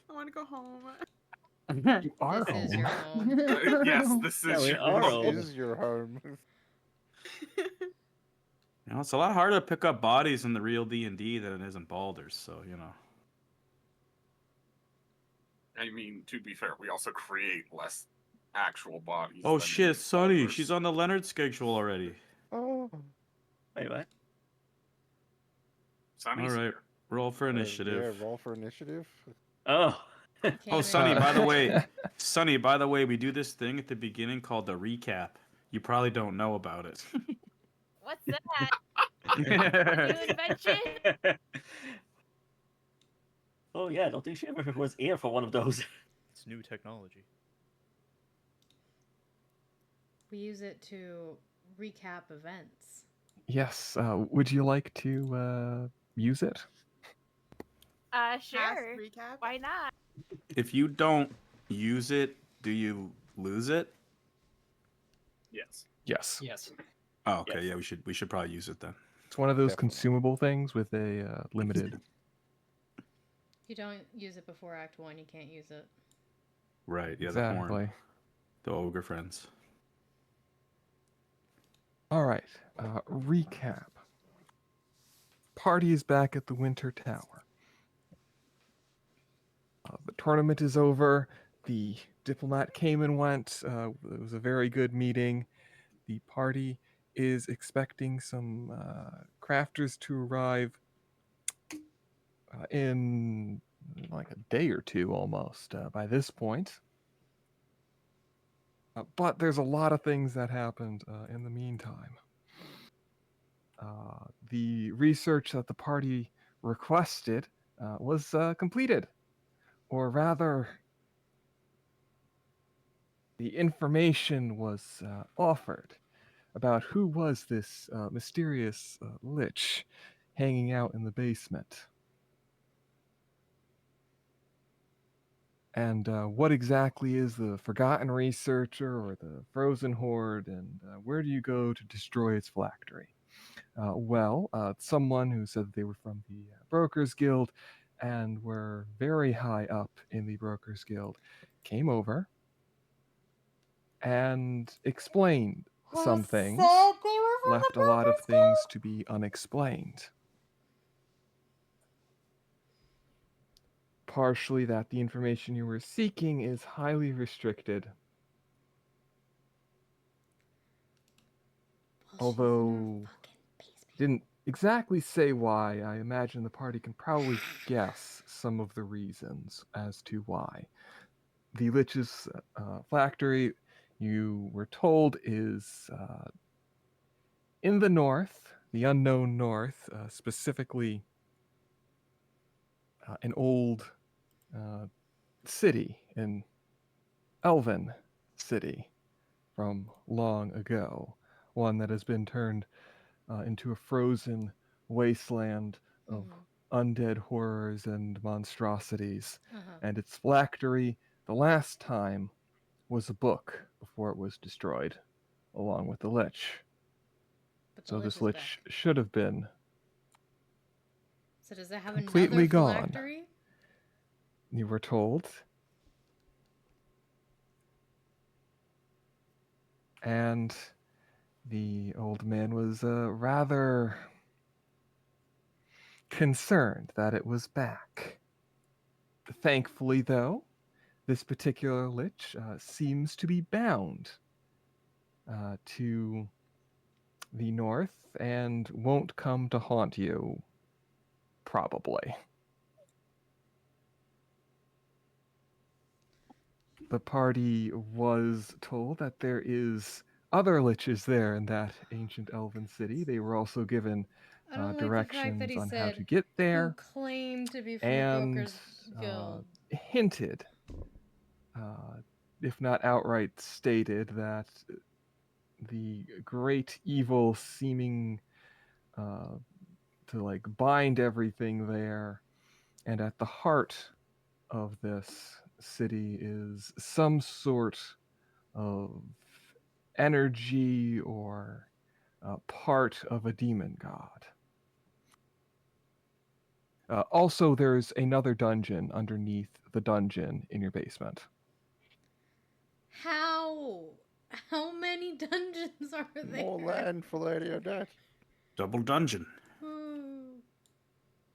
I want to go home. You are This home. is your home. Yes, this is we your are home. home. Is your home. You know, it's a lot harder to pick up bodies in the real D&D than it is in Baldur's, so, you know. I mean, to be fair, we also create less actual bodies. Oh than shit, in it's Sunny. Baldur's. She's on the Leonard schedule already. Oh. Wait, what? Sunny's All right, here. roll for initiative. Yeah, roll for initiative. Oh. Oh, Sunny, by the way, Uh, Sunny, by the way, we do this thing at the beginning called the recap. You probably don't know about it. What's that? New invention? Oh yeah, I don't think she ever was here for one of those. It's new technology. We use it to recap events. Yes. Would you like to use it? Past Sure. recap. Why not? If you don't use it, do you lose it? Yes. Yes. Yes. Oh, okay. Yes. Yeah, we should probably use it then. It's one of those Definitely. consumable things with a limited. If you don't use it before Act 1, you can't use it. Right. Yeah, Exactly. the horn, the ogre friends. All right. Recap. Party is back at the Winter Tower. The tournament is over. The diplomat came and went. It was a very good meeting. The party is expecting some crafters to arrive in like a day or two almost by this point. But there's a lot of things that happened in the meantime. The research that the party requested was completed. Or rather, the information was offered about who was this mysterious lich hanging out in the basement. And what exactly is the Forgotten Researcher or the Frozen Horde, and where do you go to destroy its phylactery? Someone who said that they were from the Brokers Guild and were very high up in the Brokers Guild came over and explained some things, left a lot of things to be unexplained. Partially that the information you were seeking is highly restricted. Although didn't exactly say why, I imagine the party can probably guess some of the reasons as to why. The Lich's phylactery, you were told, is in the north, the unknown north, specifically an old city, an elven city from long ago, one that has been turned into a frozen wasteland of undead horrors and monstrosities. And its phylactery, the last time, was a book before it was destroyed, along with the lich. So this lich should have been So does it have completely another gone. phylactery? You were told. And the old man was rather concerned that it was back. Thankfully, though, this particular lich seems to be bound to the north and won't come to haunt you, probably. The party was told that there is other liches there in that ancient elven city. They were also given directions on how to get there, who claimed to be from and the Brokers Guild. hinted, if not outright stated, that the great evil seeming to like bind everything there, and at the heart of this city is some sort of energy or part of a demon god. Also, there's another dungeon underneath the dungeon in your basement. How? How many dungeons are there? More land for Lady Odette. Double dungeon. Hmm.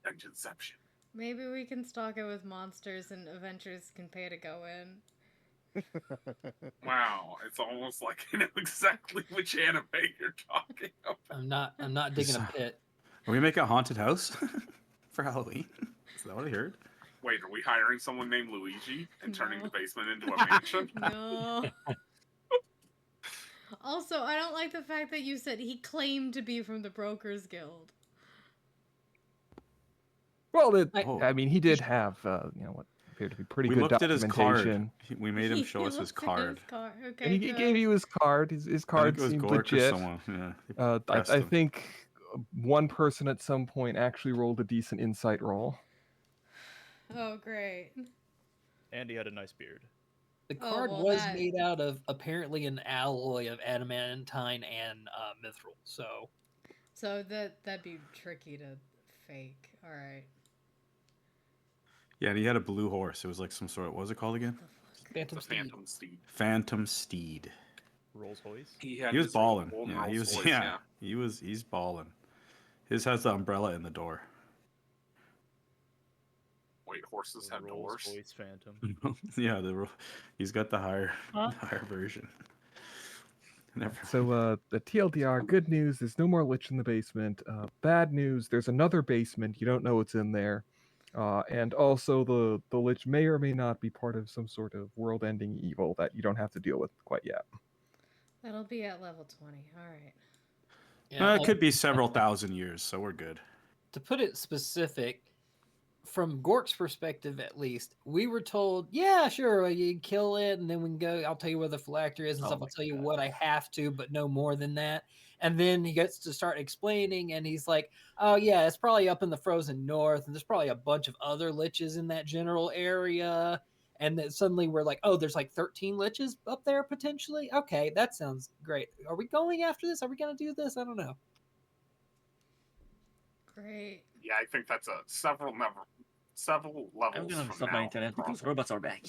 Dungeonception. Maybe we can stock it with monsters and adventurers can pay to go in. Wow, it's almost like I know exactly which anime you're talking about. I'm not digging a So- pit. Can we make a haunted house for Halloween? Is that what I heard? Wait, are we hiring someone named Luigi and turning No. the basement into a mansion? No. Also, I don't like the fact that you said he claimed to be from the Brokers Guild. Well, Oh. I mean, he did have what appeared to be pretty We good looked at his card. documentation. We made him show us his He looked at card. card. Okay, And he good. gave you his card. His I think card it was seemed Gork or legit. someone. Yeah. he I pressed him. think one person at some point actually rolled a decent insight roll. Oh, great. And he had a nice beard. The Oh, card well, was that- made out of apparently an alloy of adamantine and mithril. So That'd be tricky to fake. All right. Yeah, and he had a blue horse. It was like some sort of, what was it called again? Phantom The Steed. Phantom Steed. Phantom Steed. Rolls Royce. He had He was this balling. golden Yeah, he Rolls was. Royce, Yeah, he's balling. His has the umbrella in the door. Wait, horses have Rolls doors? Royce Phantom. Yeah, he's got the higher version. Never. So the TLDR, good news, there's no more lich in the basement. Bad news, there's another basement. You don't know what's in there. And also the lich may or may not be part of some sort of world-ending evil that you don't have to deal with quite yet. That'll be at level 20. All right. Yeah, It could be several thousand years, so we're good. to put it specific, from Gork's perspective at least, we were told, yeah, sure, you can kill it, and then we can go. I'll tell you where the phylactery is and Oh stuff. my I'll tell you God. what I have to, but no more than that. And then he gets to start explaining, and he's like, oh, yeah, it's probably up in the frozen north, and there's probably a bunch of other liches in that general area. And then suddenly we're like, oh, there's like 13 liches up there potentially? Okay, that sounds great. Are we going after this? Are we going to do this? I don't know. Great. Yeah, I think that's several levels I'm gonna from stop now. my internet because robots are back.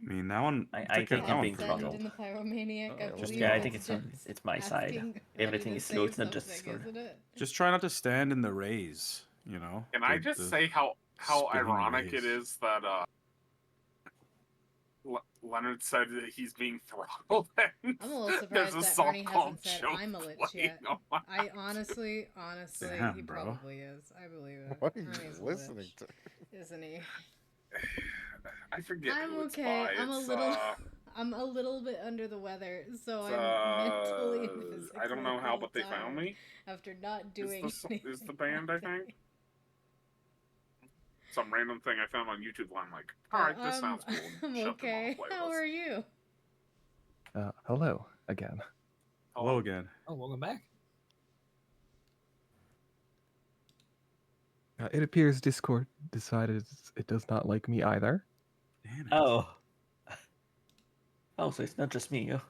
I mean, that one. I think that I'm one being could Send go. throttled. in the pyromaniac. Oh, I just- believe Yeah, I think it's just it's my side. asking Everything Buddy is to slow, say it's not just something, for- isn't it? Just try not to stand in the rays. You know. Can I just say how spinning ironic rays. it is that Leonard said that he's being throttled. And I'm a little there's surprised a that song Ernie called hasn't said Joke I'm a lich playing yet. on. I honestly, Damn, he bro. probably is. I believe it. What are you Ernie's a listening lich, to? isn't he? I forget I'm who it's okay. by. I'm a It's, little- I'm a little bit under the weather, so it's, I'm mentally and physically. I don't know a how, little but they found tired me. after not doing Is the anything band, I all think? day. Some random thing I found on YouTube. I'm like, all right, this sounds cool. I'm Shut them okay. off How playlist. are you? Hello again. Hello again. Oh, welcome back. It appears Discord decided it does not like me either. Damn it. Oh. Oh, so it's not just me. Oh.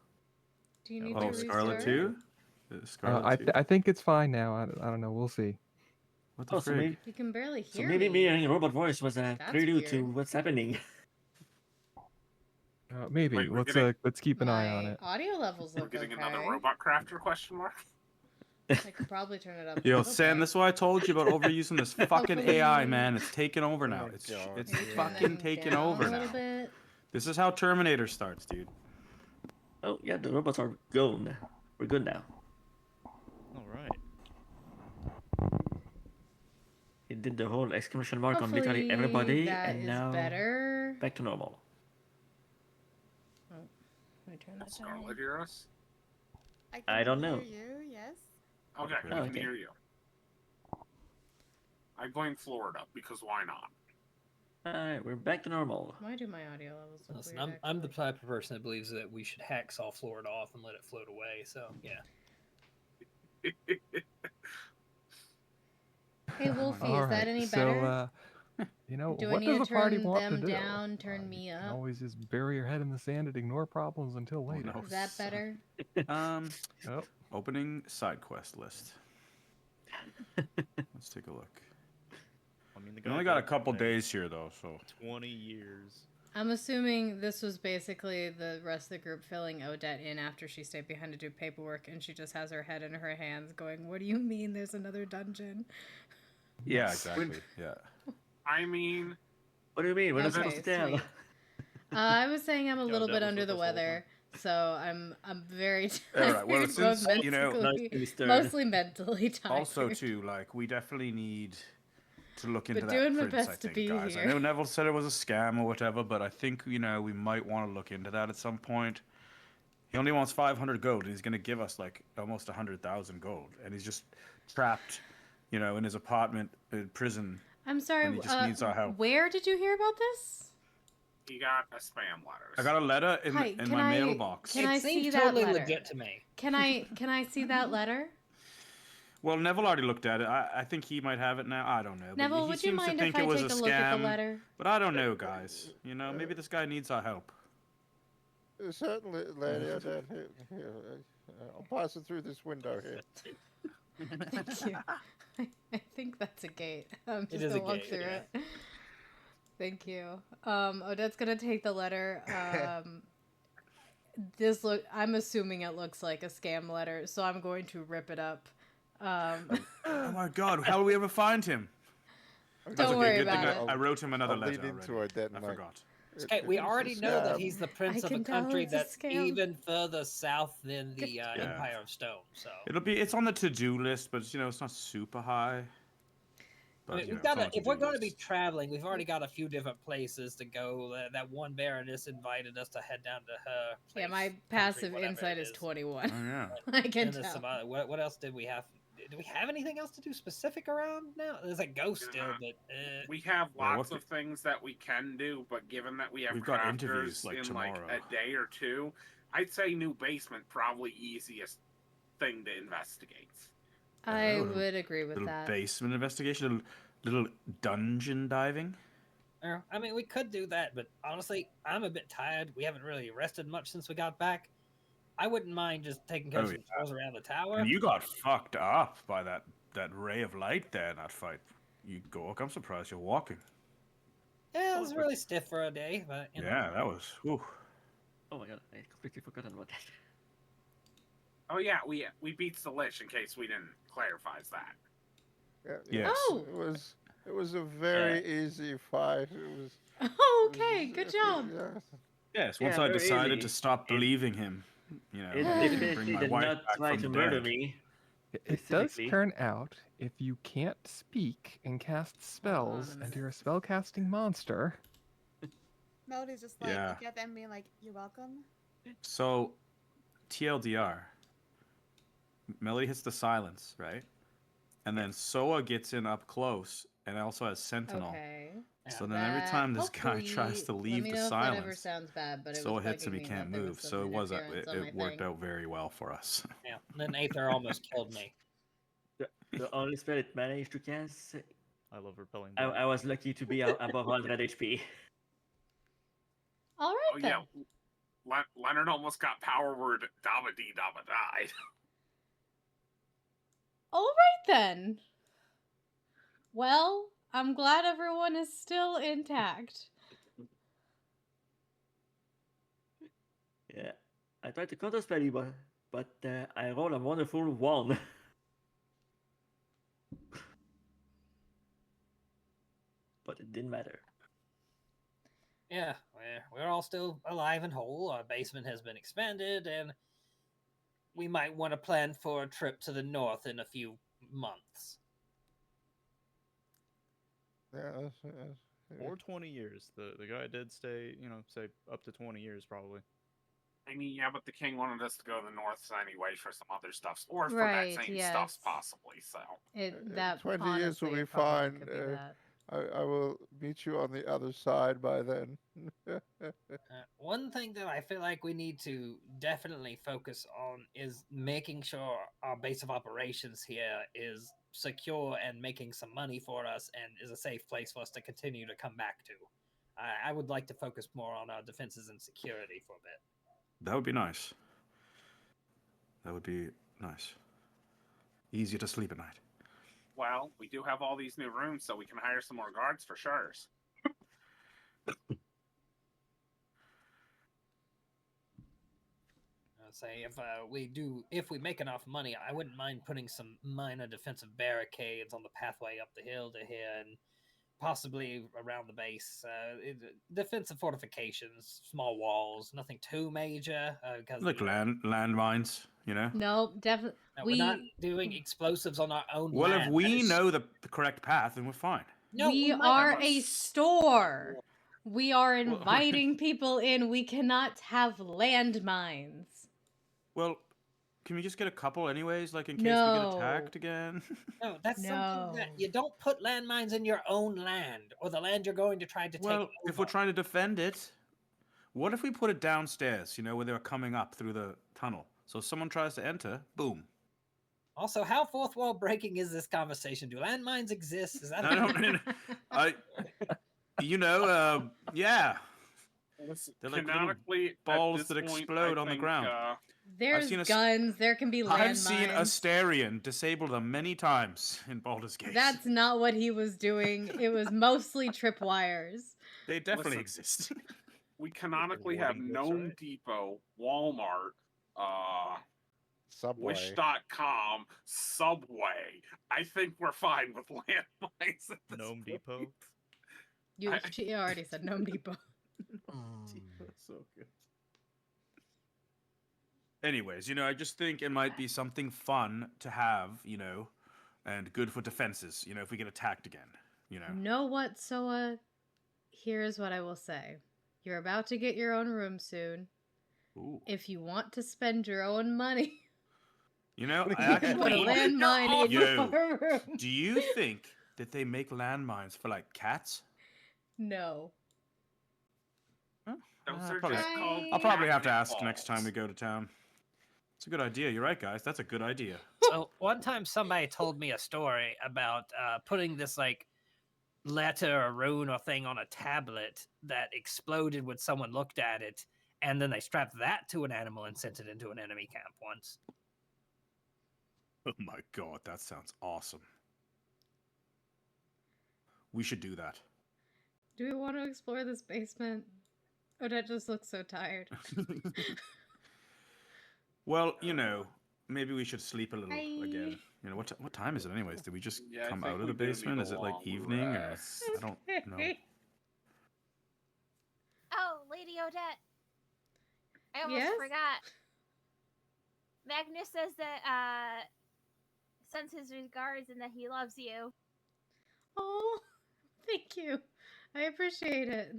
Do you need Oh, to Scarlet restart? too. Scarlet too. I think it's fine now. I don't know. We'll see. What the Oh, so frig? maybe, You can barely so hear maybe me. me and robot voice was a That's prelude to weird. what's happening. Maybe. Wait, we're let's getting- let's keep an eye on My it. audio levels We're look getting okay. another robot crafter question mark. I could probably turn it up. a Yo, little Sam, bit. this is why I told you about overusing this fucking Hopefully- AI, man. It's taking over Oh now. my It's God. it's Maybe turn fucking that taking down over a little now. bit. This is how Terminator starts, dude. Oh, yeah, the robots are gone. We're good now. All right. It did the whole exclamation mark on Hopefully literally everybody, that and is now better. back to normal. Let me turn that Scarlet, down. hear us? I don't know. Hear you, yes. Okay, Okay. I can Okay. hear you. I blame Florida because why not? Alright, we're back to normal. Why do my audio levels look Listen, weird, I'm the actually? type of person that believes that we should hacksaw Florida off and let it float away. So yeah. Hey, Wolfie, All is that right, any so, better? what Do I need does to the party turn want to them do? down, turn me You can up? always just bury your head in the sand and ignore problems until later. no. Is that better? Um, Oh, opening side quest list. Let's take a look. I mean, the We guy only got a been couple there days here, though, so. 20 years. I'm assuming this was basically the rest of the group filling Odette in after she stayed behind to do paperwork, and she just has her head in her hands going, "What do you mean there's another dungeon?" Yeah, exactly. Yeah. I mean, What do you mean? We're not Okay, supposed to tell. sweet. I was saying I'm a Yeah, little Odette bit was under with the us the whole weather, so I'm very All tired. right, well, both since, you know, Nice mentally- to be stirred. mostly mentally tired. Also, too, like, we definitely need to look into But that doing my prince, best I to think, be guys. I here. know Neville said it was a scam or whatever, but I think, you know, we might want to look into that at some point. He only wants 500 gold, and he's going to give us, like, almost 100,000 gold. And he's just trapped, you know, in his apartment, in prison. I'm sorry. And he just needs our help. Where did you hear about this? he got a spam letter. I got a letter in, Hi, in can my I- mailbox. can It I seems see that totally letter? legit to me. Can I see that letter? Well, Neville already looked at it. I think he might have it now. I don't know. But Neville, he would you seems to mind think if I it was take a a look at the scam. letter? But I don't know, guys. You know, maybe this guy needs our help. Certainly, Lady Odette. Here, I'll pass it through this window here. Thank you. I think that's a gate. I'm It just is gonna a walk gate, through yeah. it. Thank you. Odette's gonna take the letter. I'm assuming it looks like a scam letter, so I'm going to rip it up. Oh my God! How will we ever find him? Don't worry about I, it. I wrote him another I'll letter lean into already. Odette I and like, forgot. Okay, we it's a already know that scam. he's the prince of a can tell country it's a that's scam. even further south than the Yeah. Empire of Stone. So It's on the to-do list, but you know, it's not super high. But, I mean, you we've know, it's got on to, the if we're to-do going to be list. traveling, we've already got a few different places to go. That one Baroness invited us to head down to her. Yeah, place, my country, passive whatever insight it is 21. Oh yeah. I can And there's tell. some other, what else did we have? Do we have anything else to do specific around now? There's a ghost still, but We have Yeah, lots what of things that we can do, but given that we have We've got crafters interviews, like, in like tomorrow. a day or two, I'd say new basement probably easiest thing to investigate. I little- would agree with Little that. basement investigation, little dungeon diving. I mean, we could do that, but honestly, I'm a bit tired. We haven't really rested much since we got back. I wouldn't mind just taking care of Oh, some chores around the tower. And you got fucked up by that ray of light there in that fight. You Gork, I'm surprised you're walking. Yeah, it was really stiff for a day, but you know. Yeah, that was. Whew. Oh my god, I completely forgotten about that. Oh yeah, we beat the Lich in case we didn't clarify that. Yes. Oh! It was a very easy fight. It was. Oh, okay, good job. Yeah. Yes, once Yeah, I very decided easy. to stop believing him, you know, It I can definitely bring my did wife not back try from to the murder dead. me. It does Specifically. turn out if you can't speak and cast spells and you're a spellcasting monster. Melody's just like Yeah. looking at them being like, "You're welcome." So, TLDR, Melody hits the silence, right? And then Soa gets in up close and also has Sentinel. Okay. So then every time this guy tries to leave let me the know if that ever silence, sounds bad, but it Soa was hits him, bugging he me can't that there move. some So it was interference on my it worked thing. out very well for us. Yeah. And then Aether almost killed me. The only spell it managed to cast, I love repelling. I was lucky to be above 100 HP. All right Oh then. yeah, Leonard almost got power word Dama D Dama died. All right then. Well, I'm glad everyone is still intact. Yeah, I tried to counterspell you, but I rolled a wonderful 1. But it didn't matter. Yeah, we're all still alive and whole. Our basement has been expanded, and we might want to plan for a trip to the north in a few months. Yeah. Or 20 years. The guy did stay, you know, say up to 20 years probably. I mean, yeah, but the king wanted us to go to the north anyway for some other stuff, or for Right, that same yes. stuff possibly. So That 20 years will honestly, be it probably fine. could be that. I will meet you on the other side by then. One thing that I feel like we need to definitely focus on is making sure our base of operations here is secure and making some money for us and is a safe place for us to continue to come back to. I would like to focus more on our defenses and security for a bit. That would be nice. That would be nice. Easier to sleep at night. Well, we do have all these new rooms, so we can hire some more guards for sure. I'd say if we make enough money, I wouldn't mind putting some minor defensive barricades on the pathway up the hill to here, and possibly around the base. Defensive fortifications, small walls, nothing too major. Because Like landmines, you know. No, definitely. no, we're not doing explosives on our own Well, land. if we know the correct path, then we're fine. No, we might are not. a store. We are inviting people in. We cannot have landmines. Well, can we just get a couple anyways, like in case we No. get attacked again? No, that's something that No. you don't put landmines in your own land or the land you're going to try to take Well, over. if we're trying to defend it, what if we put it downstairs, you know, where they're coming up through the tunnel? So if someone tries to enter, boom. Also, how fourth wall breaking is this conversation? Do landmines exist? Is that I don't yeah. They're like little Canonically, balls at that this point, explode I on the think, ground. There's seen a- guns. There can be landmines. I've seen Asterion disable them many times in Baldur's Gate. That's not what he was doing. It was mostly tripwires. They definitely Listen. exist. We canonically have Avoiding this, Gnome right? Depot, Walmart, Subway. Wish.com, Subway. I think we're fine with landmines at this Gnome point. Depot. She already said Gnome Depot. That's so good. Anyways, you know, I just think it might be something fun to have, you know, and good for defenses, you know, if we get attacked again, you know. Know what, Soa? Here's what I will say. You're about to get your own room soon. Ooh. If you want to spend your own money, You know, I put a actually landmine in Yo, your room. do you think that they make landmines for like cats? No. Those I'll are probably- just called I'll probably have to catnip ask next time we balls. go to town. It's a good idea. You're right, guys. That's a good idea. So one time somebody told me a story about putting this like letter or rune or thing on a tablet that exploded when someone looked at it, and then they strapped that to an animal and sent it into an enemy camp once. Oh my god, that sounds awesome. We should do that. Do we want to explore this basement? Odette just looks so tired. Well, you know, maybe we should sleep a little Hi. again. You know, what time is it anyways? Did we just Yeah, I come think out of we the do need basement? a Is it like long evening rest. or I don't know. Oh, Lady Odette. I almost Yes? forgot. Magnus says that sends his regards and that he loves you. Oh, thank you. I appreciate it.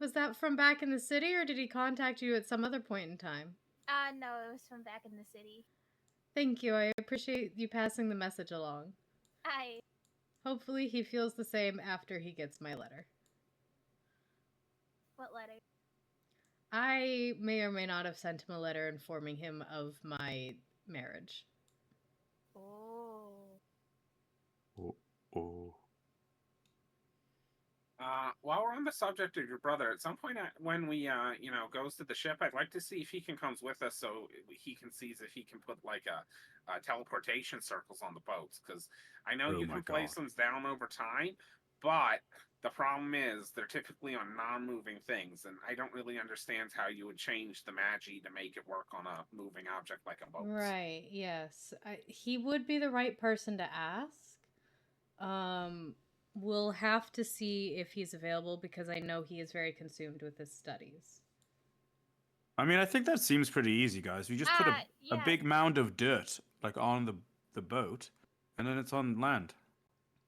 Was that from back in the city, or did he contact you at some other point in time? No, it was from back in the city. Thank you. I appreciate you passing the message along. Hi. Hopefully he feels the same after he gets my letter. What letter? I may or may not have sent him a letter informing him of my marriage. Oh. Oh. While we're on the subject of your brother, at some point when we, goes to the ship, I'd like to see if he can comes with us so he can see if he can put like a teleportation circles on the boats. Because I know Oh you my can place God. them down over time, but the problem is they're typically on non-moving things, and I don't really understand how you would change the magi to make it work on a moving object like a boat. Right, yes. He would be the right person to ask. We'll have to see if he's available because I know he is very consumed with his studies. I mean, I think that seems pretty easy, guys. We just put a Yeah. big mound of dirt like on the boat, and then it's on land.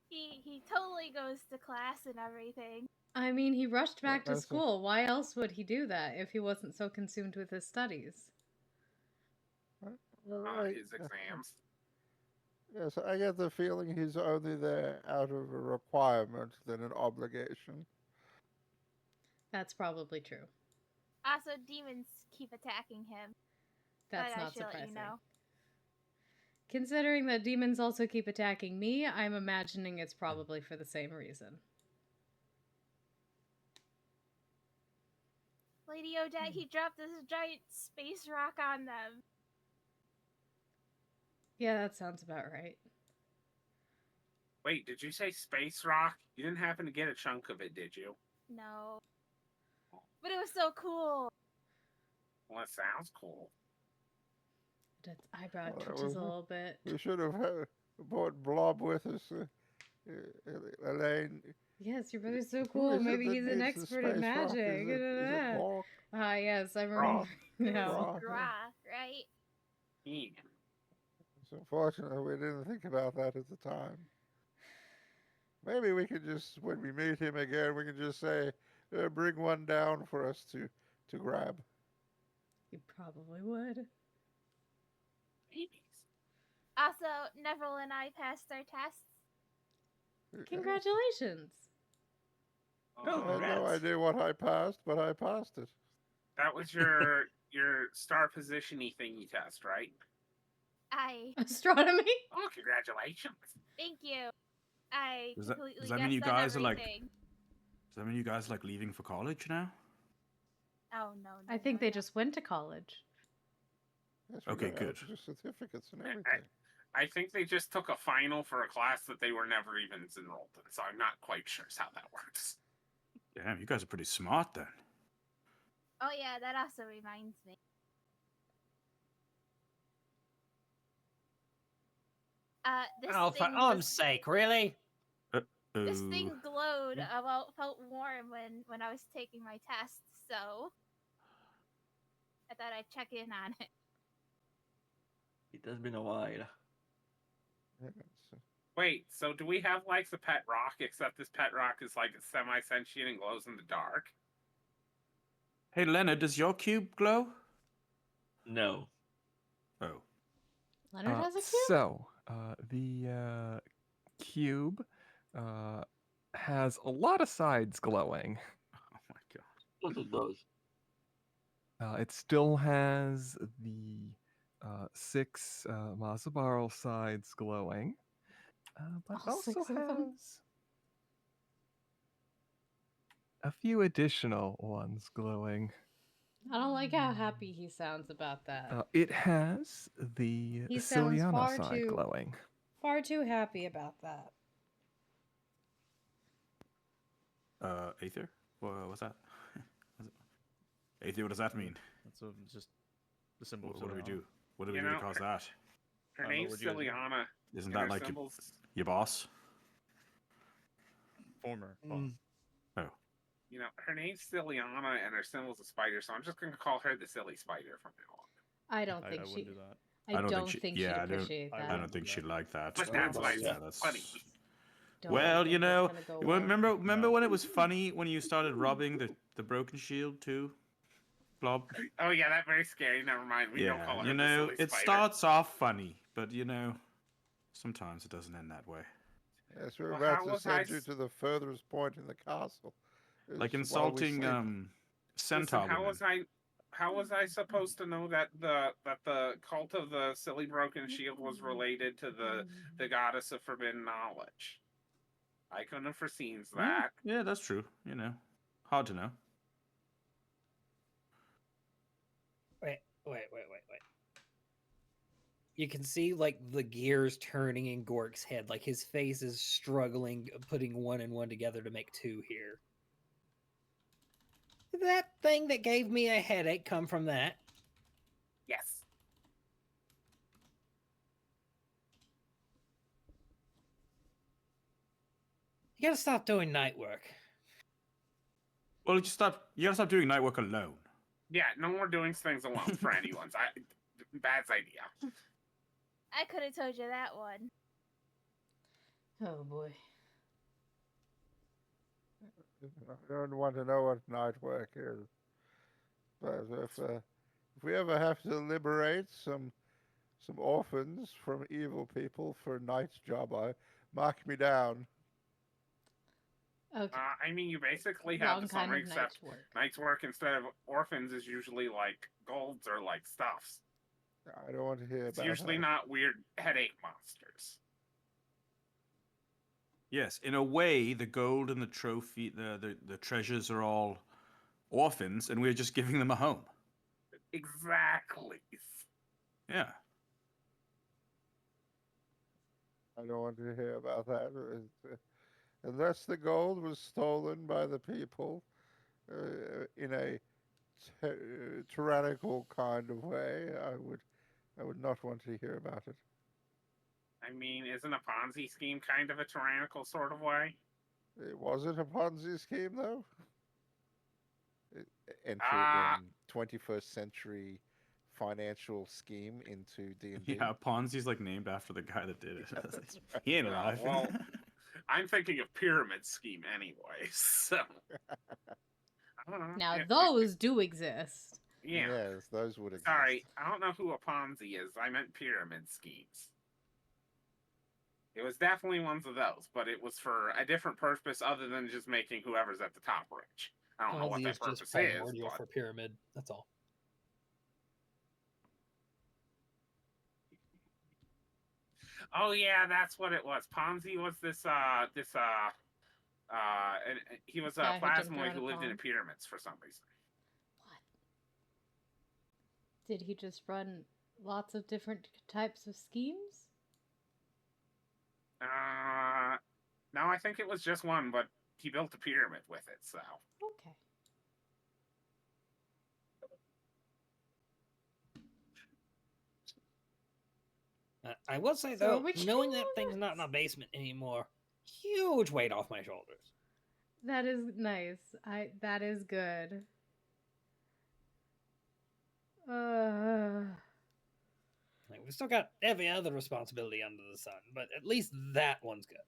He totally goes to class and everything. I mean, he rushed back to that's a- school. Why else would he do that if he wasn't so consumed with his studies? His exams. Yes, I get the feeling he's only there out of a requirement than an obligation. That's probably true. Also, demons keep attacking him. That's but I not should let surprising. you know. Considering that demons also keep attacking me, I'm imagining it's probably for the same reason. Lady Odette, he dropped this giant space rock on them. Yeah, that sounds about right. Wait, did you say space rock? You didn't happen to get a chunk of it, did you? No. But it was so cool. Well, it sounds cool. Odette's eyebrow Well, twitches a little bit. We should have brought Blob with us, Elaine. Yes, your brother's so Who cool. is it Maybe that he's an needs the expert at space rock? magic. Is it Bork? Ah, yes, I remember Rock. now. Rock. Gra, right? Yeah. It's unfortunate we didn't think about that at the time. Maybe we could just, when we meet him again, we can just say, bring one down for us to grab. You probably would. Also, Neville and I passed our tests. Congratulations. I had no idea what I passed, but I passed it. That was your star position-y thingy test, right? Astronomy? Oh, congratulations. Thank you. I Does completely that mean you guessed on guys are like? everything. Does that mean you guys are like leaving for college now? Oh, no. I think they just went to college. Yes, Okay, good. Certificates and everything. I think they just took a final for a class that they were never even enrolled in, so I'm not quite sure how that works. Damn, you guys are pretty smart then. Oh, yeah, that also reminds me. This Oh, for thing arm's sake, really? This thing glowed felt warm when I was taking my test, so I thought I'd check in on it. It has been a while. Wait, so do we have like the pet rock, except this pet rock is like semi-sentient and glows in the dark? Hey, Leonard, does your cube glow? No. Oh. Leonard has a cube? So, the cube has a lot of sides glowing. Oh my god. What it does. It still has the 6 Mazabarl sides glowing, but All also 6 of them? has a few additional ones glowing. I don't like how happy he sounds about that. It has the He sounds Ciliana far side too glowing. far too happy about that. Aether? What was that? Aether, what does that mean? That's just the symbol. What of do we Ciliana. do? What do we You do to know, cause that? Her I don't know, name's what'd you guys do? Ciliana. Isn't and that her like symbols, your boss? Former boss. Oh. you know, her name's Ciliana and her symbol's a spider, so I'm just going to call her the silly spider from now on. I don't think I she. wouldn't do that. I don't she- think yeah, she'd I don't- appreciate that. I don't think she'd like that. But that's why it's yeah, that's funny. Don't Well, think you that's know, gonna go well. remember when it was funny when you started robbing the broken shield too, Blob? Oh yeah, that's very scary. Never mind. We don't call Yeah, her you the know, silly it spider. starts off funny, but you know, sometimes it doesn't end that way. Yes, we're Well, about how to was I send you s- to the furthest point in the castle. Like It's while we insulting sleep. centaur Listen, women. how was I supposed to know that the cult of the silly broken shield was related to the goddess of forbidden knowledge? I couldn't have foreseen that. Yeah, that's true. You know, hard to know. Wait. You can see like the gears turning in Gork's head, like his face is struggling, putting one and one together to make 2 here. Did that thing that gave me a headache come from that? Yes. You gotta stop doing night work. Well, you gotta stop doing night work alone. Yeah, no more doing things alone for anyone's. Bad idea. I could have told you that one. Oh boy. I don't want to know what night work is. But if we ever have to liberate some orphans from evil people for a night's job, mark me down. Okay. I mean, you basically have Wrong the kind summer, of except night's work. night's work instead of orphans is usually like golds or like stuffs. I don't want to hear It's about usually that. not weird headache monsters. Yes, in a way, the gold and the trophy, the treasures are all orphans, and we're just giving them a home. Exactly. Yeah. I don't want to hear about that. Unless the gold was stolen by the people in a tyrannical kind of way, I would not want to hear about it. I mean, isn't a Ponzi scheme kind of a tyrannical sort of way? Was it a Ponzi scheme, though? Entry in 21st century financial scheme into D&D. Yeah, Ponzi's like named after the guy that did it. He ain't alive. Well, I'm thinking of pyramid scheme anyway, so. I don't know. Now those do exist. Yeah. Yes, those would exist. Sorry, I don't know who a Ponzi is. I meant pyramid schemes. It was definitely one of those, but it was for a different purpose other than just making whoever's at the top rich. I don't know what that purpose is. Primordial for pyramid. That's all. Oh yeah, that's what it was. Ponzi was this and he was a plasmoid who lived in the pyramids for some reason. What? Did he just run lots of different types of schemes? No, I think it was just one, but he built a pyramid with it, so. Okay. I will say, though, knowing that thing's not in the basement anymore, huge weight off my shoulders. That is nice. That is good. Like, we still got every other responsibility under the sun, but at least that one's good.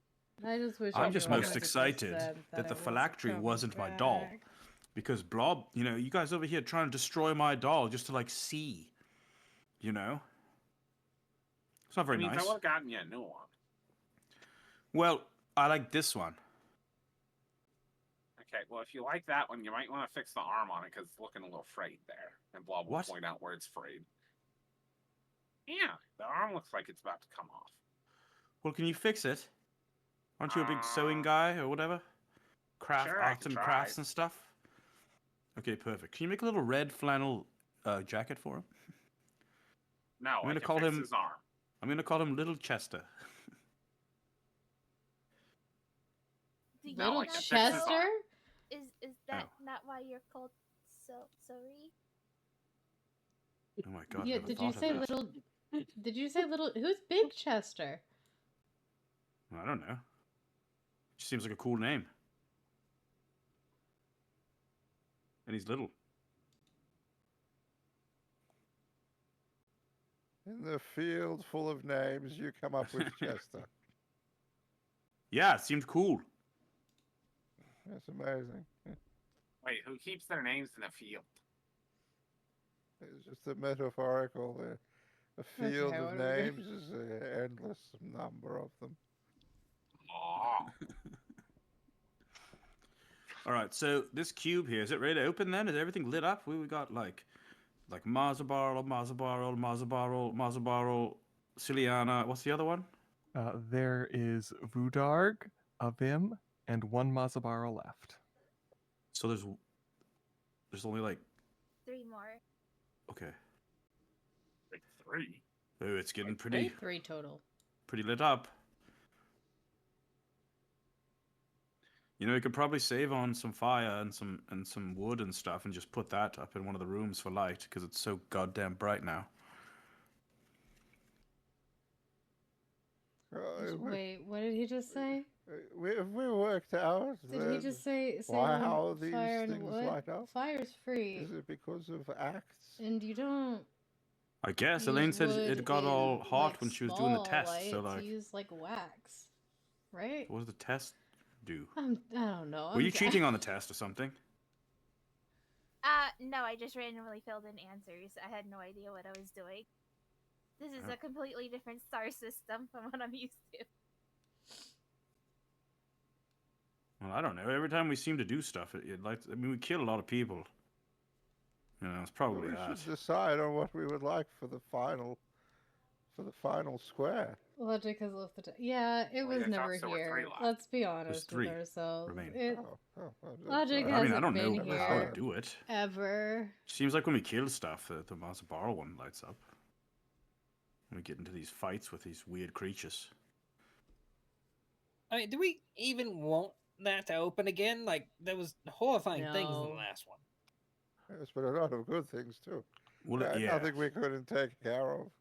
I just wish I'm just most excited that the phylactery wasn't my doll. Because Blob, you know, you guys over here trying to destroy my doll just to, like, see. You know? It's not very nice. I would have gotten you a new one. Well, I like this one. Okay, well, if you like that one, you might want to fix the arm on it because it's looking a little frayed there. And Blob will point out where it's frayed. Yeah, the arm looks like it's about to come off. Well, can you fix it? Aren't you a big sewing guy or whatever? Arts and crafts and stuff? Okay, perfect. Can you make a little red flannel jacket for him? No, I'm going to call him his arm. I'm going to call him Little Chester. Little Chester? Is that not why you're called sorry? Oh my god. Yeah, did you say little? Did you say little? Who's Big Chester? I don't know. Just seems like a cool name. And he's little. In the field full of names, you come up with Chester. Yeah, it seemed cool. That's amazing. Wait, who keeps their names in a field? It's just a metaphorical. A field of names is an endless number of them. All right, so this cube here, is it ready to open then? Is everything lit up? We got like Mazabarl, Ciliana. What's the other one? There is Vudarg, Avim, and one Mazabarl left. So there's only like 3 more. Okay. Like 3? Oh, it's getting pretty 3 total. Pretty lit up. You know, you could probably save on some fire and some wood and stuff and just put that up in one of the rooms for light because it's so goddamn bright now. Wait, what did he just say? We worked out. Did he just say how these fire things and wood? light up? Fire's free. Is it because of acts? And you don't. I guess Elaine said it got all hot when she was doing the test. So like, use like wax, right? What does the test do? I don't know. Were you cheating on the test or something? No, I just randomly filled in answers. I had no idea what I was doing. This is a completely different star system from what I'm used to. Well, I don't know. Every time we seem to do stuff, we kill a lot of people. You know, it's probably that. We should decide on what we would like for the final square. Logic has left the yeah, it was never here. Let's be honest with ourselves. Logic hasn't been here how to do it. Ever. Seems like when we kill stuff, the Mazabarl one lights up. When we get into these fights with these weird creatures. I mean, do we even want that to open again? Like, there was horrifying things in the No. last one. Yes, but a lot of good things too. Well, yeah. Nothing we couldn't take care of.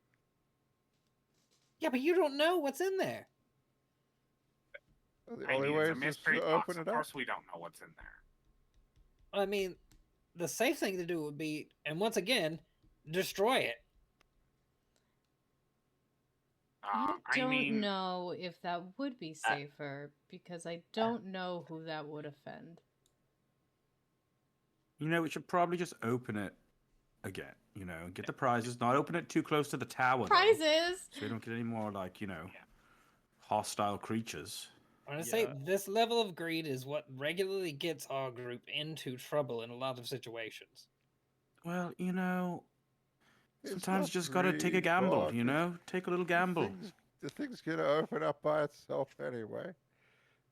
Yeah, but you don't know what's in there. The I only mean, way it's a is mystery to box. open Of it up. course, we don't know what's in there. I mean, the safe thing to do would be, and once again, destroy it. I don't mean, know if that would be safer because I don't know who that would offend. You know, we should probably just open it again. You know, get the prizes. Not open it too close to the tower. Prizes! Though, so we don't get any more, like, you know, hostile creatures. I'm gonna say this level of greed is what regularly gets our group into trouble in a lot of situations. Well, you know, It's sometimes not you just gotta take a greed, gamble, Mark. you know? Take a little gamble. The thing's gonna open up by itself anyway.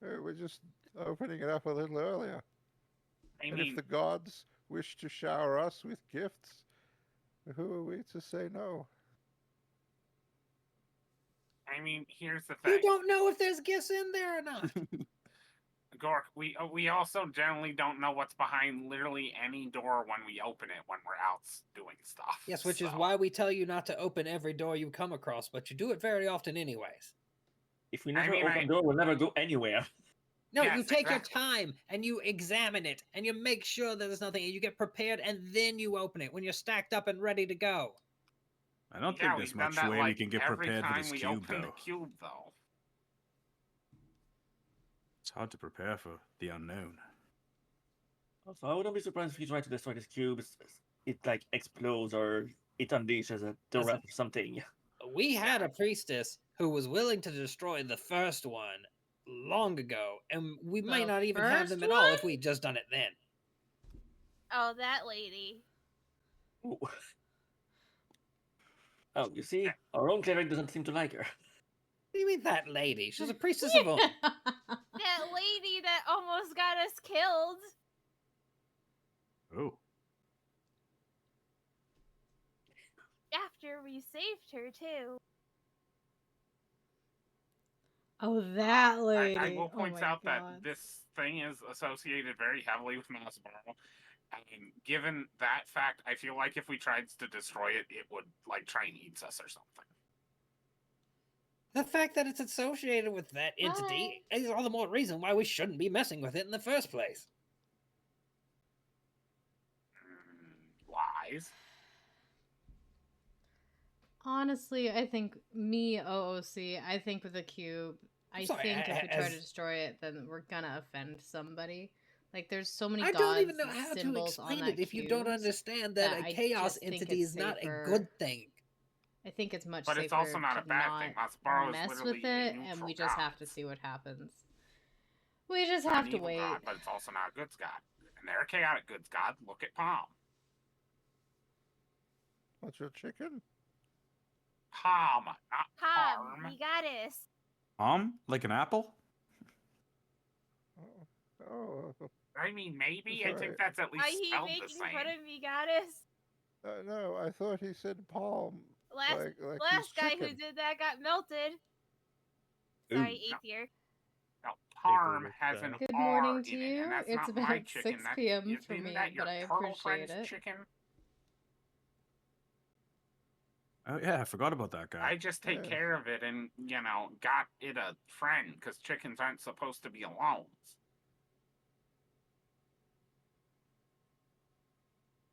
We're just opening it up a little earlier. And if the gods wish to shower us with gifts, who are we to say no? I mean, here's the thing. You don't know if there's gifts in there or not. Gork, we also generally don't know what's behind literally any door when we open it when we're out doing stuff. Yes, which is why we tell you not to open every door you come across, but you do it very often anyways. If we never open the door, we'll never go anywhere. No, you take your time and you examine it and you make sure that there's nothing and you get prepared and then you open it when you're stacked up and ready to go. I don't think there's much way we can get prepared for this cube, though. The cube, though. It's hard to prepare for the unknown. Also, I wouldn't be surprised if you try to destroy this cube. It like explodes or it unleashes a threat or something. We had a priestess who was willing to destroy the first one long ago, and we might not even have them at all if we'd just done it then. Oh, that lady. Ooh. Oh, you see? Our own cleric doesn't seem to like her. What do you mean that lady? She's a priestess of all. That lady that almost got us killed. Oh. After we saved her, too. Oh, that lady. I will point oh out God. that this thing is associated very heavily with Massboro. And given that fact, I feel like if we tried to destroy it, it would like try and eat us or something. The fact that it's associated with that entity is all the more reason why we shouldn't be messing with it in the first place. Lies. Honestly, I think OOC, I think with the cube, I think if we try to destroy it, then we're gonna offend somebody. Like, there's so many gods. I don't even know how to symbols explain on it if you don't understand that a chaos entity is not a good thing. I think it's much but safer it's also not a bad thing. Massboro is mess literally with it, and we just have to see what happens. We just have to wait. God, but it's also not a goods god. And they're a chaotic goods god. Look at Palm. What's your chicken? Palm, not Palm, Parm. you got us. Palm? Like an apple? Oh. I mean, maybe. Sorry. I think that's at least Are you spelled the making same. fun of me, goddess? No, I thought he said palm. Last like guy who chicken. did that got melted. Sorry, Aether. No, Parm has an Good R morning to in it, you. and that's It's not about my chicken. 6 p.m. for Isn't me, that your but I turtle appreciate friend's it. chicken? Oh, yeah, I forgot about that guy. I just take care of it and, got it a friend, because chickens aren't supposed to be alone.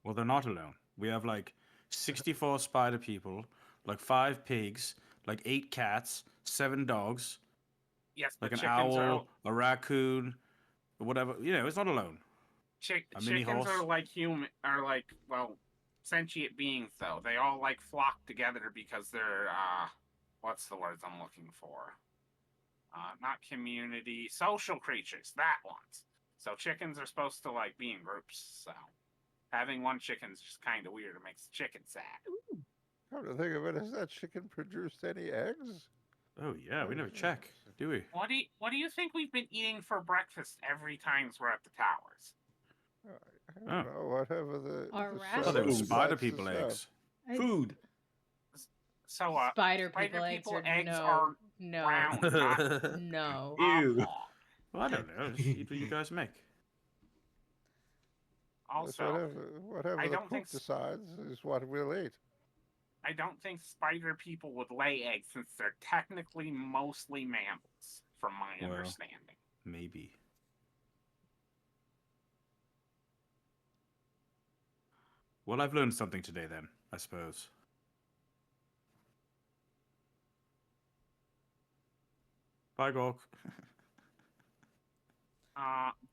Well, they're not alone. We have like 64 spider people, like 5 pigs, like 8 cats, 7 dogs. Yes, like but an chickens owl, a raccoon, whatever. It's not alone. Chickens are like sentient beings, though. They all like flock together because they're what's the words I'm looking for? Not community, social creatures. That ones. So chickens are supposed to like be in groups. So having one chicken's just kind of weird. It makes the chicken sad. Come to think of it, has that chicken produced any eggs? Oh yeah, we never check, do we? What do you think we've been eating for breakfast every time we're at the towers? I don't know, whatever the. Oh, they were spider people eggs. Food. So Spider people eggs are are No. Brown, not No. Ew. Well, I don't know. Just eat what you guys make. It's Also, whatever I the don't cook think decides is what we'll eat. I don't think spider people would lay eggs since they're technically mostly mammals, from my Well. understanding. Maybe. Well, I've learned something today then, I suppose. Bye, Gork.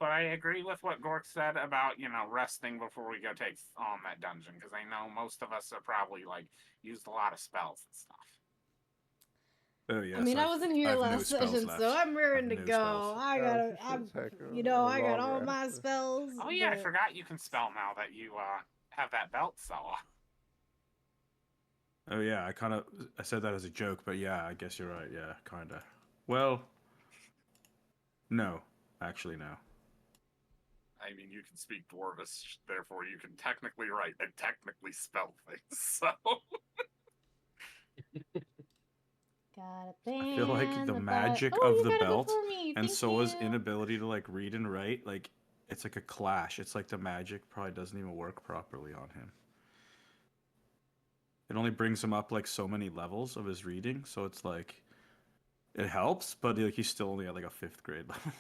But I agree with what Gork said about, resting before we go take on that dungeon, because I know most of us are probably, used a lot of spells and stuff. Oh, yes. I mean, I wasn't here I've no last spells session, left. so I'm raring to no go. spells. I Yeah, gotta, you should take I got long all my rest. spells. Oh, yeah, I but- forgot you can spell now that you, have that belt, so... Oh, yeah, I said that as a joke, but yeah, I guess you're right. Yeah, kind of. Well, no. Actually, no. I mean, you can speak Dwarvish, therefore you can technically write and technically spell things, so... I feel like the magic of the belt and Soa's inability to, read and write, it's like a clash. It's like the magic probably doesn't even work properly on him. It only brings him up, so many levels of his reading, so it's it helps, but he's still only at, a 5th grade level.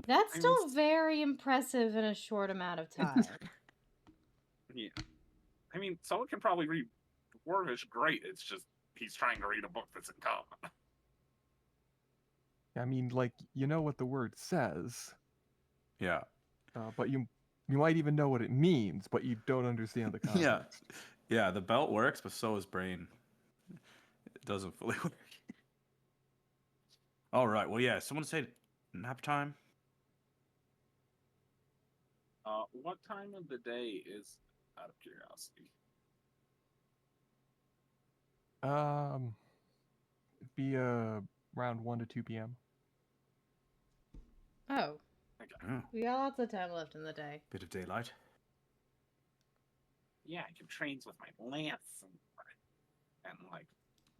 That's still very impressive in a short amount of time. Yeah. I mean, someone can probably read Dwarvish great, it's just he's trying to read a book that's in common. I mean, you know what the word says, Yeah. but you might even know what it means, but you don't understand the context. Yeah, the belt works, but so is brain. It doesn't fully work. All right, well, yeah, someone say nap time? What time of the day is, out of curiosity? It'd be around 1 to 2 p.m. Oh. Okay. Oh, We got lots of time left in the day. bit of daylight. Yeah, I can train with my lance and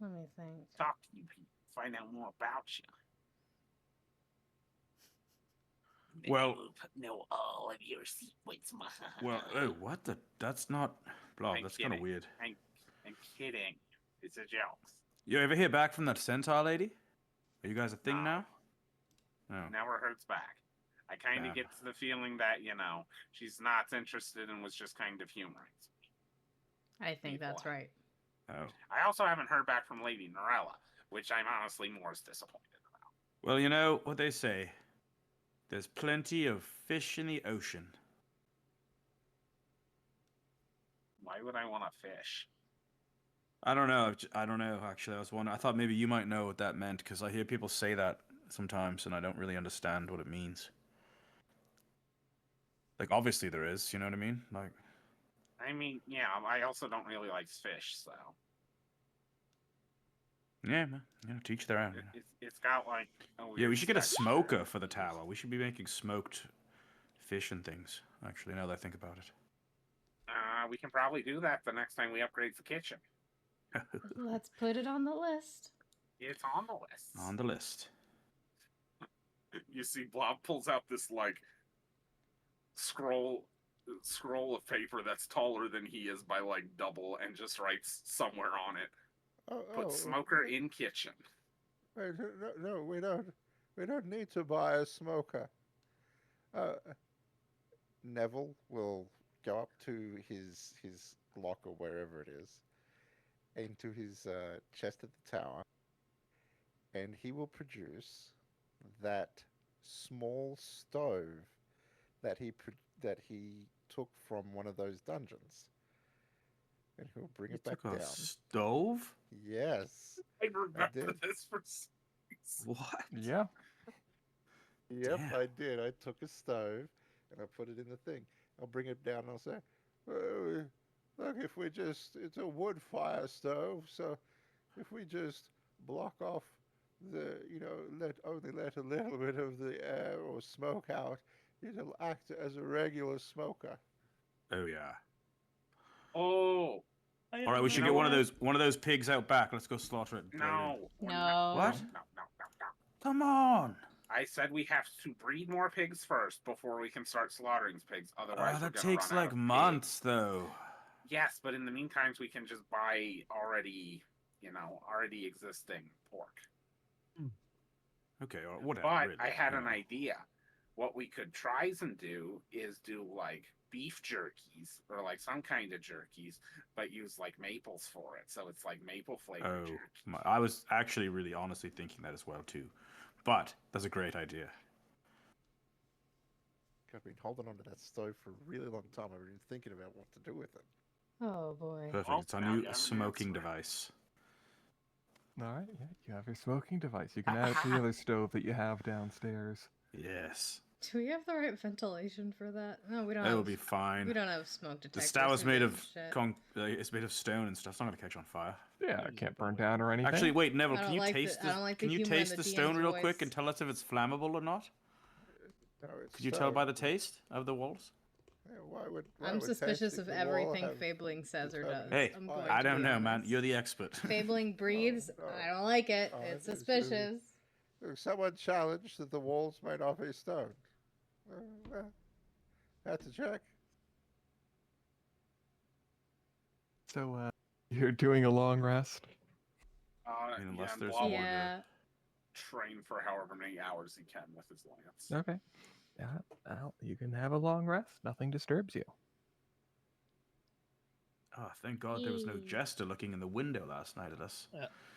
Let me think. talk to you people, find out more about you. Well, know all of your secrets. Well, oh, what the? That's not. Blah, I'm that's kind of kidding. weird. I'm kidding. It's a joke. You ever hear back from that centaur lady? Are you guys a thing No. now? No. Never hurts back. I kind of Damn. get the feeling that, she's not interested and was just kind of humoring me. I think that's right. Oh. I also haven't heard back from Lady Norella, which I'm honestly more disappointed about. Well, you know what they say. There's plenty of fish in the ocean. Why would I want to fish? I don't know. Actually, I was wondering. I thought maybe you might know what that meant because I hear people say that sometimes, and I don't really understand what it means. Obviously there is. You know what I mean? I mean, yeah, I also don't really like fish, so. Yeah, man. Teach their own. It's got a Yeah, weird we should get a texture. smoker for the tower. We should be making smoked fish and things. Actually, now that I think about it. We can probably do that the next time we upgrade the kitchen. Let's put it on the list. It's on the list. On the list. You see, Blob pulls out this scroll of paper that's taller than he is by double, and just writes somewhere on it. Put smoker in kitchen. Wait, no, we don't need to buy a smoker. Neville will go up to his locker, wherever it is, into his chest at the tower, and he will produce that small stove that he took from one of those dungeons, and he'll bring it back took a down. stove? Yes. I remember did. this for What? Yeah. Yep, Damn. I did. I took a stove and I put it in the thing. I'll bring it down and I'll say, "Oh, look, it's a wood fire stove, so if we just block off let a little bit of the air or smoke out, it'll act as a regular smoker." Oh, yeah. Oh, All right, we should get one of those pigs out back. Let's go slaughter it. No. No. What? No. Come on. I said we have to breed more pigs first before we can start slaughtering pigs. Otherwise, we're That gonna takes run out like of months, pigs. though. Yes, but in the meantime, we can just buy already existing pork. Okay, or whatever. But really, I had an idea. What we could try and do is do like beef jerkies or like some kind of jerkies, but use like maples for it. So it's like maple flavored jerky. I was actually really honestly thinking that as well too. But that's a great idea. I've been holding onto that stove for a really long time. I've been thinking about what to do with it. Oh boy. Perfect. Well, It's our now new you have an smoking answer. device. All right, yeah, you have your smoking device. You can add it to the other stove that you have downstairs. Yes. Do we have the right ventilation for that? No, we don't. That will be fine. We don't have smoke detectors. The stove is made of shit. it's made of stone and stuff. It's not gonna catch on fire. Yeah, it can't burn down or anything. Actually, wait, Neville, I can don't you like taste the- I don't like the can you humor in taste the the stone DM's real voice. quick and tell us if it's flammable or not? No, it's Could you tell stone. by the taste of the walls? Yeah, why I'm would suspicious tasting of the wall everything have Fabling says or does. determined Hey, I'm going I to don't be know, man. honest. You're the expert. Fabling breathes. no. I don't like it. Oh, It's it's suspicious. Look, someone challenged that the walls may not be stone. Well, that's a check. So, you're doing a long rest? mean, unless and there's Blob will Yeah. train for however many hours he can with his lance. Okay. Yeah, well, you can have a long rest. Nothing disturbs you. Oh, thank God there was no jester looking in the window last night at us.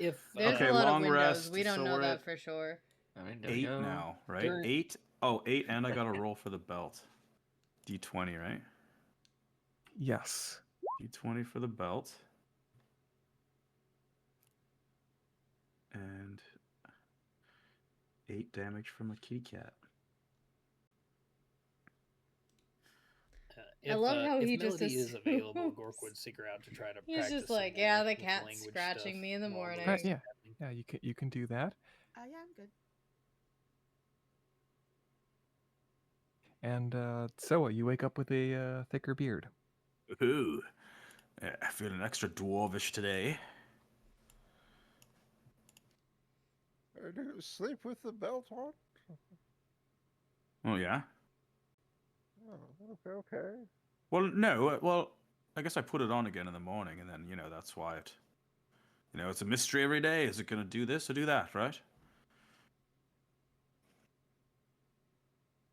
If There's Okay, a lot of long windows. rest, We don't so know we're that at for sure. All right, there we 8 go. now, right? During- 8? Oh, 8, and I got a roll for the belt. D20, right? Yes. D20 for the belt. And 8 damage from a kitty cat. If, love how if he just Melody is available, assumes. Gork would seek her out to try to He's practice just some like, more yeah, the with cat's language scratching stuff me in the while morning. this is Yeah. happening. Yeah, you can do that. Yeah, I'm good. And Soa, you wake up with a thicker beard. Ooh. Yeah, feeling extra dwarvish today. Do you sleep with the belt on? Oh, yeah? Oh, okay. Well, no. Well, I guess I put it on again in the morning, and then, that's why it... it's a mystery every day. Is it going to do this or do that, right?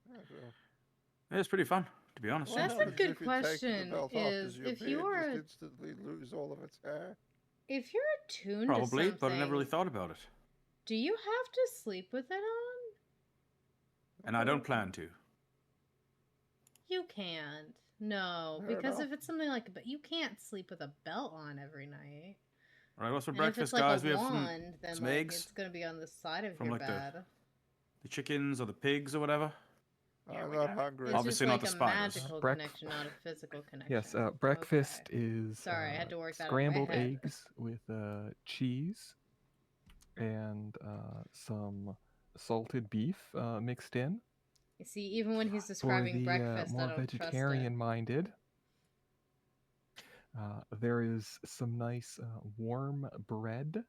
Yeah, so- It's pretty fun, to be honest. That's Well, a because good if you take the question, belt off, does is your if beard you are- just instantly lose all of its hair. If you're attuned Probably, to something, but I never really thought about it. do you have to sleep with it on? And I don't plan to. You can't. No, Fair because enough. if it's something like, but you can't sleep with a belt on every night. All right, what's for And if breakfast, it's like guys? a We have some, wand, then some like eggs it's gonna be on the side of from, your like, the- bed. the chickens or the pigs or whatever. Yeah, I'm we not got- hungry. It's Obviously just not like the a spiders. magical Brec- connection, not a physical connection. Yes, breakfast Okay. is Sorry, I had to work that out in my scrambled head. eggs with cheese and some salted beef mixed in. You see, even when he's For describing the breakfast, I more don't trust it. vegetarian-minded, there is some nice warm bread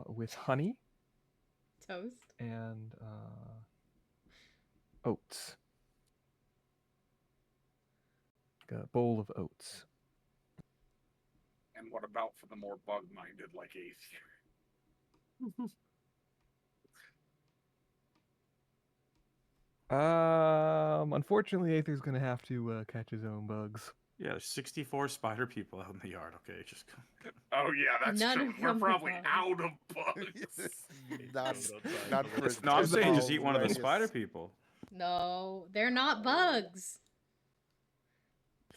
with honey Toast. and oats. Like a bowl of oats. And what about for the more bug-minded like Aether? Unfortunately, Aether's gonna have to catch his own bugs. Yeah, there's 64 spider people out in the yard. Okay, just go. Oh yeah, that's None true. of We're them are probably bugs. out of bugs. not for a No, I'm saying just typical eat one of the Vegas. spider people. No, they're not bugs.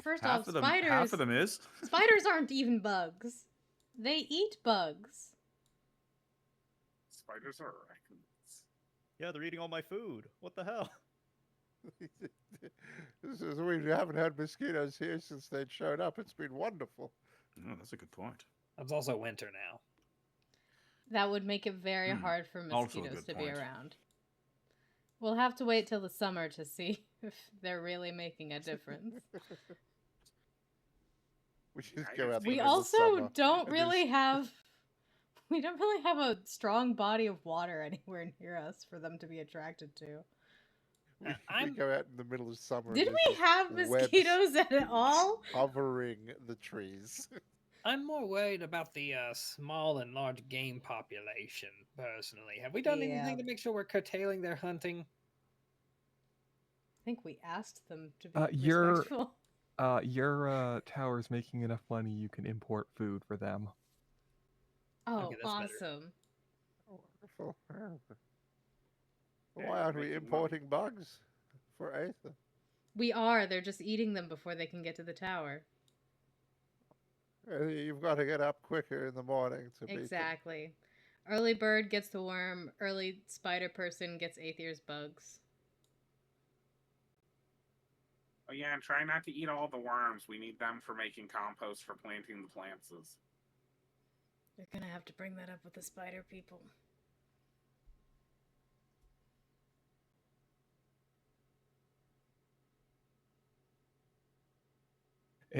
First off, Half of them is. spiders aren't even bugs. They eat bugs. Spiders are raccoons. Yeah, they're eating all my food. What the hell? We haven't had mosquitoes here since they showed up. It's been wonderful. No, that's a good point. It's also winter now. That would make it very hard for Also a mosquitoes good to be point. around. We'll have to wait till the summer to see if they're really making a difference. We just I go out. just in the We middle of also summer, don't and really there's- have. We don't really have a strong body of water anywhere near us for them to be attracted to. We I'm go out in the middle of summer. Did and we there's have just mosquitoes at all? covering the trees. I'm more worried about the small and large game population, personally. Have we done Yeah. anything to make sure we're curtailing their hunting? I think we asked them to be Your respectful. your tower's making enough money you can import food for them. Oh, Okay, that's better. awesome. Wonderful. Yeah. Yeah, Why you're aren't we making importing bugs for Aether? We are. They're just eating them before they can get to the tower. You've got to get up quicker in the morning to beat them. Exactly. Early bird gets the worm. Early spider person gets Aether's bugs. Oh yeah, and try not to eat all the worms. We need them for making compost for planting the plants. You're gonna have to bring that up with the spider people.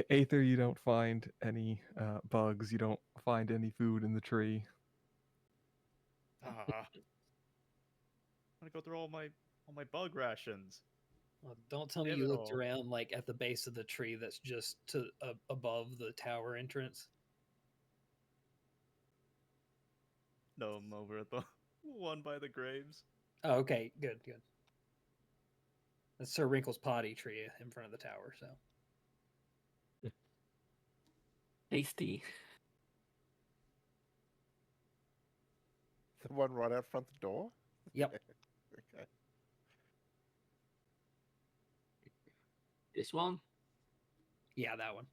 Aether, you don't find any bugs. You don't find any food in the tree. I'm gonna go through all my bug rations. Well, don't tell me Damn you it looked all. around like at the base of the tree that's just to above the tower entrance. No, I'm over at the one by the graves. Oh, okay, good, good. That's Sir Wrinkle's potty tree in front of the tower. So Tasty. The one right out front the door? Yep. Okay. This one? yeah, that one.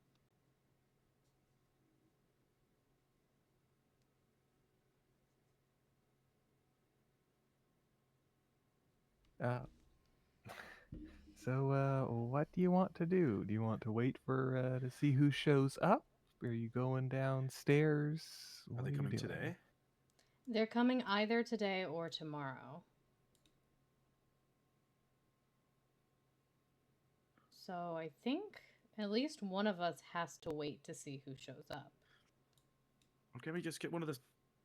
So, what do you want to do? Do you want to wait for to see who shows up? Are you going downstairs? Are What they you coming doing? today? They're coming either today or tomorrow. So I think at least one of us has to wait to see who shows up. Well, can we just get one of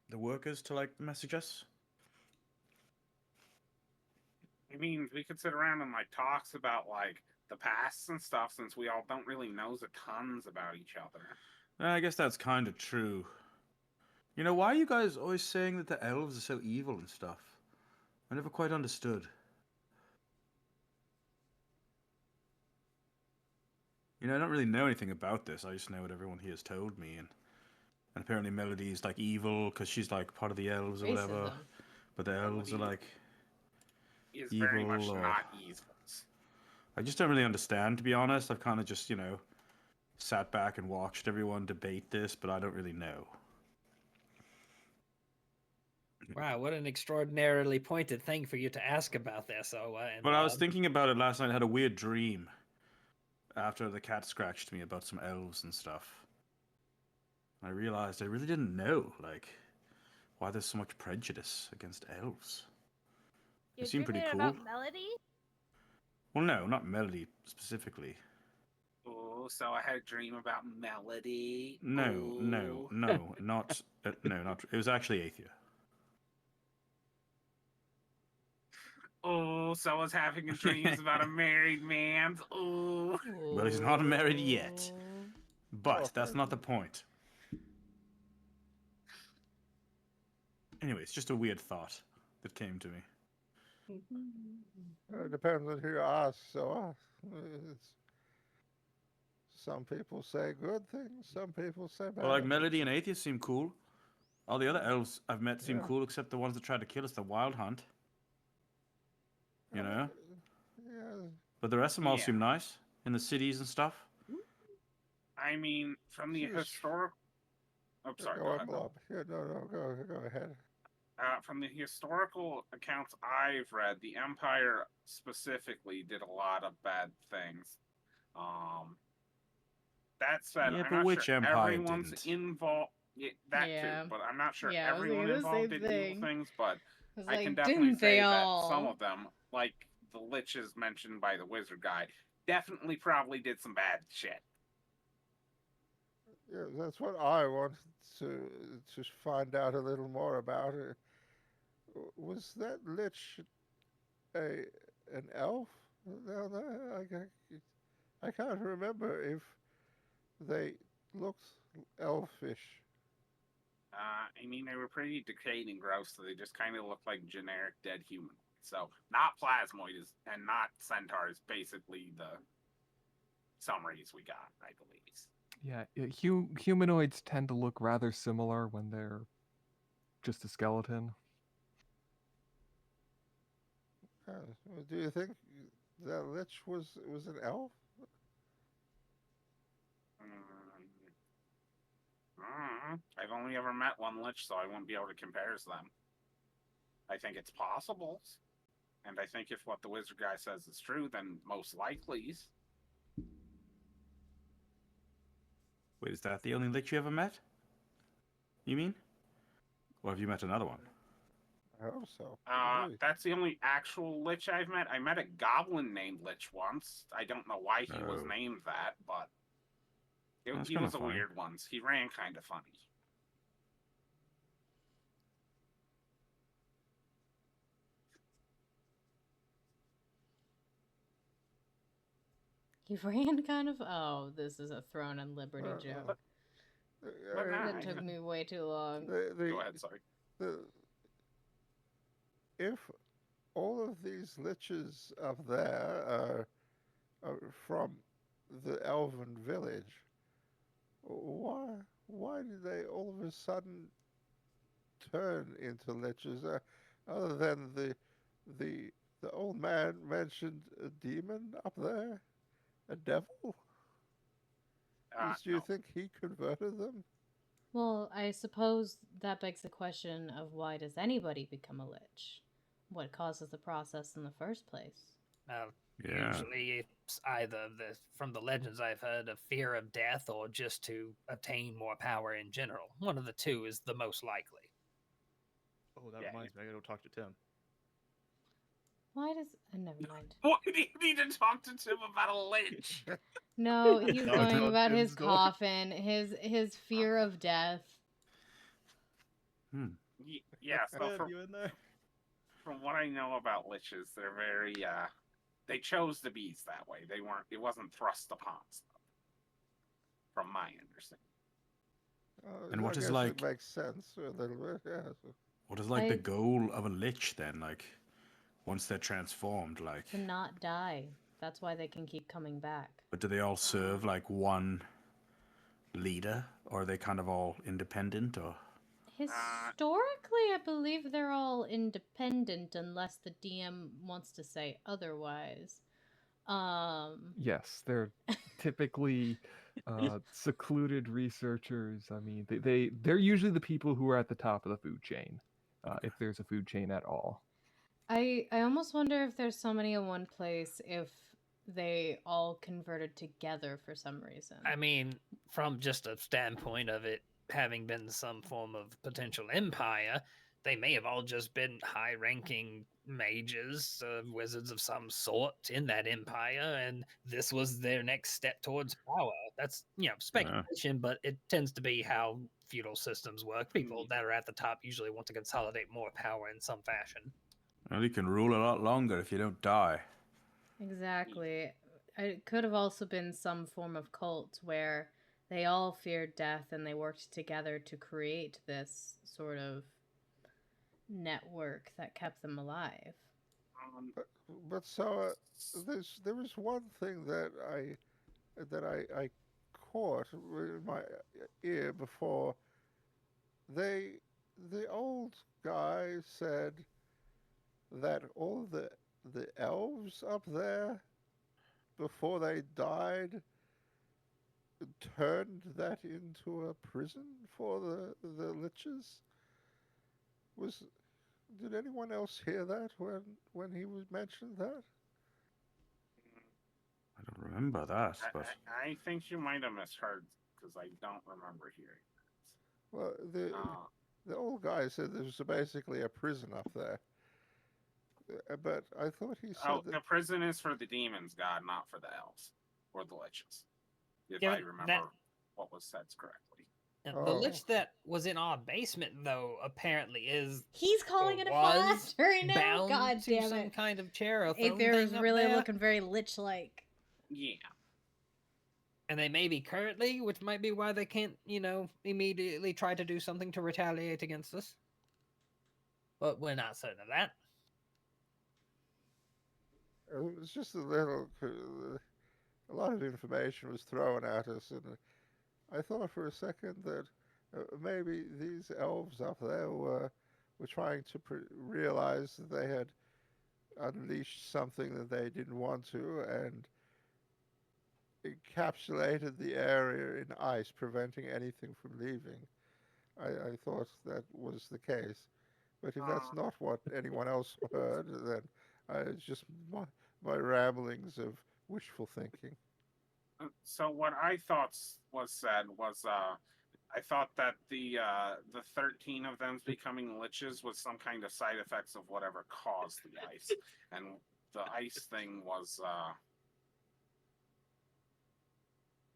the workers to like message us? I mean, we could sit around and like talks about like the pasts and stuff, since we all don't really know the tons about each other. I guess that's kind of true. You know, why are you guys always saying that the elves are so evil and stuff? I never quite understood. You know, I don't really know anything about this. I just know what everyone here has told me, and apparently Melody's like evil because she's like part of the elves or whatever. Racism. But the elves are Melody like Is very much evil or... not evil. I just don't really understand, to be honest. I've kind of just, you know, sat back and watched everyone debate this, but I don't really know. Wow, what an extraordinarily pointed thing for you to ask about this. But I was thinking about it last night. I had a weird dream after the cat scratched me about some elves and stuff. I realized I really didn't know, like, why there's so much prejudice against elves. You're seem pretty dreaming cool. about Melody? Well, no, not Melody specifically. Oh, so I had a dream about Melody. No, no, no, not no, not. It was actually Aethia. Oh, so I was having dreams about a married man. Oh. Well, he's not married yet. But that's not the point. Anyway, it's just a weird thought that came to me. It depends on who you ask. So some people say good things, some people say bad. Well, like Melody and Atheist seem cool. All the other elves I've met seem Yeah. cool, except the ones that tried to kill us, the Wild Hunt. You know? Yeah. But the rest of them all Yeah. seem nice in the cities and stuff. I mean, from the Just- historical. Oh, sorry. Go Go on, ahead. Blob. Yeah, no, go ahead. From the historical accounts I've read, the Empire specifically did a lot of bad things. That said, Yeah, I'm but not which sure Empire everyone's didn't? involved. That Yeah. too, but I'm not sure Yeah, I was everyone thinking the involved same did thing. evil things. But I was I can like, definitely didn't say they that all? some of them, like the liches mentioned by the wizard guy, definitely probably did some bad shit. Yeah, that's what I wanted to find out a little more about. Was that lich an elf? No, no, I can't remember if they looked elfish. I mean, they were pretty decayed and gross, so they just kind of looked like generic dead humanoids. So, not plasmoids and not centaurs, basically the summaries we got, I believe. Yeah, humanoids tend to look rather similar when they're just a skeleton. Do you think that lich was an elf? I've only ever met one lich, so I won't be able to compare them. I think it's possible. And I think if what the wizard guy says is true, then most likely. Wait, is that the only lich you ever met? You mean? Or have you met another one? I hope so. That's the only actual lich I've met. I met a goblin named Lich once. I don't know why he was named that, but he was a weird one. He ran kind of funny. He ran kind of. Oh, this is a Throne and Liberty joke. That took me way too long. Go ahead, sorry. If all of these liches up there are from the elven village, why did they all of a sudden turn into liches? Other than the old man mentioned a demon up there, a devil. Do you think he converted them? Well, I suppose that begs the question of why does anybody become a lich? What causes the process in the first place? Usually it's either from the legends I've heard, of fear of death or just to obtain more power in general. One of the two is the most likely. Oh, that reminds me. I gotta go talk to Tim. Why does... never mind. Why do you need to talk to Tim about a lich? No, he's going about his coffin, his fear of death. Yeah, so from what I know about liches, they're very, they chose to be that way. It wasn't thrust upon them, from my understanding. And what is it makes sense a little bit, yeah. What is the goal of a lich then? Like, once they're transformed, like... To not die. That's why they can keep coming back. But do they all serve, like, one leader? Or are they kind of all independent, or...? Historically, I believe they're all independent unless the DM wants to say otherwise. Yes, they're typically secluded researchers. I mean, they're usually the people who are at the top of the food chain, if there's a food chain at all. I almost wonder if there's so many in one place if they all converted together for some reason. I mean, from just a standpoint of it having been some form of potential empire, they may have all just been high-ranking mages, wizards of some sort in that empire, and this was their next step towards power. That's, speculation, but it tends to be how feudal systems work. People that are at the top usually want to consolidate more power in some fashion. Well, you can rule a lot longer if you don't die. Exactly. It could have also been some form of cult where they all feared death and they worked together to create this sort of network that kept them alive. But so there was one thing that I caught in my ear before. The old guy said that all the elves up there, before they died, turned that into a prison for the liches. Did anyone else hear that when he mentioned that? I don't remember that, but I think you might have misheard, because I don't remember hearing that. Well, the old guy said there was basically a prison up there. But I thought he said the prison is for the demons, God, not for the elves or the liches. If I remember what was said correctly. And Oh. the lich that was in our basement, though, apparently is He's calling or it a was phylactery now. bound God to damn some it! kind of chair or throne Aether is thing up really there. looking very lich-like. Yeah. And they may be currently, which might be why they can't, immediately try to do something to retaliate against us. But we're not certain of that. It was just a lot of information was thrown at us, and I thought for a second that maybe these elves up there were trying to realize that they had unleashed something that they didn't want to, and encapsulated the area in ice, preventing anything from leaving. I thought that was the case. But if that's not what anyone else heard, then it's just my ramblings of wishful thinking. So what I thought was said was, I thought that the 13 of them becoming liches was some kind of side effects of whatever caused the ice, and the ice thing was.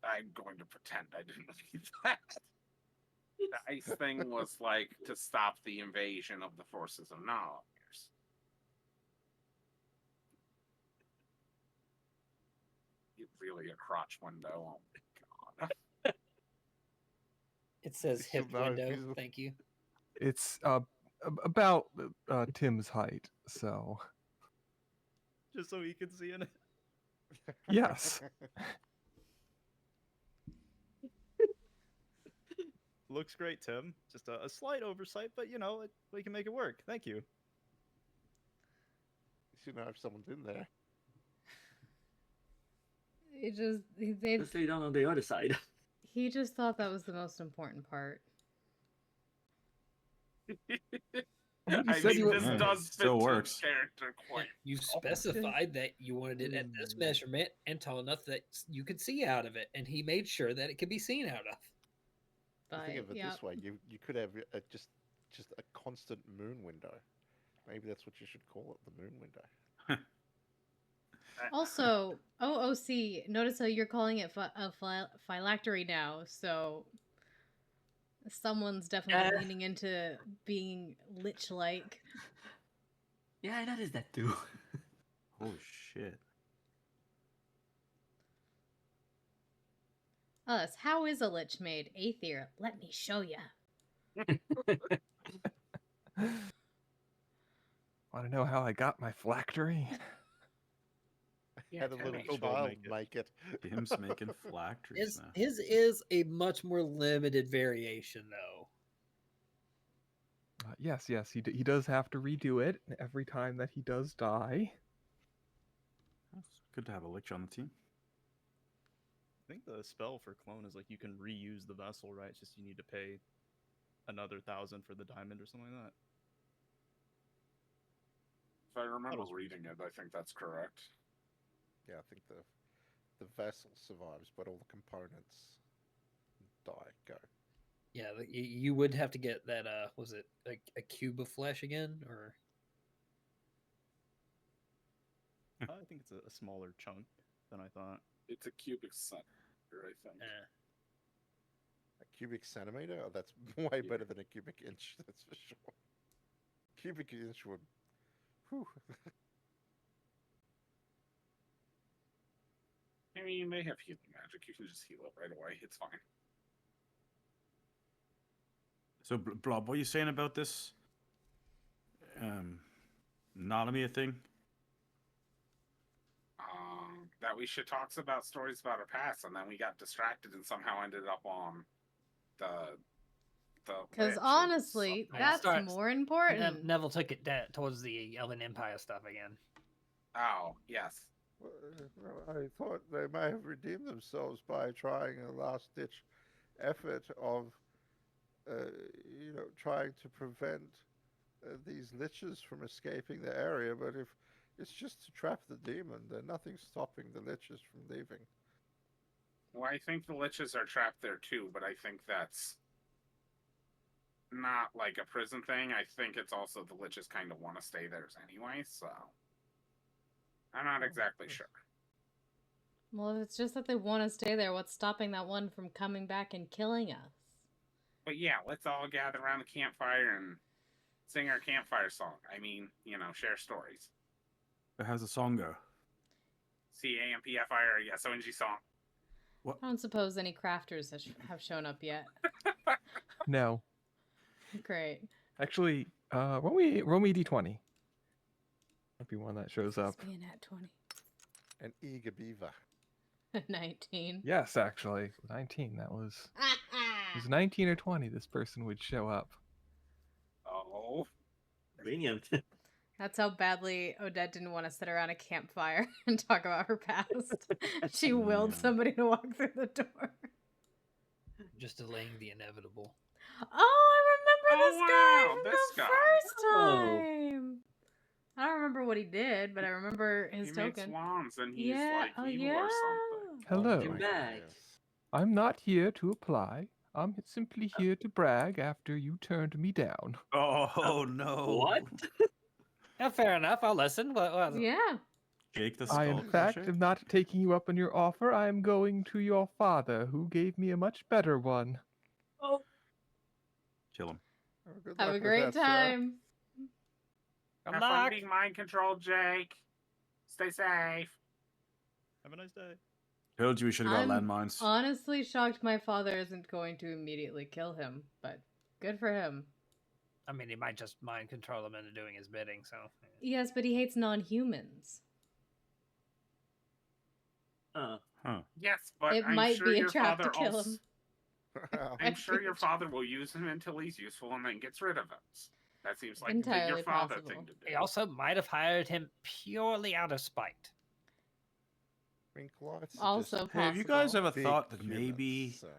I'm going to pretend I didn't read that. The ice thing was like to stop the invasion of the forces of Nightmares. It's really a crotch window. Oh my god. It says It's hip so not window. feasible. Thank you. It's about Tim's height, so Just so he can see in it. yes. Looks great, Tim. Just a slight oversight, but we can make it work. Thank you. You should know if someone's in there. Just lay down on the other side. He just thought that was the most important part. I said mean, you this Yeah, does fit still Tim's works. character quite. You specified that you wanted it at this measurement and tall enough that you could see out of it, and he made sure that it could be seen out of. Think of it yeah. this way: you could have just a constant moon window. Maybe that's what you should call it, the moon window. Also, OOC, notice how you're calling it a phylactery now, so someone's definitely leaning into being lich-like. Yeah, I noticed that too. Oh shit. Us, how is a lich made? Aether, let me show ya. Want to know how I got my phylactery? Had a little Kobo child make it. make it. Tim's making phylacteries now. His is a much more limited variation, though. Yes, he does have to redo it every time that he does die. It's good to have a lich on the team. I think the spell for clone is like you can reuse the vessel, right? It's just you need to pay another 1,000 for the diamond or something like that. If I remember reading it, I think that's correct. Yeah, I think the vessel survives, but all the components go. Yeah, you would have to get that. Was it like a cube of flesh again, or? I think it's a smaller chunk than I thought. It's a cubic centimeter, I think. A cubic centimeter? Oh, that's way better than a cubic inch, that's for sure. Cubic inch would... Whew. I mean, they have healing magic. You can just heal it right away. It's fine. So, Blob, what are you saying about this Nalamia thing? That we should talk about stories about our past, and then we got distracted and somehow ended up on the Because lich or honestly, something. that's more important. Neville took it towards the Elven Empire stuff again. Oh, yes. Well, I thought they may have redeemed themselves by trying a last-ditch effort of, trying to prevent these liches from escaping the area. But if it's just to trap the demon, then nothing's stopping the liches from leaving. Well, I think the liches are trapped there too, but I think that's not like a prison thing. I think it's also the liches kind of want to stay there anyway, so I'm not exactly sure. Well, if it's just that they want to stay there, what's stopping that one from coming back and killing us? But yeah, let's all gather around the campfire and sing our campfire song. I mean, share stories. How's the song go? CAMPFIRE, SONG song. What? I don't suppose any crafters have shown up yet. No. Great. Actually, roll me d20. Might be one that shows up. Being at 20. An eager beaver. 19. Yes, actually. 19. That was... It was 19 or 20 this person would show up. Oh. Convenient. That's how badly Odette didn't want to sit around a campfire and talk about her past. She willed somebody to walk through the door. Just delaying the inevitable. Oh, I remember this guy from this the guy. first time. I don't remember what he did, but I remember his He token. makes wands and he's Yeah, like evil or something. Hello. Welcome back. I'm not here to apply. I'm simply here to brag after you turned me down. Oh no! What? Yeah, fair enough. I'll listen. What? Yeah. Jake the I, in fact, am not taking you up on your offer. I am going to your father, who gave me a much better one. Oh. Kill him. Have a great time. Have fun being mind controlled, Jake. Stay safe. Have a nice day. Told you we should have got I'm landmines. honestly shocked my father isn't going to immediately kill him, but good for him. I mean, he might just mind control him into doing his bidding, so... Yes, but he hates non-humans. Huh. Yes, but It I'm might sure be a your trap to father kill also... him. I'm sure your father will use him until he's useful and then gets rid of him. That seems like Entirely your father possible. thing to do. He also might have hired him purely out of spite. Also Hey, have you guys possible. ever Big thought that humans, maybe, so.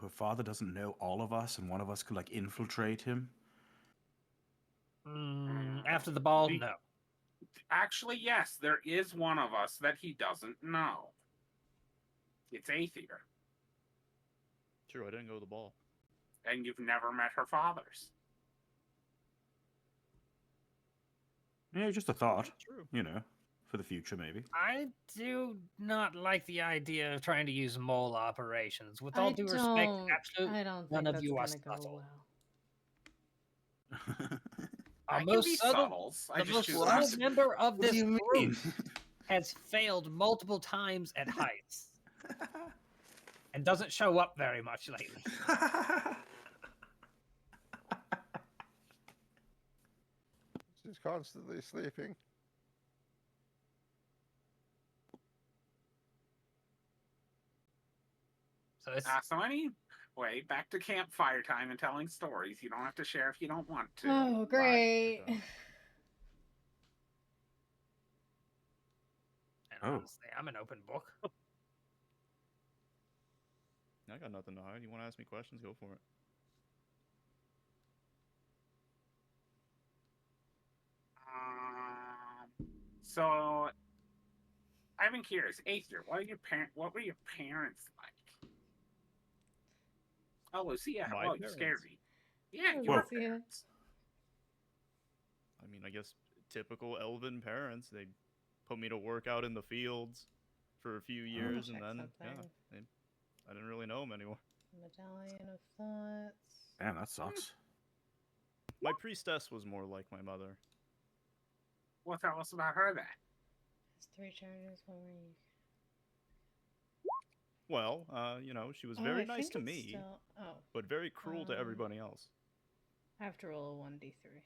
her father doesn't know all of us and one of us could, like, infiltrate him? After the ball, no. Actually, yes, there is one of us that he doesn't know. It's Aether. True, I didn't go to the ball. And you've never met her fathers. Yeah, just a thought. True. For the future, maybe. I do not like the idea of trying to use mole operations. With all I due respect, don't absolutely think none of that's you are gonna go subtle. well. Our I can most be subtle, subtle. I the just most choose subtle not to. member of What do this you group mean? has failed multiple times at heights and doesn't show up very much lately. She's constantly sleeping. So it's So anyway, back to campfire time and telling stories. You don't have to share if you don't want to. Oh, great. and honestly, I'm an open book. I got nothing to hide. You want to ask me questions? Go for it. So, I've been curious. Aether, what were your parents like? Oh, Lucia, My hello, you parents. scared me. Yeah, Hello, your Lucia. parents. I mean, I guess typical elven parents. They put me to work out in the fields for a few years, and then I didn't really know them anymore. Medallion of Thoughts. Damn, that sucks. My priestess was more like my mother. Well, tell us about her then. Has 3 charges. What were you? Well, she was very nice to me, but very cruel to everybody else. I have to roll a 1d3.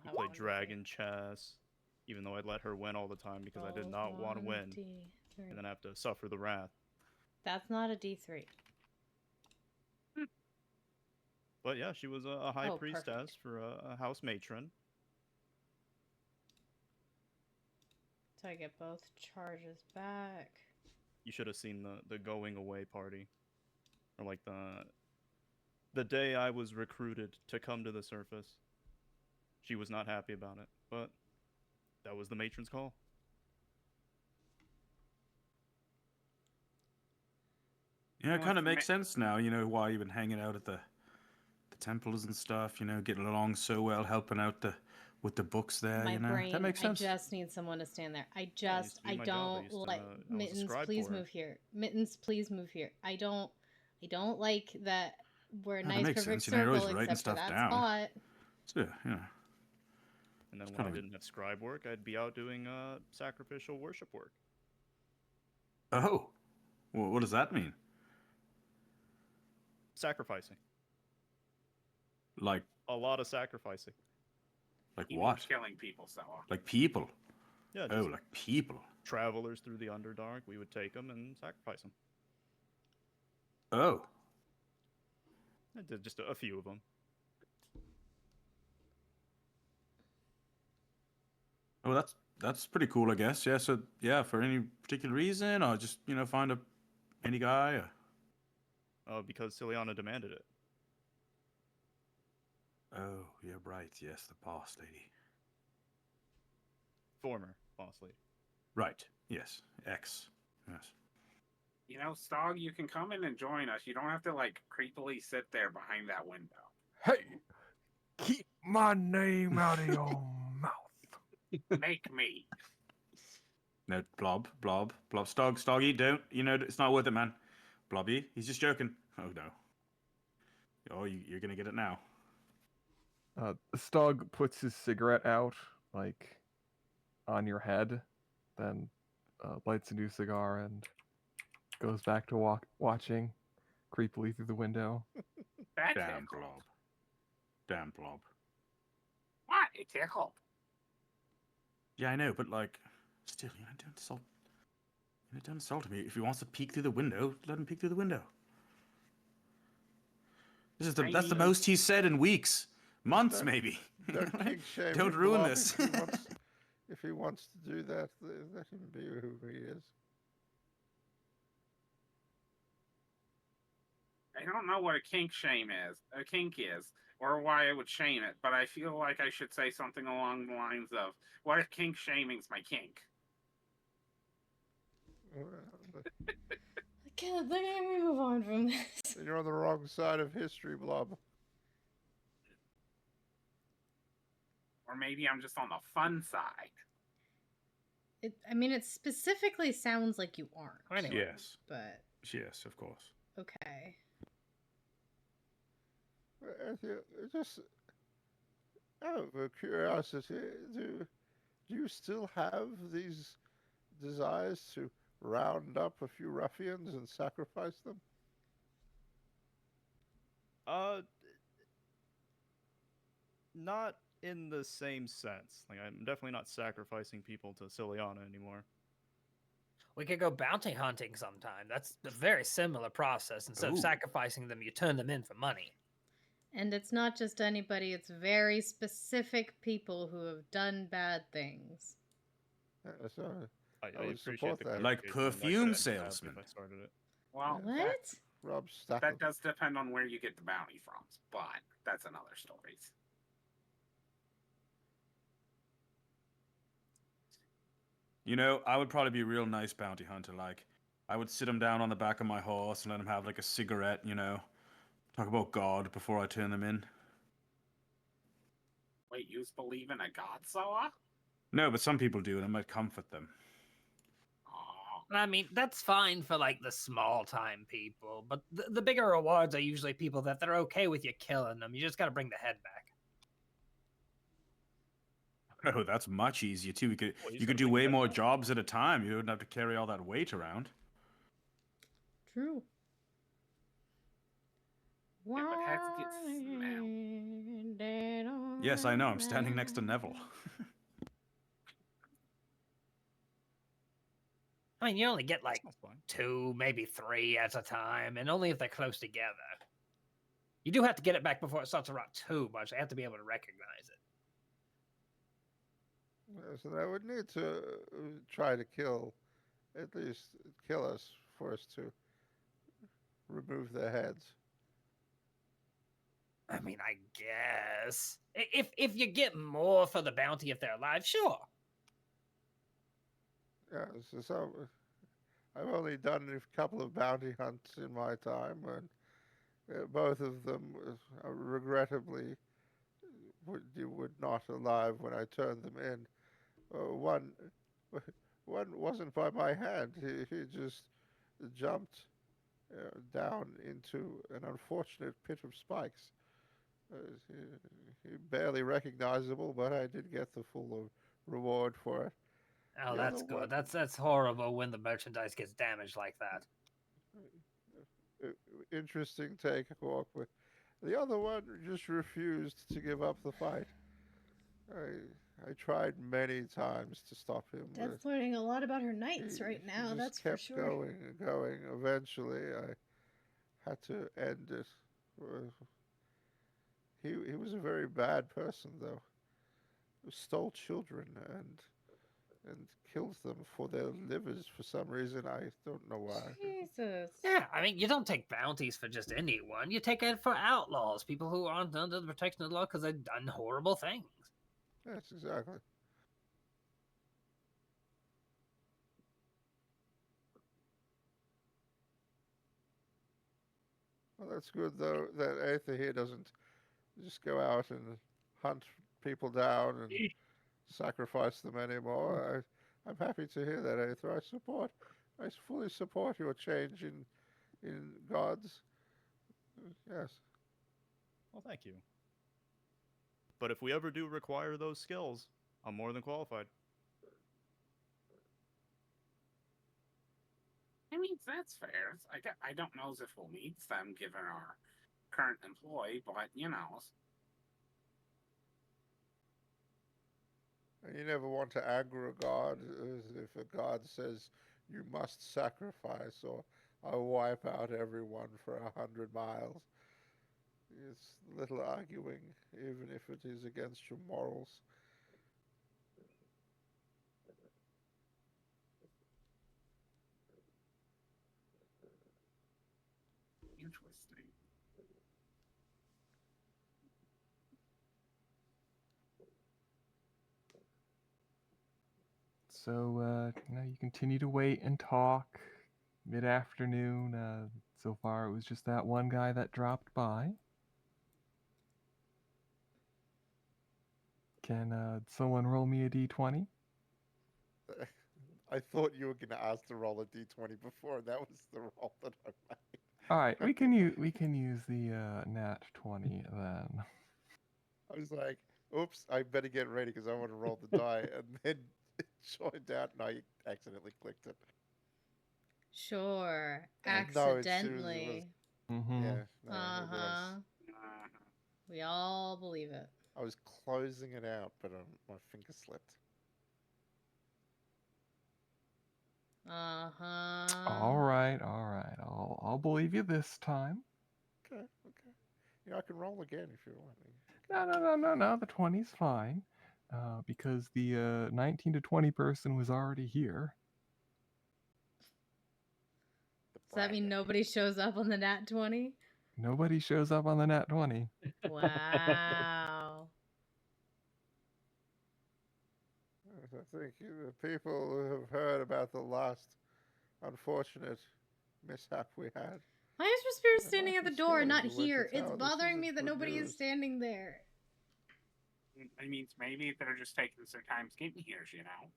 We played dragon chess, even though I'd let her win all the time because I did not want to win, and then have to suffer the wrath. That's not a d3. But yeah, she was a high priestess perfect. for a house matron. So I get both charges back. You should have seen the going away party, or like the day I was recruited to come to the surface. She was not happy about it, but that was the matron's call. Yeah, it kind of makes sense now, why you've been hanging out at the temples and stuff, getting along so well, helping out the with the books there. My You know, brain. that makes sense. I just need someone to stand there. Yeah, it used to be I my job. I don't used to- like I was a Mittens. scribe Please for it. move here. Mittens, please move here. I don't like that we're a Yeah, that nice makes perfect sense. You know, you're always circle writing except for stuff that down. spot. So, yeah. And then It's when I kinda- didn't have scribe work, I'd be out doing sacrificial worship work. Oh, well, what does that mean? Sacrificing. Like A lot of sacrificing. Like He what? means killing people, so. Like people? Yeah, Oh, just like people. travelers through the Underdark. We would take them and sacrifice them. Oh. I did just a few of them. Oh, that's pretty cool, I guess. Yeah. So yeah, for any particular reason, or just find any guy. Because Ciliana demanded it. Oh, yeah, right. Yes, the boss lady. Former boss lady. Right. Yes. X. Yes. You know, Stog, you can come in and join us. You don't have to, like, creepily sit there behind that window. Hey, keep my name out of your mouth. Make me. No, Blob. Stoggy, don't. It's not worth it, man. Blobby, he's just joking. Oh, no. Oh, you're going to get it now. Stog puts his cigarette out, like, on your head, then lights a new cigar and goes back to watching creepily through the window. That Damn tickled. Blob. Damn Blob. What? It tickled. Yeah, I know, but, like, still, don't insult... don't insult him. If he wants to peek through the window, let him peek through the window. That's the most he's said in weeks. Months, maybe. Don't kink shame Don't him, ruin Blob. this. If he wants to do that, let him be who he is. I don't know what a kink is, or why I would shame it, but I feel like I should say something along the lines of, what if kink shaming's my kink? Okay, let me move on from this. Then you're on the wrong side of history, Blob. Or maybe I'm just on the fun side. It specifically sounds like you aren't. Anyway. Yes. But Yes, of course. okay. Just out of curiosity, do you still have these desires to round up a few ruffians and sacrifice them? Not in the same sense. Like, I'm definitely not sacrificing people to Ciliana anymore. We could go bounty hunting sometime. That's a very similar process. Instead of Ooh. sacrificing them, you turn them in for money. And it's not just anybody, it's very specific people who have done bad things. So I I would appreciate support the that. Like clarification. That perfume could end badly salesman. if I started it. Well, What? Rob Stackle. that does depend on where you get the bounty from, but that's another story. I would probably be a real nice bounty hunter. Like, I would sit him down on the back of my horse and let him have, like, a cigarette, talk about God before I turn them in. Wait, you believe in a Godzilla? No, but some people do, and it might comfort them. Oh, I mean, that's fine for like the small time people, but the bigger rewards are usually people that they're okay with you killing them. You just got to bring the head back. Oh, that's much easier too. Well, You could do way more jobs at a time. You wouldn't have to carry all that weight around. True. yeah, but heads get smelled. Yes, I know. I'm standing next to Neville. I mean, you only get like That's fine. 2, maybe 3 at a time, and only if they're close together. You do have to get it back before it starts to rot too much. They have to be able to recognize it. So they would need to try to at least kill us for us to remove their heads. I mean, I guess if you get more for the bounty if they're alive, sure. Yeah, so I've only done a couple of bounty hunts in my time, and both of them regrettably were not alive when I turned them in. One wasn't by my hand. He just jumped down into an unfortunate pit of spikes. He barely recognizable, but I did get the full reward for it. Oh, The that's other good. one- That's horrible when the merchandise gets damaged like that. Interesting take, Hawk. But the other one just refused to give up the fight. I tried many times to stop him. Dad's learning a lot about her knights He- right he now, just that's kept for sure. going and going. Eventually, I had to end it. He was a very bad person, though. He stole children and killed them for their livers for some reason. I don't know why. Jesus. Yeah, I mean, you don't take bounties for just anyone. You take it for outlaws, people who aren't under the protection of the law because they've done horrible things. Yes, exactly. Well, that's good though that Aether here doesn't just go out and hunt people down and sacrifice them anymore. I'm happy to hear that, Aether. I fully support your change in gods. Yes. Well, thank you. But if we ever do require those skills, I'm more than qualified. I mean, that's fair. I don't know if we'll need them given our current employee, but you know. And you never want to anger a god. If a god says you must sacrifice or I'll wipe out everyone for 100 miles, it's little arguing, even if it is against your morals. Interesting. So, you continue to wait and talk. Mid-afternoon. So far, it was just that one guy that dropped by. Can someone roll me a d20? I thought you were going to ask to roll a d20 before. That was the roll that I made. All right, we can use the nat 20 then. I was like, oops, I better get ready because I want to roll the die. And then it joined out and I accidentally clicked it. Sure. And no, it seriously Accidentally. Mm-hmm. Yeah, no, it was. We all believe it. I was closing it out, but my finger slipped. All right. I'll believe you this time. Okay. You know, I can roll again if you want. No. The 20's fine, because the 19 to 20 person was already here. Does that mean nobody shows up on the nat 20? Nobody shows up on the nat 20. Wow. I think the people who have heard about the last unfortunate mishap we had. Why is your spirit There standing might at the be door, stories not of where here? to It's tell. This bothering me isn't that good nobody is news. standing there. I mean, maybe they're just taking some time getting here, you know.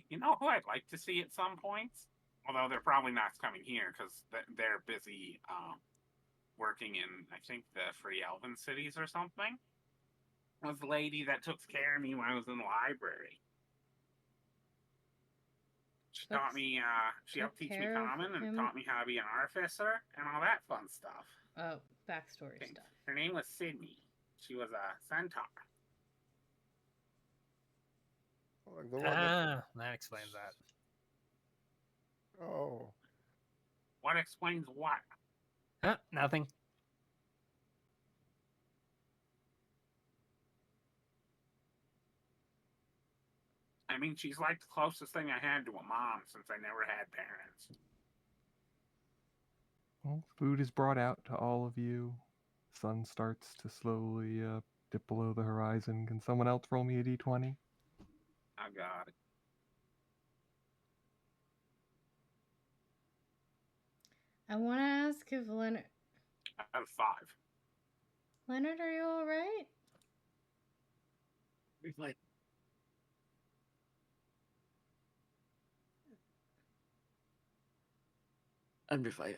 You know who I'd like to see at some points? Although they're probably not coming here because they're busy working in, I think, the Free Elven cities or something. Was the lady that took care of me when I was in the library. She taught me, she helped teach me common and taught me how to be an artificer and all that fun stuff. Oh, backstory stuff. Her name was Sydney. She was a centaur. Like the one that explains that. Oh. What explains what? Nothing. I mean, she's like the closest thing I had to a mom since I never had parents. Well, food is brought out to all of you. Sun starts to slowly dip below the horizon. Can someone else roll me a d20? I got it. I want to ask if Leonard... Out of 5. Leonard, are you alright? Be fine. I'm be fine.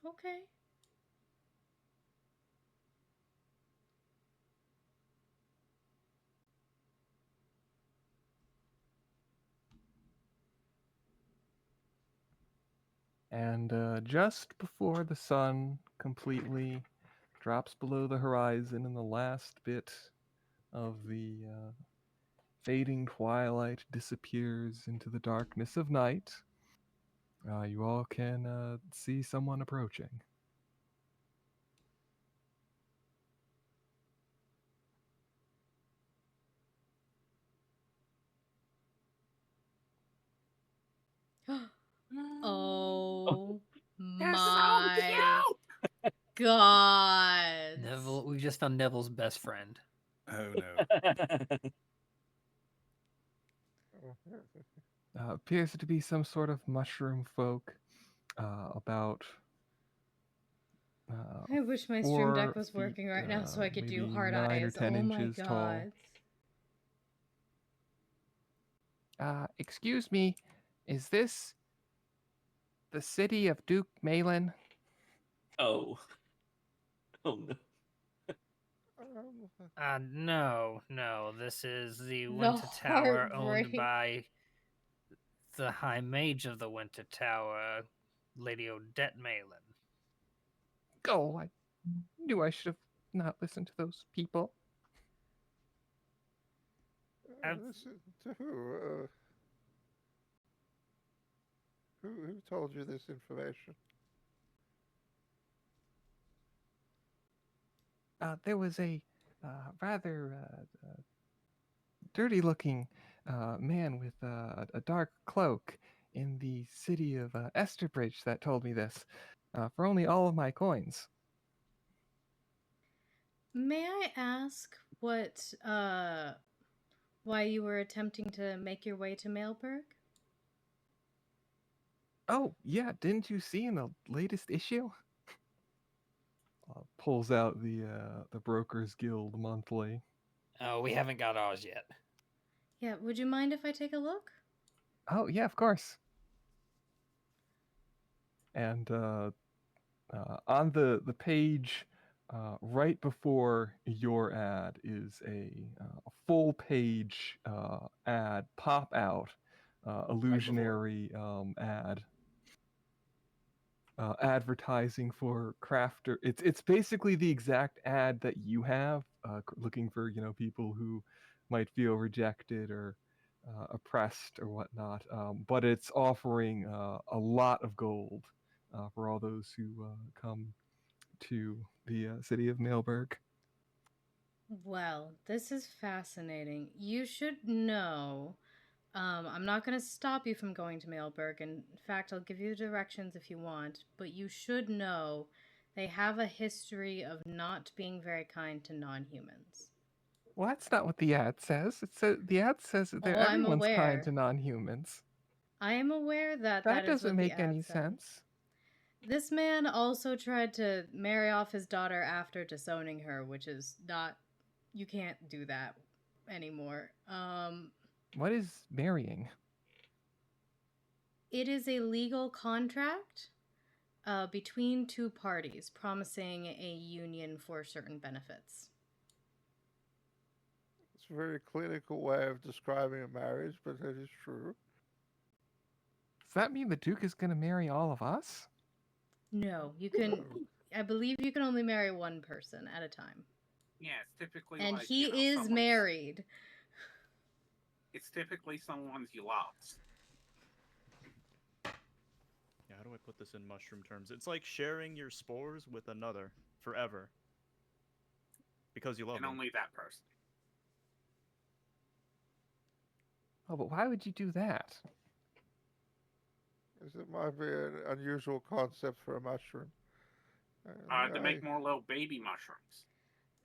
Okay. And just before the sun completely drops below the horizon and the last bit of the fading twilight disappears into the darkness of night, you all can see someone approaching. Oh They're so my cute! god. Neville, we just found Neville's best friend. Oh no. Appears to be some sort of mushroom folk, about I wish my stream 4 deck was feet, working right now so I could do maybe hard 9 or eyes. 10 Oh my inches tall. god. Excuse me, is this the city of Duke Maelen? Oh. Oh no. No. This is the The Winter Tower owned heartbreak. by the High Mage of the Winter Tower, Lady Odette Maelen. Oh, I knew I should have not listened to those people. Listen to who? Who told you this information? There was a rather dirty-looking man with a dark cloak in the city of Esterbridge that told me this, for only all of my coins. May I ask what why you were attempting to make your way to Mailburg? Oh, yeah, didn't you see in the latest issue? Pulls out the Brokers Guild monthly. Oh, we haven't got ours yet. Yeah, would you mind if I take a look? Oh, yeah, of course. And on the page right before your ad is a full page ad pop out, illusionary ad. Advertising for crafter. It's basically the exact ad that you have, looking for people who might feel rejected or oppressed or whatnot. But it's offering a lot of gold for all those who come to the city of Mailburg. Well, this is fascinating. You should know. I'm not going to stop you from going to Mailburg. In fact, I'll give you the directions if you want. But you should know they have a history of not being very kind to non-humans. Well, that's not what the ad says. The ad says that Oh, I'm everyone's kind aware. to non-humans. I am aware that That is doesn't what make the ad any says. sense. This man also tried to marry off his daughter after disowning her, which is not... You can't do that anymore. What is marrying? It is a legal contract between two parties promising a union for certain benefits. It's a very clinical way of describing a marriage, but it is true. Does that mean the Duke is going to marry all of us? No, you can... I believe you can only marry one person at a time. Yeah, it's typically And like, he is someone's- married. It's typically someone you love. Yeah, how do I put this in mushroom terms? It's like sharing your spores with another forever. Because you love And them. only that person. Oh, but why would you do that? Because it might be an unusual concept for a mushroom. To make more little baby mushrooms.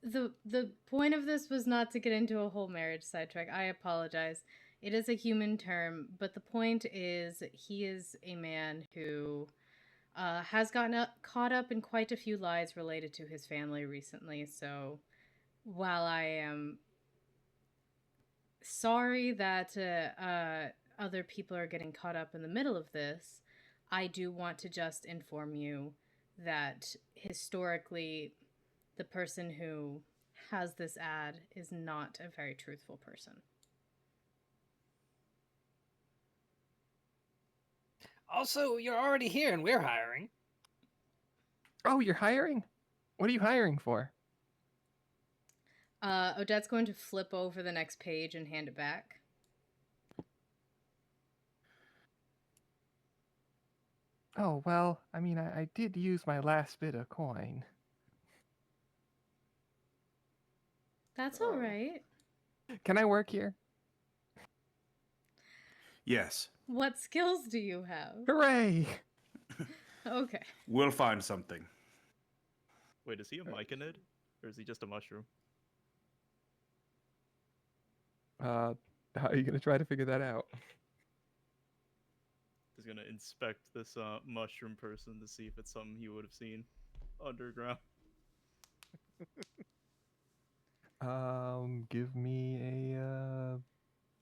The point of this was not to get into a whole marriage sidetrack. I apologize. It is a human term, but the point is he is a man who has caught up in quite a few lies related to his family recently. So while I am sorry that other people are getting caught up in the middle of this, I do want to just inform you that historically, the person who has this ad is not a very truthful person. Also, you're already here and we're hiring. Oh, you're hiring? What are you hiring for? Odette's going to flip over the next page and hand it back. Oh, well, I mean, I did use my last bit of coin. That's all right. Can I work here? Yes. What skills do you have? Hooray! Okay. We'll find something. Wait, is he a myconid? Or is he just a mushroom? How are you gonna try to figure that out? He's gonna inspect this mushroom person to see if it's something he would have seen underground. Give me a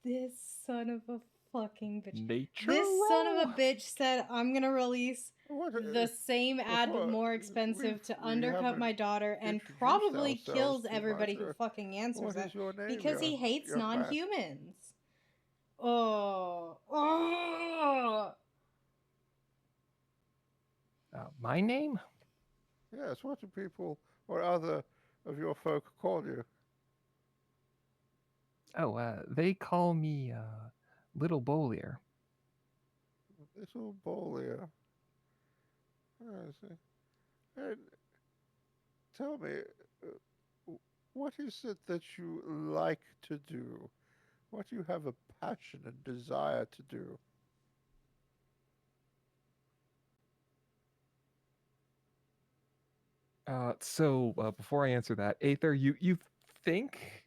This son of a fucking bitch. nature This son of a roll? bitch said, I'm gonna release the same ad but more expensive to undercut my daughter and probably kills everybody who fucking answers What it is your name, because he hates young man? non-humans. Oh. My name? Yes, what do people or other of your folk call you? Oh, they call me Little Bolier. Little Bolia. I see. And tell me, what is it that you like to do? What do you have a passion and desire to do? So before I answer that, Aether, you think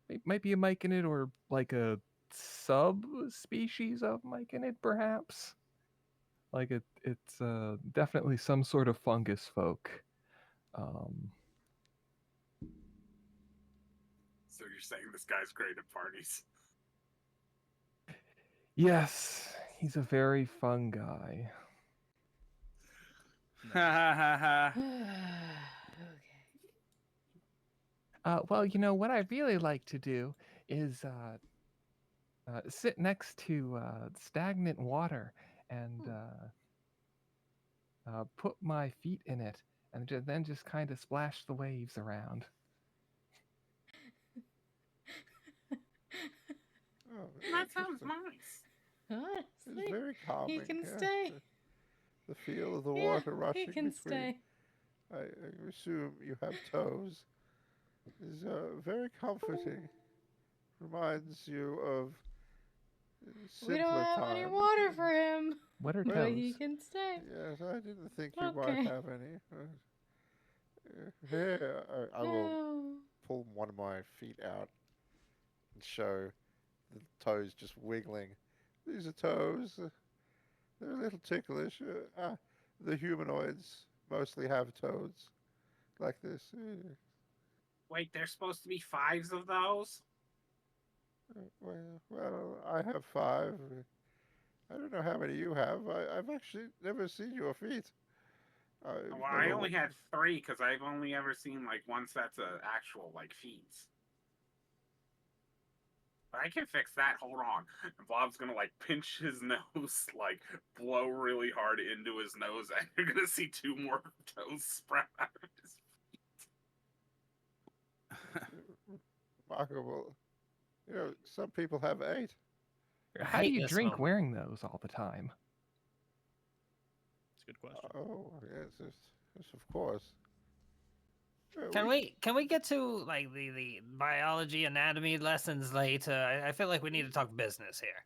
it might be a myconid or like a subspecies of myconid, perhaps? Like it's definitely some sort of fungus folk. So you're saying this guy's great at parties? Yes, he's a very fun guy. Ha ha ha ha. Okay. Well, you know what I really like to do is sit next to stagnant water and put my feet in it and then just kind of splash the waves around. Oh, That sounds interesting. nice. Honestly, It's very calming. he can yeah. stay. The feel of the Yeah, water rushing he can between. stay. I assume you have toes. Is very comforting. Reminds you of simpler We don't have times. any water for him. What are But toes? he can stay. Yes, I didn't think you Okay. might have any. Here, I will Oh. pull one of my feet out and show the toes just wiggling. These are toes. They're a little ticklish. The humanoids mostly have toes like this. Wait, there's supposed to be 5s of those? Well, I have 5. I don't know how many you have. I've actually never seen your feet. Well, I only had 3 because I've only ever seen like one set of actual like feet. But I can fix that. Hold on. And Bob's gonna like pinch his nose, like blow really hard into his nose, and you're gonna see 2 more toes sprout out of his Remarkable. You know, some people have 8. How do you drink wearing those all the time? That's a good question. Oh, yes, of course. Can we get to like the biology anatomy lessons later? I feel like we need to talk business here.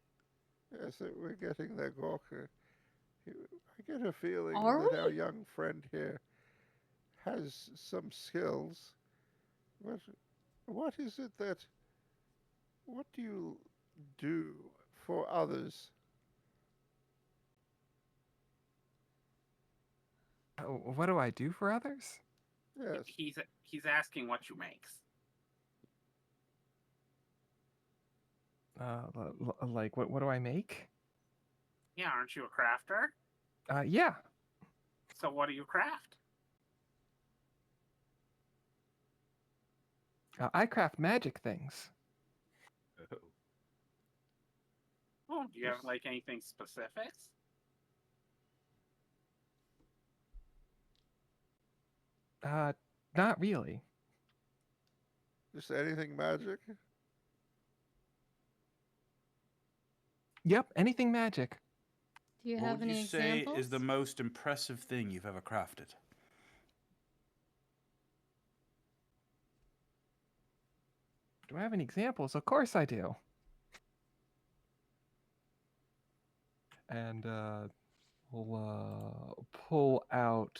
Yes, we're getting there, Gorka. I get a feeling Are that we? our young friend here has some skills. But what is it that... What do you do for others? What do I do for others? Yes. He's asking what you makes. Like what do I make? Yeah, aren't you a crafter? Yeah. So what do you craft? I craft magic things. Oh, do you have like anything specifics? Not really. Just anything magic? Yep, anything magic. Do you What have would any you say examples? is the most impressive thing you've ever crafted? Do I have any examples? Of course I do. And we'll pull out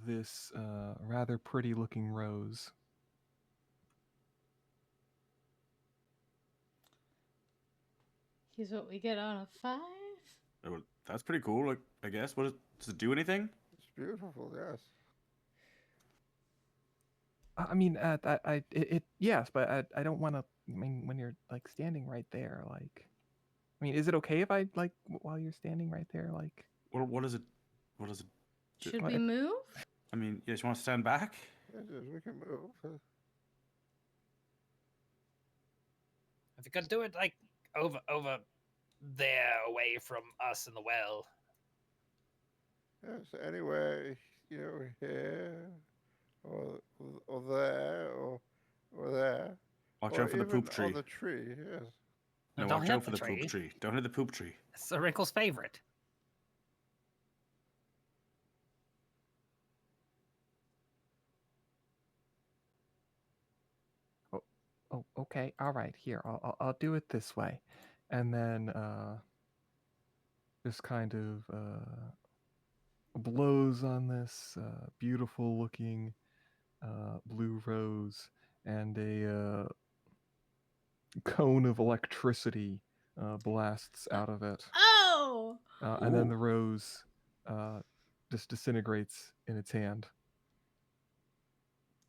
this rather pretty looking rose. Here's what we get on a 5. Oh, that's pretty cool. Like, I guess. Does it do anything? It's beautiful, yes. I mean, yes, but I don't want to. I mean, when you're like standing right there, like, I mean, is it okay if I like while you're standing right there, like? What does it? What does it? Should we move? I mean, yes. You want to stand back? Yes, we can move. If you could do it like over there, away from us in the well. Yes, anyway, here, or there, or there. Watch or out for the poop even tree. on the tree, yes. No, Don't watch hit out for the the poop tree. tree. Don't hit the poop tree. It's the Wrinkle's favorite. Oh, okay, all right. Here, I'll do it this way, and then just kind of blows on this beautiful looking blue rose, and a cone of electricity blasts out of it. Oh! And then the rose just disintegrates in its hand.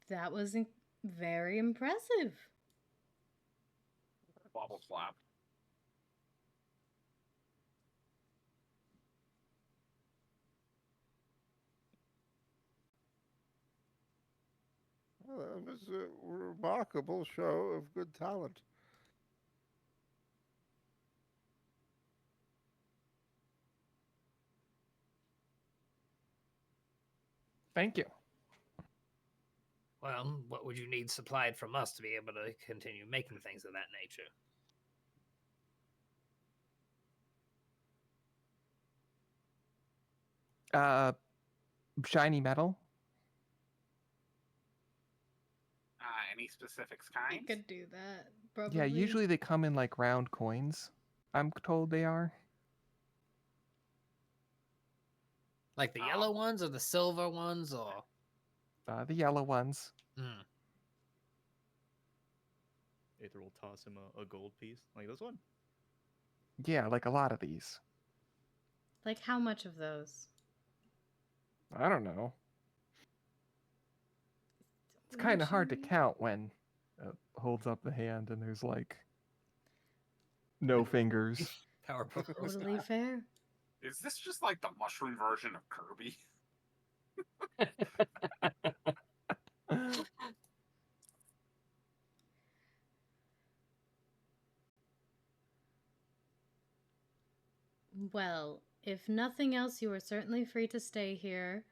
That was very impressive. Bubble flop. Well, that was a remarkable show of good talent. Thank you. Well, what would you need supplied from us to be able to continue making things of that nature? Shiny metal. Any specifics I kinds? could do that. Probably. Yeah, usually they come in like round coins. I'm told they are. Like the yellow ones or the silver ones, or The yellow ones. Aether will toss him a gold piece, like this one. Yeah, like a lot of these. Like how much of those? I don't know. It's kind of hard to count when holds up the hand and there's like no fingers. power Totally fair. Is this just like the mushroom version of Kirby? Well, if nothing else, you are certainly free to stay here.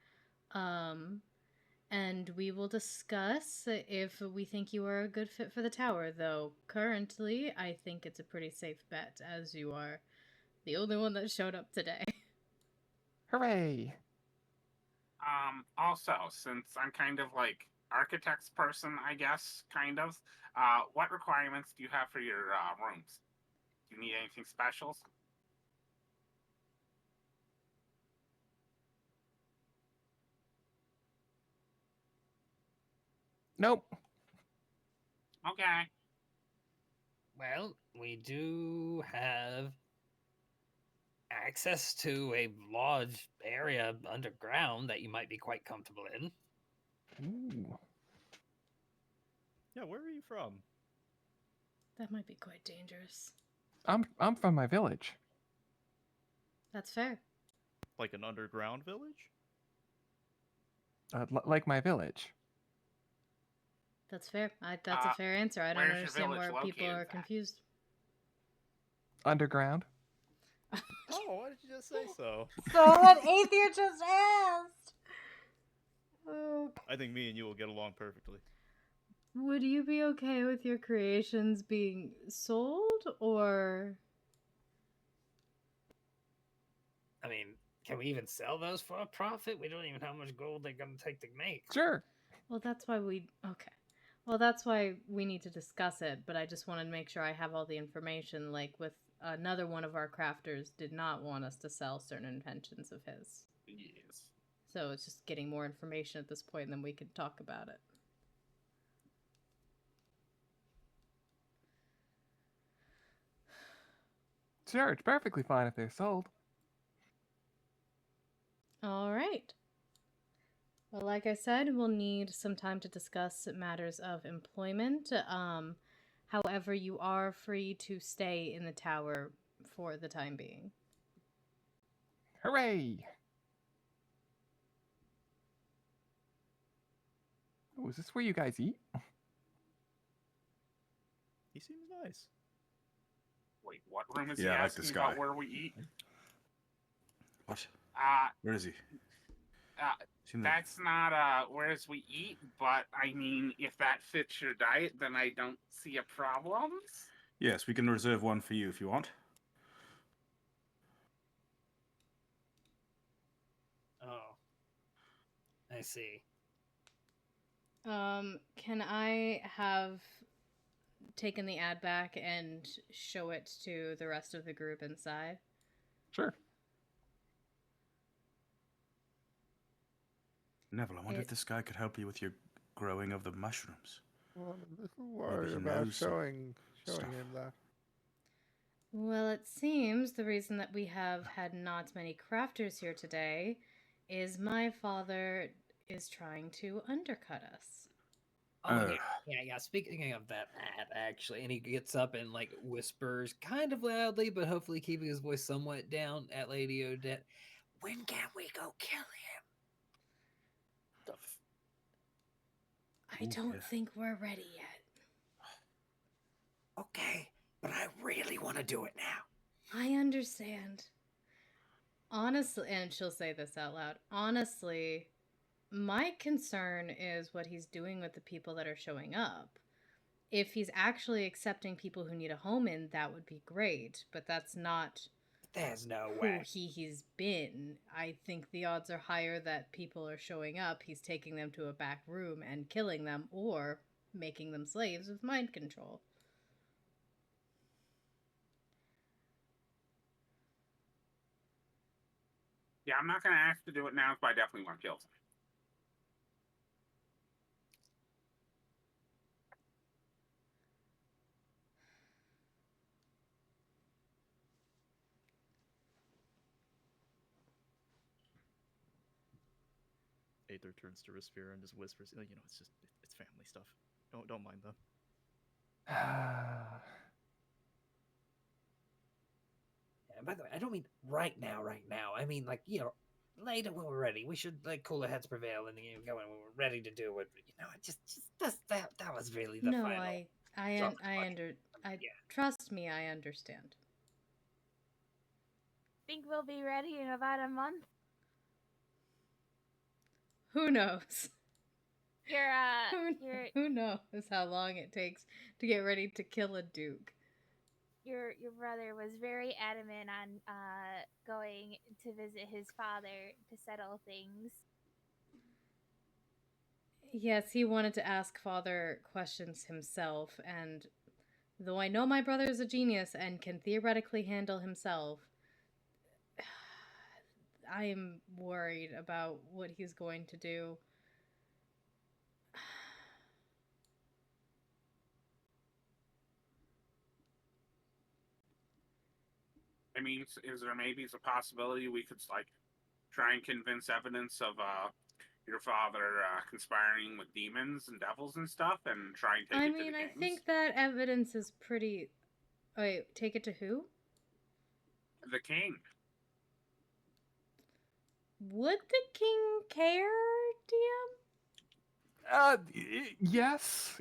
And we will discuss if we think you are a good fit for the tower, though currently I think it's a pretty safe bet, as you are the only one that showed up today. Hooray! Also, since I'm kind of like architect's person, I guess, kind of, what requirements do you have for your rooms? Do you need anything specials? Nope. Okay. well, we do have access to a large area underground that you might be quite comfortable in. Ooh. Yeah, where are you from? That might be quite dangerous. I'm from my village. That's fair. Like an underground village? Like my village. That's fair. That's a fair answer. I don't where's your understand village where people located, are Zach? confused. Underground. Oh, why did you just say so? So what Aether just asked. Oh. I think me and you will get along perfectly. Would you be okay with your creations being sold, or? I mean, can we even sell those for a profit? We don't even know how much gold they're going to take to make. Sure. Well, that's why okay. Well, that's why we need to discuss it, but I just wanted to make sure I have all the information. Like, with another one of our crafters did not want us to sell certain inventions of his. Yes. So it's just getting more information at this point, and then we can talk about it. Sure, it's perfectly fine if they're sold. All right. Well, like I said, we'll need some time to discuss matters of employment. However, you are free to stay in the tower for the time being. Hooray! Oh, is this where you guys eat? He seems nice. Wait, what room is he Yeah, I like asking this about guy. where we eat? What? Uh, Where is he? Seems like- That's not whereas we eat, but I mean, if that fits your diet, then I don't see a problem. Yes, we can reserve one for you if you want. Oh. I see. Can I have taken the ad back and show it to the rest of the group inside? Sure. Neville, I wonder if this guy could help you with your growing of the mushrooms. Well, I'm a little worried he about knows some showing stuff. him that. Well, it seems the reason that we have had not many crafters here today is my father is trying to undercut us. Oh, yeah. Speaking of that ad, actually, and he gets up and like whispers kind of loudly, but hopefully keeping his voice somewhat down at Lady Odette. When can we go kill him? I don't think we're ready yet. Okay, but I really want to do it now. I understand. Honestly, and she'll say this out loud. Honestly, my concern is what he's doing with the people that are showing up. If he's actually accepting people who need a home in, that would be great, but that's not There's no who way. he's been. I think the odds are higher that people are showing up, he's taking them to a back room and killing them, or making them slaves with mind control. Yeah, I'm not gonna ask to do it now, but I definitely want to kill him. Aether turns to Risphere and just whispers, you know, it's family stuff. Don't mind them. And by the way, I don't mean right now. I mean, like, later when we're ready. We should, like, cooler heads prevail and go when we're ready to do it. Just that was really the No, final. Trust me, I understand. Think we'll be ready in about a month? Who knows? Your Who knows how long it takes to get ready to kill a duke? Your brother was very adamant on going to visit his father to settle things. Yes, he wanted to ask father questions himself, and though I know my brother is a genius and can theoretically handle himself, I am worried about what he's going to do. I mean, is there maybe a possibility we could like try and convince evidence of your father conspiring with demons and devils and stuff, and try and take I it to mean, the I kings? think that evidence is pretty. Oh, wait, take it to who? The king. Would the king care, DM? Yes.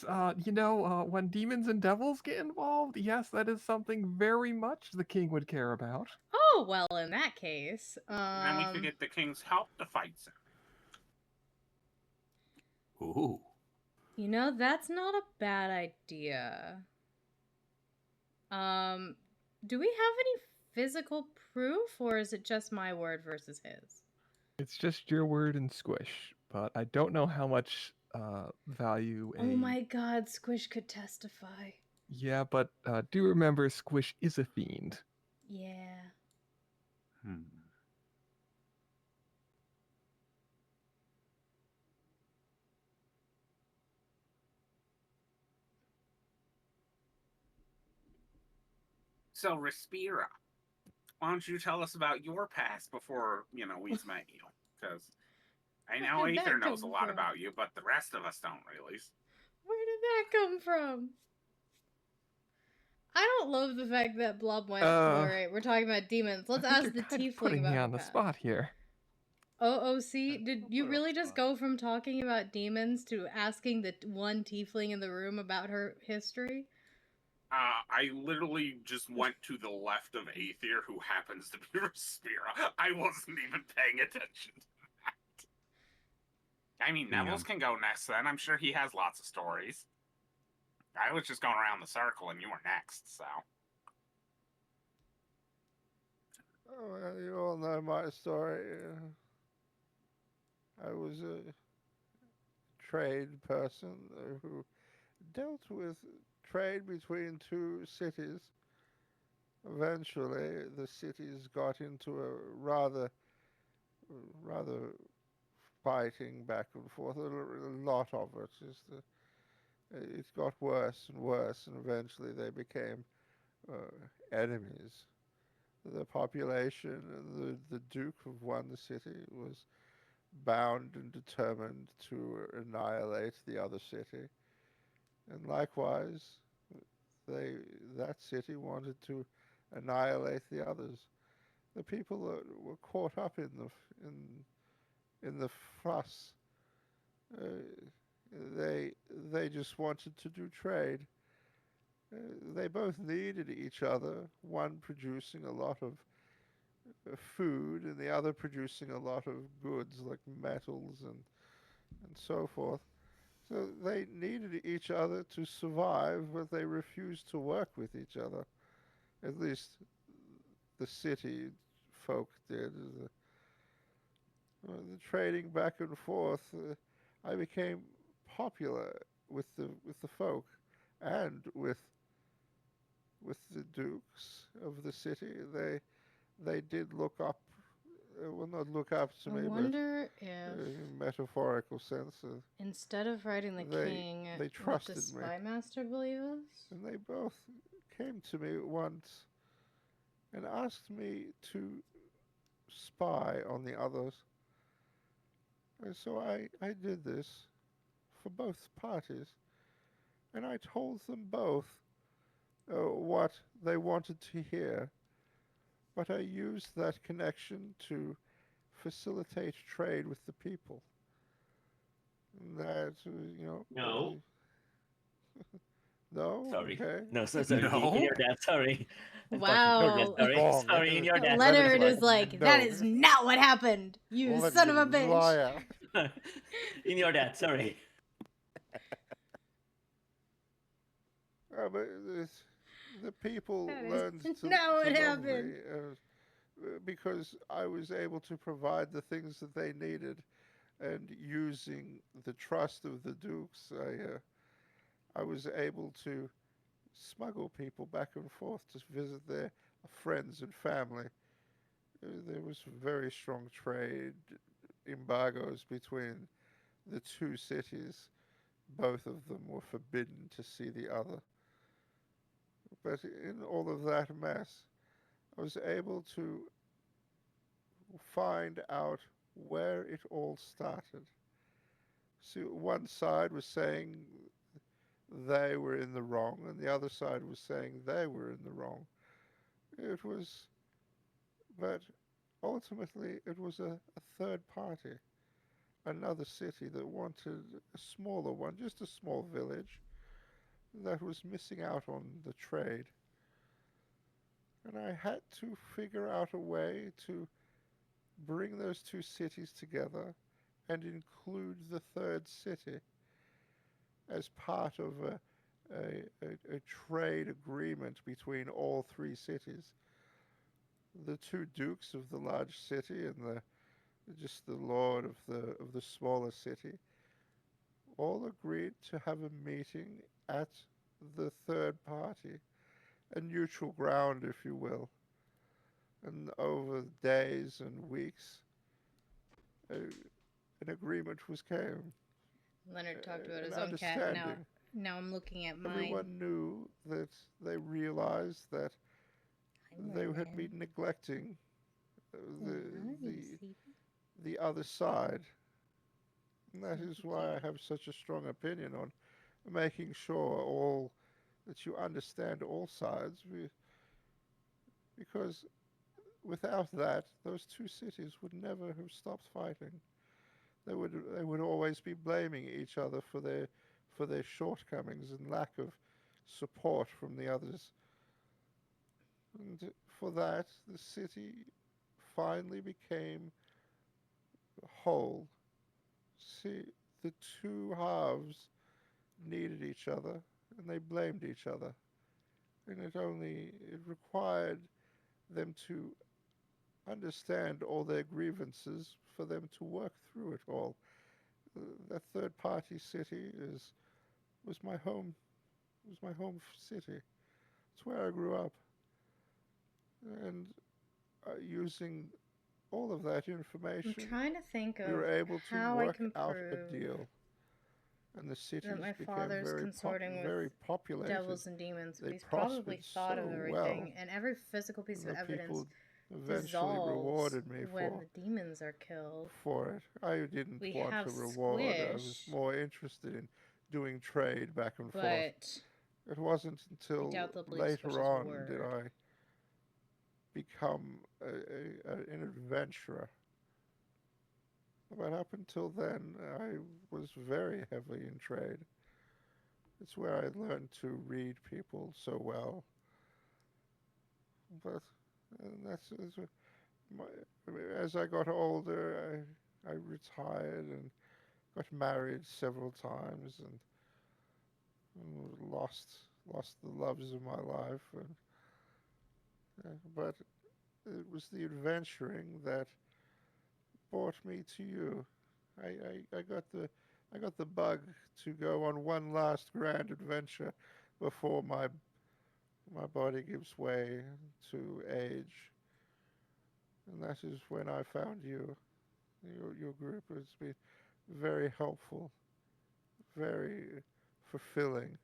When demons and devils get involved, yes, that is something very much the king would care about. Oh, well, in that case, And then we could get the king's help to fight them. Ooh. You know, that's not a bad idea. Do we have any physical proof, or is it just my word versus his? It's just your word and Squish, but I don't know how much value a... Oh my god, Squish could testify. Yeah, but do remember Squish is a fiend. Yeah. So, Respira, why don't you tell us about your past before, we've met you? Because I know Where did that Aether knows a come lot from? about you, but the rest of us don't really. Where did that come from? I don't love the fact that Blob went, alright, we're talking about demons. Let's ask the tiefling putting about me her on the past. spot here. OOC, did you really just go from talking about demons to asking the one tiefling in the room about her history? I literally just went to the left of Aether, who happens to be Respira. I wasn't even paying attention to that. I mean, Neville's can go next then. I'm sure he has lots of stories. I was just going around the circle and you were next, so. Oh, well, you all know my story. I was a trade person who dealt with trade between two cities. Eventually, the cities got into a rather fighting back and forth. A lot of it. It got worse and worse, and eventually they became enemies. The population and the Duke of one city was bound and determined to annihilate the other city. And likewise, that city wanted to annihilate the others. The people that were caught up in the fuss, they just wanted to do trade. They both needed each other, one producing a lot of food and the other producing a lot of goods like metals and so forth. So they needed each other to survive, but they refused to work with each other. At least the city folk did. The trading back and forth, I became popular with the folk and with the dukes of the city. They did look up, well, not look up to me, I wonder if, in metaphorical sense. instead of writing the king, They let the trusted me. spy master believe us? And they both came to me once and asked me to spy on the others. And so I did this for both parties. And I told them both what they wanted to hear. But I used that connection to facilitate trade with the people. And that, No. No? Sorry. Okay. No, sorry. No? In your dad, sorry. Wow. Sorry, in your dad. Leonard is like, that No. is not what happened, you Well, son of a you bitch. liar. In your dad, sorry. But the people That is learned to, not what to love happened. me because I was able to provide the things that they needed, and using the trust of the dukes, I was able to smuggle people back and forth to visit their friends and family. There was very strong trade embargoes between the two cities. Both of them were forbidden to see the other. But in all of that mess, I was able to find out where it all started. See, one side was saying they were in the wrong, and the other side was saying they were in the wrong. It was, but ultimately, it was a third party, another city that wanted a smaller one, just a small village that was missing out on the trade. And I had to figure out a way to bring those two cities together and include the third city as part of a trade agreement between all three cities. The two dukes of the large city and just the lord of the smaller city all agreed to have a meeting at the third party, a neutral ground, if you will. And over days and weeks, an agreement came. Leonard talked about an his own cat. Now, understanding. now I'm looking at mine. Everyone knew that they realized that they had been neglecting the other side. And that is why I have such a strong opinion on making sure that you understand all sides, because without that, those two cities would never have stopped fighting. They would always be blaming each other for their shortcomings and lack of support from the others. And for that, the city finally became whole. See, the two halves needed each other, and they blamed each other. And it required them to understand all their grievances for them to work through it all. That third party city was my home city. It's where I grew up. And using all of that information, I'm trying to think of we were able to how work I can out prove a deal. And the cities that my became father's very, consorting very with populated. devils and demons, but They he's probably prospered thought of so everything, well, and every physical piece and of the evidence people eventually dissolves rewarded me when the demons are killed. for it. I didn't We want have a reward. I was Squish, more interested in doing trade back and forth. but It wasn't I until doubt they'll believe later Squish's on word. did I become an adventurer. But up until then, I was very heavily in trade. It's where I learned to read people so well. But as I got older, I retired and got married several times and lost the loves of my life. But it was the adventuring that brought me to you. I got the bug to go on one last grand adventure before my body gives way to age, and that is when I found you. Your group has been very helpful, very fulfilling.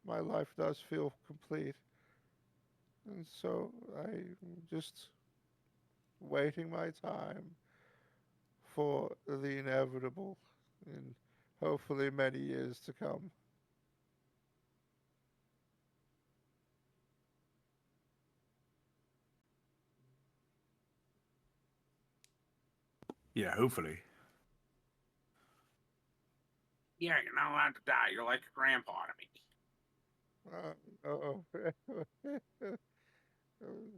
My life does feel complete, and so I'm just waiting my time for the inevitable in hopefully many years to come. Yeah, hopefully. Yeah, you're not allowed to die. You're like a grandpa to me.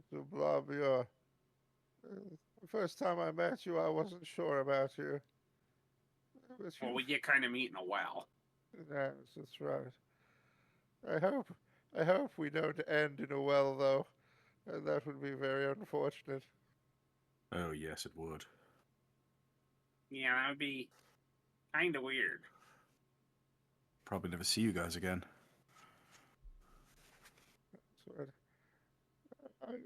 So, Blob, the first time I met you, I wasn't sure about you. Well, we get kind of meet in a well. Yes, that's right. I hope we don't end in a well, though. That would be very unfortunate. Oh, yes, it would. Yeah, that would be kind of weird. Probably never see you guys again. That's right.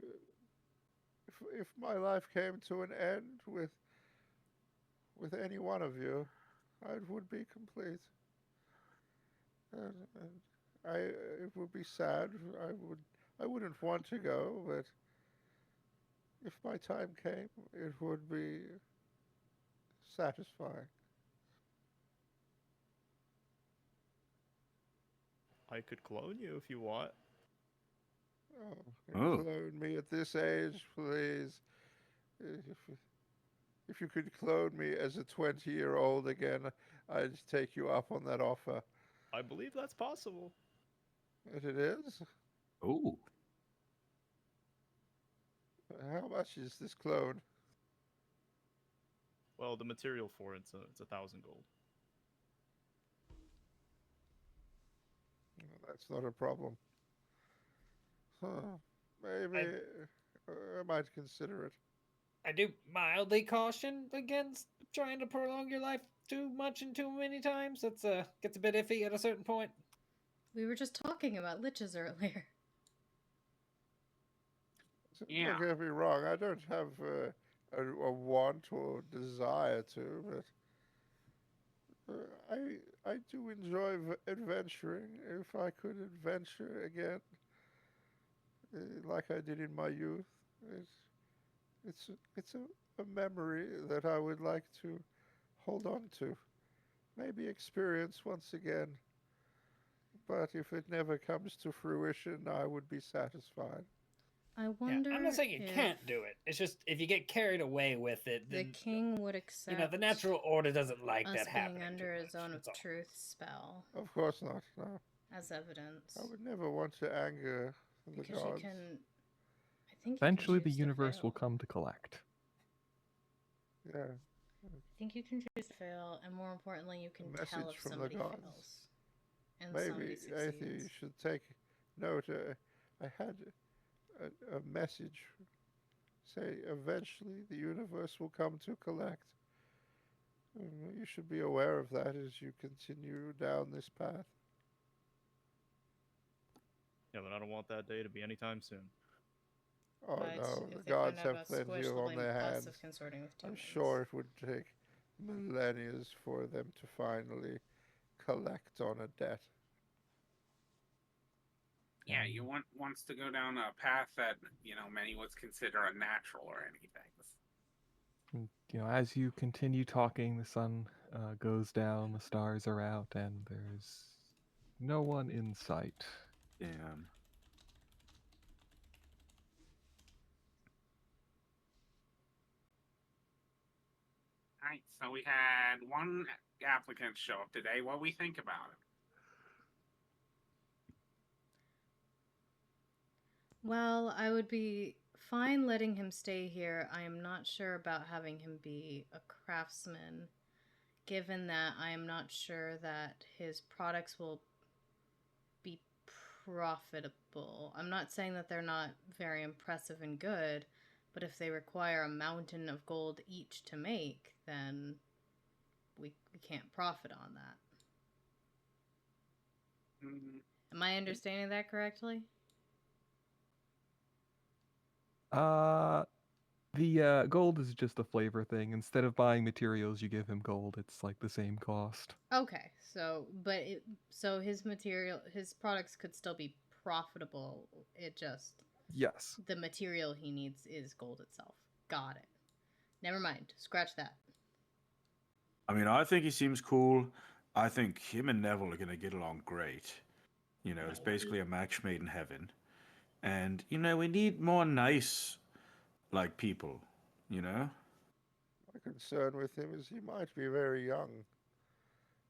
If my life came to an end with any one of you, it would be complete. And it would be sad. I wouldn't want to go, but if my time came, it would be satisfying. I could clone you if you want. Oh, clone me at this age, please. If you could clone me as a 20-year-old again, I'd take you up on that offer. I believe that's possible. It is? Ooh. How much is this clone? Well, the material for it's 1,000 gold. That's not a problem. Huh. Maybe I might consider it. I do mildly caution against trying to prolong your life too much and too many times. That's gets a bit iffy at a certain point. We were just talking about liches earlier. Yeah. Don't get me wrong, I don't have a want or desire to, but I do enjoy adventuring. If I could adventure again, like I did in my youth, it's a memory that I would like to hold on to, maybe experience once again. But if it never comes to fruition, I would be satisfied. I wonder. I'm not saying you can't do it. It's just if you get carried away with it, then the king would accept. You know, the natural order doesn't like that us happening. being under a much. zone of That's all. truth spell. Of course not. No. As evidence. I would never want to anger the Because gods. you can. I think. Eventually, you can the choose universe to will fail. come to collect. Yeah. I think you can choose to fail, and more importantly, you can Message tell if from the somebody gods. fails. And Maybe somebody I think you succeeds. should take note. I had a message say eventually the universe will come to collect. You should be aware of that as you continue down this path. Yeah, but I don't want that day to be anytime soon. Oh But no, if the gods they find out have about plenty Squish, of they'll on blame their us hands. of consorting with I'm demons. sure it would take millennia for them to finally collect on a debt. Yeah, you wants to go down a path that, many would consider unnatural or anything. And, as you continue talking, the sun goes down, the stars are out, and there's no one in sight. Damn. Alright, so we had one applicant show up today. What do we think about it? Well, I would be fine letting him stay here. I am not sure about having him be a craftsman, given that I am not sure that his products will be profitable. I'm not saying that they're not very impressive and good, but if they require a mountain of gold each to make, then we can't profit on that. Mm-hmm. Am I understanding that correctly? The gold is just a flavor thing. Instead of buying materials, you give him gold. It's like the same cost. Okay, so his products could still be profitable. It just Yes. the material he needs is gold itself. Got it. Never mind. Scratch that. I mean, I think he seems cool. I think him and Neville are gonna get along great. It's basically a match made in heaven. And we need more nice, people. My concern with him is he might be very young.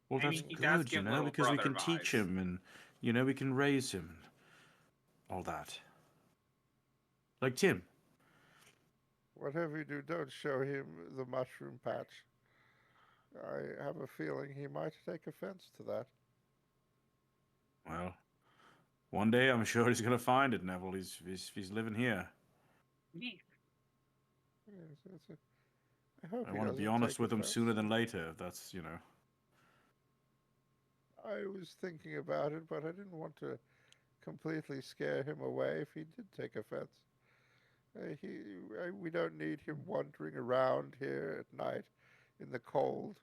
Well, I that's mean, he does good, give little because we brother can teach vibes. him and we can raise him. All that. Like Tim. Whatever you do, don't show him the mushroom patch. I have a feeling he might take offense to that. Well, one day I'm sure he's gonna find it, Neville. He's living here. Yeah. Yes, I hope I he want to be doesn't honest take with him offense. sooner than later. If that's I was thinking about it, but I didn't want to completely scare him away if he did take offense. We don't need him wandering around here at night in the cold.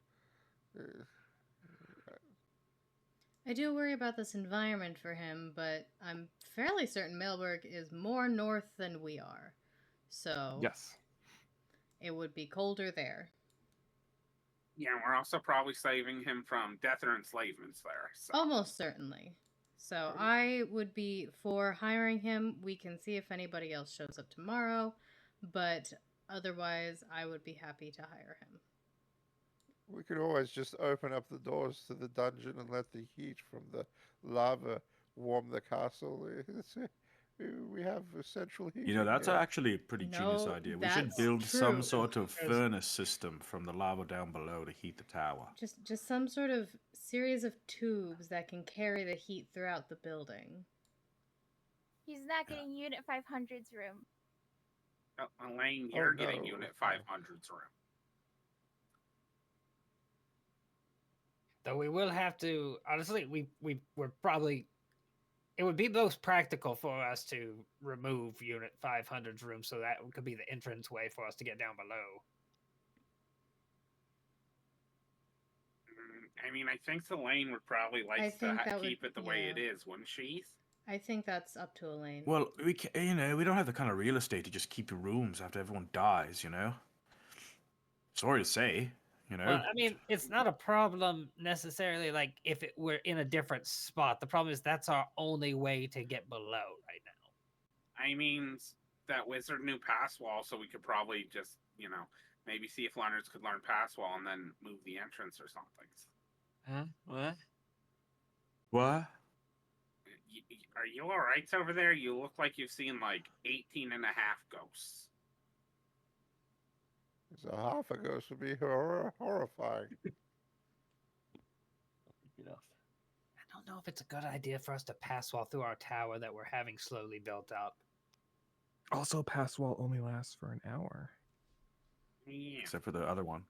I do worry about this environment for him, but I'm fairly certain Maelberg is more north than we are. So Yes. it would be colder there. Yeah, we're also probably saving him from death or enslavement there. So. Almost certainly. So I would be for hiring him. We can see if anybody else shows up tomorrow, but otherwise I would be happy to hire him. We could always just open up the doors to the dungeon and let the heat from the lava warm the castle. We have central heating. You know, that's here. actually a pretty genius No, idea. We should that's build some true. sort of furnace system from the lava down below to heat the tower. Just some sort of series of tubes that can carry the heat throughout the building. He's not getting Unit 500's room. Elaine, you're getting no. Unit 500's room. Though we will have to, honestly, we're probably, it would be most practical for us to remove Unit 500's room so that could be the entrance way for us to get down below. I mean, I think Elaine would probably like to keep it the way it is, wouldn't she? I think that's up to Elaine. Well, we we don't have the kind of real estate to just keep the rooms after everyone dies, you know? Sorry to say, you know? Well, I mean, it's not a problem necessarily, like, if it were in a different spot. The problem is that's our only way to get below right now. I mean, that wizard knew pass wall, so we could probably just, maybe see if learners could learn pass wall and then move the entrance or something. Huh? What? What? Are you alright over there? You look like you've seen like 18 and a half ghosts. So half a ghost would be horrifying. I don't know if it's a good idea for us to pass wall through our tower that we're having slowly built up. Also, pass wall only lasts for an hour. Yeah. Except for the other one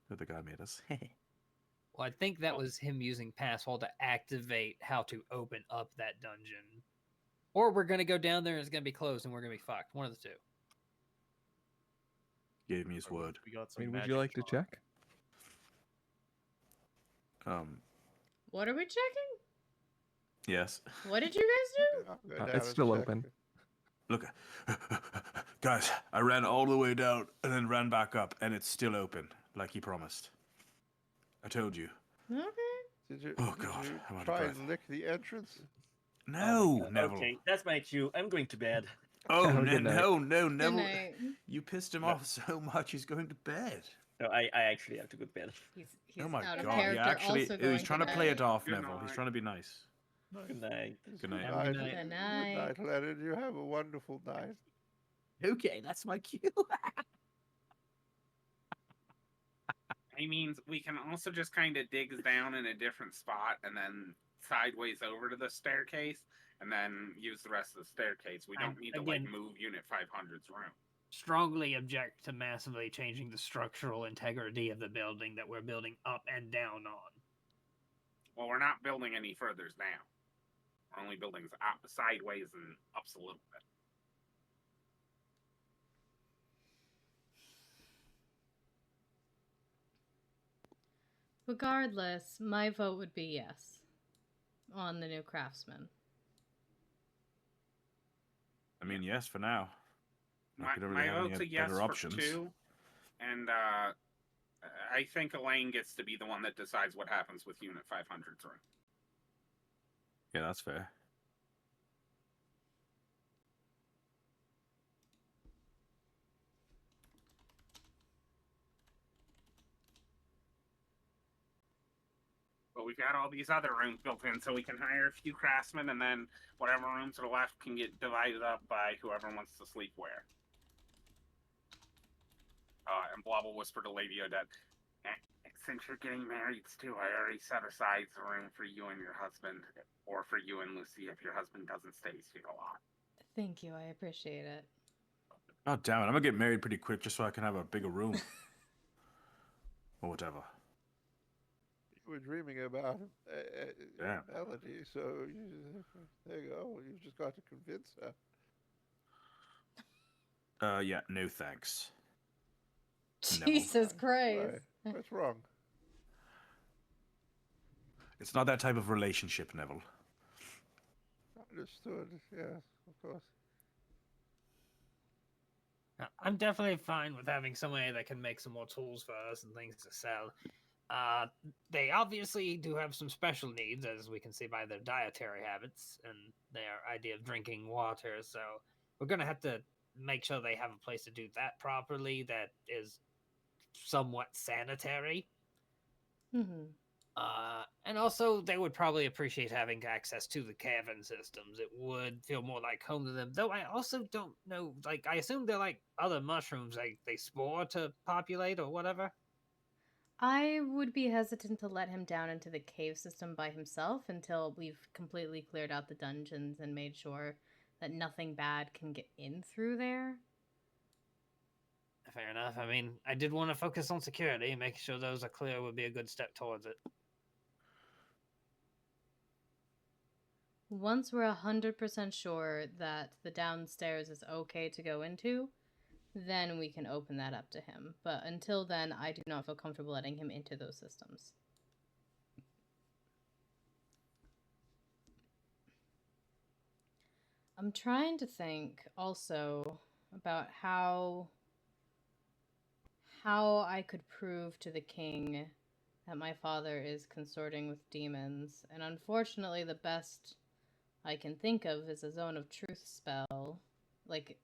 that the guy made us. Well, I think that was him using passwall to activate how to open up that dungeon. Or we're going to go down there and it's going to be closed and we're going to be fucked. One of the two. Gave me his word. We got I some mean, would you like to check? What are we checking? Yes. What did you guys do? It's still open. Look, guys, I ran all the way down and then ran back up, and it's still open, like he promised. I told you. Okay. Did you, Oh, God, I'm out of try breath. and lick the entrance? No, Neville. Okay, that's my cue. I'm going to bed. Oh, Have a good night. no, Good Neville. night. You pissed him off so much, he's going to bed. No, I actually have to go to bed. He's Oh my out of God, character, he actually, also he's going trying to bed. play it off, Good Neville. He's night. trying to be nice. Good night. Good night. Have a good night. Good Good night. night, Leonard. You have a wonderful night. Okay, that's my cue. I mean, we can also just kind of dig down in a different spot and then sideways over to the staircase and then use the rest of the staircase. We don't need to again- move Unit 500's room. Strongly object to massively changing the structural integrity of the building that we're building up and down on. Well, we're not building any further down. We're only building sideways and ups a little bit. Regardless, my vote would be yes on the new craftsman. I mean, yes, for now. My We don't really have vote's any a yes better for options. 2, and I think Elaine gets to be the one that decides what happens with Unit 500's room. Yeah, that's fair. But we've got all these other rooms built in, so we can hire a few craftsmen, and then whatever rooms are left can get divided up by whoever wants to sleep where. And Blob will whisper to Lady Odette, since you're getting married, Stu, I already set aside the room for you and your husband, or for you and Lucy if your husband doesn't stay sick a lot. Thank you, I appreciate it. God damn it, I'm gonna get married pretty quick just so I can have a bigger room. Or whatever. You were dreaming about Yeah. Melody, so there you go. You've just got to convince her. Yeah, no thanks. No. Jesus Christ. Why? What's wrong? It's not that type of relationship, Neville. Understood. Yes, of course. I'm definitely fine with having somebody that can make some more tools for us and things to sell. They obviously do have some special needs, as we can see by their dietary habits and their idea of drinking water. So we're going to have to make sure they have a place to do that properly that is somewhat sanitary. Mm-hmm. And also, they would probably appreciate having access to the cavern systems. It would feel more like home to them. Though I also don't know, like, I assume they're like other mushrooms, like they spore to populate or whatever. I would be hesitant to let him down into the cave system by himself until we've completely cleared out the dungeons and made sure that nothing bad can get in through there. Fair enough. I mean, I did want to focus on security. Making sure those are clear would be a good step towards it. Once we're 100% sure that the downstairs is okay to go into, then we can open that up to him. But until then, I do not feel comfortable letting him into those systems. I'm trying to think also about how I could prove to the king that my father is consorting with demons. And unfortunately, the best I can think of is a zone of truth spell, like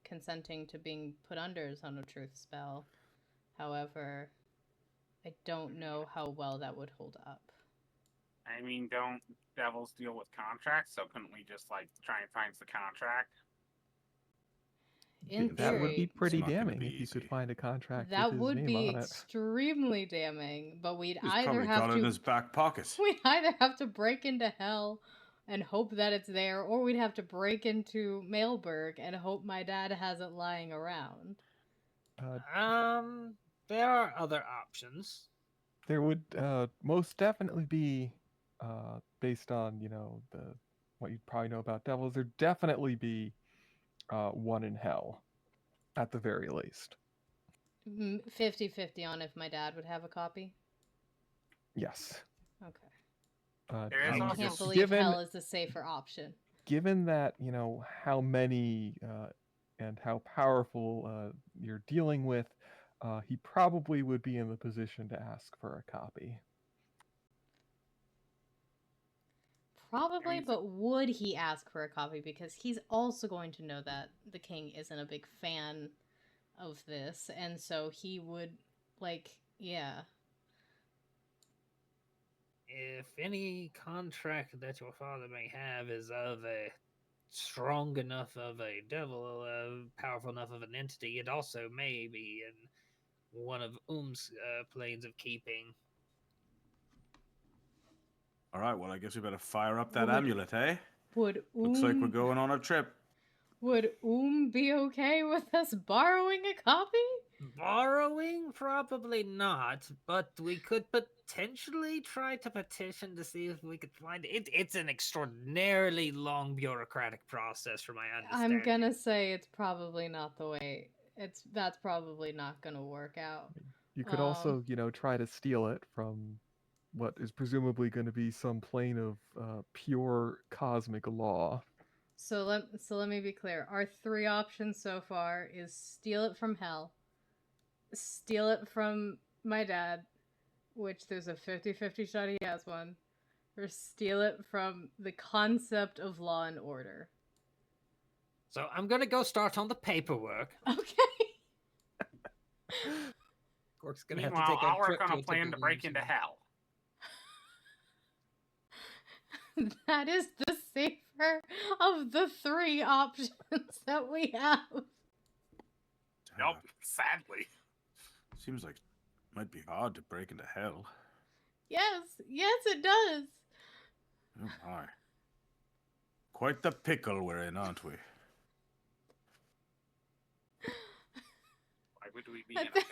consenting to being put under a zone of truth spell. However, I don't know how well that would hold up. I mean, don't devils deal with contracts? So couldn't we just like try and find the contract? In That would be theory, pretty It's not gonna damning be if you could easy. find a contract that with his would name be on it. extremely damning. But we'd He's either probably have got it in to his back pocket. we'd either have to break into hell and hope that it's there, or we'd have to break into Maelberg and hope my dad has it lying around. There are other options. There would most definitely be, based on what you'd probably know about devils, there'd definitely be one in hell, at the very least. 50-50 on if my dad would have a copy. Yes. Okay. There is I also can't believe given hell is the safer option. given that how many and how powerful you're dealing with, he probably would be in the position to ask for a copy. Probably, but would he ask for a copy? Because he's also going to know that the king isn't a big fan of this, and so he would, yeah. If any contract that your father may have is of a strong enough of a devil, powerful enough of an entity, it also may be in one of planes of keeping. All right, well, I guess we better fire up that amulet, eh? Would Looks like we're going on a trip. Would be okay with us borrowing a copy? Borrowing? Probably not, but we could potentially try to petition to see if we could find it. It's an extraordinarily long bureaucratic process, from my understanding. I'm gonna say it's probably not the way. That's probably not gonna work out. You could also, try to steal it from what is presumably going to be some plane of pure cosmic law. So let me be clear. Our 3 options so far is steal it from hell, steal it from my dad, which there's a 50-50 shot he has one, or steal it from the concept of law and order. So I'm gonna go start on the paperwork. Okay. Gork's gonna have to Meanwhile, take a I'll work trip on to a plan to break into hell. That is the safer of the 3 options that we have. Nope, sadly. Seems like it might be hard to break into hell. Yes, it does. Oh my. Quite the pickle we're in, aren't we? Why would we be in a pickle?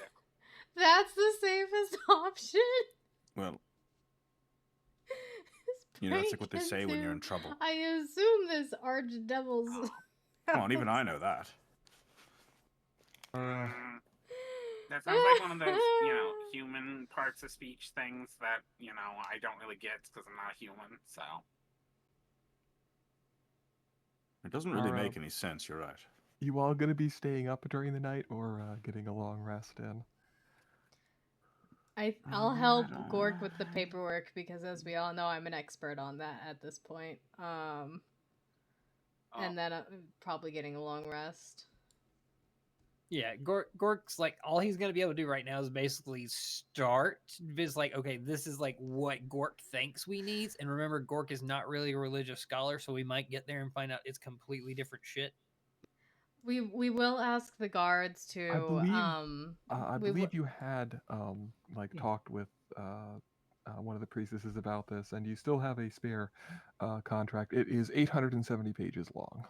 That's the safest option. Well, that's like what they say when you're in trouble. I assume this archdevil's. Come on, even I know that. That sounds like one of those, human parts of speech things that, I don't really get because I'm not human, so. It doesn't really make any sense, you're right. you all going to be staying up during the night or getting a long rest in? I'll help Gork with the paperwork because, as we all know, I'm an expert on that at this point. And then probably getting a long rest. Yeah, Gork's like, all he's gonna be able to do right now is basically start. It's like, okay, this is like what Gork thinks we need. And remember, Gork is not really a religious scholar, so we might get there and find out it's completely different shit. We will ask the guards to. I believe you had talked with one of the priestesses about this, and you still have a spare contract. It is 870 pages long.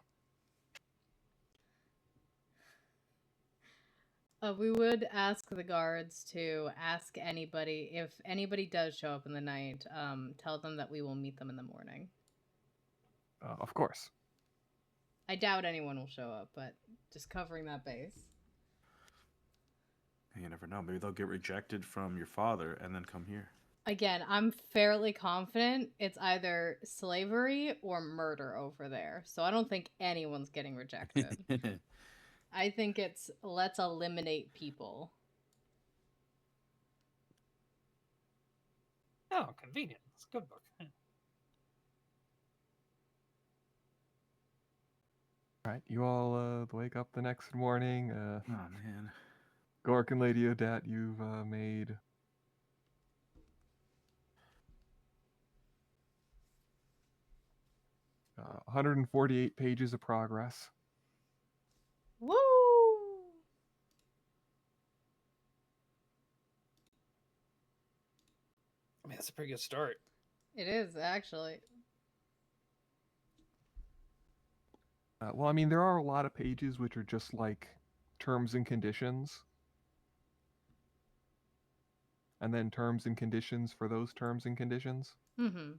We would ask the guards to ask anybody, if anybody does show up in the night, tell them that we will meet them in the morning. Of course. I doubt anyone will show up, but just covering that base. You never know. Maybe they'll get rejected from your father and then come here. Again, I'm fairly confident it's either slavery or murder over there. So I don't think anyone's getting rejected. I think it's let's eliminate people. Oh, convenient. It's a good book. All right, you all wake up the next morning. Oh, man. Gork and Lady Odette, you've made 148 pages of progress. Woo! I mean, that's a pretty good start. It is, actually. Well, I mean, there are a lot of pages which are just like terms and conditions. And then terms and conditions for those terms and conditions. Mm-hmm.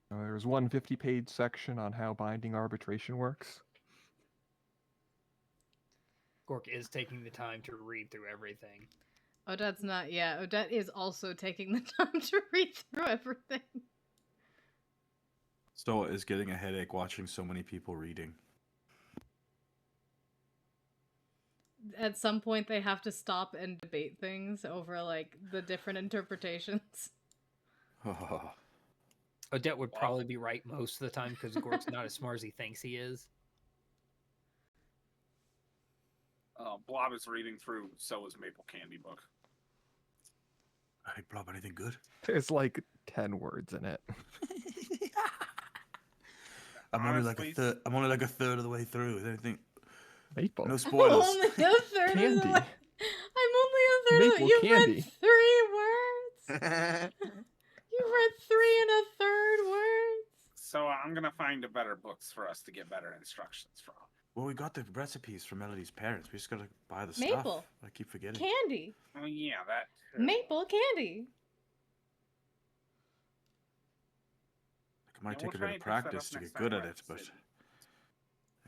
There's one 50-page section on how binding arbitration works. Gork is taking the time to read through everything. Odette's not, yeah. Odette is also taking the time to read through everything. Stoa is getting a headache watching so many people reading. At some point, they have to stop and debate things over, like, the different interpretations. Odette would probably be right most of the time because Gork's not as smart as he thinks he is. Blob is reading through Soa's Maple Candy book. Hey, Blob, anything good? There's like 10 words in it. I'm only like a third of the way through. Is anything? Maple. No spoilers. I'm only a third Candy. of the way. I'm only a third of Maple You've candy. read 3 words. You've read 3 1/3 words. So I'm gonna find a better books for us to get better instructions from. Well, we got the recipes from Melody's parents. We just gotta buy the Maple. stuff. I keep forgetting. Candy. Oh yeah, that too. Maple candy. It might Yeah, take we'll a bit try of and pick that practice up to next get good time at we're it, at but the city.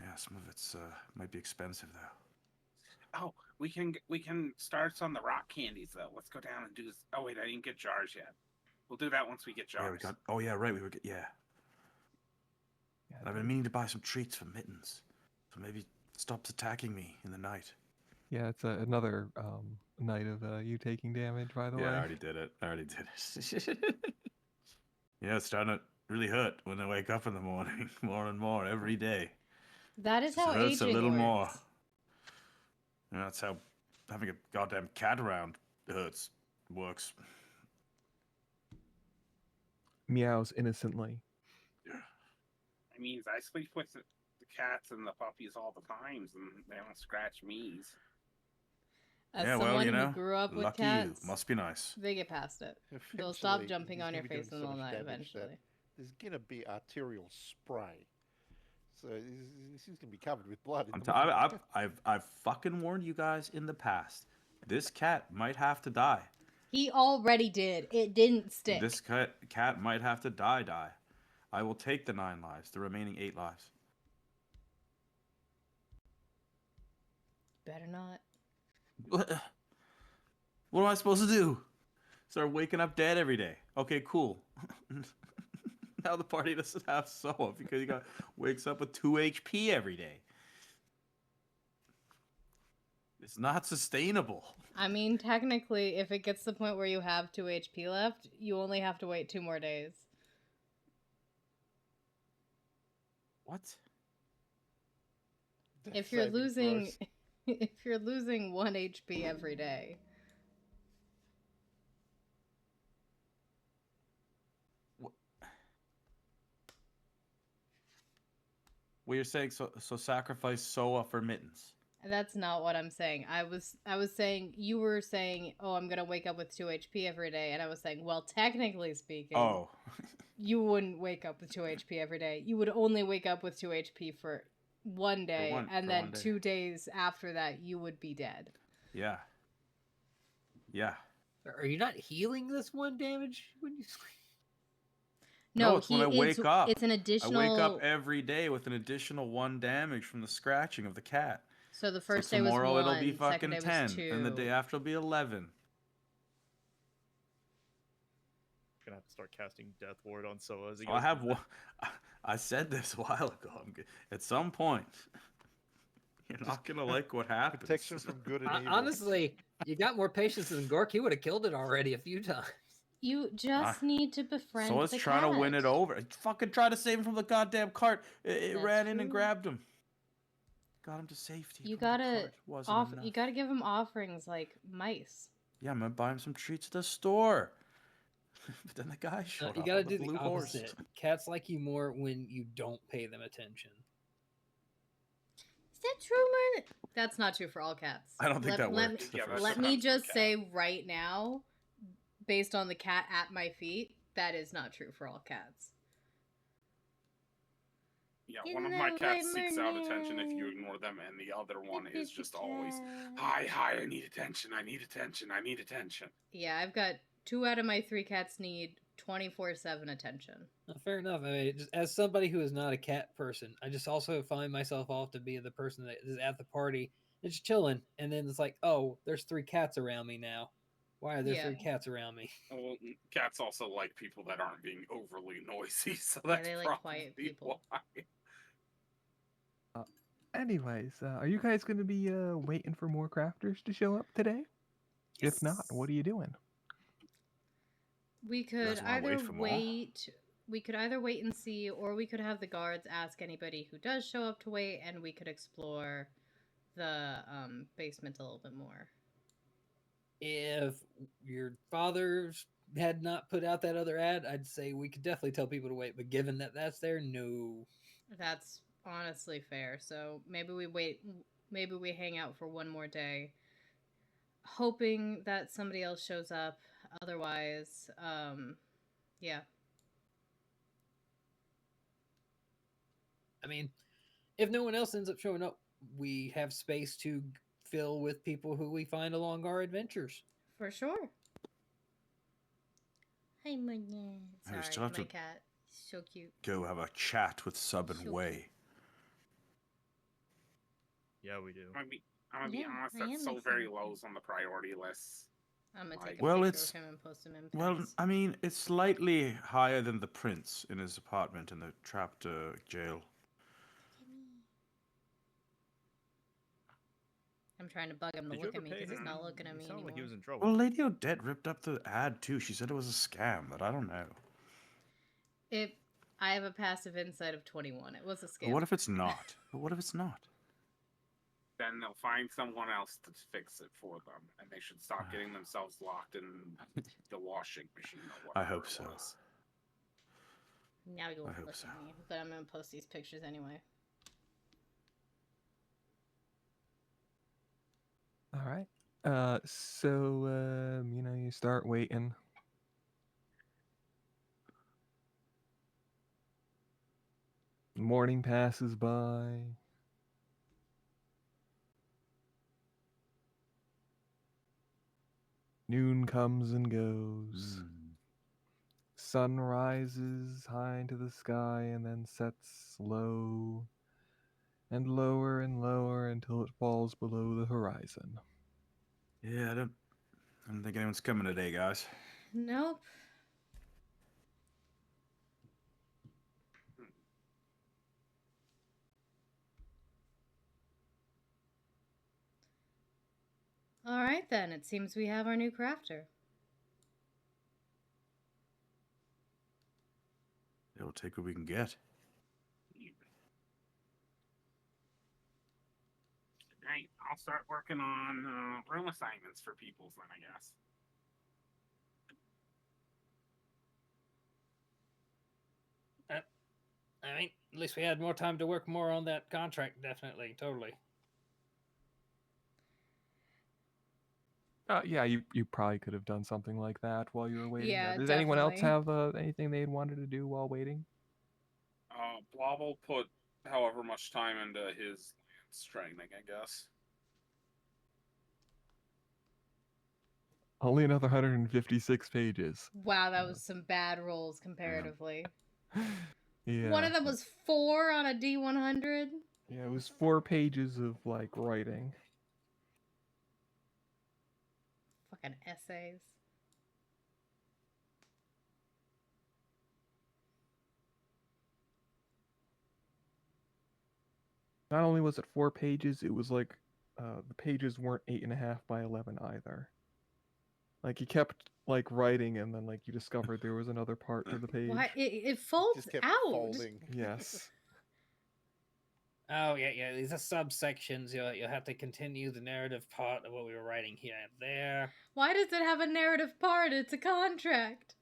yeah, some of it's might be expensive though. Oh, we can start on the rock candies though. Let's go down and do this. Oh wait, I didn't get jars yet. We'll do that once we get jars. Yeah, we got. Oh yeah, right. We were. Yeah. I've been meaning to buy some treats for Mittens, so maybe it stops attacking me in the night. Yeah, it's another night of you taking damage, by the way. Yeah, I already did it. Yeah, it's starting to really hurt when I wake up in the morning, more and more every day. That is Just how hurts aging a little works. more. And that's how having a goddamn cat around works. Meows innocently. I mean, I sleep with the cats and the puppies all the times, and they don't scratch me. As Yeah, well, someone you know, who grew up with lucky cats, you. Must be nice. they get past it. They'll stop Eventually, jumping he's on your gonna be face doing in the so much night damage that eventually. There's gonna be arterial spray, so he's gonna be covered with blood. I've fucking warned you guys in the past. This cat might have to die. He already did. It didn't stick. This cat might have to die. I will take the 9 lives, the remaining 8 lives. Better not. What am I supposed to do? Start waking up dead every day. Okay, cool. Now the party doesn't have Soa because he wakes up with 2 HP every day. It's not sustainable. I mean, technically, if it gets to the point where you have 2 HP left, you only have to wait 2 more days. What? If you're losing, if you're losing 1 HP every day. Well, you're saying so sacrifice Soa for mittens. That's not what I'm saying. I was saying, you were saying, oh, I'm gonna wake up with 2 HP every day, and I was saying, well, technically speaking, you wouldn't wake up with 2 HP every day. You would only wake up with 2 HP for 1 day, and then 2 days after that, you would be dead. Yeah. Yeah. Are you not healing this 1 damage when you sleep? No, it's when I wake up. It's an additional. I wake up every day with an additional 1 damage from the scratching of the cat. So the first day was 1, tomorrow it'll be second fucking day 10, was 2. and the day after it'll be 11. Gonna have to start casting Death Ward on Soa as he I goes. have one. I said this a while ago. At some point, you're not gonna like what happens. Protection from good and evil. Honestly, you got more patience than Gork. He would have killed it already a few times. You just need to befriend Soa's the trying cat. to win it over. I fucking tried to save him from the goddamn cart. It That's ran in and true. grabbed him. Got him to safety. You from the gotta cart. Wasn't enough. You gotta give him offerings like mice. Yeah, I'm gonna buy him some treats at the store. But then the guy showed You up gotta on do the the blue horse. opposite. Cats like you more when you don't pay them attention. Is that true, man? That's not true for all cats. I don't think that works. Let me just say right now, based on the cat at my feet, that is not true for all cats. Yeah, one of my cats seeks out attention if you ignore them, and the other one is just always, hi, I need attention, I need attention, I need attention. Yeah, I've got 2 out of my 3 cats need 24/7 attention. Fair enough. I mean, just as somebody who is not a cat person, I just also find myself off to be the person that is at the party and just chilling, and then it's like, oh, there's 3 cats around me now. Why are there 3 cats around me? Well, cats also like people that aren't being overly noisy, so that's they like probably quiet people. why. Anyways, are you guys going to be waiting for more crafters to show up today? Yes. If not, what are you doing? We could guys wanna either wait for more? we could either wait and see, or we could have the guards ask anybody who does show up to wait, and we could explore the basement a little bit more. If your father had not put out that other ad, I'd say we could definitely tell people to wait. But given that that's there, no. That's honestly fair. So maybe we wait. Maybe we hang out for 1 more day, hoping that somebody else shows up. Otherwise, yeah. I mean, if no one else ends up showing up, we have space to fill with people who we find along our adventures. For sure. Hi, Mona. I still Sorry, have my to cat. So cute. Go have a chat with Sub and So Way. Yeah, we do. I'm gonna be Yeah, honest, I am that's so very excited. low on the priority list. I'm gonna take Like- a Well, picture it's- of him and post him in Well, Pins. I mean, it's slightly higher than the prince in his apartment in the trapped jail. I'm trying to bug him to Did you look ever at me pay because he's him? not looking at me He sounded anymore. like he was in trouble. Well, Lady Odette ripped up the ad too. She said it was a scam, but I don't know. I have a passive insight of 21. It was a But scam. what if it's not? But what if it's not? Then they'll find someone else to fix it for them, and they should stop getting themselves locked in the washing machine. Or I whatever hope it so. was. Now you I won't hope look so. at me, but I'm gonna post these pictures anyway. All right. So you start waiting. Morning passes by. Noon comes and goes. Sun rises high into the sky and then sets low and lower until it falls below the horizon. Yeah, I don't think anyone's coming today, guys. Nope. All right, then. It seems we have our new crafter. It'll take what we can get. Right, I'll start working on room assignments for peoples then, I guess. I mean, at least we had more time to work more on that contract. Definitely, totally. Yeah, you probably could have done something like that while you were waiting. Yeah, Does anyone else definitely. have anything they'd wanted to do while waiting? Blob will put however much time into his strengthening, I guess. Only another 156 pages. Wow, that was some bad rolls comparatively. Yeah. One of them was 4 on a D100. Yeah, it was 4 pages of like writing. Fucking essays. Not only was it 4 pages, it was like the pages weren't 8.5 by 11 either. Like you kept like writing, and then like you discovered there was another part to the page. Why it folds Just kept out? folding. Yes. Oh yeah. These are subsections. You'll have to continue the narrative part of what we were writing here and there. Why does it have a narrative part? It's a contract.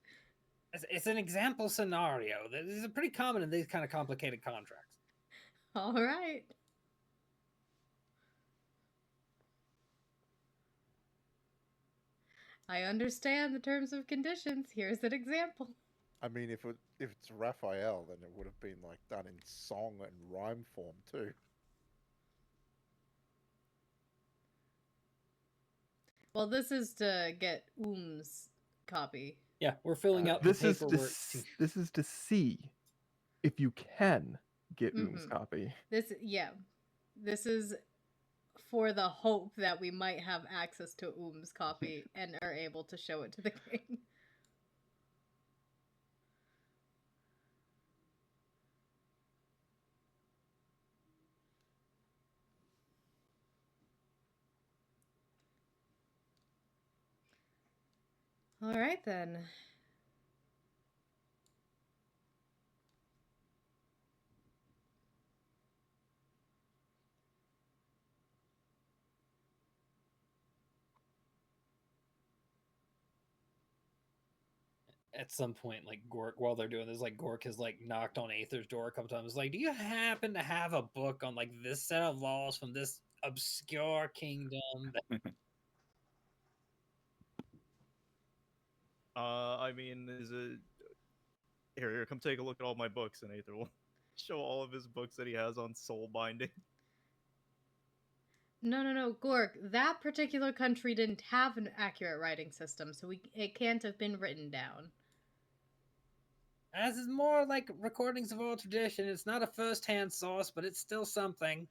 It's an example scenario. These are pretty common in these kind of complicated contracts. All right. I understand the terms of conditions. Here's an example. I mean, if it's Raphael, then it would have been like done in song and rhyme form too. Well, this is to get copy. Yeah, we're filling out This the is paperwork. this is to see if you can get Oom's Mhm. copy. This is for the hope that we might have access to copy and are able to show it to the king. All right, then. At some point, like Gork, while they're doing this, like Gork has like knocked on Aether's door a couple times. Like, do you happen to have a book on like this set of laws from this obscure kingdom? I mean, is it here? Come take a look at all my books, and Aether will show all of his books that he has on soul binding. No, Gork. That particular country didn't have an accurate writing system, so it can't have been written down. As is more like recordings of oral tradition. It's not a first-hand source, but it's still something.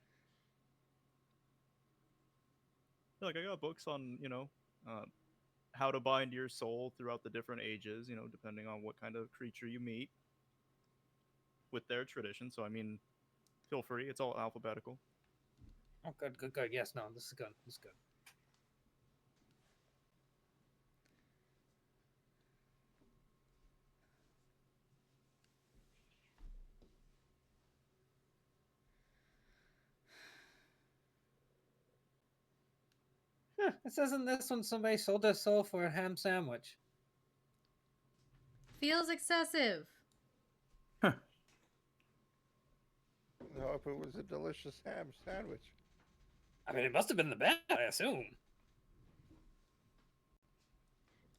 Like I got books on, how to bind your soul throughout the different ages, depending on what kind of creature you meet with their tradition. So I mean, feel free. It's all alphabetical. Oh, good. Yes, no, this is good. This is good. It says in this one somebody sold their soul for a ham sandwich. Feels excessive. I hope it was a delicious ham sandwich. I mean, it must have been the best, I assume.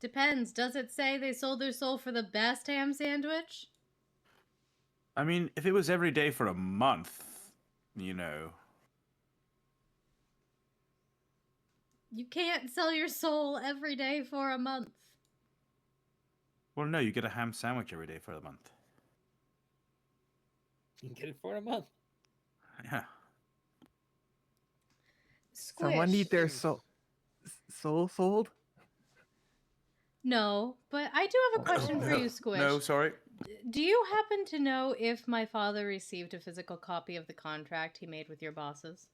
Depends. Does it say they sold their soul for the best ham sandwich? I mean, if it was every day for a month, You can't sell your soul every day for a month. Well, no, you get a ham sandwich every day for a month. You can get it for a month. Yeah. Squish. Someone need their soul sold? No, but I do have a question for you, Squish. No, sorry. Do you happen to know if my father received a physical copy of the contract he made with your bosses?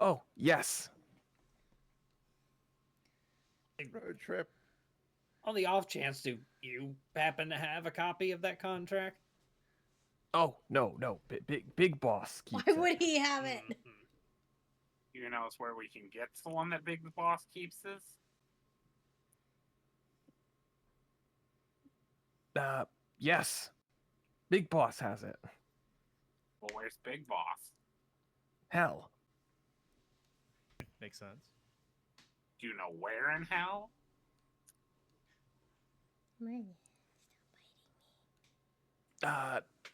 Oh, yes. Road trip. On the off chance, do you happen to have a copy of that contract? Oh, no. Big boss Why keeps it. would he have it? You know, it's where we can get the one that Big Boss keeps us. Yes. Big boss has it. Well, where's Big Boss? Hell. Makes sense. Do you know where in hell?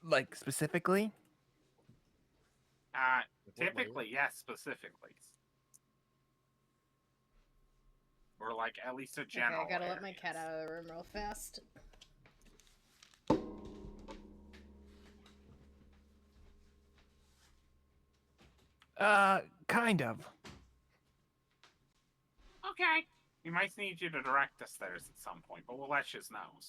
Like specifically? Typically, yes, specifically. Or like at least a general. Okay, I gotta let my areas. cat out of the room real fast. Kind of. Okay. We might need you to direct us there at some point, but we'll let you know.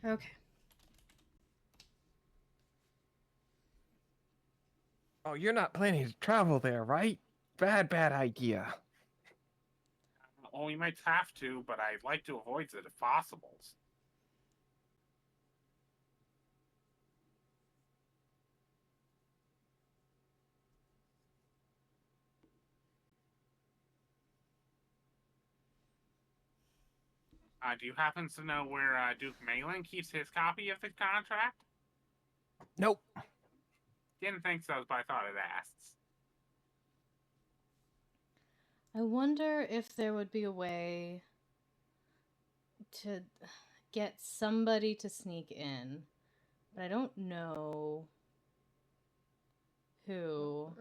Okay. Oh, you're not planning to travel there, right? Bad idea. Well, we might have to, but I'd like to avoid it if possible. Do you happen to know where Duke Maelen keeps his copy of the contract? Nope. Didn't think so, but I thought I'd ask. I wonder if there would be a way to get somebody to sneak in, but I don't know who.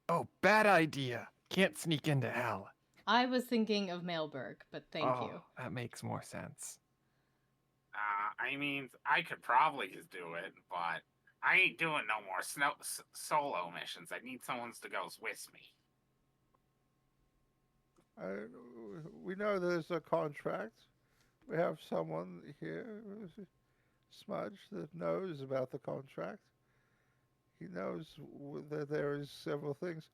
Oh, bad idea. Can't sneak into hell. I was thinking of Mailberg, but thank you. That makes more sense. I mean, I could probably just do it, but I ain't doing no more solo missions. I need someone to go with me. We know there's a contract. We have someone here, Smudge, that knows about the contract. He knows that there is several things.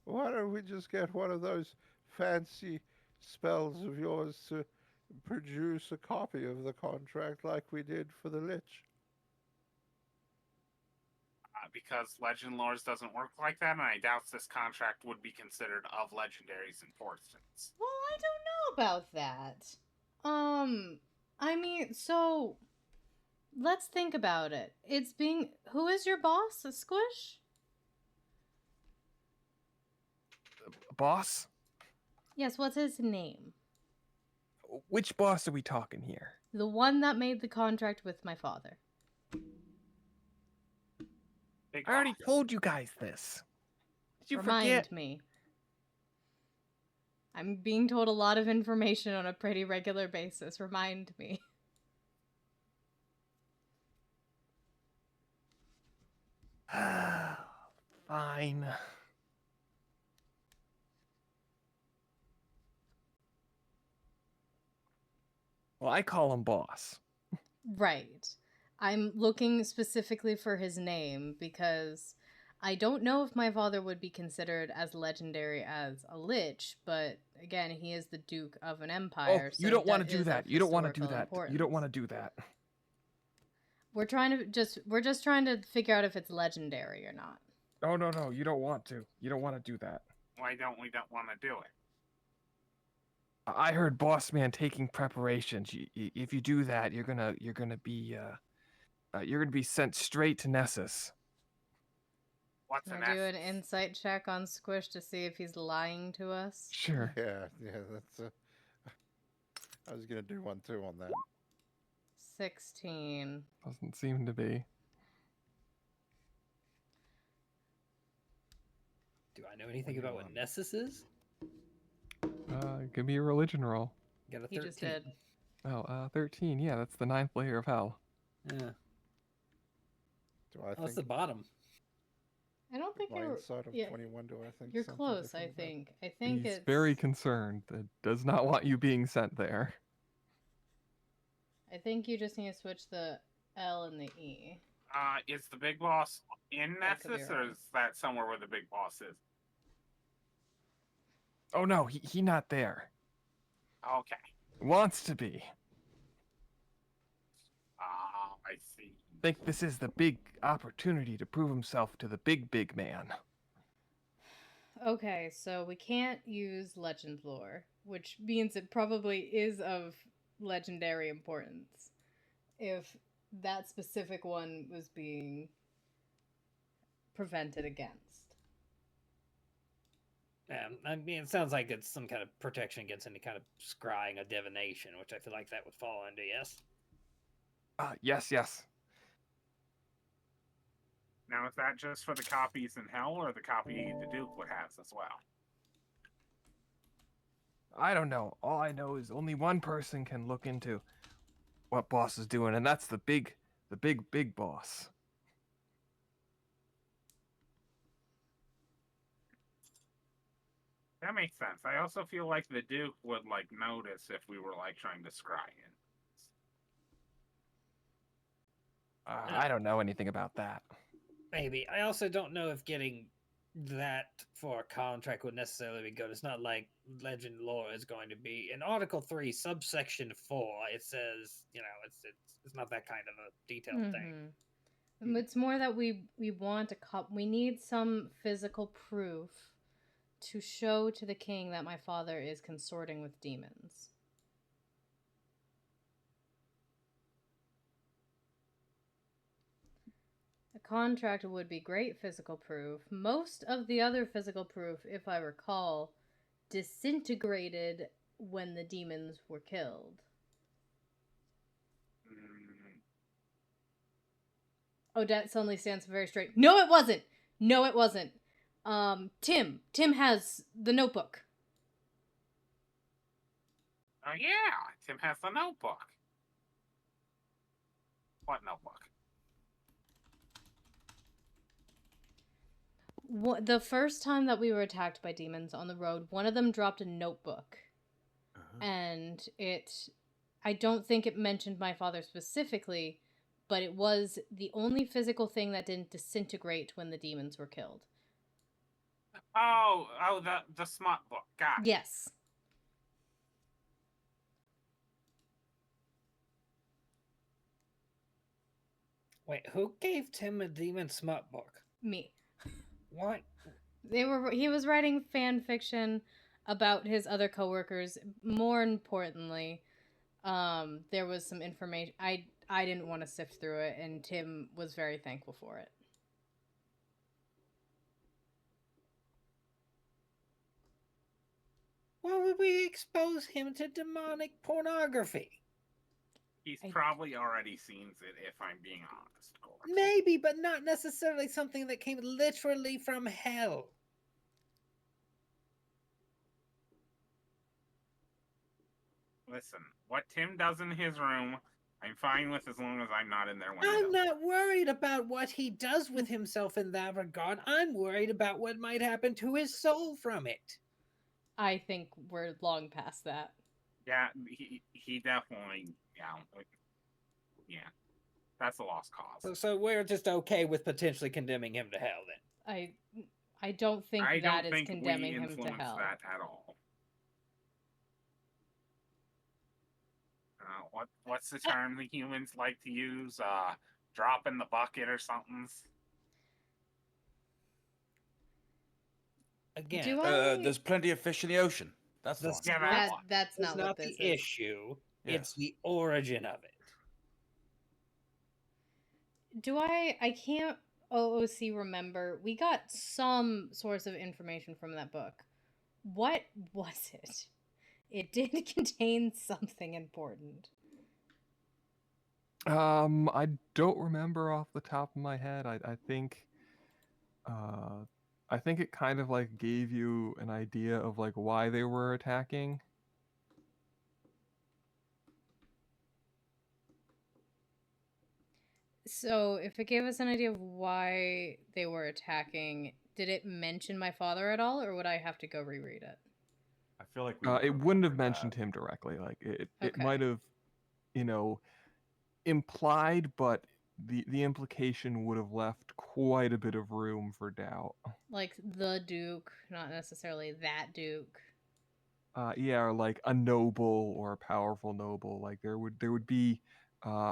Why don't we just get one of those fancy spells of yours to produce a copy of the contract like we did for the Lich? Because Legend Lores doesn't work like that, and I doubt this contract would be considered of Legendary's importance. Well, I don't know about that. I mean, so let's think about it. Who is your boss? A Squish? Boss? Yes, what's his name? Which boss are we talking here? The one that made the contract with my father. I already told you guys this. Did you Remind forget? me. I'm being told a lot of information on a pretty regular basis. Remind me. Fine. Well, I call him boss. Right. I'm looking specifically for his name because I don't know if my father would be considered as legendary as a Lich, but again, he is the Duke of an Empire. Oh, you don't want to do that. You don't want to do that. Importance. You don't want to do that. We're just trying to figure out if it's legendary or not. Oh, no. You don't want to. You don't want to do that. Why don't we want to do it? I heard Boss Man taking preparations. If you do that, you're gonna be sent straight to Nessus. What's Can I do an insight check on Squish to see if he's lying to us? Sure. Yeah, that's I was gonna do one too on that. 16. Doesn't seem to be. Do I know anything about what Nessus is? Give me a religion roll. Got a 13. He just did. Oh, 13. Yeah, that's the 9th layer of hell. Yeah. Do I That's think the bottom. I don't think my you're. inside of Yeah, 21? Do I think you're something close. I different about think. I think He's it's very concerned. Does not want you being sent there. I think you just need to switch the L and the E. Is the big boss in That could be Nessus, or wrong. is that somewhere where the big boss is? Oh no, he not there. Okay. Wants to be. I see. Think this is the big opportunity to prove himself to the big man. Okay, so we can't use legend lore, which means it probably is of legendary importance if that specific one was being prevented against. I mean, it sounds like it's some kind of protection against any kind of scrying or divination, which I feel like that would fall under, yes? Yes. Now, is that just for the copies in Hell, or the copy the Duke would have as well? I don't know. All I know is only one person can look into what boss is doing, and that's the big boss. That makes sense. I also feel like the Duke would notice if we were trying to scry in. I don't know anything about that. Maybe. I also don't know if getting that for a contract would necessarily be good. It's not like legend lore is going to be in Article 3, subsection 4. It says, it's not that kind of a detailed thing. It's more that we want we need some physical proof to show to the king that my father is consorting with demons. A contract would be great physical proof. Most of the other physical proof, if I recall, disintegrated when the demons were killed. Odette suddenly stands very straight. No, it wasn't! No, it wasn't. Tim has the notebook. Oh, yeah! Tim has the notebook. What notebook? The first time that we were attacked by demons on the road, one of them dropped a notebook. And I don't think it mentioned my father specifically, but it was the only physical thing that didn't disintegrate when the demons were killed. Oh, the smut book. Got it. Yes. Wait, who gave Tim a demon smut book? Me. What? He was writing fan fiction about his other coworkers. More importantly, there was some information I didn't want to sift through it, and Tim was very thankful for it. Why would we expose him to demonic pornography? He's probably already seen it, if I'm being honest. Maybe, but not necessarily something that came literally from hell. Listen, what Tim does in his room, I'm fine with as long as I'm not in there when I'm not worried about what he does with himself in that regard. I'm worried about what might happen to his soul from it. I think we're long past that. Yeah, he definitely, yeah. That's a lost cause. So we're just okay with potentially condemning him to hell then? I don't think that is condemning we him to hell. That at all. What's the term the humans like to use? Drop in the bucket or something? Again, there's plenty of fish in the ocean. That's the one. Yeah, that's not what this the is. issue. Yeah. It's the origin of it. I can't OOC remember. We got some source of information from that book. What was it? It did contain something important. I don't remember off the top of my head. I think it kind of gave you an idea of why they were attacking. So, if it gave us an idea of why they were attacking, did it mention my father at all, or would I have to go reread it? I feel like it wouldn't have mentioned him directly. It Okay. might have, implied, but the implication would have left quite a bit of room for doubt. Like the Duke, not necessarily that Duke. Yeah, or like a noble or a powerful noble. Like there would be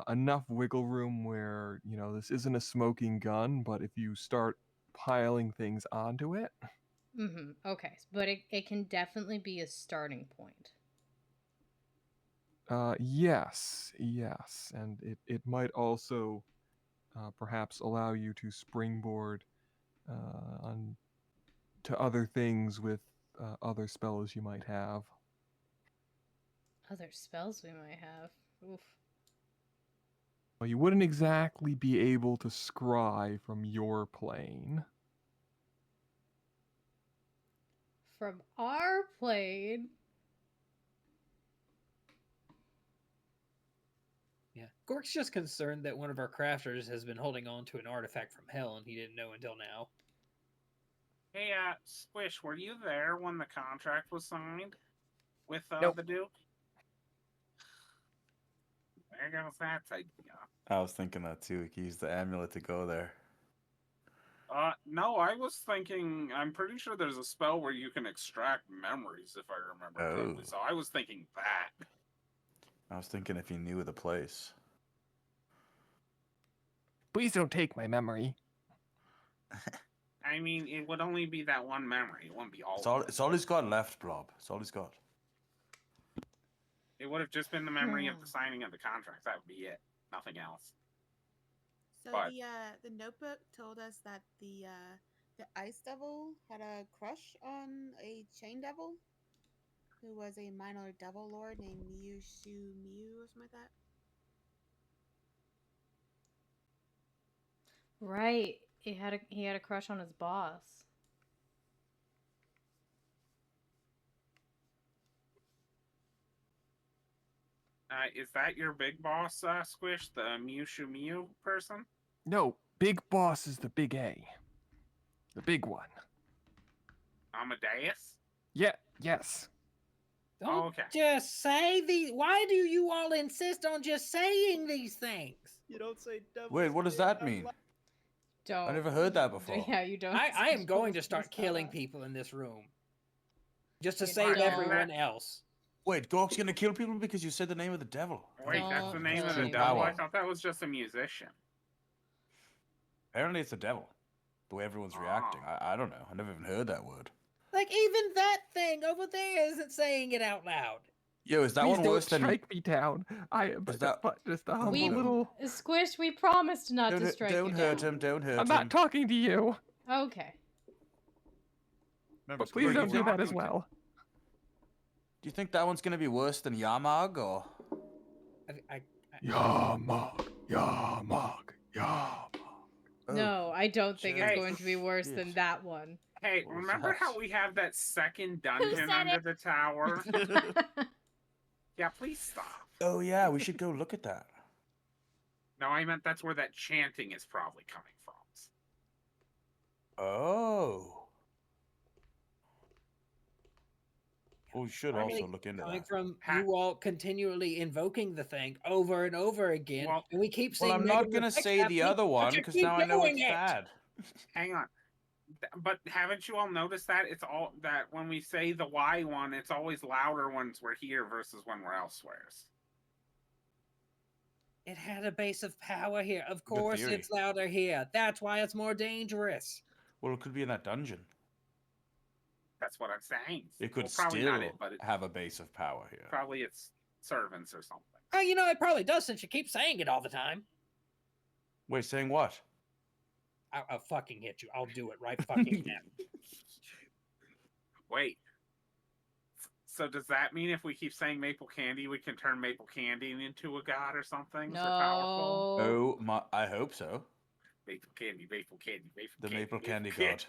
enough wiggle room where, you know, this isn't a smoking gun, but if you start piling things onto it. Mm-hmm. Okay, but it can definitely be a starting point. Yes, and it might also perhaps allow you to springboard on to other things with other spells you might have. Other spells we might have. Oof. Well, you wouldn't exactly be able to scry from your plane. From our plane. Yeah. Gork's just concerned that one of our crafters has been holding on to an artifact from hell and he didn't know until now. Hey, Squish, were you there when the contract was signed with Nope. the Duke? There goes that idea. I was thinking that too. We could use the amulet to go there. No, I was thinking, I'm pretty sure there's a spell where you can extract memories, if I remember correctly. So I was thinking that. I was thinking if he knew the place. Please don't take my memory. I mean, it would only be that one memory. It wouldn't be all. It's all he's got left, Blob. It's all he's got. It would have just been the memory of the signing of the contract. That would be it. Nothing else. So But- the notebook told us that the ice devil had a crush on a chain devil who was a minor devil lord named Miu Shu Miu or something like that. Right. He had a crush on his boss. Is that your big boss, Squish, the Mushu Mew person? No, big boss is the big A. The big one. Amadeus? Yeah, yes. Don't okay. just say these. Why do you all insist on just saying these things? You don't say devil. Wait, what does that mean? Don't. I never heard that before. Yeah, you don't. I am going to start killing people in this room. Just to You save don't. everyone else. Wait, Gork's gonna kill people because you said the name of the devil. Wait, that's the Don't name of kill the devil? anyone. I thought that was just a musician. Apparently it's the devil. The way everyone's reacting. I don't know. I never even heard that word. Like, even that thing over there isn't saying it out loud. Yo, is that Please one don't worse than... strike me down. I am Is that- just a humble We little. Squish. We promised not to strike Don't you hurt down. him, don't hurt I'm him. not talking to you, Okay. Remember, but please Are don't you do that as talking to- well. Do you think that one's gonna be worse than Yamag, or... Yamag. Oh, No, I don't think it's Hey. going to be worse than Shit. that one. Hey, What was remember that? how we have that second dungeon said under it? the tower? Yeah, please stop. Oh yeah, we should go look at that. No, I meant that's where that chanting is probably coming from. Oh. Well, we should Probably also look into Coming that. from Ha- you all continually invoking the thing over and over again, Well- and we keep Well, seeing. I'm not negative gonna effects say the happening, other but one you because keep now I know doing it's it. bad. Hang on. But haven't you all noticed that it's all that when we say the Y one, it's always louder once we're here versus when we're elsewhere. It had a base of power here. Of course, theory. it's louder here. That's why it's more dangerous. Well, it could be in that dungeon. That's what I'm saying. It could Well, probably still not it, but have a base of power here. probably it's servants or something. Oh, you know, it probably does since you keep saying it all the time. Wait, saying what? I'll fucking hit you. I'll do it right fucking now. Wait. So does that mean if we keep saying maple candy, we can turn maple candy into a god or something? Is it powerful? No. Oh my! I hope so. Maple candy, maple candy, maple The candy. maple candy god.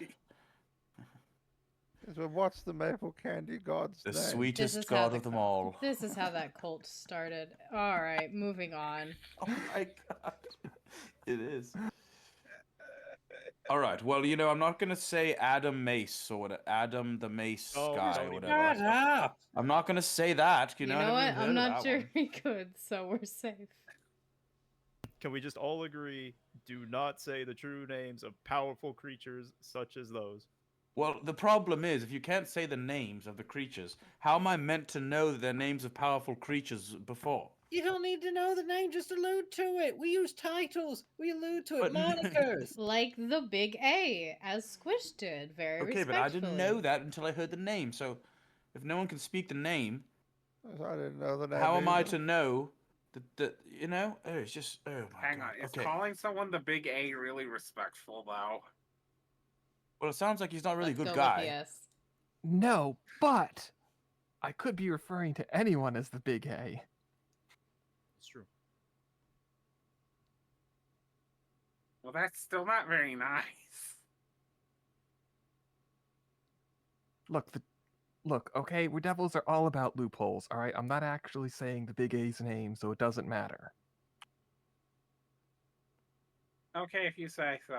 So what's the maple candy god's The name? This sweetest is how god the of them cult- all. This is how that cult started. All right, moving on. Oh my god. It is. All right. Well, you know, I'm not gonna say Adam Mace or what, Adam the Mace Oh, guy don't or even whatever. Shut up. I'm not gonna say that. You You know, know I what? never even I'm heard of not that sure one. we could, so we're safe. Can we just all agree, do not say the true names of powerful creatures such as those? Well, the problem is, if you can't say the names of the creatures, how am I meant to know their names of powerful creatures before? You don't need to know the name, just allude to it. We use titles. We allude to it, But monikers. Like the big A, as Squish did, very Okay, but respectfully. I didn't know that until I heard the name. So, if no one can speak the name, I didn't know the name. how am I either. to know that you know? Oh, it's just oh my Hang god. on, is Okay. calling someone the big A really respectful though? Well, it sounds like he's not really a Let's good go with guy. yes. No, but I could be referring to anyone as the big A. It's true. Well, that's still not very nice. Look, okay, we devils are all about loopholes, all right? I'm not actually saying the big A's name, so it doesn't matter. Okay, if you say so.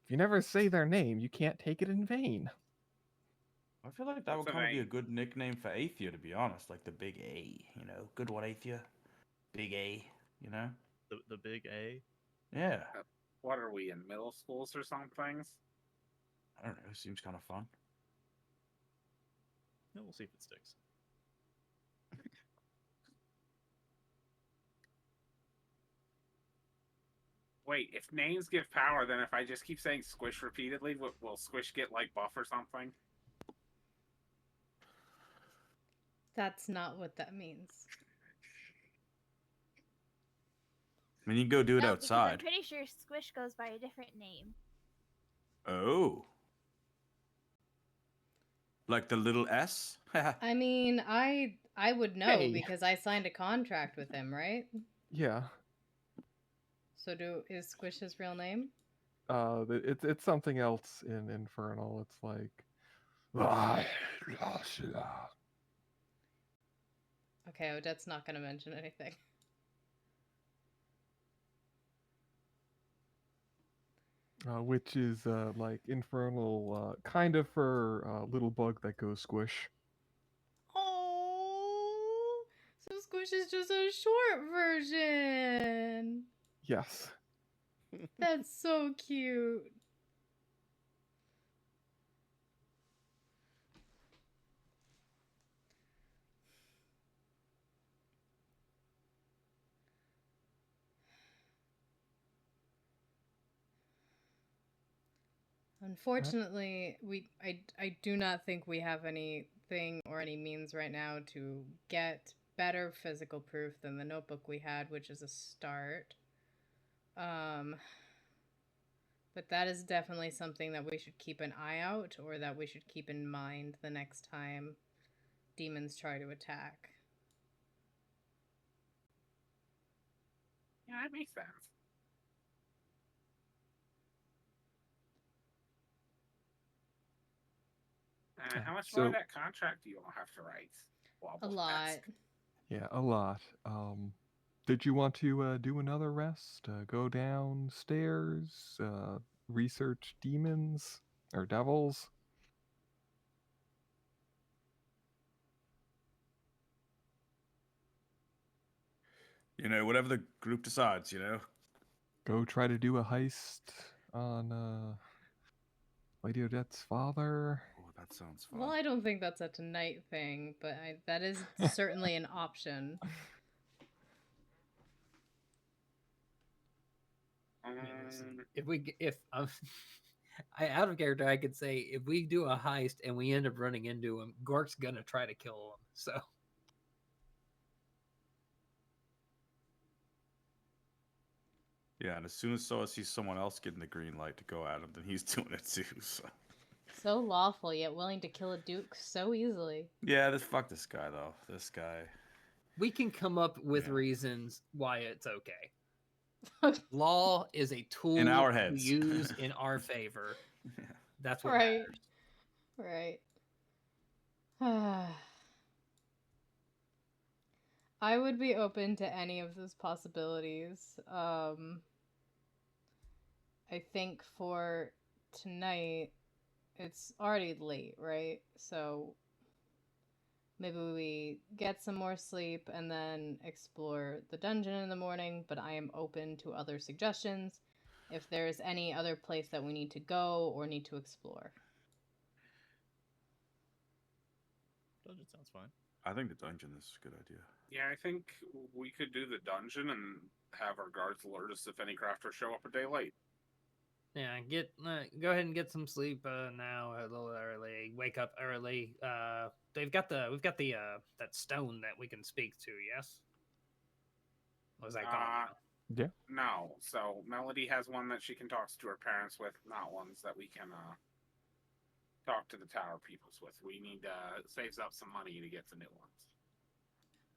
If you never say their name, you can't take it in vain. I feel like that would kind of be a good nickname for Aethia, to be honest. Like the big A, you know? Good one, Aethia. Big A, you know? The big A? Yeah. What are we, in middle schools or something? I don't know. Seems kind of fun. Yeah, we'll see if it sticks. Wait, if names give power, then if I just keep saying Squish repeatedly, will Squish get, like, buff or something? That's not what that means. I mean, you can go do it No, because I'm outside. pretty sure Squish goes by a different name. Oh. Like the little S? I mean, I would know Hey. because I signed a contract with him, right? Yeah. So is Squish his real name? It's something else in Infernal. It's like Okay, Odette's not going to mention anything. which is like Infernal, kind of for little bug that goes squish. Oh, so Squish is just a short version. Yes. That's so cute. Unfortunately, I do not think we have anything or any means right now to get better physical proof than the notebook we had, which is a start. But that is definitely something that we should keep an eye out, or that we should keep in mind the next time demons try to attack. Yeah, that makes sense. How much more of that contract do you all have to write? A lot. Yeah, a lot. Did you want to do another rest? Go downstairs? Research demons or devils? You know, whatever the group decides, you know? Go try to do a heist on Lady Odette's father? Oh, that sounds fun. Well, I don't think that's a tonight thing, but that is certainly an option. If I out of character, I could say if we do a heist and we end up running into him, Gork's gonna try to kill him. So. Yeah, and as soon as Soa sees someone else getting the green light to go at him, then he's doing it too, so. So lawful, yet willing to kill a duke so easily. Yeah, fuck this guy, though. This guy. We can come up with reasons why it's okay. Law is a tool In our to heads. use in our favor. Yeah. That's what Right. matters. Right. I would be open to any of those possibilities. I think for tonight, it's already late, right? So maybe we get some more sleep and then explore the dungeon in the morning, but I am open to other suggestions if there's any other place that we need to go or need to explore. Dungeon sounds fine. I think the dungeon is a good idea. Yeah, I think we could do the dungeon and have our guards alert us if any crafters show up a day late. Yeah, go ahead and get some sleep now a little early. Wake up early. We've got the that stone that we can speak to. Yes. Was that gone? Yeah. No. So Melody has one that she can talk to her parents with, not ones that we can talk to the tower peoples with. We need saves up some money to get the new ones.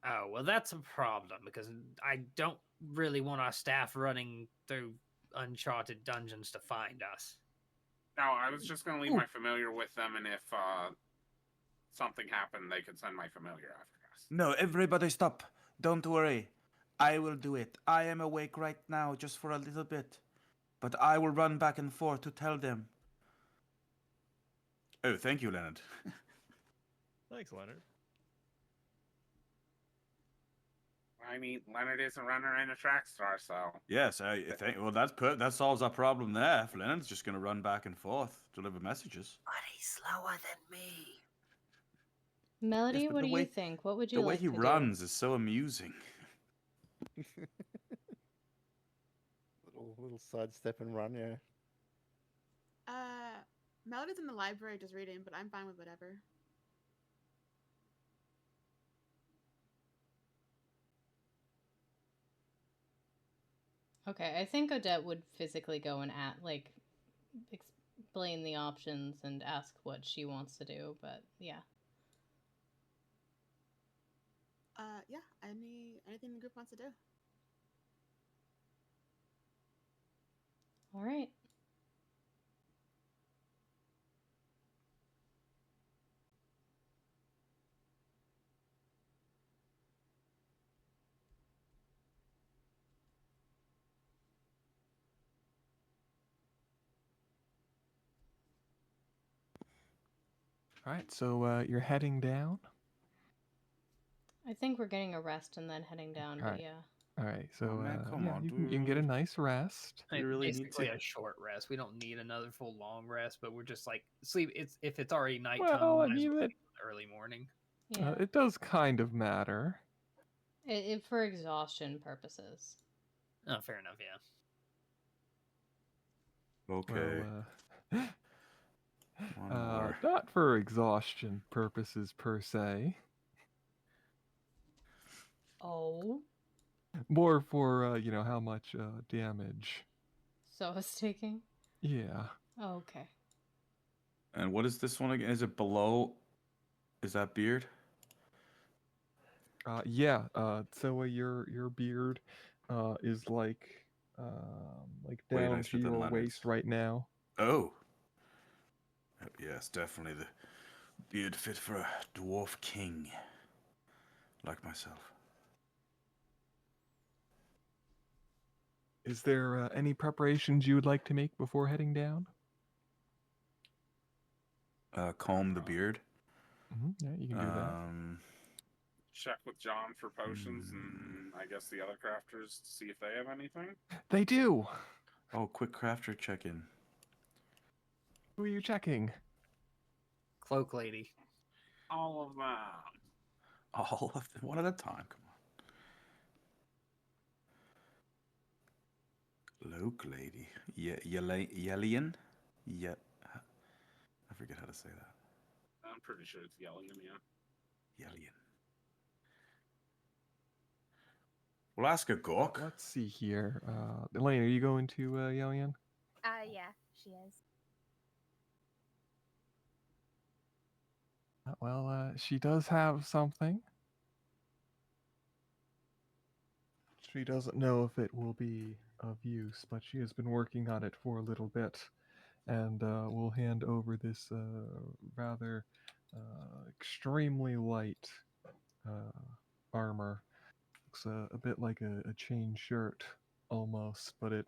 Oh, well, that's a problem because I don't really want our staff running through uncharted dungeons to find us. No, I was just going to leave my familiar with them, and if something happened, they could send my familiar after us. No, everybody stop. Don't worry. I will do it. I am awake right now just for a little bit. But I will run back and forth to tell them. Oh, thank you, Leonard. Thanks, Leonard. I mean, Leonard is a runner and a track star, so... Yes, I think. Well, that solves our problem there. If Leonard's just going to run back and forth, deliver messages. But he's slower than me. Melody, Yes, but what do the way- you think? What would you The way like he to runs is so amusing. little sidestep and run, yeah. Melody's in the library just reading, but I'm fine with whatever. Okay, I think Odette would physically go and explain the options and ask what she wants to do, but yeah. Yeah, anything the group wants to do. All right. All right, so you're heading down. I think we're getting a rest and then heading down, All but right. yeah. All right, so man, come yeah, on, you can get a dude. nice rest. You really need Basically to- a short rest. We don't need another full long rest, but we're just like sleep. If it's already nighttime, Well, I might as mean, well it, sleep in the early morning. Yeah. it does kind of matter. For exhaustion purposes. Oh, fair enough. Yeah. Okay. Well, One more. not for exhaustion purposes per se. Oh. More for how much damage. So it's taking? Yeah. Oh, okay. And what is this one again? Is it below? Is that beard? Yeah. So your beard is like Way down nicer to than your Leonard's. waist right now. Oh. Yes, definitely the beard fit for a dwarf king, like myself. Is there any preparations you would like to make before heading down? Comb the beard. Yeah, you can do that. Check with John for potions, and I guess the other crafters to see if they have anything. They do. Oh, quick crafter check-in. Who are you checking? Cloak lady. All of them. All of them, one at a time. Come on. Cloak lady. Yellian? Yeah. I forget how to say that. I'm pretty sure it's Yellian, yeah. Yellian. We'll ask a Gork. Let's see here. Elaine, are you going to Yelian? Yeah, she is. Well, she does have something. She doesn't know if it will be of use, but she has been working on it for a little bit. And we'll hand over this rather extremely light armor. Looks a bit like a chain shirt almost, but it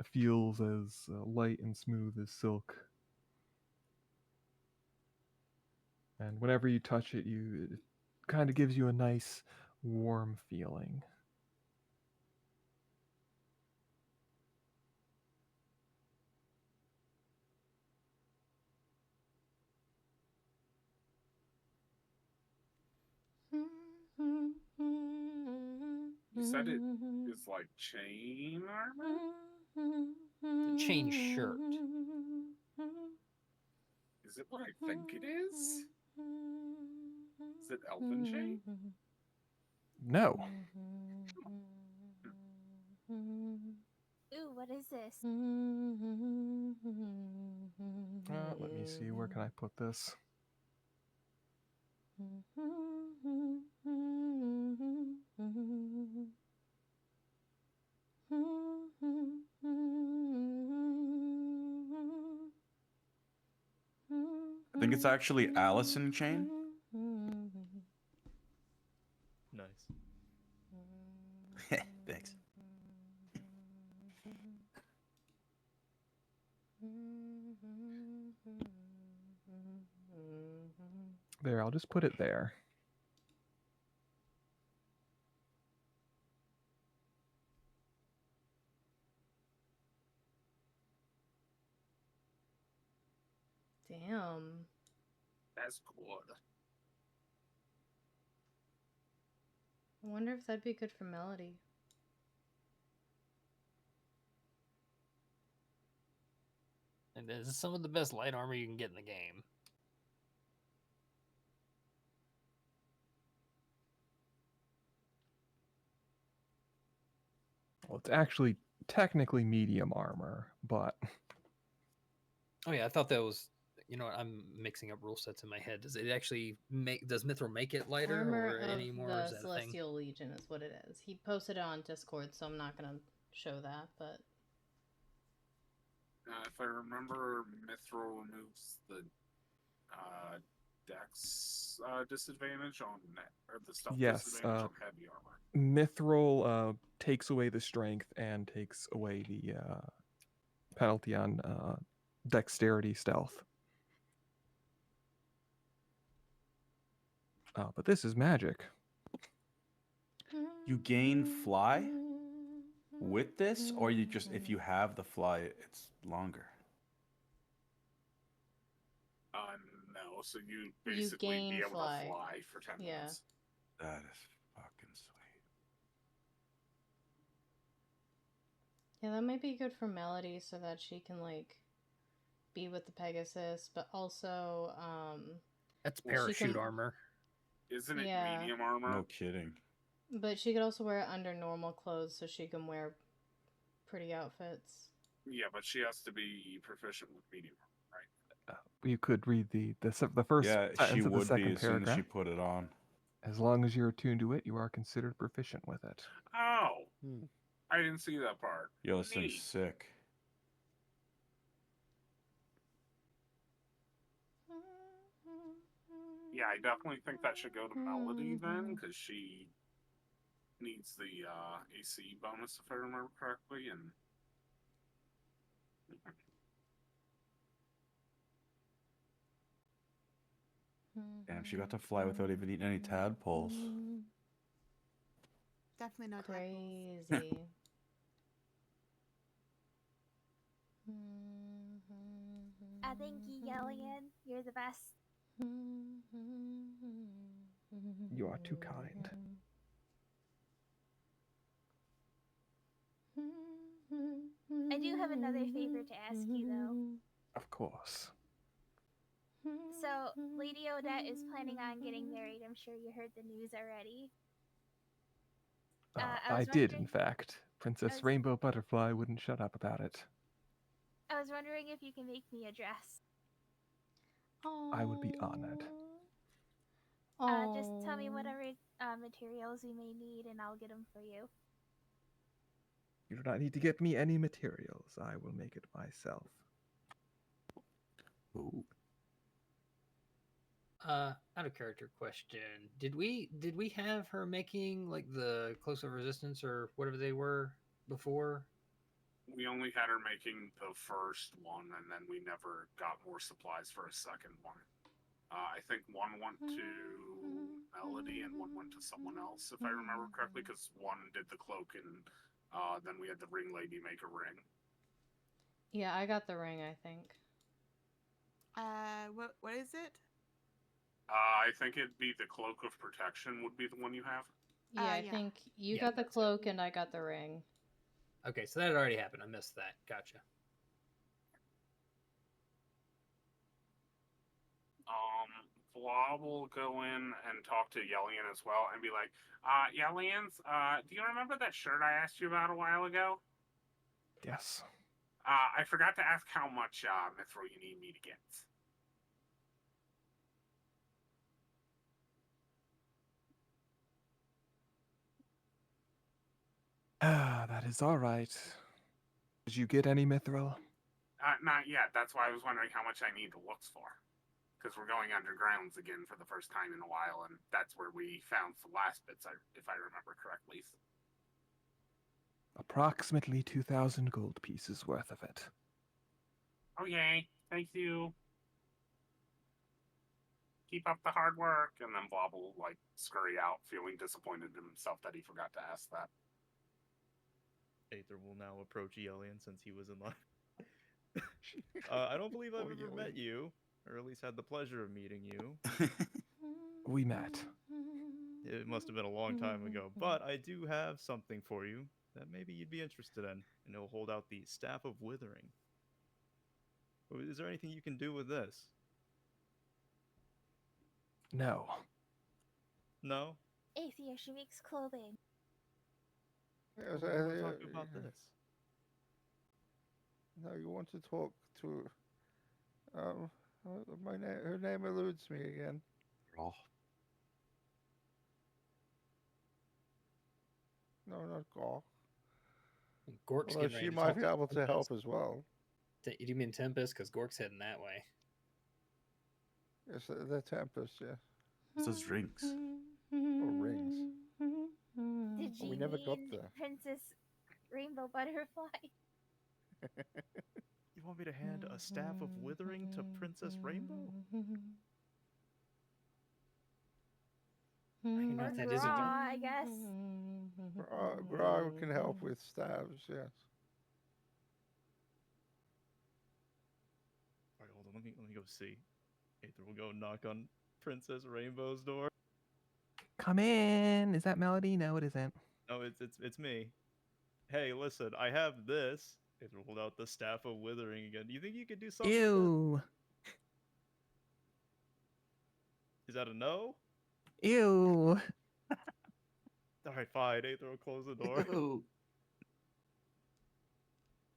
feels as light and smooth as silk. And whenever you touch it, it kind of gives you a nice warm feeling. You said it is like chain armor? The chain shirt. Is it what I think it is? Is it elven chain? No. Ooh, what is this? Let me see. Where can I put this? I think it's actually Allison chain. Nice. Thanks. There, I'll just put it there. Damn. That's good. I wonder if that'd be good for Melody. And this is some of the best light armor you can get in the game. Well, it's actually technically medium armor, but Oh yeah, I thought that was. You know what? I'm mixing up rule sets in my head. Does it actually make? Does Mithril make it lighter Armor or of anymore? the Is that a thing? Celestial Legion is what it is. He posted it on Discord, so I'm not gonna show that, but If I remember, Mithril removes the dex disadvantage on or the stealth yes, disadvantage on heavy armor. Mithril takes away the strength and takes away the penalty on dexterity stealth. But this is magic. You gain fly with this, or you just, if you have the fly, it's longer. No, so you basically gain be able fly. to fly for 10 Yeah. minutes. That is fucking sweet. yeah, that might be good for Melody so that she can like be with the Pegasus, but also That's Well, she parachute can- armor. Isn't it Yeah. medium armor? No kidding. but she could also wear it under normal clothes so she can wear pretty outfits. Yeah, but she has to be proficient with medium armor, right? You could read the first Yeah, sentence she of the would be second as soon as paragraph. she put it on. As long as you're attuned to it, you are considered proficient with it. Oh, I didn't see that part. Yo, this thing's Neat. sick. Yeah, I definitely think that should go to Melody then, because she needs the AC bonus if I remember correctly, and Damn, she got to fly without even eating any tadpoles. Definitely no tadpoles. Crazy. Thank you, Yellian. You're the best. You are too kind. I do have another favor to ask you, though. Of course. So, Lady Odette is planning on getting married. I'm sure you heard the news already. I did, in fact. Princess was- Rainbow Butterfly wouldn't shut up about it. I was wondering if you can make me a dress. I would be honored. Just tell me whatever materials you may need, and I'll get them for you. You do not need to get me any materials. I will make it myself. Ooh. Out of character question. Did we have her making like the close of resistance or whatever they were before? we only had her making the first one, and then we never got more supplies for a second one. I think one went to Melody and one went to someone else, if I remember correctly, because one did the cloak and then we had the ring lady make a ring. Yeah, I got the ring, I think. What is it? I think it'd be the cloak of protection would be the one you have. Yeah, I Yeah. think you Yeah, got the that's it. cloak and I got the ring. Okay, so that had already happened. I missed that. Gotcha. Vlad will go in and talk to Yellian as well and be like, Yellians, do you remember that shirt I asked you about a while ago? Yes. I forgot to ask how much mithril you need me to get. Ah, that is all right. Did you get any mithril? Not yet. That's why I was wondering how much I need the looks for. Because we're going undergrounds again for the first time in a while, and that's where we found the last bits, if I remember correctly. Approximately 2,000 gold pieces worth of it. Oh, yay. Thank you. Keep up the hard work. And then Bob will, scurry out, feeling disappointed in himself that he forgot to ask that. Aether will now approach Yellian since he was in line. I don't believe I've ever met you, or at least had the pleasure of meeting you. We met. It must have been a long time ago, but I do have something for you that maybe you'd be interested in, and he'll hold out the Staff of Withering. Is there anything you can do with this? No. No? Aether, she makes clothing. Yes, Well, we want to talk about this. No, you want to talk to. Her name eludes me again. Oh. No, not Gaw. Gork's Although getting ready she to might talk be to able to Tempest. help as well. Do you mean Tempest? Because Gork's heading that way. Yes, the Tempest, yeah. It's those rings. Or rings. Did Oh, you we never got mean there. Princess Rainbow Butterfly? You want me to hand a Staff of Withering to Princess Rainbow? I don't know Or if that is a Gra, I guess. Gra can help with stabs, yes. Alright, hold on, let me go see. Aether will go knock on Princess Rainbow's door. Come in. Is that Melody? No, it isn't. No, it's me. Hey, listen, I have this. Aether will hold out the Staff of Withering again. Do you think you could do something with Ew. that? Is that a no? Ew. Alright, fine. Aether will close the door. Ooh.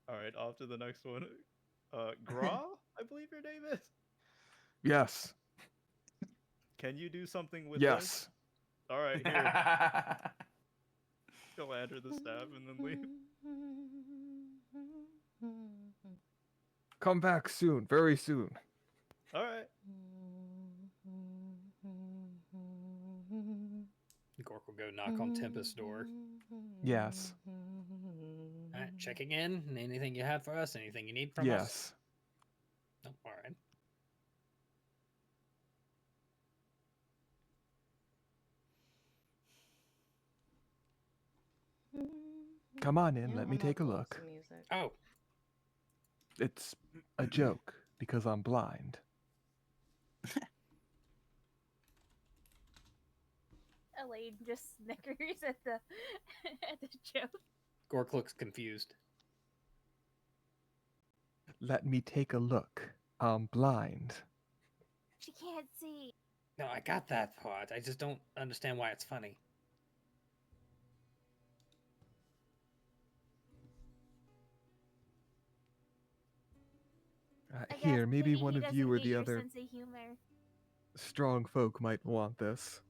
Alright, off to the next one. Gra, I believe your name is. Yes. Can you do something with Yes. this? Alright, here. Go hand her the staff and then leave. Come back soon. Very soon. Alright. Gork will go knock on Tempest's door. Yes. All right, checking in. Anything you have for us? Anything you need from us? Yes. Oh, all right. Come on in. Yeah, Let me I'm not take a playing look. some music. Oh, It's a joke because I'm blind. Elaine just snickers at the at the joke. Gork looks confused. Let me take a look. I'm blind. She can't see. No, I got that part. I just don't understand why it's funny. I Here, guess maybe he one of doesn't you or get the your other sense of humor. strong folk might want this.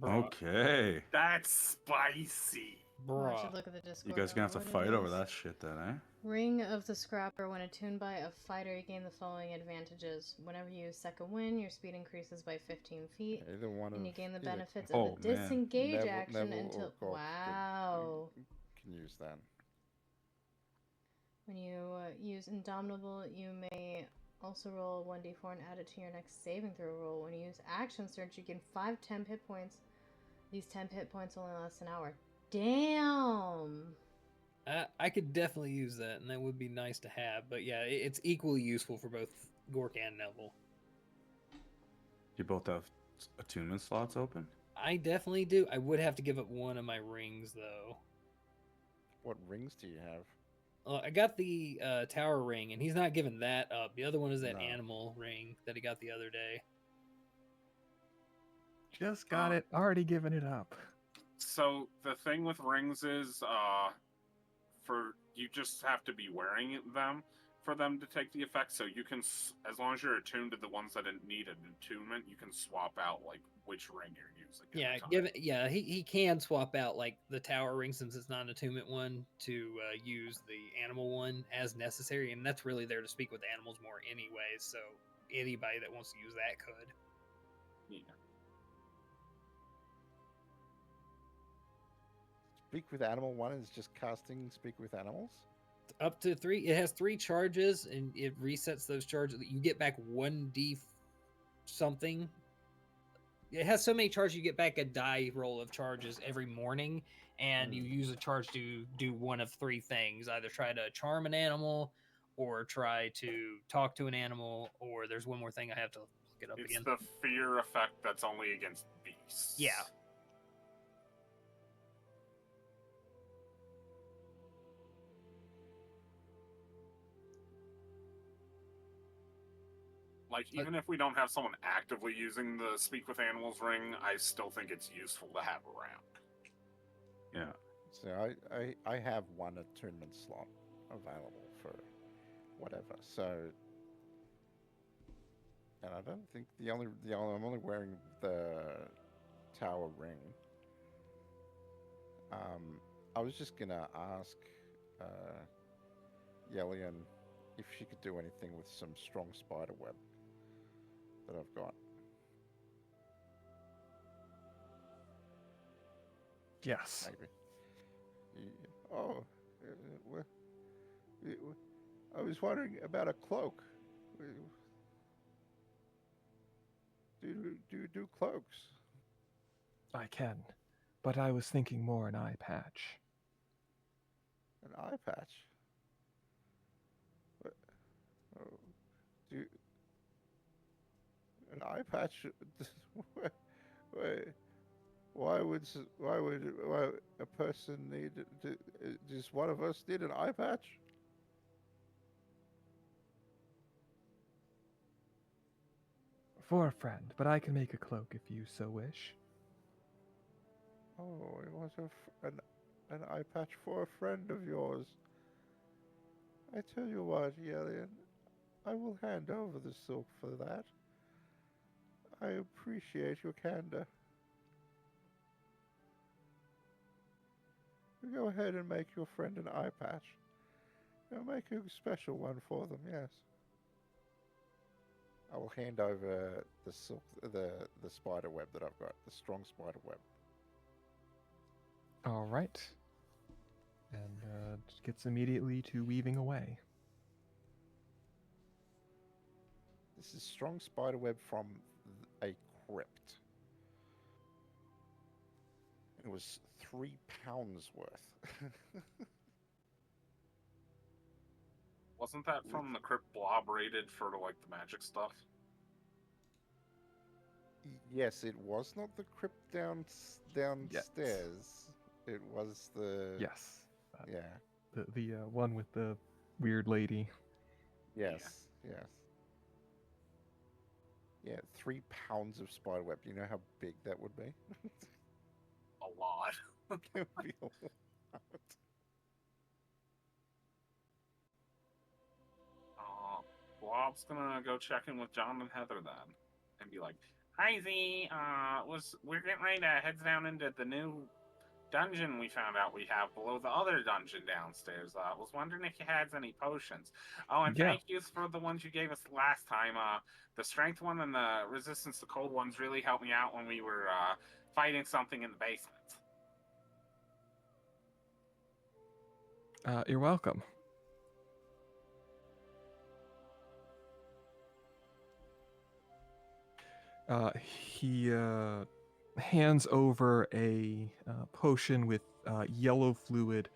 Bruh. Okay. That's spicy. Oh, I Bruh. should look at the You Discord. guys gonna have to what it fight over is. that shit then, eh? Ring of the Scrapper. When attuned by a fighter, you gain the following advantages. Whenever you use second wind, your speed increases by 15 feet. Either one And of you gain the either benefits Oh, of the man. disengage Neville, action Neville until. or Gok Wow. can use that. When you use Indomitable, you may also roll 1d4 and add it to your next saving throw roll. When you use Action Search, you gain 5 temp hit points. These temp hit points only last an hour. Damn! I could definitely use that, and that would be nice to have. But yeah, it's equally useful for both Gork and Neville. You both have attunement slots open? I definitely do. I would have to give up one of my rings, though. What rings do you have? I got the tower ring, and he's not giving that up. The other one is that No. animal ring that he got the other day. Just got it. Already given it up. So the thing with rings is, you just have to be wearing them for them to take the effect. So you can, as long as you're attuned to the ones that need an attunement, you can swap out like which ring you're using. He can swap out like the tower ring since it's not an attunement one to use the animal one as necessary, and that's really there to speak with animals more anyway. So anybody that wants to use that could. Yeah. Speak with Animal one is just casting Speak with Animals? Up to 3. It has 3 charges, and it resets those charges. You get back 1d something. It has so many charges, you get back a die roll of charges every morning, and you use a charge to do one of 3 things. Either try to charm an animal, or try to talk to an animal, or there's one more thing I have to look it up again. It's the fear effect that's only against beasts. Yeah. Like, even if we don't have someone actively using the Speak with Animals ring, I still think it's useful to have around. Yeah. So I have one attunement slot available for whatever. So, and I don't think I'm only wearing the tower ring. I was just gonna ask Yelian if she could do anything with some strong spider web that I've got. Yes. Maybe. I was wondering about a cloak. Do you do cloaks? I can, but I was thinking more an eye patch. An eye patch? An eye patch? Why would a person need? Does one of us need an eye patch? For a friend, but I can make a cloak if you so wish. Oh, it was an eye patch for a friend of yours. I tell you what, Yelian, I will hand over the silk for that. I appreciate your candor. Go ahead and make your friend an eye patch. Make a special one for them, yes. I will hand over the silk, the spider web that I've got, the strong spider web. All right. And gets immediately to weaving away. This is strong spider web from a crypt. It was 3 pounds worth. Wasn't that from the crypt blob rated for like the magic stuff? Yes, it was not the crypt downstairs. Yes. It was the Yes. Yeah. The one with the weird lady. Yes. Yeah. Yes. Yeah, 3 pounds of spider web. Do you know how big that would be? A lot. It would be a lot. Blob's gonna go check in with John and Heather then, and be like, Hi Z, we're getting ready to head down into the new dungeon we found out we have below the other dungeon downstairs. Was wondering if you had any potions. Oh, and Yeah. thank you for the ones you gave us last time. The strength one and the resistance to cold ones really helped me out when we were fighting something in the basement. You're welcome. He hands over a potion with yellow fluid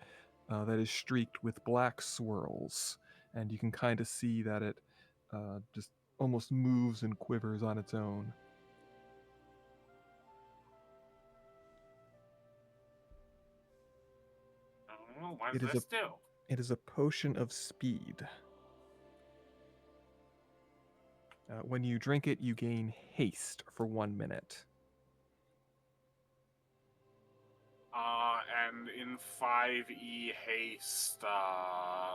that is streaked with black swirls, and you can kind of see that it just almost moves and quivers on its own. Oh, what does this do? It is a potion of speed. When you drink it, you gain haste for 1 minute. And in 5e haste,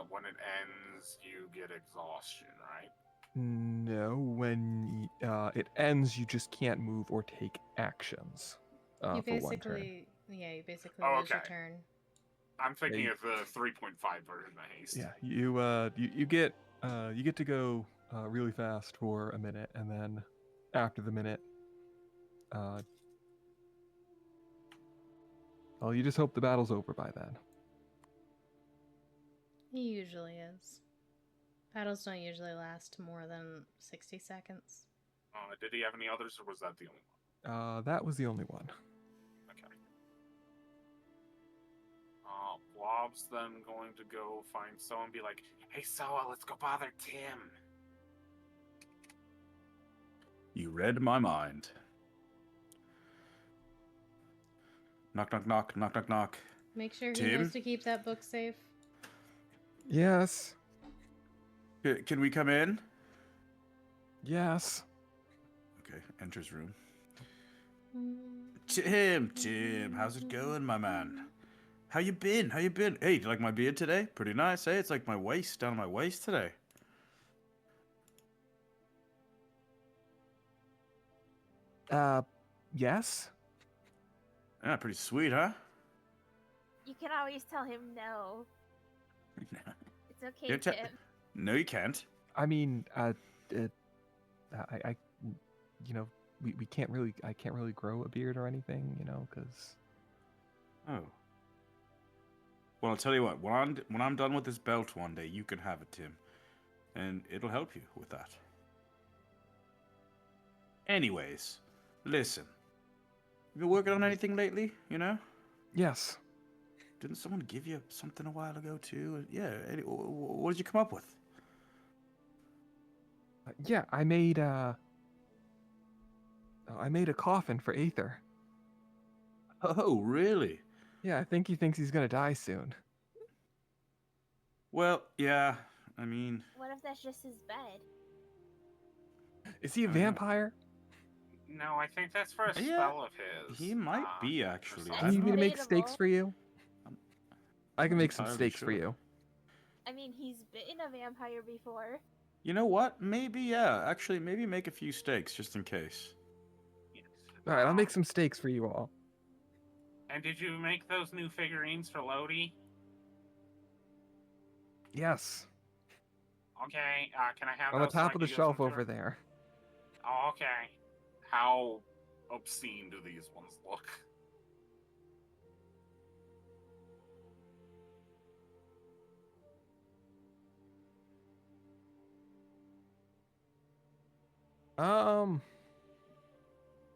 when it ends, you get exhaustion, right? No, when it ends, you just can't move or take actions You for 1 turn. you basically Oh, lose your okay. turn. I'm thinking of the 3.5 version of haste. Yeah, you get to go really fast for a minute, and then after the minute, well, you just hope the battle's over by then. He usually is. Battles don't usually last more than 60 seconds. Did he have any others, or was that the only one? That was the only one. Okay. Blob's then going to go find Soa and be like, "Hey, Soa, let's go bother Tim." You read my mind. Knock, knock, knock, knock, knock, knock. Make sure he Tim? knows to keep that book safe. Yes. Can we come in? Yes. Okay, enters room. Tim, how's it going, my man? How you been? Hey, do you like my beard today? Pretty nice, eh? It's like my waist, down my waist today. Yes. Yeah, pretty sweet, huh? You can always tell him no. It's okay, Don't Tim. No, you can't. I mean, I you know, we can't really, I can't really grow a beard or anything, you know, because. Oh. Well, I'll tell you what. When I'm done with this belt one day, you can have it, Tim, and it'll help you with that. Anyways, listen. You been working on anything lately? You know? Yes. Didn't someone give you something a while ago too? Yeah. What did you come up with? Yeah, I made a coffin for Aether. Oh, really? Yeah, I think he thinks he's gonna die soon. Well, yeah. I mean, What if that's just his bed? Is he a vampire? No, I think that's for a Yeah, spell of his. he might be actually. That's Do you need me to make debatable. steaks for you? I can make some entirely steaks for sure. you. I mean, he's bitten a vampire before. You know what? Maybe, yeah. Actually, maybe make a few steaks just in case. All right, I'll make some steaks for you all. And did you make those new figurines for Lodi? Yes. Okay, can I have On the those so I top of the can give shelf them to over her? there. Oh, okay. How obscene do these ones look?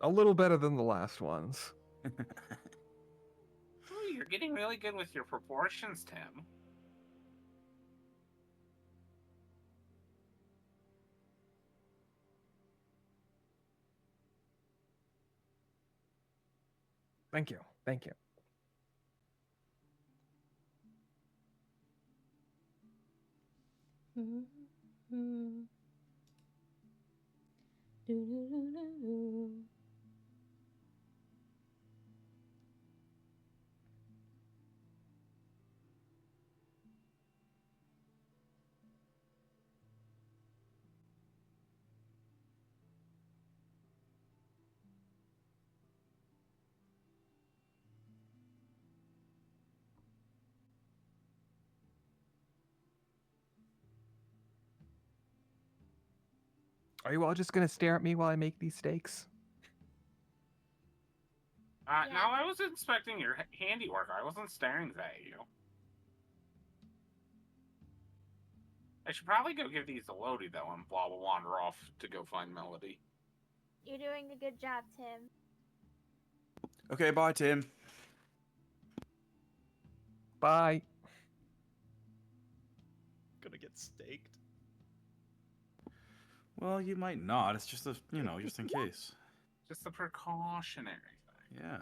A little better than the last ones. Ooh, you're getting really good with your proportions, Tim. Thank you. Thank you. Are you all just gonna stare at me while I make these steaks? No, I was inspecting your handiwork. I wasn't staring at you. I should probably go give these to Lodi, though, and blah will wander off to go find Melody. You're doing a good job, Tim. Okay, bye, Tim. Bye. Gonna get staked. Well, you might not. It's just just in case. Just a precautionary thing. Yeah.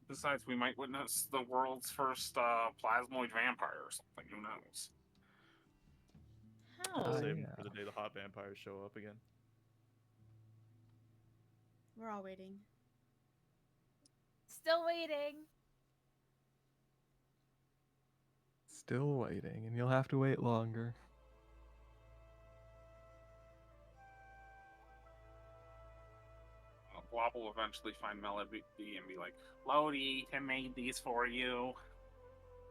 Besides, we might witness the world's first plasmoid vampire or something. Who knows? How? Save yeah. for the day the hot vampires show up again. We're all waiting. Still waiting. Still waiting, and you'll have to wait longer. Blob will eventually find Melody and be like, Lodi, Tim made these for you.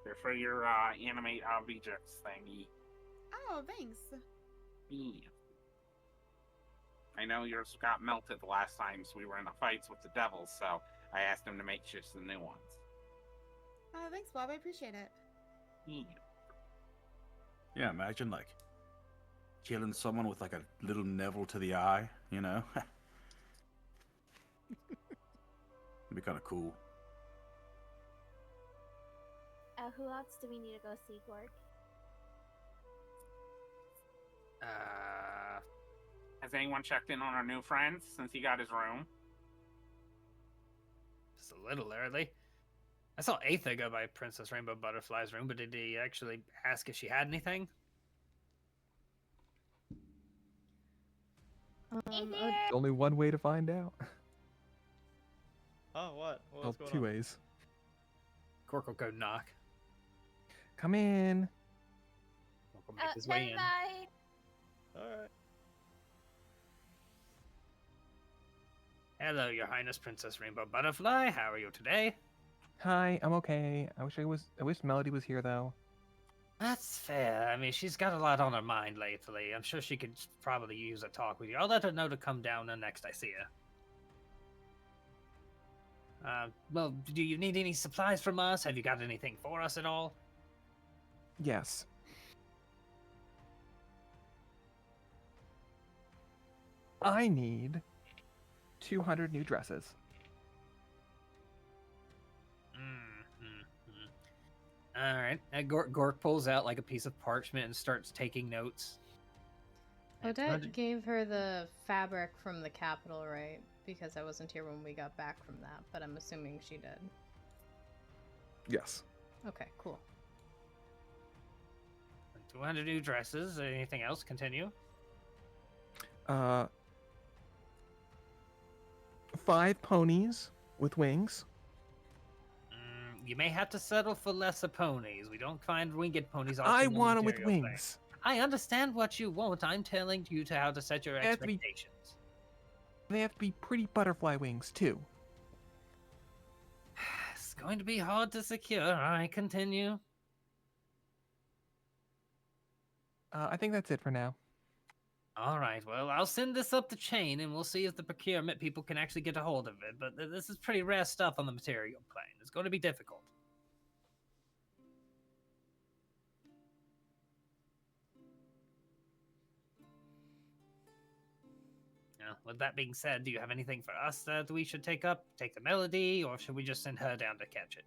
They're for your animate objects thingy. Oh, thanks. Yeah. I know yours got melted the last times we were in the fights with the devils, so I asked him to make just some new ones. Oh, thanks, Bob. I appreciate it. Yeah. Yeah, imagine like killing someone with like a little Neville to the eye, you know? It'd be kind of cool. Who else do we need to go see, Gork? Has anyone checked in on our new friend since he got his room? Just a little early. I saw Aetha go by Princess Rainbow Butterfly's room, but did he actually ask if she had anything? There's only one way to find out. Oh, what? Well, What's going two on? ways. Gork will go knock. Come in. Gork will make his way in. Bye. Alright. Hello, Your Highness Princess Rainbow Butterfly. How are you today? Hi, I'm okay. I wish Melody was here though. That's fair. I mean, she's got a lot on her mind lately. I'm sure she could probably use a talk with you. I'll let her know to come down the next I see her. Well, do you need any supplies from us? Have you got anything for us at all? Yes. I need 200 new dresses. All right. Gork pulls out like a piece of parchment and starts taking notes. Odette gave her the fabric from the capital, right? Because I wasn't here when we got back from that, but I'm assuming she did. Yes. Okay, cool. 200 new dresses. Anything else? Continue. 5 ponies with wings. You may have to settle for lesser ponies. We don't find winged ponies. I often in the want them with material plane. wings. I understand what you want. I'm telling you how to set your They have to be- expectations. They have to be pretty butterfly wings too. It's going to be hard to secure. All right, continue. I think that's it for now. All right, well, I'll send this up the chain, and we'll see if the procurement people can actually get a hold of it. But this is pretty rare stuff on the material plane. It's going to be difficult. Now, with that being said, do you have anything for us that we should take up? Take the Melody, or should we just send her down to catch it?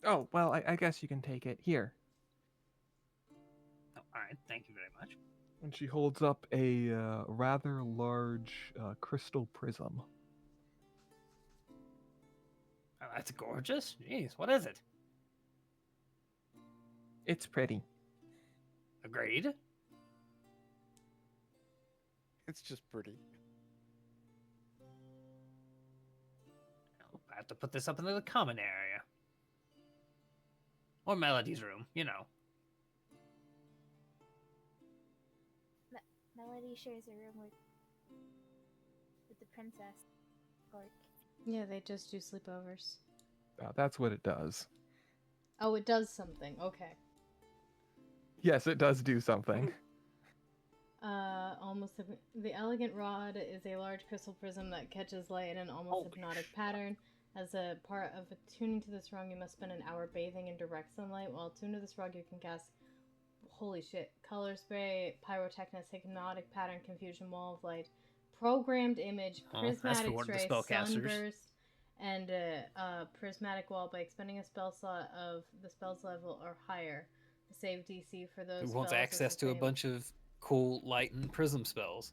Oh, well, I guess you can take it. Here. Oh, all right, thank you very much. And she holds up a rather large crystal prism. Oh, that's gorgeous. Jeez, what is it? It's pretty. Agreed. It's just pretty. I have to put this up in the common area. Or Melody's room, you know. Melody shares a room with the princess, Gork. Yeah, they just do sleepovers. That's what it does. Oh, it does something. Okay. Yes, it does do something. The elegant rod is a large crystal prism that catches light in an almost hypnotic pattern. As a part of attuning to this rung, you must spend an hour bathing in direct sunlight. While attuned to this rug, you can cast, holy shit, color spray, pyrotechnus, hypnotic pattern, confusion, wall of light, programmed image, prismatic ray, sunburst, and prismatic wall by expending a spell slot of the spell's level or higher. The save DC for those Who wants spells access is the to a same. bunch of cool light and prism spells?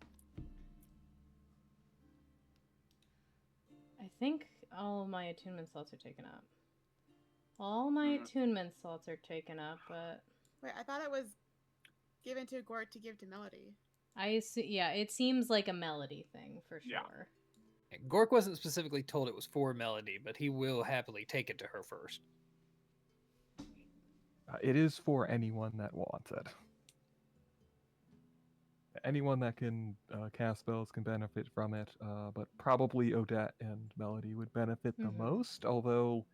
I think all of my attunement slots are taken up. All my attunement slots are taken up, but... Wait, I thought it was given to Gort to give to Melody. Yeah, it seems like a Melody thing, for sure. Yeah. Gork wasn't specifically told it was for Melody, but he will happily take it to her first. It is for anyone that wants it. Anyone that can cast spells can benefit from it, but probably Odette and Melody would benefit the most, although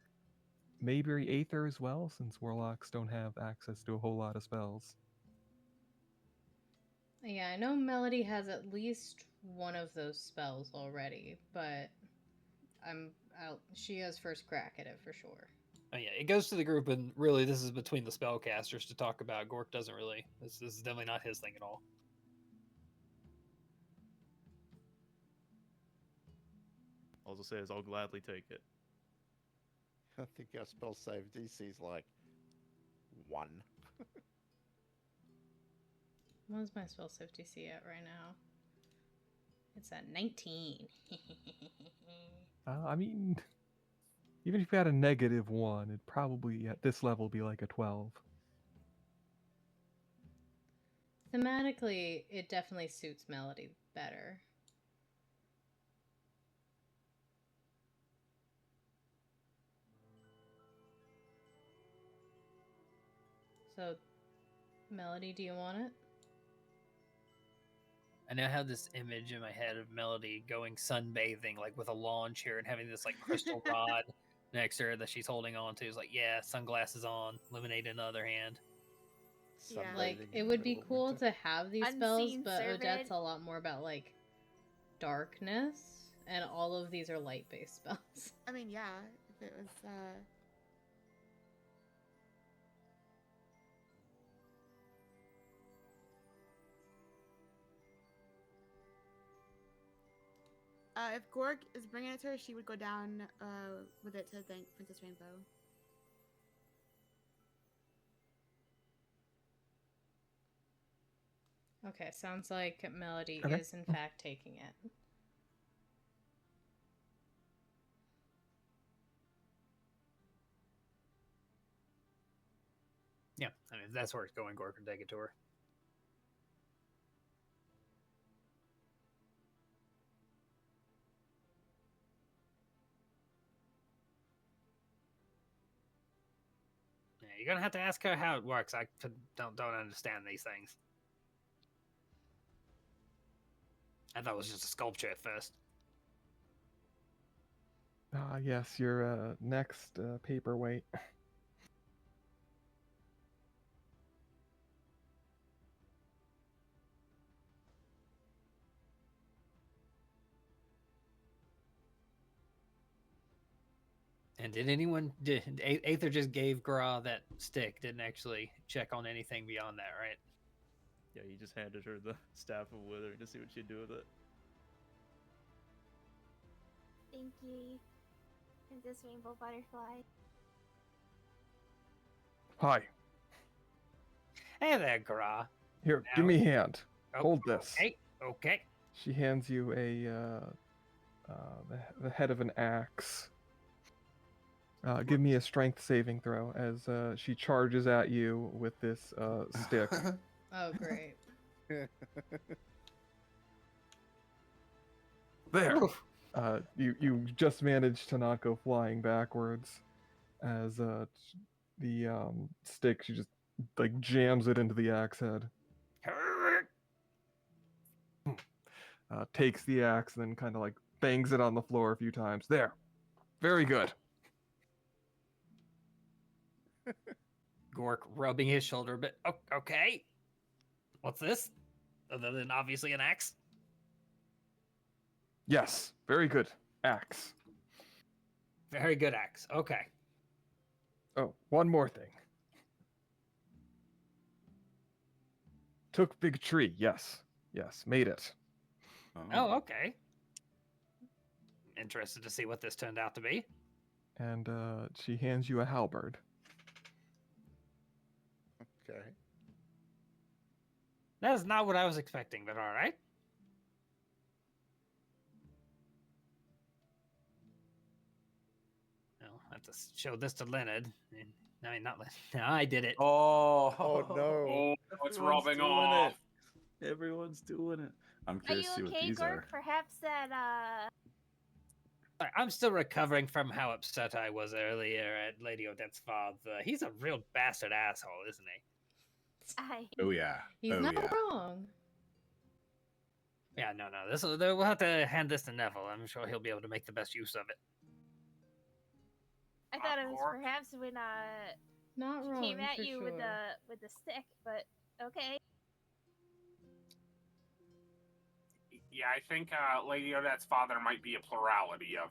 maybe Aether as well, since Warlocks don't have access to a whole lot of spells. Yeah, I know Melody has at least one of those spells already, but she has first crack at it for sure. Oh, yeah, it goes to the group, and really this is between the spellcasters to talk about. Gork doesn't really. This is definitely not his thing at all. I'll just say is I'll gladly take it. I think our spell save DC is like 1. What is my spell save DC at right now? It's at 19. I mean, even if you had a -1, it'd probably at this level be like a 12. Thematically, it definitely suits Melody better. So, Melody, do you want it? I now have this image in my head of Melody going sunbathing, like with a lawn chair and having this like crystal rod next to her that she's holding on to. It's like, yeah, sunglasses on, lemonade in the other hand. Yeah. Like, it would be cool to have these spells, Unseen but servant. Odette's a lot more about, like, darkness, and all of these are light-based spells. I mean, yeah, if it was, if Gork is bringing it to her, she would go down with it to thank Princess Rainbow. Okay, sounds like Melody Okay. is, in fact, taking it. Yeah, I mean, if that's where it's going, Gork can take it to her. Yeah, you're gonna have to ask her how it works. I don't understand these things. I thought it was just a sculpture at first. Yes, your next paperweight. And did Aether just gave Gra that stick? Didn't actually check on anything beyond that, right? Yeah, he just handed her the staff of wither to see what she'd do with it. Thank you, Princess Rainbow Butterfly. Hi. Hey there, Gra. Here, give me a hand. Oh, Hold this. Okay. She hands you the head of an axe. Give me a strength saving throw as she charges at you with this stick. Oh, great. There. You just managed to not go flying backwards as the stick, she just like jams it into the axe head. Takes the axe and then kind of like bangs it on the floor a few times. There. Very good. Gork rubbing his shoulder a bit. Okay. What's this? other than obviously an axe? Yes, very good. Axe. Very good axe. Okay. Oh, one more thing. Took big tree. Yes. Yes, made it. Oh, okay. Interested to see what this turned out to be. And she hands you a halberd. Okay. That is not what I was expecting, but all right. Well, I have to show this to Leonard. I mean, not Leonard. No, I did it. Oh, Oh no. Oh, it's everyone's rubbing doing off. it. Everyone's doing it. I'm Are curious you to see what okay, these Gork? are. Perhaps that Sorry, I'm still recovering from how upset I was earlier at Lady Odette's father. He's a real bastard asshole, isn't he? I Oh yeah. He's oh not yeah. wrong. Yeah, no. We'll have to hand this to Neville. I'm sure he'll be able to make the best use of it. I thought it was Gork. perhaps when Not she wrong. came at for you sure. with the stick, but okay. Yeah, I think Lady Odette's father might be a plurality of,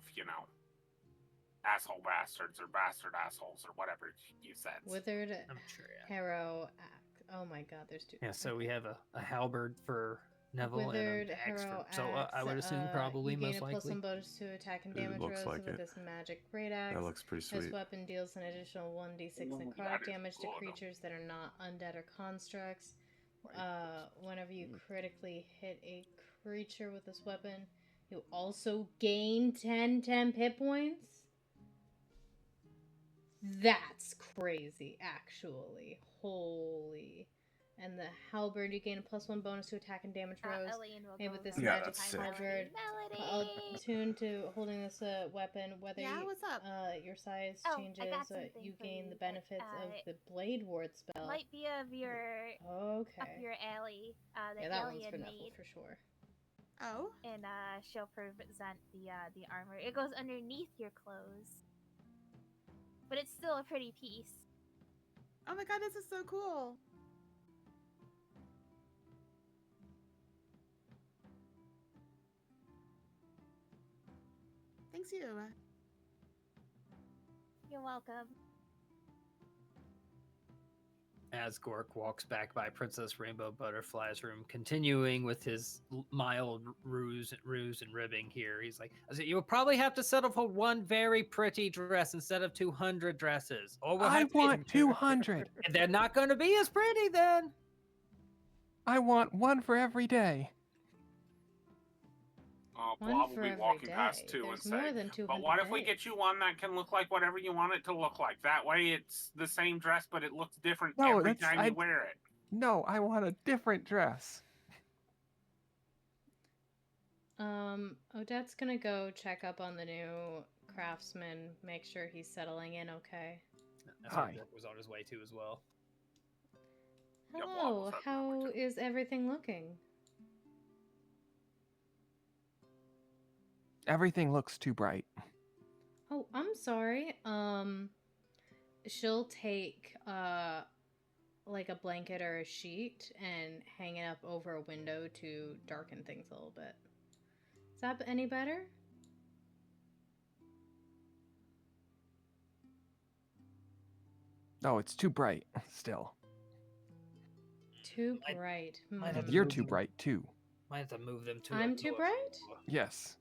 asshole bastards or bastard assholes or whatever you said. Withered I'm sure. Yeah. Harrow axe. Oh my god, there's two. Yeah. So we have a halberd for Neville Withered and an axe Harrow for. So axe. I would assume probably you gain most a likely. +1 bonus to attack and It damage looks rolls like with it. this magic great axe. That looks pretty This sweet. weapon deals an additional 1d6 Ooh, necrotic that is damage to good. creatures that are not undead or constructs. Whenever you critically hit a creature with this weapon, you also gain 10 hit points. That's crazy, actually. Holy. And the halberd, you gain a +1 bonus to attack and damage rolls. Elaine will Made go with this over Yeah, magic that's sick. halberd, Melody. attuned to holding this weapon, whether Yeah, what's up? your size Oh, I changes, got something you for gain you the that, benefits of the blade ward spell. Might be of your Okay. up your alley. Yeah, That that one's for Alien Neville made, for sure. Oh, and she'll present the armor. It goes underneath your clothes, but it's still a pretty piece. oh my god, this is so cool. Thanks, you. You're welcome. As Gork walks back by Princess Rainbow Butterfly's room, continuing with his mild ruse and ribbing here, he's like, I said, "You will probably have to settle for one very pretty dress instead of 200 dresses. Or we'll I have to want 200. And they're not going to be as pretty then." I want one for every day. I'll One for probably every walking past day. two There's and more say, than 200 but what if we days. get you one that can look like whatever you want it to look like? That way it's the same dress, but it looks different No, every that's- time you wear it. No, I want a different dress. Odette's gonna go check up on the new craftsman, make sure he's settling in okay. That's Hi. what Gork was on his way to as well. Yeah, well, Hello, what's up, how number two? is everything looking? Everything looks too bright. Oh, I'm sorry. She'll take like a blanket or a sheet and hang it up over a window to darken things a little bit. Is that any better? No, it's too bright still. Too bright. might have to You're move too them. bright too. Might have to move them to. I'm too bright? Yes.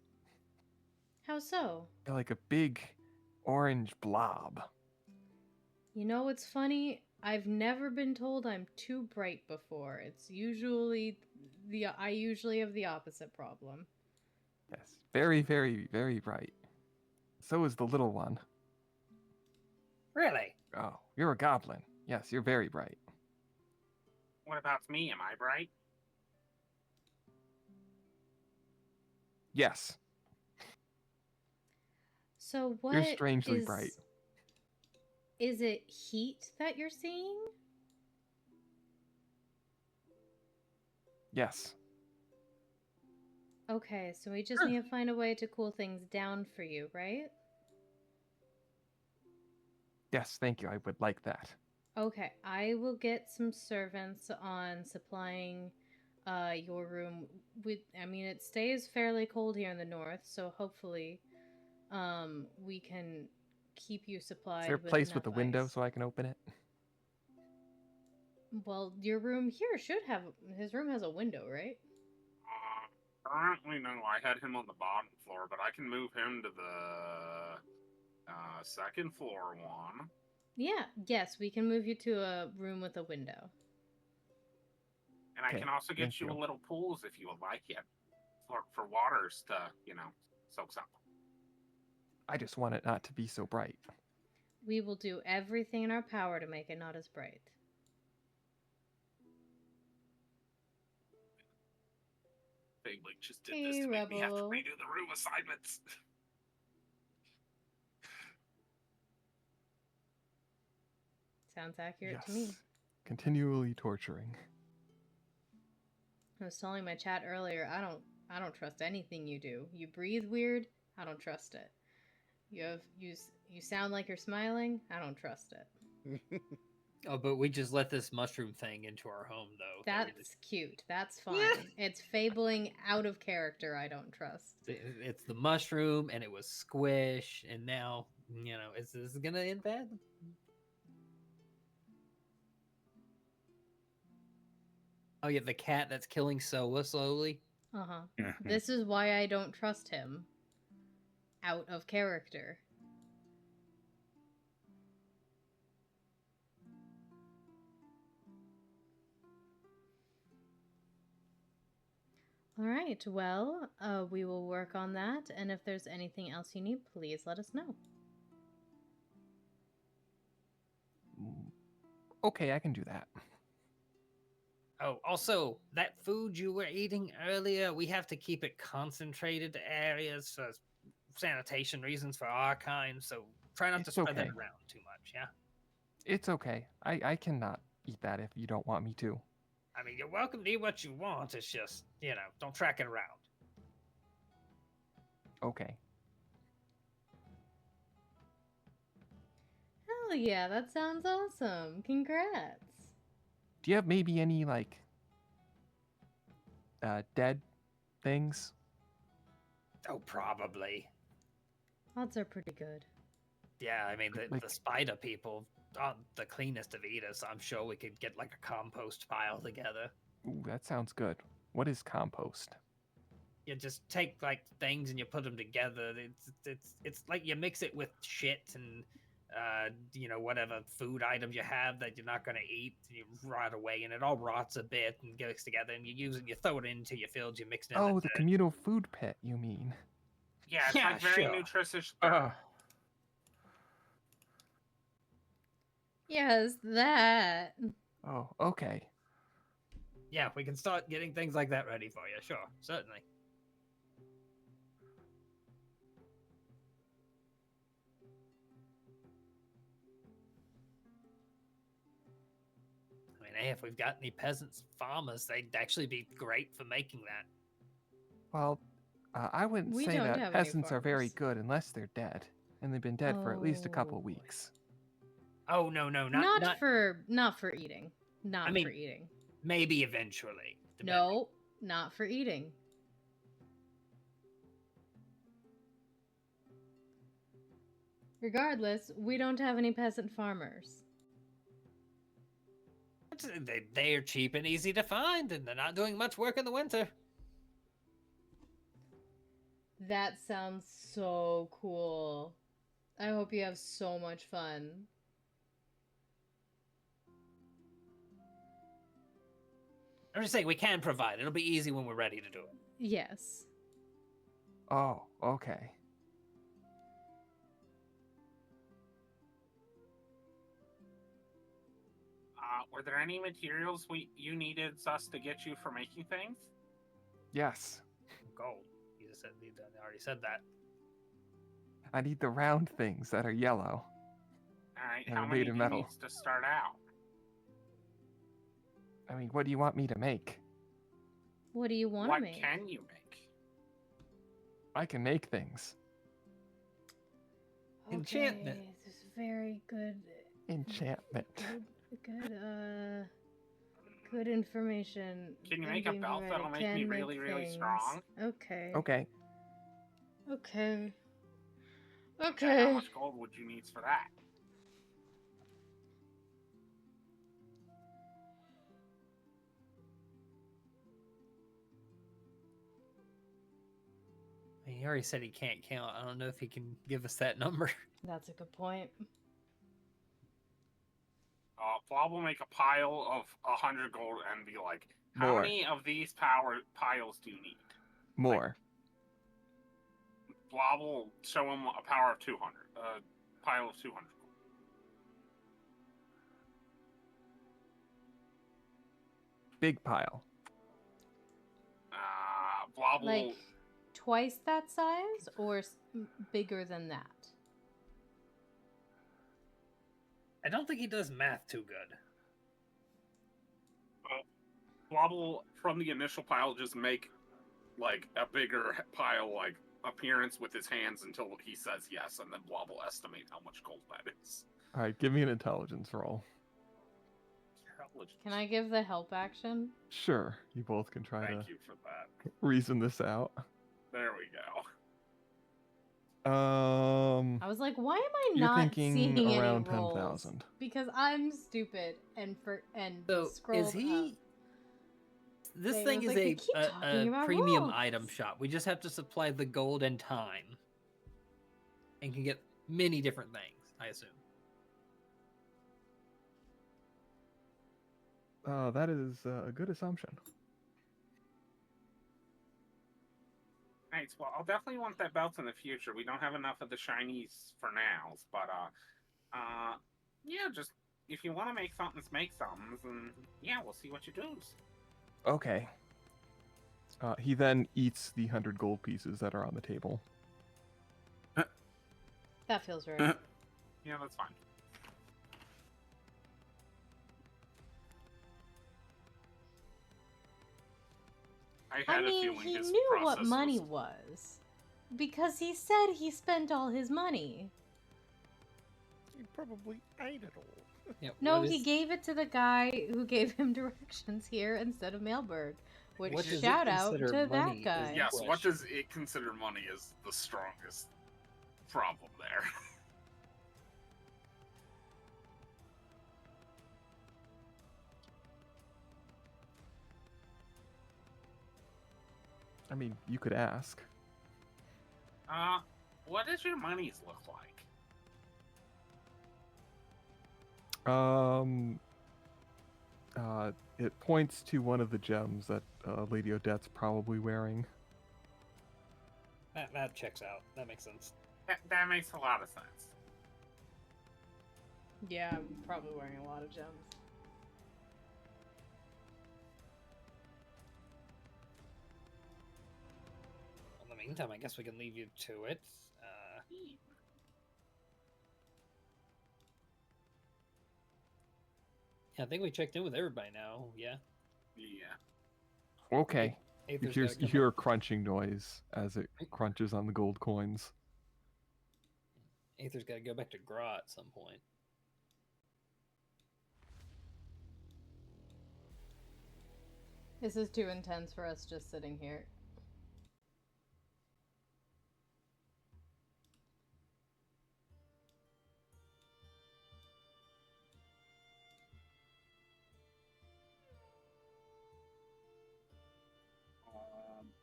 How so? You're like a big orange blob. You know what's funny? I've never been told I'm too bright before. It's usually I usually have the opposite problem. Yes. Very, very, very bright. So is the little one. Really? Oh, you're a goblin. Yes, you're very bright. What about me? Am I bright? Yes. So what You're strangely is- bright. Is it heat that you're seeing? Yes. Okay, so we just need to find a way to cool things down for you, right? Yes, thank you. I would like that. Okay, I will get some servants on supplying your room I mean, it stays fairly cold here in the north, so hopefully we can keep you Is supplied there a with place enough with a window ice. so I can open it? Well, your room here should have his room has a window, right? Currently, no. I had him on the bottom floor, but I can move him to the second floor one. Yeah, yes, we can move you to a room with a window. And I Okay, can also get thank you a you. little pools if you would like it. For waters to, soak some. I just want it not to be so bright. We will do everything in our power to make it not as bright. Big League just did Hey, this to make me have to Rebel. redo the room assignments. Sounds accurate to me. Yes. Continually torturing. I was telling my chat earlier, I don't trust anything you do. You breathe weird, I don't trust it. You sound like you're smiling, I don't trust it. Oh, but we just let this mushroom thing into our home, though. That's cute. That's fine. It's fabling out of character, I don't trust. It's the mushroom, and it was squish, and now, is this gonna end bad? Oh yeah, the cat that's killing Soa slowly. Uh-huh. This is why I don't trust him. Out of character. All right, well, we will work on that, and if there's anything else you need, please let us know. Okay, I can do that. Oh, also, that food you were eating earlier, we have to keep it concentrated to areas for sanitation reasons for our kind, so try not to It's spread that okay. around too much, yeah? It's okay. I cannot eat that if you don't want me to. I mean, you're welcome to eat what you want, it's just, don't track it around. Okay. Hell yeah, that sounds awesome. Congrats. Do you have maybe any, dead things? Oh, probably. Odds are pretty good. Yeah, I mean, the spider people aren't the cleanest of eaters, so I'm sure we could get, a compost pile together. Ooh, that sounds good. What is compost? You just take, things and you put them together. It's like you mix it with shit and, whatever food items you have that you're not going to eat, and you rot away, and it all rots a bit and gets together, and you use it, and you throw it into your fields, you mix it in. Oh, the communal food pit, you mean? Yeah, it's like very nutritious. Yes, that. Oh, okay. Yeah, we can start getting things like that ready for you. Sure, certainly. I mean, hey, if we've got any peasants, farmers, they'd actually be great for making that. Well, I wouldn't We say don't have that any peasants are very farmers. good unless they're dead. And they've been dead for at least a couple weeks. Oh, no, Not for eating. Not I mean, for eating. Maybe eventually. No, not for eating. Regardless, we don't have any peasant farmers. They're cheap and easy to find, and they're not doing much work in the winter. That sounds so cool. I hope you have so much fun. I'm just saying, we can provide. It'll be easy when we're ready to do it. Yes. Oh, okay. Were there any materials you needed us to get you for making things? Yes. Gold. You just said you already said that. I need the round things that are yellow. Alright, And how are many made do of you metal. need to start out? I mean, what do you want me to make? What do you want to make? What can you make? I can make things. Okay, Enchantment. This is very good. Enchantment. Good. Good information. Can you and make a being belt ready that'll make can me make really, really things. strong? Okay. Okay. Okay. How Okay. much gold would you need for that? He already said he can't count. I don't know if he can give us that number. That's a good point. Blob will make a pile of 100 gold and be like, how More. many of these piles do you need? More. Blob will show him a power of 200. Pile of 200 gold. Big pile. Blob will... Like twice that size or bigger than that? I don't think he does math too good. Blob will, from the initial pile, just make like a bigger pile, like appearance with his hands until he says yes, and then Blob will estimate how much gold that is. All right, give me an intelligence roll. Can I give the help action? Sure, you both can try Thank to you for that. reason this out. There we go. I was like, why am I You're not thinking seeing around any rolls? 10,000. Because I'm stupid and So scrolled is he? up. This They thing was is like, "They keep talking a about premium rolls." item shop. We just have to supply the gold and time, and can get many different things. I assume. That is a good assumption. Nice. Well, I'll definitely want that belt in the future. We don't have enough of the shinies for now, but yeah, just if you want to make something, make something, and yeah, we'll see what you do. Okay. He then eats the 100 gold pieces that are on the table. That feels right. Yeah, that's fine. I mean, he knew what money was. Because he said he spent all his money. He probably ate it all. Yeah, No, he gave it to the guy who gave him directions here instead of Mailbird. Which, What does it shout out consider to that money is guy. the Yes, what question. does it consider money is the strongest problem there. I mean, you could ask. What does your monies look like? It points to one of the gems that Lady Odette's probably wearing. That checks out. That makes sense. That makes a lot of sense. Yeah, I'm probably wearing a lot of gems. In the meantime, I guess we can leave you to it. Yeah, I think we checked in with everybody now. Yeah. Yeah. Okay. Aether's You gotta come hear a crunching noise as it crunches on the gold coins. Aether's got to go back to Gra at some point. This is too intense for us just sitting here.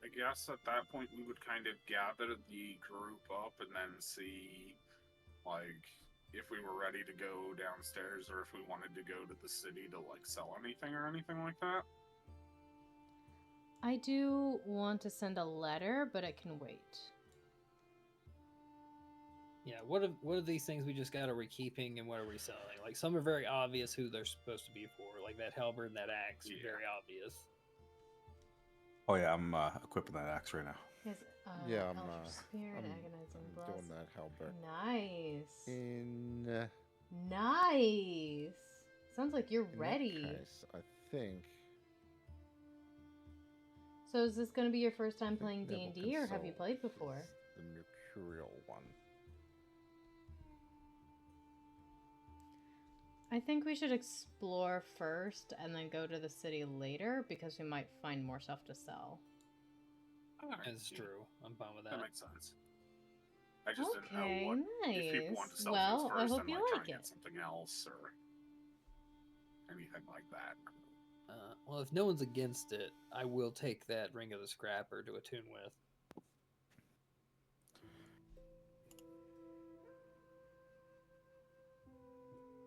I guess at that point we would kind of gather the group up and then see, like, if we were ready to go downstairs or if we wanted to go to the city to, like, sell anything or anything like that. I do want to send a letter, but it can wait. Yeah, what are these things we just got? Are we keeping and what are we selling? Like, some are very obvious who they're supposed to be for, like that halberd and that axe. Yeah. Very obvious. Oh yeah, I'm equipping that axe right now. His, Yeah, Elder I'm Spirit, Agonizing Blast. doing that halberd. Nice. In Nice. Sounds like you're in ready. that case, I think. So is this going to be your first time I think playing Neville D&D, or have you Console played before? is the mercurial one. I think we should explore first and then go to the city later because we might find more stuff to sell. That's true. I'm fine with That that. makes sense. I just didn't know Okay, what if people want to nice. sell Well, things I first hope and you like try like and get it. something else or anything like that. Well, if no one's against it, I will take that Ring of the Scrapper to attune with.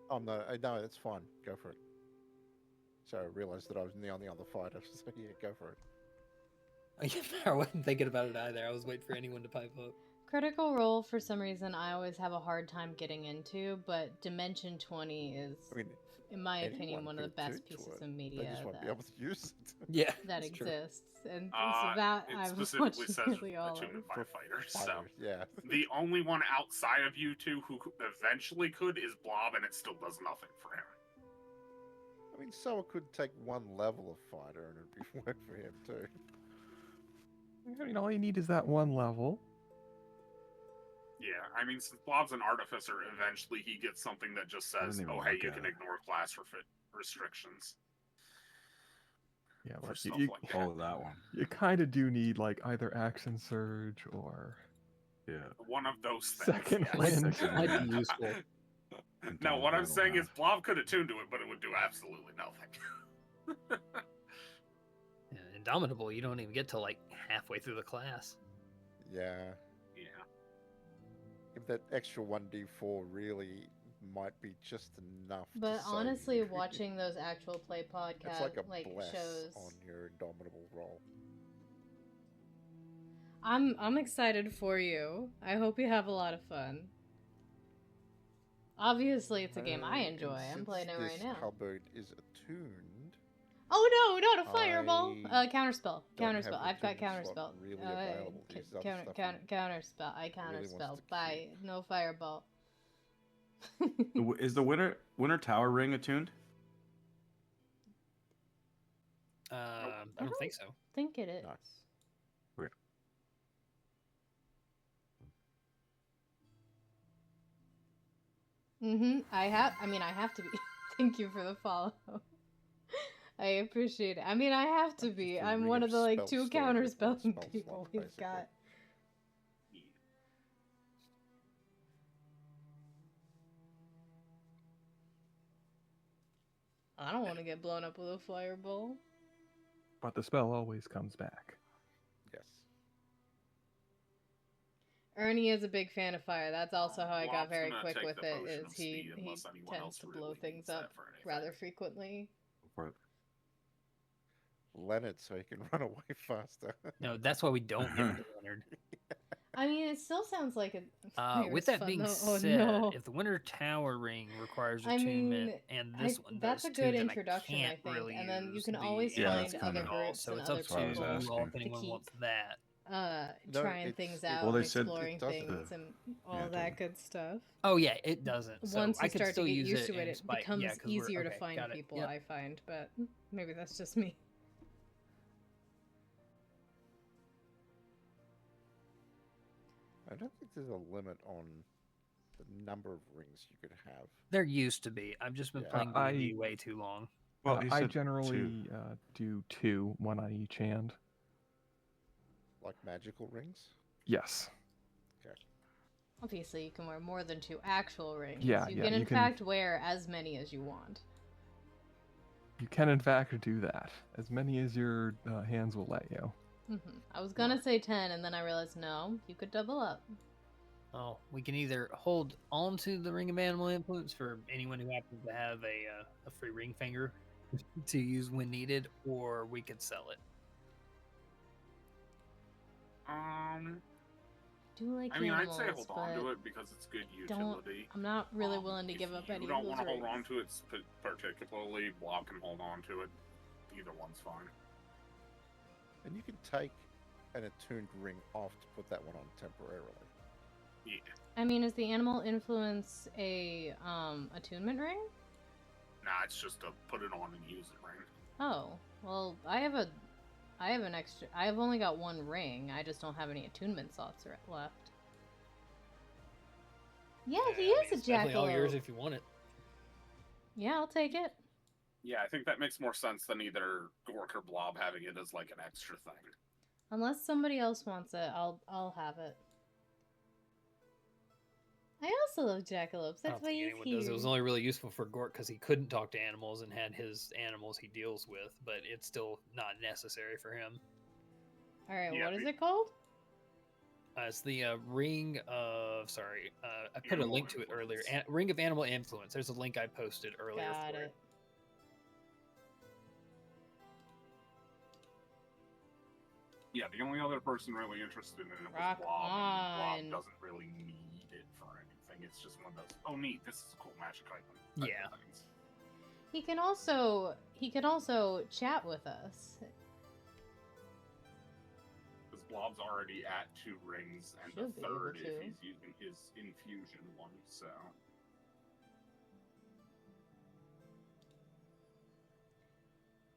Oh no, no, it's fine. Go for it. So I realized that I was the only other fighter. So yeah, go for it. I wasn't thinking about it either. I was waiting for anyone to pipe up. Critical Role, for some reason, I always have a hard time getting into, but Dimension 20 is, I mean, in my opinion, anyone one of the could best attune to pieces it. of They media just won't be able to use it. Yeah, that that's true. exists. And so that It I've specifically watched says nearly all of. attunement by For fighters. So fighters, yeah. the only one outside of you two who eventually could is Blob, and it still does nothing for him. I mean, Soa could take one level of fighter and it'd be work for him too. I mean, all you need is that one level. Yeah, I mean, since Blob's an artificer, eventually he gets something that just says, even "Oh, hey, look you at can it. ignore class restrictions." Yeah, For like stuff you, like that. Oh, that one. you kind of do need like either action surge or Yeah. One of those things. second yes. wind. Might be useful. No, what I'm Battle saying now. is Blob could attune to it, but it would do absolutely nothing. Yeah, Indomitable, you don't even get to like halfway through the class. Yeah. Yeah. If that extra 1d4 really might be just enough. But to save honestly, you. watching those actual play podcast It's like a bless shows, on your indomitable roll. I'm excited for you. I hope you have a lot of fun. Obviously, it's a game I And enjoy. I'm since playing it right this now. Halberd is attuned. Oh no, not a fireball! I Counterspell. don't have Counterspell. the I've got attunement counterspell. slot really available to use other stuff and Counterspell. I really wants counterspell. to Bye. No fireball. Is the winter tower ring attuned? I don't think so. Think it is. No. Weird. I have to be. Thank you for the follow. I appreciate it. I mean, I have to Just be. a I'm ring one of of the like spell two storage with one counterspelling spell people slot, we've basically. got. I don't want to get blown up with a fireball. But the spell always comes back. Yes. Ernie is a big fan of fire. That's also how I got Blob's very gonna quick take with the it. potion Is of he speed unless anyone tends else to really blow things needs that up for anything. rather frequently. For it. Leonard, so he can run away faster. No, that's why we don't get to Leonard. I mean, it still sounds like it. With that being said, if the Winter Tower ring requires I attunement mean, and this one that's does a good too, then introduction, I I can't think. really And then you use can the always Yeah, find that's other kinda- groups So and it's other up to what I was people you all asking. if anyone to keep wants that. No, trying it's- things it- out Well, and they said it exploring doesn't. things and all Yeah, it that doesn't. good stuff. Oh yeah, it doesn't. So Once I you could start to still get use used to in it, it spite- becomes yeah, 'cause we're- easier to okay, find got it. people, Yep. I find. But maybe that's just me. I don't think there's a limit on the number of rings you could have. There used to be. I've just been Yeah. playing I- D&D way too long. Well, you I said generally do two, one on each hand. Like magical rings? Yes. Obviously, you can wear more than 2 actual rings. Yeah, you yeah, can you in can- fact wear as many as you want. You can, in fact, do that. As many as your hands will let you. I was gonna say 10, and then I realized no, you could double up. Oh, we can either hold on to the Ring of Animal Influence for anyone who happens to have a free ring finger to use when needed, or we could sell it. Do like I mean, animals, I'd say hold on but to it because it's good don't. utility. I'm not really willing to If give up you any don't of those want to hold rings. on to it particularly, Blob can hold on to it. Either one's fine. And you can take an attuned ring off to put that one on temporarily. Yeah. I mean, is the animal influence a attunement ring? Nah, it's just a put it on and use it ring. Oh, well, I have an extra. I've only got 1 ring. I just don't have any attunement slots left. Yeah, he I mean, is a it's definitely all yours jackalope. if you want it. Yeah, I'll take it. Yeah, I think that makes more sense than either Gork or Blob having it as like an extra thing. Unless somebody else wants it, I'll have it. I also love jackalopes. I That's don't why think he's anyone here. does. It was only really useful for Gort because he couldn't talk to animals and had his animals he deals with, but it's still not necessary for him. All right, Yeah, what is it called? It's the Ring of... Sorry, I put a Animal link to it earlier. influence. Ring of Animal Influence. There's a link I posted earlier Got for it. it. Yeah, the only other person really interested in it was Rock Blob, and Blob on. doesn't really need it for anything. It's just one of those, oh neat, this is a cool magic item. type Yeah. of things. He can also chat with us. Because Blob's already at 2 rings and Should a be third able if to. he's using his infusion one, so.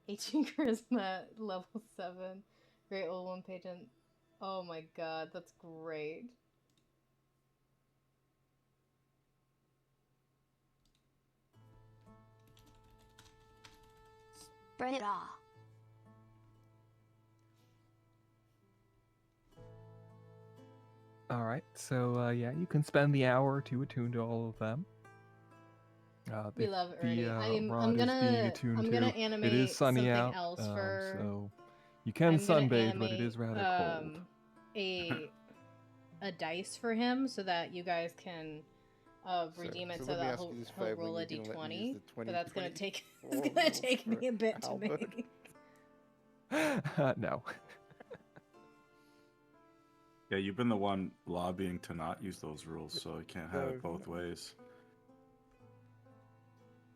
HG Charisma level 7. Great old one pageant. Oh my god, that's great. Spread it all. All right, so yeah, you can spend the hour or two attuned to all of them. We if love Ernie. the I'm rod is being gonna attuned gonna to, animate it is sunny something out, else for. so you can I'm gonna sunbathe, but it is animate, rather cold. a dice for him so that you guys can redeem it so let me that ask you this he'll favor, roll a you're gonna let me use d20. the But that's gonna 20 take roll it's gonna take for me a bit to Albert? make. No. Yeah, you've been the one lobbying to not use those rules, so you can't have it No, both ways.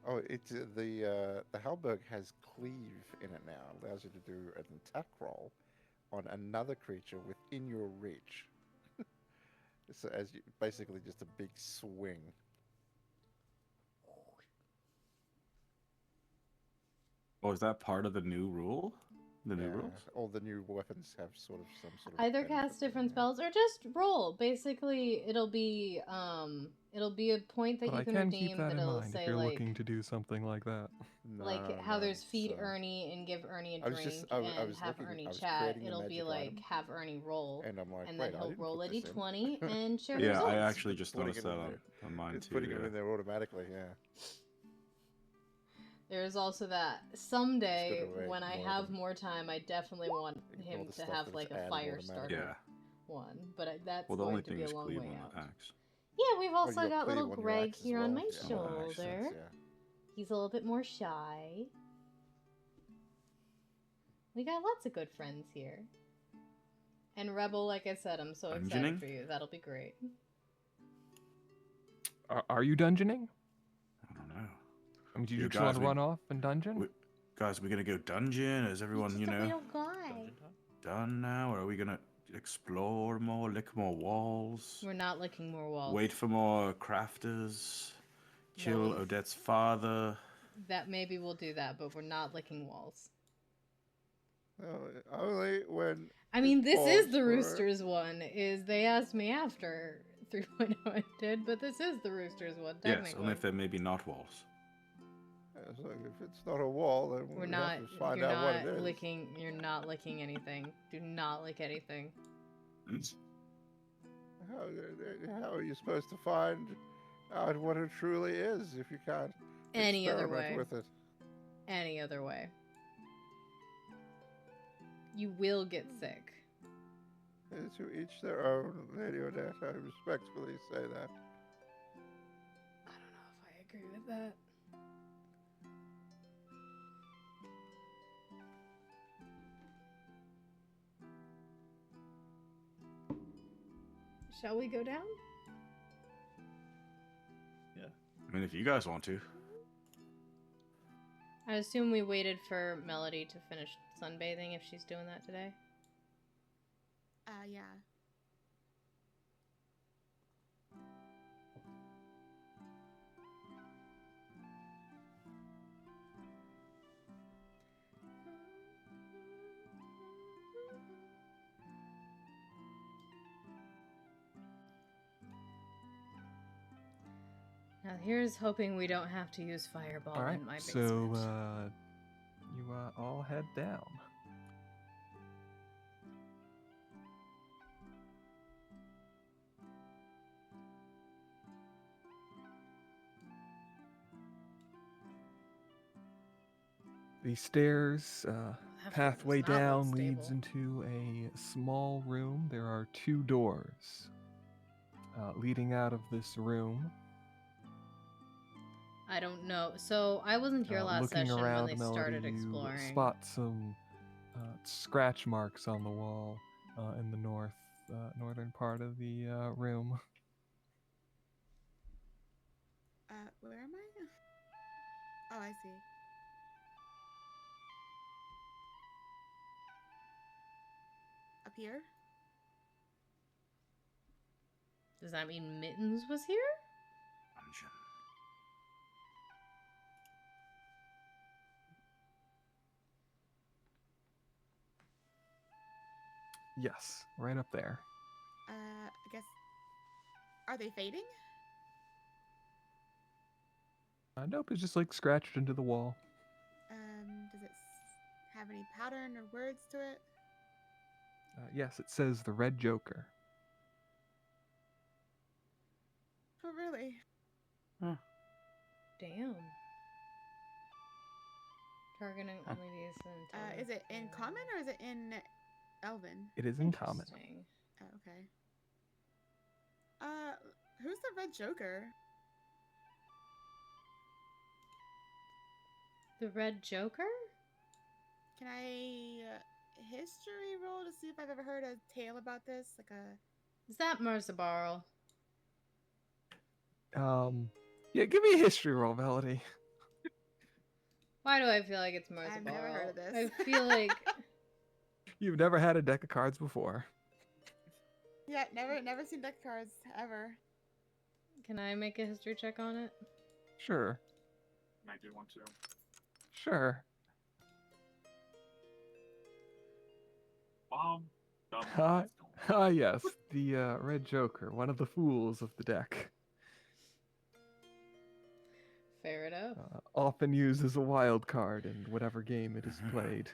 Oh, it's the Halberg has cleave in it now. Allows you to do an attack roll on another creature within your reach. So as you, basically just a big swing. Oh, is that part of the new rule? The new rules? All the new weapons have sort of some sort of Either benefit cast to them, different yeah. spells or just roll. Basically, it'll be a point that But you I can can redeem keep that in that'll mind say if you're like looking to do something like that. like how there's feed Ernie and give Ernie a I was drink just- I and was have looking- Ernie I was chat. creating a It'll be magic like item, have Ernie roll, and I'm like, and wait, then I he'll didn't roll put a this in. d20 and share the Yeah, results. I actually just Putting noticed it that in on, there. on mine It's too. putting Yeah. them in there automatically, yeah. There's also that someday Just gotta when I ignore have them. more time, I definitely want Ignore him the to stuff have that's like a added fire automatically. starter one, but that's Well, the going only to thing be a is long cleave way on out. the axe. Yeah, we've also you got cleave little on your Greg axe as here on well? my Yeah, shoulder. makes sense, yeah. He's a little bit more shy. We got lots of good friends here. And Rebel, like I said, I'm so excited Dungeoning? for you. That'll be great. Are you dungeoning? I don't know. I mean, do you You just want guys, to we- run off and dungeon? Guys, we gonna go dungeon? Is everyone, you know, guy. done now? Or are we gonna explore more, lick more walls, We're not licking more walls. wait for more crafters, kill we've- Odette's father? That maybe we'll do that, but we're not licking walls. No, only when. I mean, it this is calls the for it. Roosters one. Is they asked me after 3.0 ended, but this is the Roosters one technically. Yes, only if they're maybe not walls. Yeah, so if it's not a wall, then We're we not. have to find You're out what not it is. licking. You're not licking anything. Do not lick anything. How are you supposed to find out what it truly is if you can't Any other experiment way. with it? Any other way. You will get sick. To each their own, Lady Odette. I respectfully say that. I don't know if I agree with that. Shall we go down? Yeah. I mean, if you guys want to. I assume we waited for Melody to finish sunbathing if she's doing that today. Yeah. Now here's hoping we don't have to use fireball All right, in my basement. so you all head down. The stairs, pathway does not look down leads stable. into a small room. There are 2 doors leading out of this room. I don't know. So I wasn't here last Looking session around, when they Melody, started you exploring. spot some scratch marks on the wall in the northern part of the room. Where am I? Oh, I see. Up here? Does that mean Mittens was here? Dungeon. Yes, right up there. I guess. Are they fading? Nope, it's just like scratched into the wall. Does it have any pattern or words to it? Yes, it says the Red Joker. Oh, really? Damn. Targeting only these. Is it in common or is it in Elven? It is in common. Interesting. Oh, okay. Who's the Red Joker? The Red Joker? Can I history roll to see if I've ever heard a tale about this? Like a. Is that Marzabarl? Yeah, give me a history roll, Melody. Why do I feel like it's Marzabarl? I've never heard of this. I feel like You've never had a deck of cards before. Yeah, never seen deck cards ever. Can I make a history check on it? Sure. I do want to. Sure. Yes, the Red Joker, one of the fools of the deck. Fair enough. Often used as a wild card in whatever game it is played.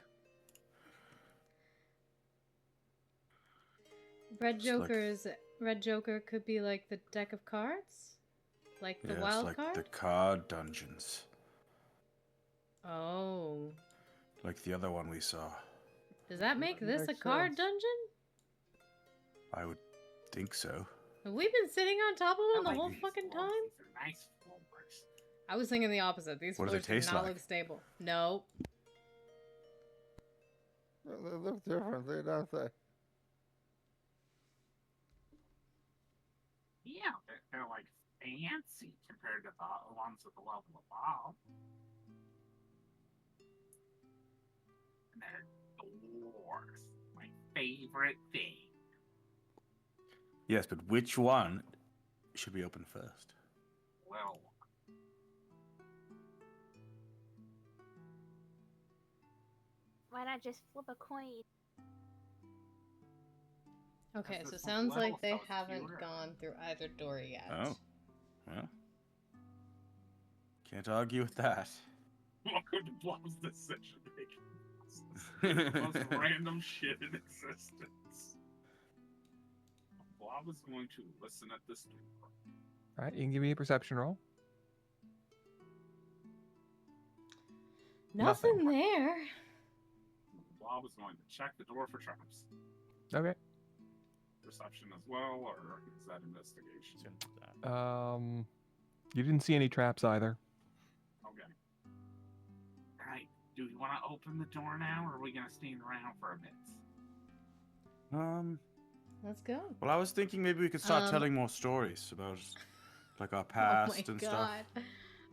Red It's like- Red Joker could be like the deck of cards? Like the Yeah, wild it's like card? the card dungeons. Oh. Like the other one we saw. Does that make this a Makes card sense. dungeon? I would think so. Have we been sitting on top of them the like whole these fucking floors. time? These are nice floors. I was thinking the opposite. These What do they floors do taste not like? look stable. No. Well, they look differently, don't they? Yeah, they're like fancy compared to the ones at the level above. And they're doors. My favorite thing. Yes, but which one should be open first? Well, Why not just flip a coin? Okay, This so is sounds level, like they so it's haven't fewer. gone through either door yet. Oh. Well. Can't argue with that. welcome to Blob's decision making. Most random shit in existence. Blob is going to listen at this door. Alright, you can give me a perception roll. Nothing there. Blob is going to check the door for traps. Okay. Perception as well, or is that investigation? You didn't see any traps either. Okay. Alright, do we want to open the door now, or are we going to stand around for a bit? Let's go. Well, I was thinking maybe we could start telling more stories about like our Oh past my and god. stuff.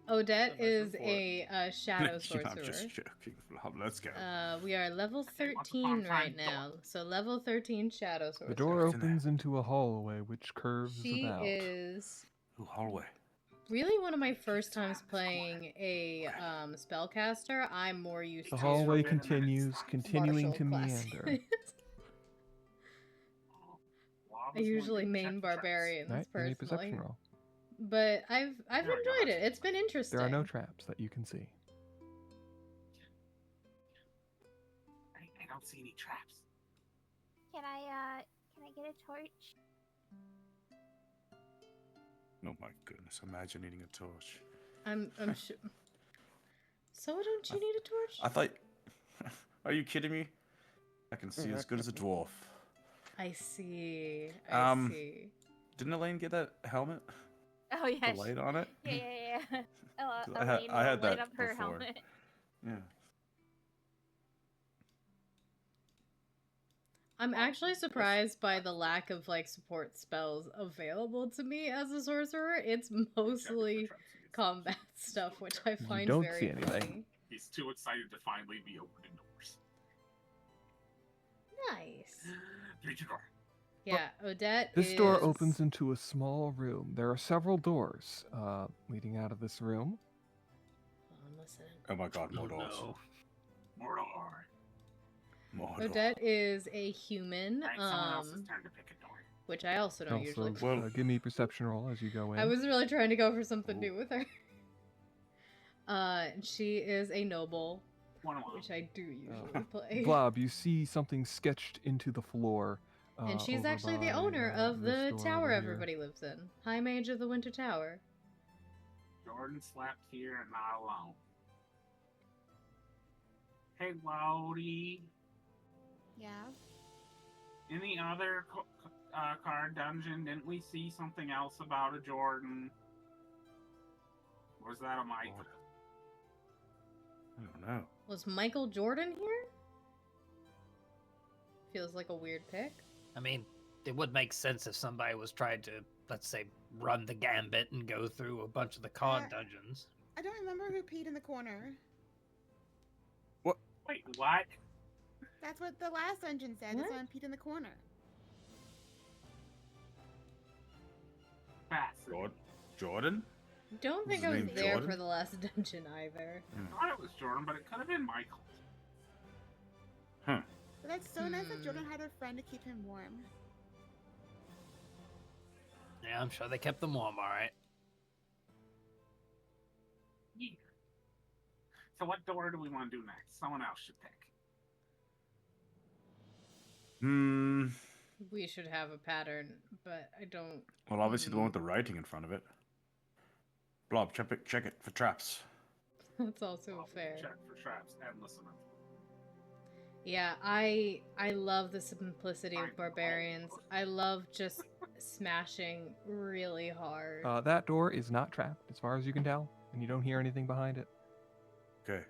Odette Nice is report. a shadow sorcerer. I'm just joking. Let's go. We are level Okay, what's the 13 fun right time now. So level 13 shadow sorcerer. The door What's in there? opens into a hallway which curves She about. is Ooh, hallway. really one of my first times playing a spellcaster. I'm more used The to hallway Forbidden continues, Minutes. continuing martial to classes. meander. Blob I is going usually to main check the traps. barbarians Alright, give me a personally. perception roll. but I've There we go, enjoyed that's it. It's been interesting. There are no traps that you can see. I don't see any traps. Can I get a torch? Oh my goodness! Imagine needing a torch. I'm sure. So don't you need a torch? I thought. Are you kidding me? I can see as good as a dwarf. I see. I see. Didn't Elaine get that helmet? Oh yeah. The light on it? Yeah. Oh, 'Cause I had light that up her before. helmet. Yeah. I'm actually surprised by the lack of like support spells available to me as a sorcerer. It's mostly combat stuff, which I find don't very see anything. funny. He's too excited to finally be opening doors. Nice. Reach your door. Yeah, Odette This door is- opens into a small room. There are several doors leading out of this room. Hold on, listen. Oh my god, more doors. No. Mordor. More doors. Odette is a human, Alright, someone else's turn to pick a door. which I also don't Also, usually. give me a perception roll as you go in. I was really trying to go for something new with her. She is a noble, which I do usually play. Blob, you see something sketched into the floor. And she's over actually the by, owner of this the door tower over here. everybody lives in. High Mage of the Winter Tower. Jordan slept here and not alone. Hey, Lodi. Yeah. In the other card dungeon, didn't we see something else about a Jordan? Or was that a Michael? I don't know. Was Michael Jordan here? Feels like a weird pick. I mean, it would make sense if somebody was trying to, let's say, run the gambit and go through a bunch of the con dungeons. I don't remember who peed in the corner. Wait, what? That's what the last dungeon said. What? Someone peed in the corner. Jordan? Don't think Was I his was name there Jordan? for the last dungeon either. I thought it was Jordan, but it could have been Michael. Huh. But that's so nice that Jordan had a friend to keep him warm. Yeah, I'm sure they kept them warm, all right. Yeah. So what door do we want to do next? Someone else should pick. We should have a pattern, but I don't. Well, obviously the one with the writing in front of it. Blob, check it for traps. That's also fair. Check for traps and listen. Yeah, I love the simplicity of barbarians. I love just smashing really hard. That door is not trapped, as far as you can tell, and you don't hear anything behind it. Okay.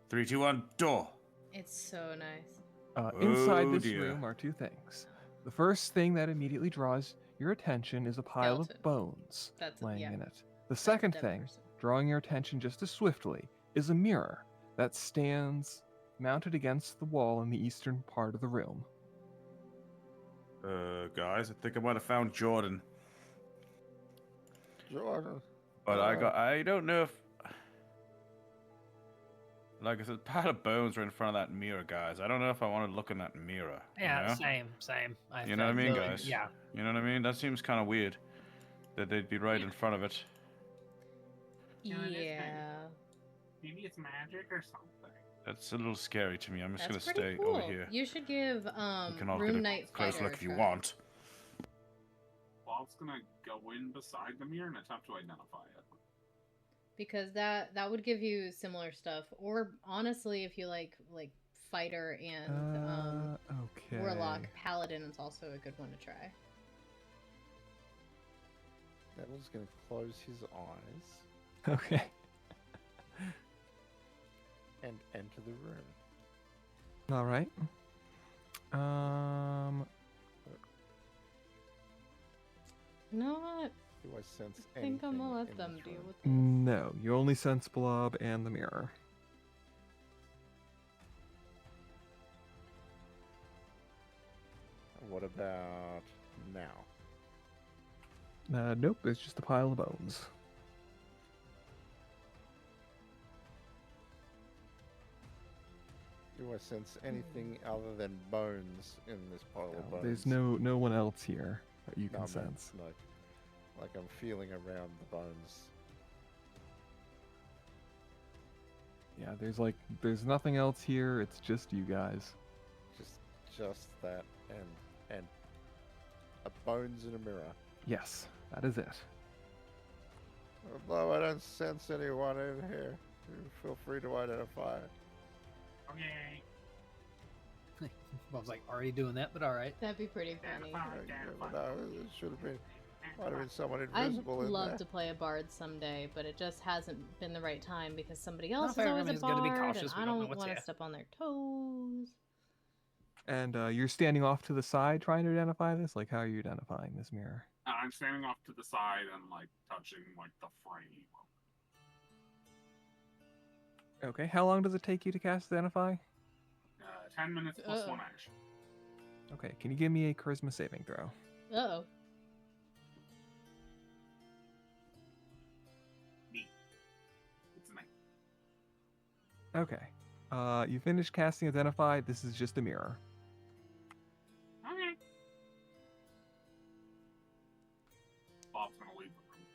3, 2, 1, door. It's so nice. Inside Oh, this dear. room are two things. The first thing that immediately draws your attention is a pile Skeleton. of bones That's laying yeah. in it. The second dead thing, person. drawing your attention just as swiftly, is a mirror that stands mounted against the wall in the eastern part of the room. Guys, I think I might have found Jordan. Jordan. But I don't know if... Like I said, a pile of bones are in front of that mirror, guys. I don't know if I want to look in that mirror. Yeah, you know? same. You know what I mean, really- guys? Yeah. You know what I mean? That seems kind of weird. That they'd be right in front of it. Yeah, it is Yeah. Maybe it's magic or something. That's a little scary to me. I'm just That's gonna pretty stay cool. over here. You should give You can all Room get a Knight close Fighter look a if you try. want. Bob's gonna go in beside the mirror and attempt to identify it. Because that would give you similar stuff. Or honestly, if you like fighter and Okay. warlock, paladin is also a good one to try. Devil's gonna close his eyes Okay. and enter the room. All right. You know what? Do I sense I think I'm gonna anything let in them this deal room? with this. No, you only sense Blob and the mirror. What about now? Nope, it's just a pile of bones. Do I sense anything other than bones in this pile of bones? There's no one else here that you can No, I mean, sense. no. Like I'm feeling around the bones. Yeah, there's nothing else here. It's just you guys. Just that and a bones in a mirror. Yes, that is it. Although I don't sense anyone in here, you feel free to identify it. Okay. Bob's like already doing that, but all right. That'd be pretty funny. It should have been. Might have been someone I'd invisible in love there. to play a bard someday, but it just hasn't been the right time because somebody No, else is fair. always a Everybody's gotta be bard, cautious. and We I don't know don't what's want to here. step on their toes. And you're standing off to the side trying to identify this? Like, how are you identifying this mirror? I'm standing off to the side and like touching like the frame. Okay, how long does it take you to cast Identify? 10 minutes plus 1 action. Okay, can you give me a charisma saving throw? Uh-oh. Me. It's me. Okay. You finished casting Identify. This is just a mirror. Okay. Bob's gonna leave the room.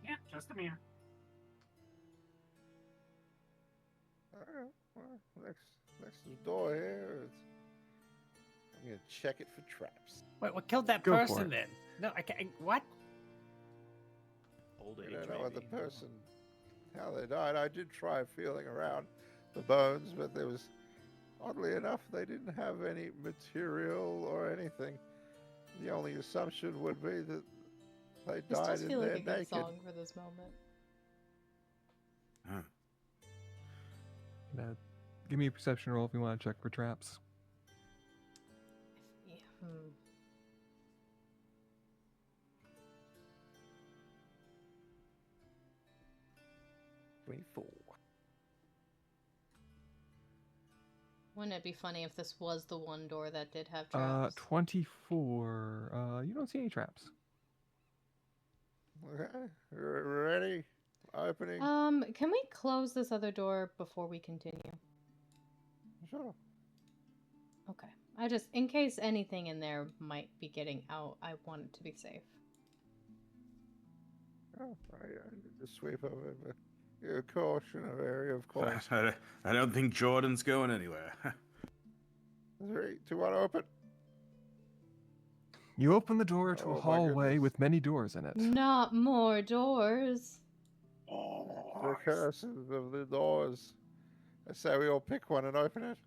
Yeah, just a mirror. Alright, well, next to the door here. I'm gonna check it for traps. Wait, what killed that Go for person it. then? No, I can't. What? Old I age, don't know what the maybe. person, how they died. I did try feeling around the bones, but there was, oddly enough, they didn't have any material or anything. The only assumption would be that they This died does in feel there like a good naked. song for this moment. Huh. Give me a perception roll if you want to check for traps. Yeah. Hmm. Wouldn't it be funny if this was the one door that did have traps? 24. You don't see any traps. Okay, ready? Opening. Can we close this other door before we continue? Sure. Okay. I just, in case anything in there might be getting out, I want it to be safe. Oh, I did the sweep of it, but yeah, cautionary, of course. I don't think Jordan's going anywhere. 3, 2, 1, open. You open the door to Oh a my hallway goodness. with many doors in it. Not more doors. The curses of the doors. I say we all pick one and open it.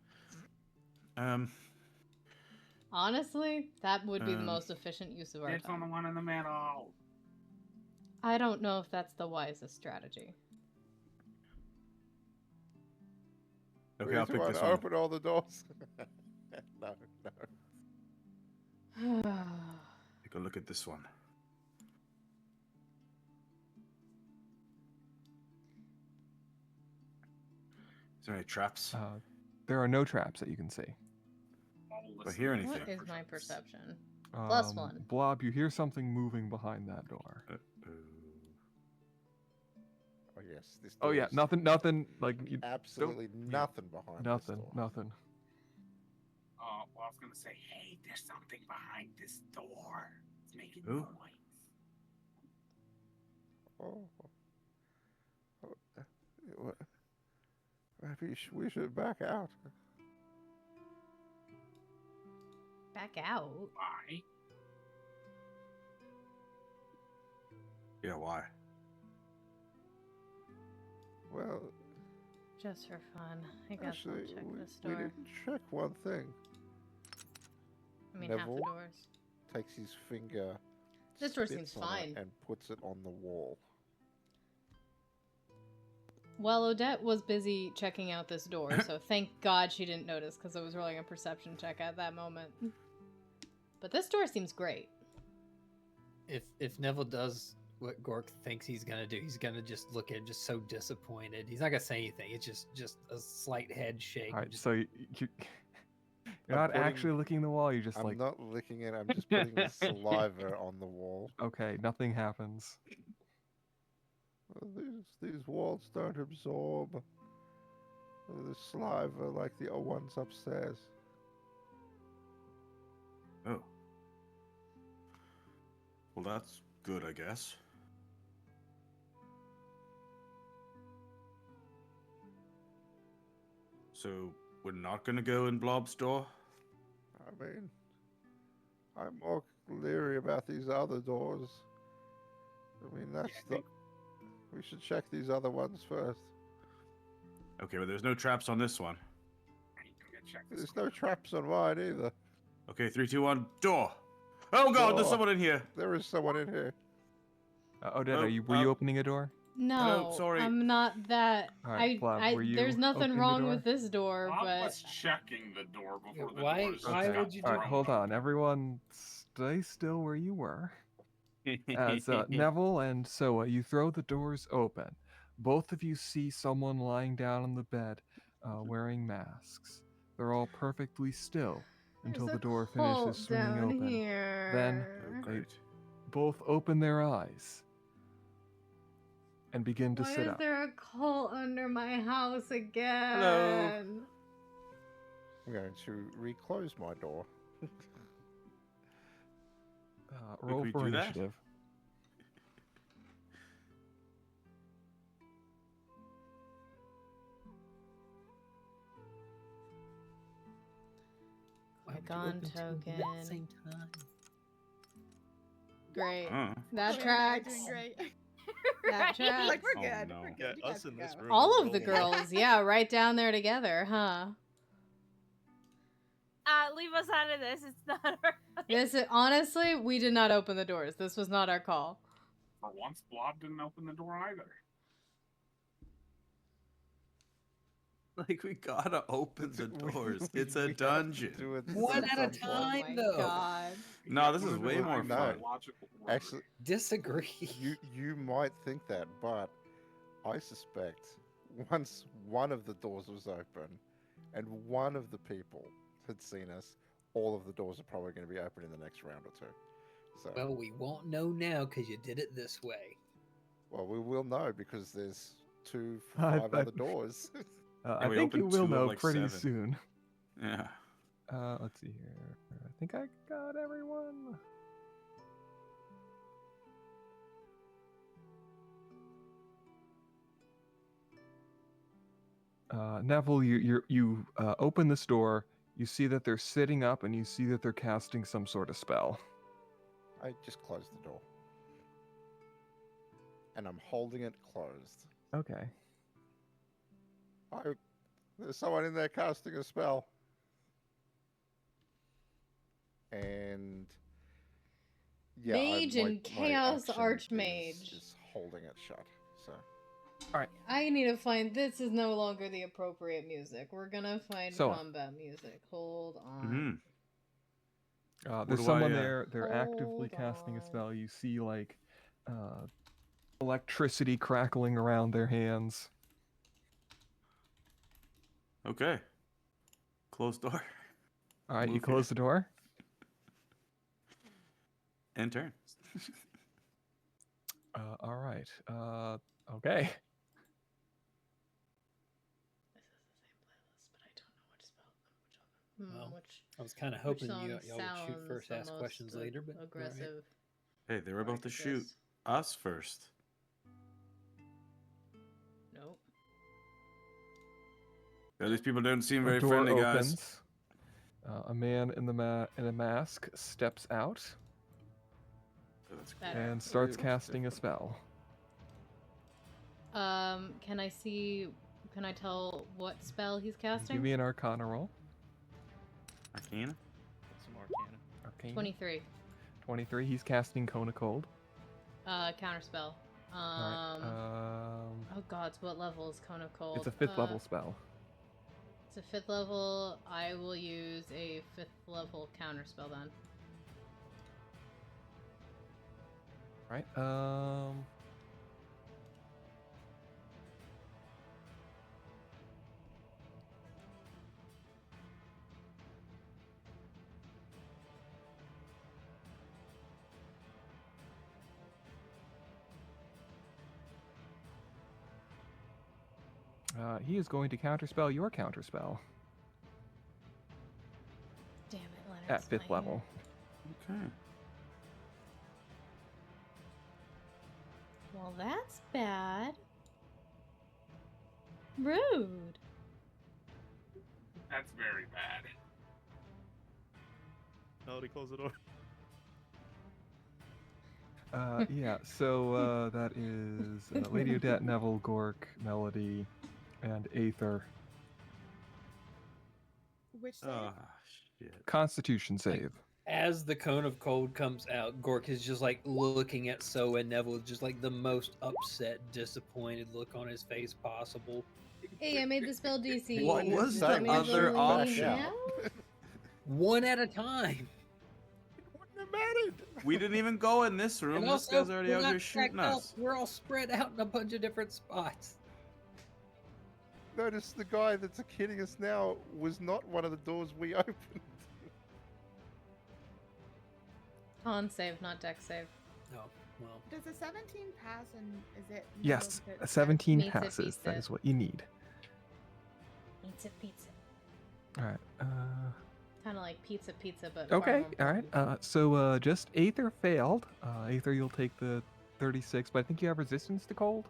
Honestly, that would be the most efficient use of our It's on the time. one in the middle. I don't know if that's the wisest strategy. Okay, 3, I'll 2, pick 1, this one. open all the doors. No. Take a look at this one. Is there any traps? There are no traps that you can see. Do I hear anything? What is my perception? Plus 1. Blob, you hear something moving behind that door. Oh yes, this. Oh door yeah, is nothing. Like you. absolutely nothing behind this Nothing. door. Nothing. Oh, well, I was gonna say, hey, there's something behind this door. It's making Who? noise. Maybe we should back out. Back out? Why? Yeah, why? Well, Just for fun. I guess actually, I'll check this we door. didn't check one thing. I mean, half the Neville doors. takes his finger. This door spits seems on it fine. And puts it on the wall. Well, Odette was busy checking out this door, so thank God she didn't notice because I was rolling a perception check at that moment. But this door seems great. If Neville does what Gork thinks he's gonna do, he's gonna just look at it just so disappointed. He's not gonna say anything. It's just a slight head shake. All right, just, so you're not putting- actually licking the wall. You're just I'm like, not licking it. I'm just putting the saliva on the wall. okay, nothing happens. Well, these walls don't absorb the saliva like the ones upstairs. Oh. Well, that's good, I guess. So, we're not gonna go in Blob's door? I mean, I'm more leery about these other doors. I mean, we should check these other ones first. Okay, but there's no traps on this one. There's no traps on mine either. Okay, 3, 2, 1, door! Oh god, there's Door. someone in here! There is someone in here. Odette, Oh, were you opening a door? No, sorry. I'm not that. All right, Blob, were you There's nothing opening the wrong door? with this door, Bob but was checking the door before the Why- doors why got would you do- All right, thrown hold on. open. Everyone, stay still where you were. As Neville and Soa, you throw the doors open. Both of you see someone lying down on the bed, wearing masks. They're all perfectly still until there's the a door cult finishes swinging down open. here. Then Oh, they great. both open their eyes and begin to Why sit is up. there a cult under my house again? I'm going to reclose my door. Roll we for do that? initiative. Why would you Icon open two of them at token. the same time? Great. Oh. That We're tracks. doing great. That tracks. Like, we're Oh, good. no. We're good. Yeah, You us guys in can this go. room. All of the rolling. girls, yeah, right down there together, huh? Leave us out of this. It's not our. This is, honestly, we did not open the doors. This was not our call. For once, Blob didn't open the door either. Like, we gotta open the doors. It's a We have to dungeon. do it One at at a some point. time, Oh my though. god. No, this is Put it way in more No. fun. logical order. Actually, Disagree. you might think that, but I suspect once one of the doors was open and one of the people had seen us, all of the doors are probably going to be open in the next round or two. So, Well, we won't know now because you did it this way. well, we will know because there's I- 5 I- other doors. I we think you opened will 2 of, know like, pretty 7. soon. Yeah. Let's see here. I think I got everyone. Neville, you open this door. You see that they're sitting up, and you see that they're casting some sort of spell. I just closed the door. And I'm holding it closed. Okay. There's someone in there casting a spell. And yeah, Mage and Chaos action Archmage. is holding it shut. So I need to find. This is no longer the appropriate music. We're gonna find So- combat music. Hold on. Mm-hmm. There's do someone I, there. They're actively Hold casting a on. spell. You see, like, electricity crackling around their hands. Okay. Closed door. All right, you Move close the door. And turn. All right. Okay. This is the same playlist, but I don't know which spell. Well, Which I was kind of which hoping song y'all would shoot sounds first, the ask most questions later, but aggressive. Hey, they were about to like shoot this. us first. Nope. Yeah, these people don't seem The very door friendly, guys. opens. A man in a mask steps out Oh, that's cool. Better. and starts looks casting a different. spell. Can I see? Can I tell what spell he's casting? Give me an Arcana roll. Arcana? Some Arcana. Arcana. 23. 23. He's casting Cone of Cold. Counterspell. All right. Oh gods, what level is Cone of Cold? It's a 5th level spell. It's a 5th level. I will use a 5th level counterspell then. Right. He is going to counterspell your counterspell Damn it, Leonard. at 5th level. Okay. Well, that's bad. Rude. That's very bad. Melody, close the door. Yeah, so that is Lady Odette, Neville, Gork, Melody, and Aether. Which save? Oh, shit. Constitution save. As the cone of cold comes out, Gork is just like looking at So and Neville with just like the most upset, disappointed look on his face possible. Hey, I made the spell DC. What You was didn't the say other back option? out. One at a time. Wouldn't have mattered. We didn't even go in this room. And This also, guy's already we're out not here shooting stacked up. us. We're all spread out in a bunch of different spots. Notice the guy that's kidding us now was not one of the doors we opened. Con save, not deck save. Oh, well. Does a 17 pass and is it? no Yes, to- a 17 Meets it, passes. beats That it. is what you need. Pizza, pizza. All right. Kind of like pizza, pizza, but Okay. far All more right. So just Aether failed. Aether, you'll take the 36, but I think you have resistance to cold.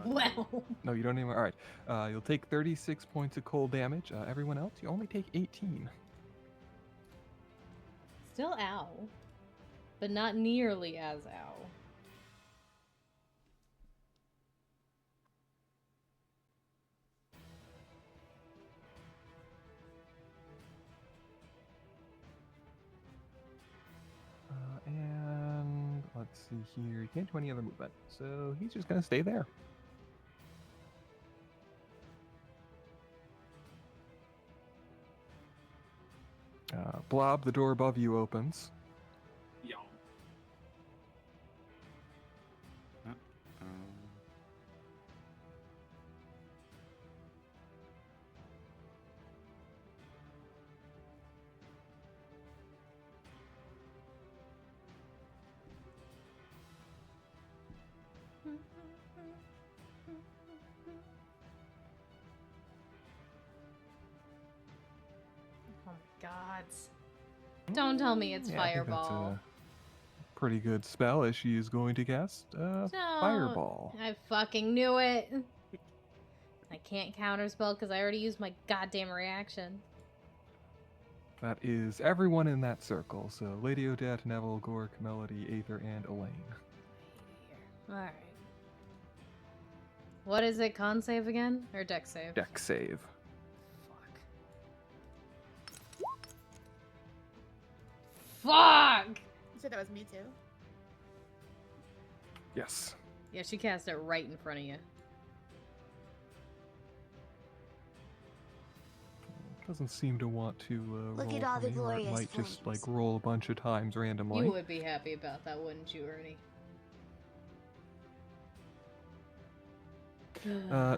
Well, No, you don't even. All right. You'll take 36 points of cold damage. Everyone else, you only take 18. still ow, but not nearly as ow. And let's see here. You can't do any other movement, so he's just gonna stay there. Blob, the door above you opens. Yo. Oh my gods. Don't tell me it's Yeah, I think that's fireball. a pretty good spell as she is going to cast Don't. Fireball. I fucking knew it. I can't counterspell because I already used my goddamn reaction. That is everyone in that circle. So Lady Odette, Neville, Gork, Melody, Aether, and Elaine. Alright. What is it? Con save again? Or deck save? Deck save. Fuck! You said that was me too. Yes. Yeah, she cast it right in front of you. Doesn't seem to want to Look roll at all for the me, or it glorious might just like flames. roll a bunch of times randomly. You would be happy about that, wouldn't you, Ernie?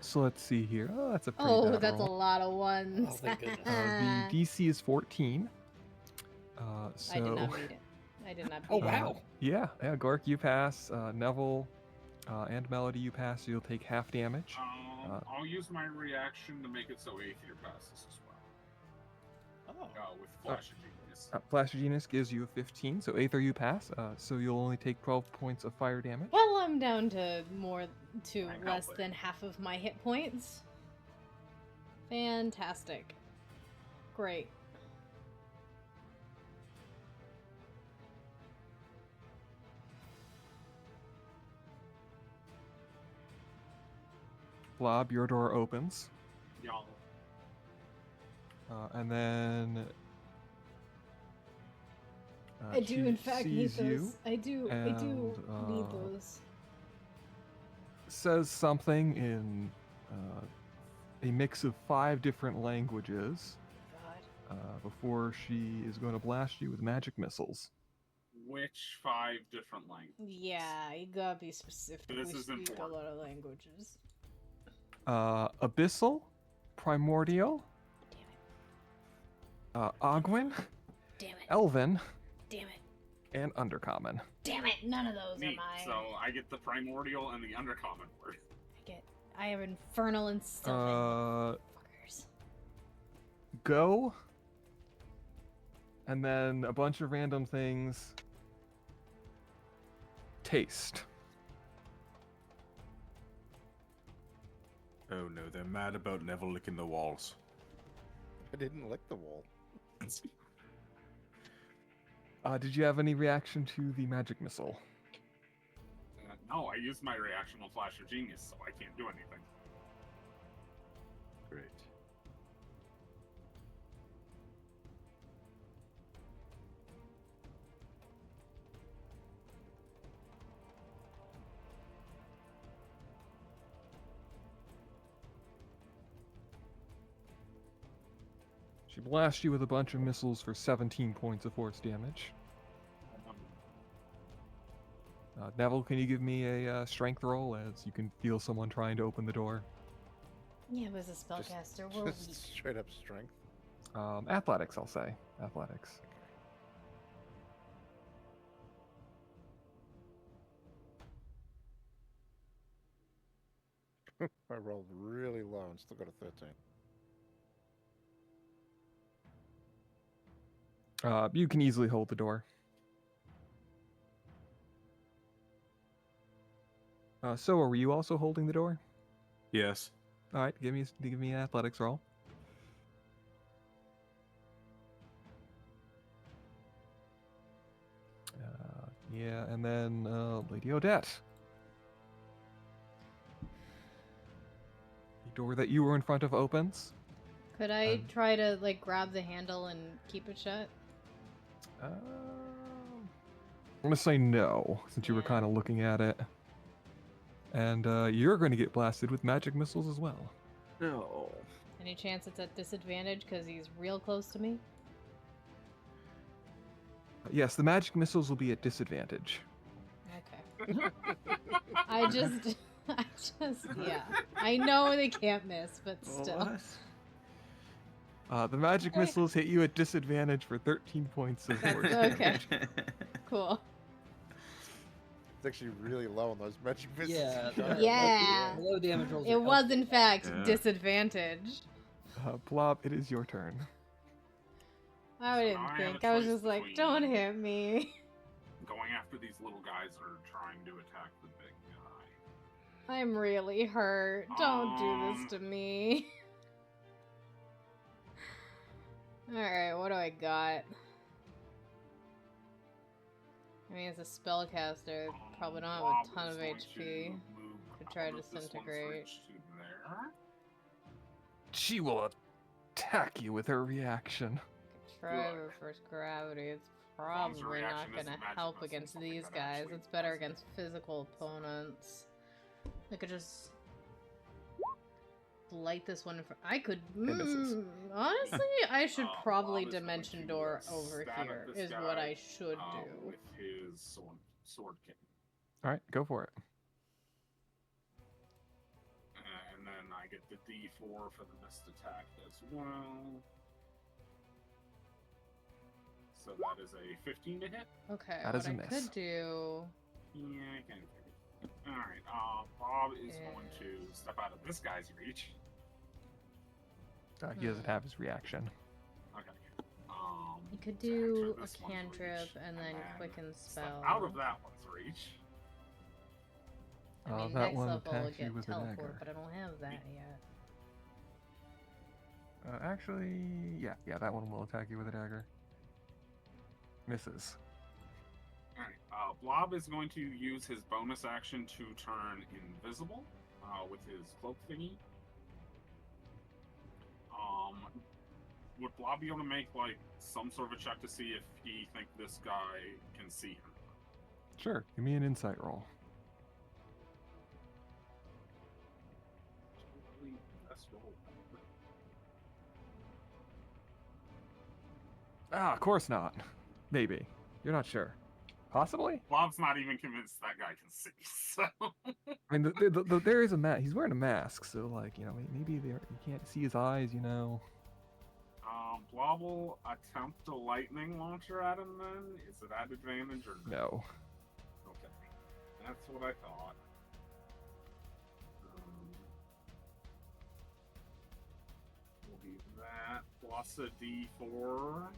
So let's see here. Oh, that's a pretty Oh, bad that's a roll. lot of ones. Oh, thank goodness. The DC is 14. So I did not beat it. I did not beat Oh, it. wow. Yeah, Gork, you pass. Neville and Melody, you pass. So you'll take half damage. I'll use my reaction to make it so Aether passes as well. With Flash of Genius. Flash of Genius gives you a 15, so Aether, you pass. So you'll only take 12 points of fire damage. Well, I'm down to Can't less help it. than half of my hit points. Fantastic. Great. Blob, your door opens. Y'all. And then I do, she in fact, need sees you, those. I do and, need those. says something in a mix of 5 different languages before she is going to blast you with magic missiles. Which 5 different languages? Yeah, you gotta be specific. This We is speak a important. lot of languages. Abyssal, Primordial, Ogwin, Damn it. Elven, Damn it. and Undercommon. Damn it. None of those Neat. are mine. So I get the primordial and the undercommon word. I have infernal and sylvan. Fuckers. Go, and then a bunch of random things. Taste. Oh no, they're mad about Neville licking the walls. I didn't lick the wall. Did you have any reaction to the magic missile? No, I used my reactional flash of genius, so I can't do anything. Great. She blasts you with a bunch of missiles for 17 points of force damage. Neville, can you give me a strength roll as you can feel someone trying to open the door? Yeah, it was a spellcaster. We're weak. Just straight up strength. Athletics, I'll say. Athletics. I rolled really low and still got a 13. You can easily hold the door. So were you also holding the door? Yes. All right, give me an athletics roll. Yeah, and then Lady Odette. The door that you were in front of opens. Could I try to like grab the handle and keep it shut? I'm gonna say no, since you were kind of looking at it. And you're going to get blasted with magic missiles as well. No. Any chance it's at disadvantage because he's real close to me? Yes, the magic missiles will be at disadvantage. Okay. I just, yeah. I know they can't miss, but still. The magic missiles hit you at disadvantage for 13 points of force. Okay. Cool. It's actually really low on those magic missiles. Yeah. Yeah. Low damage rolls. It was, in fact, disadvantage. Blob, it is your turn. I didn't think. I was just like, don't hit me. Going after these little guys or trying to attack the big guy. I'm really hurt. Don't do this to me. Alright, what do I got? I mean, as a spellcaster, probably don't have a ton of HP. Could try to disintegrate. She will attack you with her reaction. Try reverse gravity. It's probably not gonna help against these guys. It's better against physical opponents. I could just light this one. I could. Honestly, I should probably dimension door over here. Is what I should do. With his sword king. All right, go for it. And then I get the D4 for the missed attack as well. So that is a 15 to hit. Okay, that what is a I miss. could do. Yeah, I can figure it. Alright, Bob is going to step out of this guy's reach. He doesn't have his reaction. Okay. You could do a cantrip and then quicken spell. Out of that one's reach. I mean, that next one level will attacks you get with a teleport, dagger. but I don't have that yet. Actually, yeah, that one will attack you with a dagger. Misses. Alright, Blob is going to use his bonus action to turn invisible with his cloak thingy. Would Blob be able to make like some sort of a check to see if he think this guy can see him? Sure, give me an insight roll. Best roll. Of course not. Maybe. You're not sure. Possibly? Blob's not even convinced that guy can see, so... I mean, there is a mask. He's wearing a mask, so, like, you know, maybe you can't see his eyes, you know. Blob will attempt a lightning launcher at him then? Is it at advantage or No. Okay. That's what I thought. We'll do that plus a D4.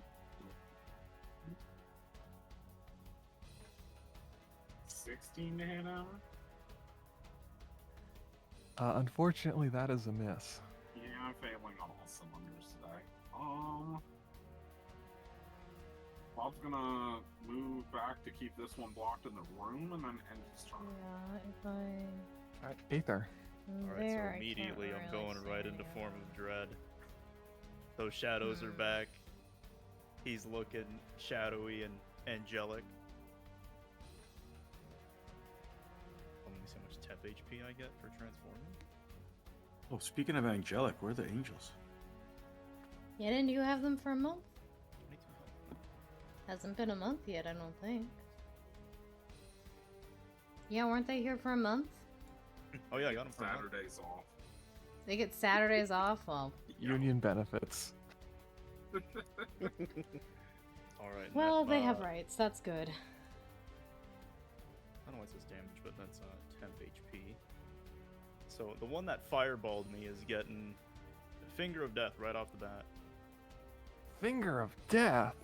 16 to hit him. Unfortunately, that is a miss. Yeah, I'm failing on all cylinders today. Bob's gonna move back to keep this one blocked in the room and then end his turn. Yeah, if I Alright, Aether. move Alright, there, so I can't immediately I'm really going see right into anywhere. Form of Dread. Those shadows are back. He's looking shadowy and angelic. Let me see how much temp HP I get for transforming. Oh, speaking of angelic, where are the angels? Yeah, didn't you have them for a month? 22 health. Hasn't been a month yet, I don't think. Yeah, weren't they here for a month? Oh yeah, I got him for a month. Saturdays off. They get Saturdays off? Well, Union benefits. Alright. well, they have rights. That's good. I don't know why it says damage, but that's temp HP. So the one that fireballed me is getting Finger of Death right off the bat. Finger of Death.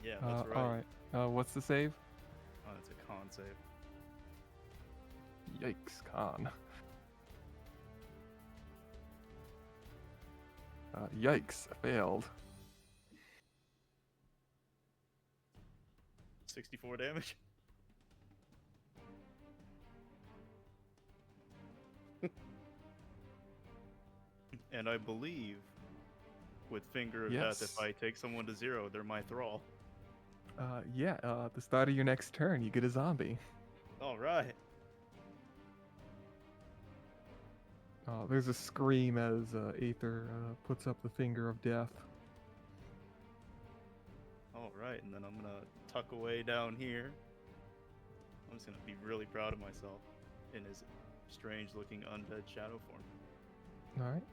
Yeah, that's right. Alright. What's the save? Oh, that's a con save. Yikes, con. Yikes, failed. 64 damage. And I believe with Finger of Death, if Yes. I take someone to 0, they're my thrall. At the start of your next turn, you get a zombie. Alright. There's a scream as Aether puts up the Finger of Death. Alright, and then I'm gonna tuck away down here. I'm just gonna be really proud of myself in his strange looking undead shadow form. Alright.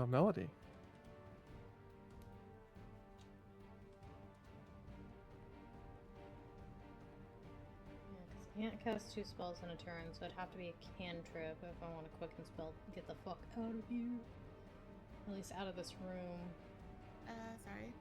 Melody. Yeah, because I can't cast 2 spells in a turn, so it'd have to be a cantrip if I want to quicken spell. Get the fuck out of here. At least out of this room. Sorry.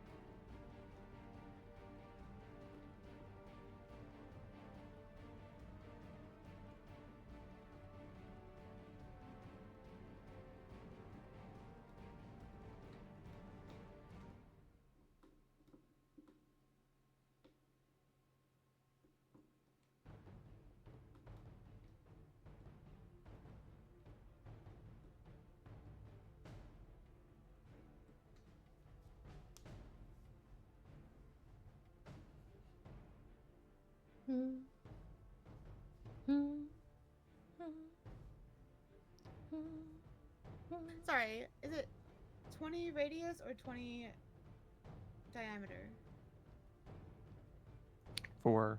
Sorry, is it 20 radius or 20 diameter? For,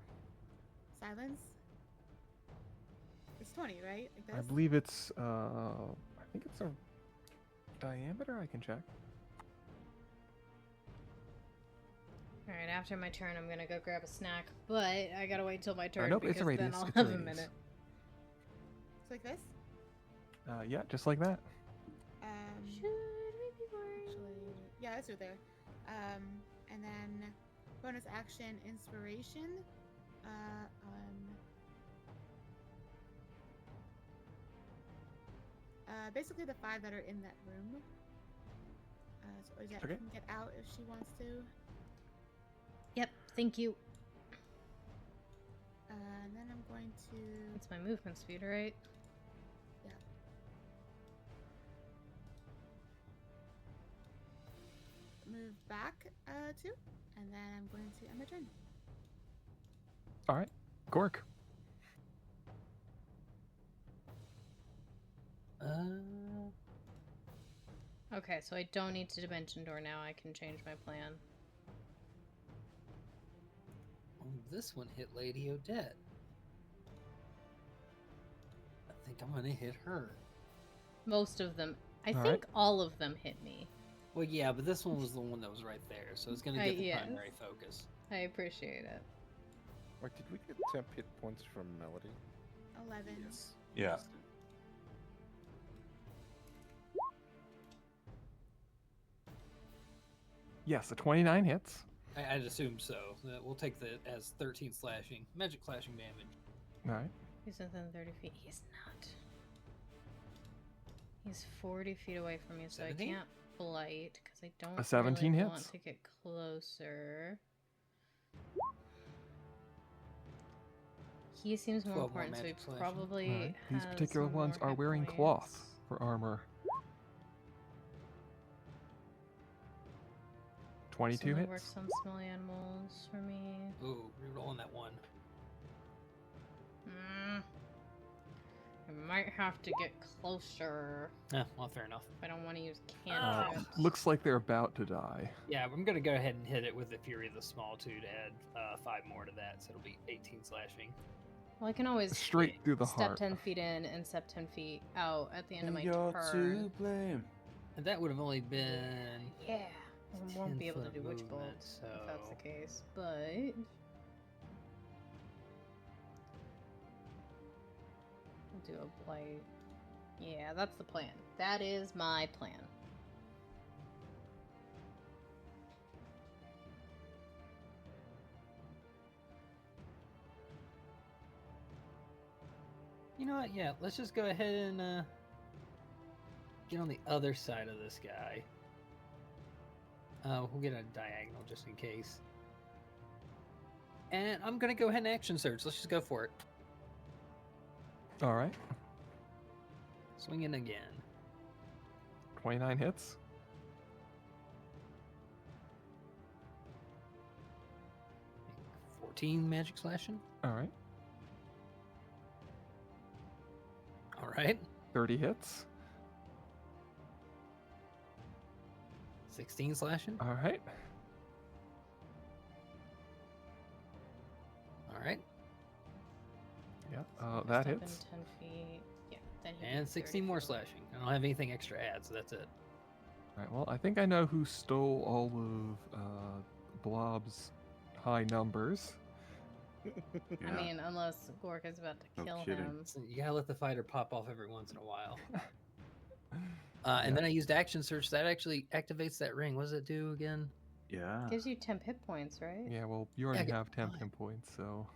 Silence? It's 20, right? Like I this? believe it's, I think it's a diameter, I can check. Alright, after my turn, I'm gonna go grab a snack, but I gotta wait till my turn nope, it's a because then radius, I'll it's a have a radius. minute. It's like this? Yeah, just like that. Should we be worried? Actually, yeah, let's do it there. And then bonus action inspiration. Basically the 5 that are in that room. So Odette Okay. can get out if she wants to. Yep, thank you. And then I'm going to. It's my movement speed, right? Yeah. Move back 2, and then I'm going to end my turn. Alright. Gork. Okay, so I don't need to dimension door now. I can change my plan. Oh, this one hit Lady Odette. I think I'm gonna hit her. Most of them. I All think all of them hit me. Well, yeah, but this one was the one that was right there, so it's gonna get the primary focus. I appreciate it. Wait, did we get temp hit points from Melody? 11. Yes. Yeah. Yes, a 29 hits. I'd assume so. We'll take that as 13 slashing, magic slashing damage. Alright. He's within 30 feet. He's not. He's 40 feet away from me, so 17? I can't blight because I don't A 17 really hits. want to get closer. He seems more 12 more important, so he magic slashing. probably All right. These has particular ones more are hit wearing points. cloth for armor. 22 Only hits. works on small animals for me. Ooh, rerolling that one. I might have to get closer. Yeah, well, fair enough. I don't want to use Uh, cantrips. looks like they're about to die. Yeah, I'm gonna go ahead and hit it with the Fury of the Small too to add 5 more to that, so it'll be 18 slashing. Well, I can always Straight through the step heart. 10 feet in and step 10 feet out at the end of my You're turn. to blame. And that would have only been Yeah, I won't be able to 10 do foot witch movement, bolt if that's the so- case, but we'll do a blight. Yeah, that's the plan. That is my plan. You know what? Yeah, let's just go ahead and get on the other side of this guy. We'll get a diagonal just in case. And I'm gonna go ahead and action surge. Let's just go for it. All right. Swinging again. 29 hits. Make 14 magic slashing. All right. All right. 30 hits. 16 slashing. All right. All right. Yeah, that Step in hits. 10 feet. Yeah, then he And gets 16 30 more feet. slashing. I don't have anything extra to add, so that's it. All right. Well, I think I know who stole all of Blob's high numbers. I mean, unless Gork is about to No kill kidding. him. So you gotta let the fighter pop off every once in a while. Yeah. And then I used action search. That actually activates that ring. What does it do again? Yeah. Gives you 10 hit points, right? Yeah, well, you I already get have 10 mine. pin points, so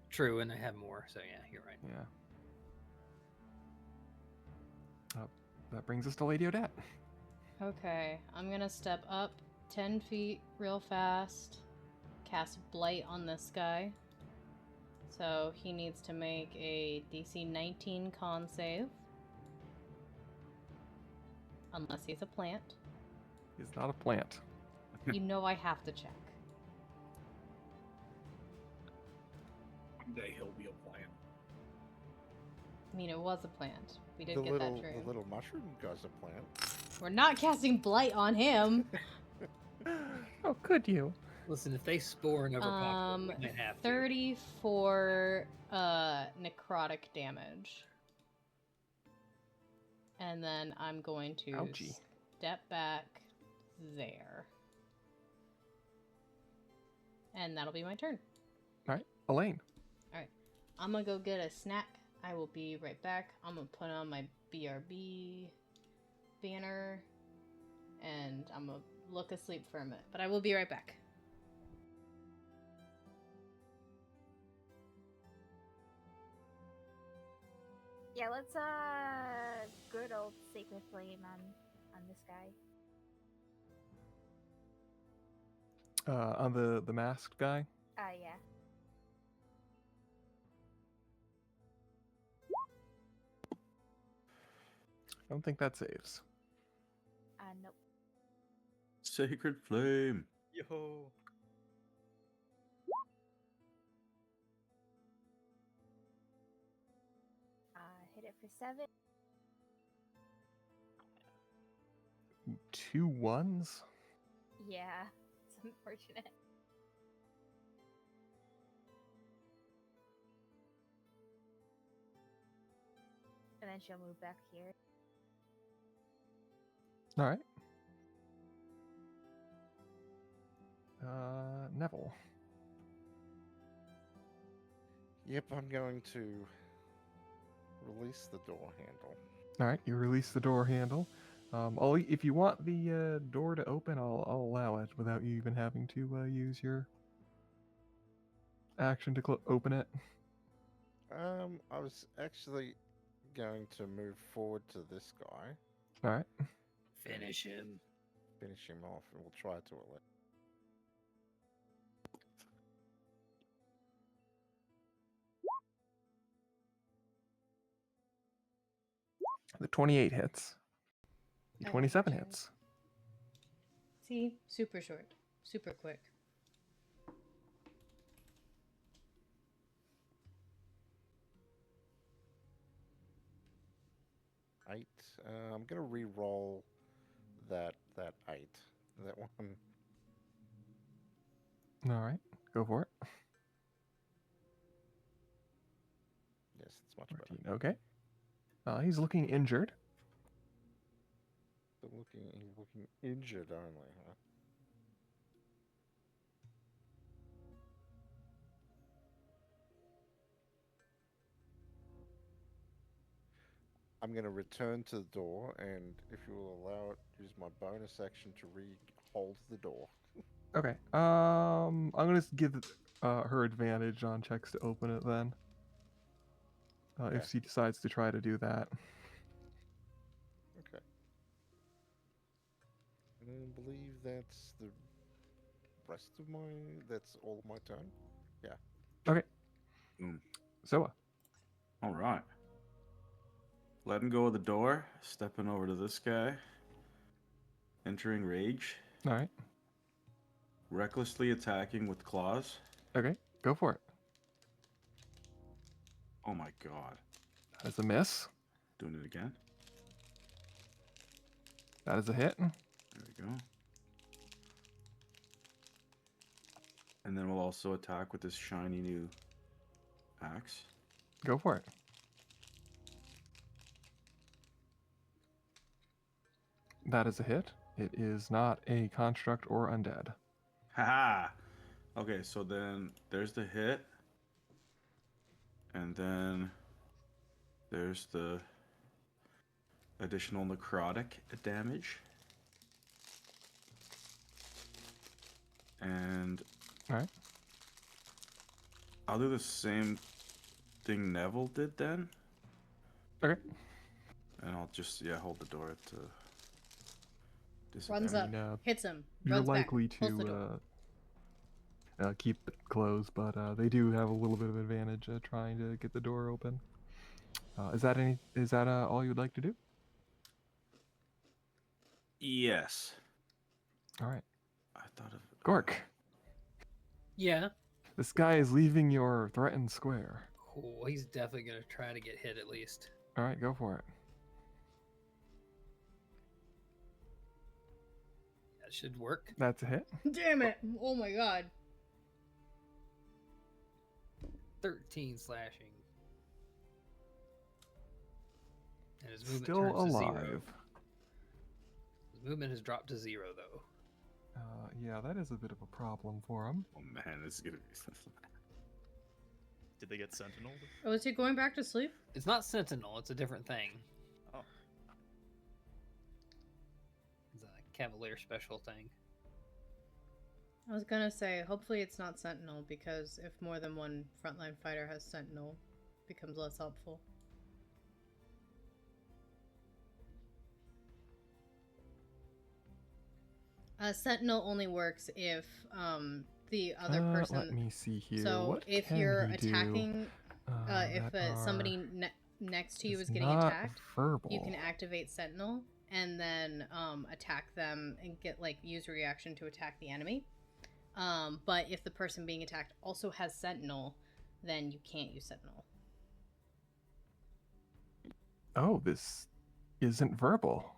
True, and I have more. So yeah, you're right. yeah. That brings us to Lady Odette. Okay, I'm gonna step up 10 feet real fast, cast Blight on this guy. So he needs to make a DC 19 con save. Unless he's a plant. He's not a plant. You know I have to check. One day he'll be a plant. I mean, it was a plant. We did The get little, that true. the little mushroom guy's a plant. We're not casting Blight on him. Oh, could you? Listen, if they spore and overpopulate, we might have to. 34 necrotic damage. And then I'm going to Ouchie. step back there. And that'll be my turn. All right, Elaine. Alright. I'm gonna go get a snack. I will be right back. I'm gonna put on my BRB banner. And I'm gonna look asleep for a minute. But I will be right back. Yeah, let's good old sacred flame on this guy. On the masked guy. Yeah. I don't think that saves. Nope. Sacred flame. Yo. Hit it for 7. 2 1s. Yeah, it's unfortunate. And then she'll move back here. All right. Neville. Yep, I'm going to release the door handle. All right, you release the door handle. If you want the door to open, I'll allow it without you even having to use your action to open it. I was actually going to move forward to this guy, All right. Finish him. finish him off, and we'll try to at least. The 28 hits. The Oh, 27 sorry. hits. See, super short, super quick. Eight. I'm gonna re-roll that eight. That one. All right. Go for it. Yes, it's much better. 14. Okay. He's looking injured. But he's looking injured only, huh? I'm going to return to the door, and if you will allow it, use my bonus action to re-hold the door. Okay. I'm gonna give her advantage on checks to open it then. Okay. If she decides to try to do that. Okay. I believe that's the rest of my... That's all of my turn. Yeah. Okay. Mm. Soa. All right. Letting go of the door, stepping over to this guy, entering rage, All right. recklessly attacking with claws. Okay. Go for it. Oh my god. That is a miss. Doing it again. That is a hit. There we go. And then we'll also attack with this shiny new axe. Go for it. That is a hit. It is not a construct or undead. Haha! Okay, so then there's the hit. And then there's the additional necrotic damage. And Alright. I'll do the same thing Neville did then. Okay. And I'll just, hold the door to Runs up, mean, hits him, You're runs likely back, pulls the door. to keep it closed, but they do have a little bit of advantage trying to get the door open. Is that all you'd like to do? Yes. All right. I thought of Gork. Yeah. This guy is leaving your threatened square. Cool. He's definitely gonna try to get hit at least. All right, go for it. That should work. That's a hit. Damn it! Oh my god. 13 slashing. And his movement Still turns to 0. alive. His movement has dropped to 0 though. Yeah, that is a bit of a problem for him. Oh man, this is gonna be Did they get Sentinel? Oh, is he going back to sleep? It's not Sentinel, it's a different thing. Oh. It's a Cavalier special thing. I was gonna say, hopefully it's not Sentinel, because if more than one frontline fighter has Sentinel, it becomes less helpful. Sentinel only works if the other person. Let me see here. So What if can you're he do? attacking, if that somebody are- next to you is is getting not attacked, verbal. you can activate Sentinel and then attack them and get use a reaction to attack the enemy. But if the person being attacked also has Sentinel, then you can't use Sentinel. Oh, this isn't verbal.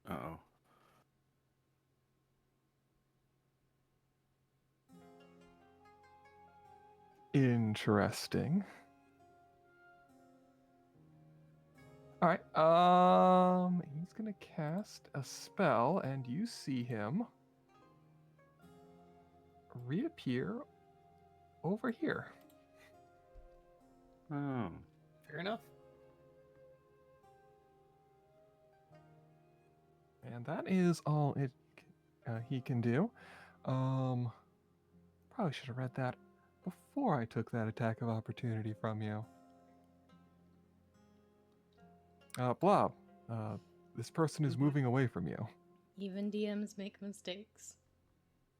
Uh-oh. Interesting. All right. He's gonna cast a spell, and you see him reappear over here. Oh. Fair enough. And that is all he can do. Probably should have read that before I took that attack of opportunity from you. Blob, this person is moving away from you. Even DMs make mistakes.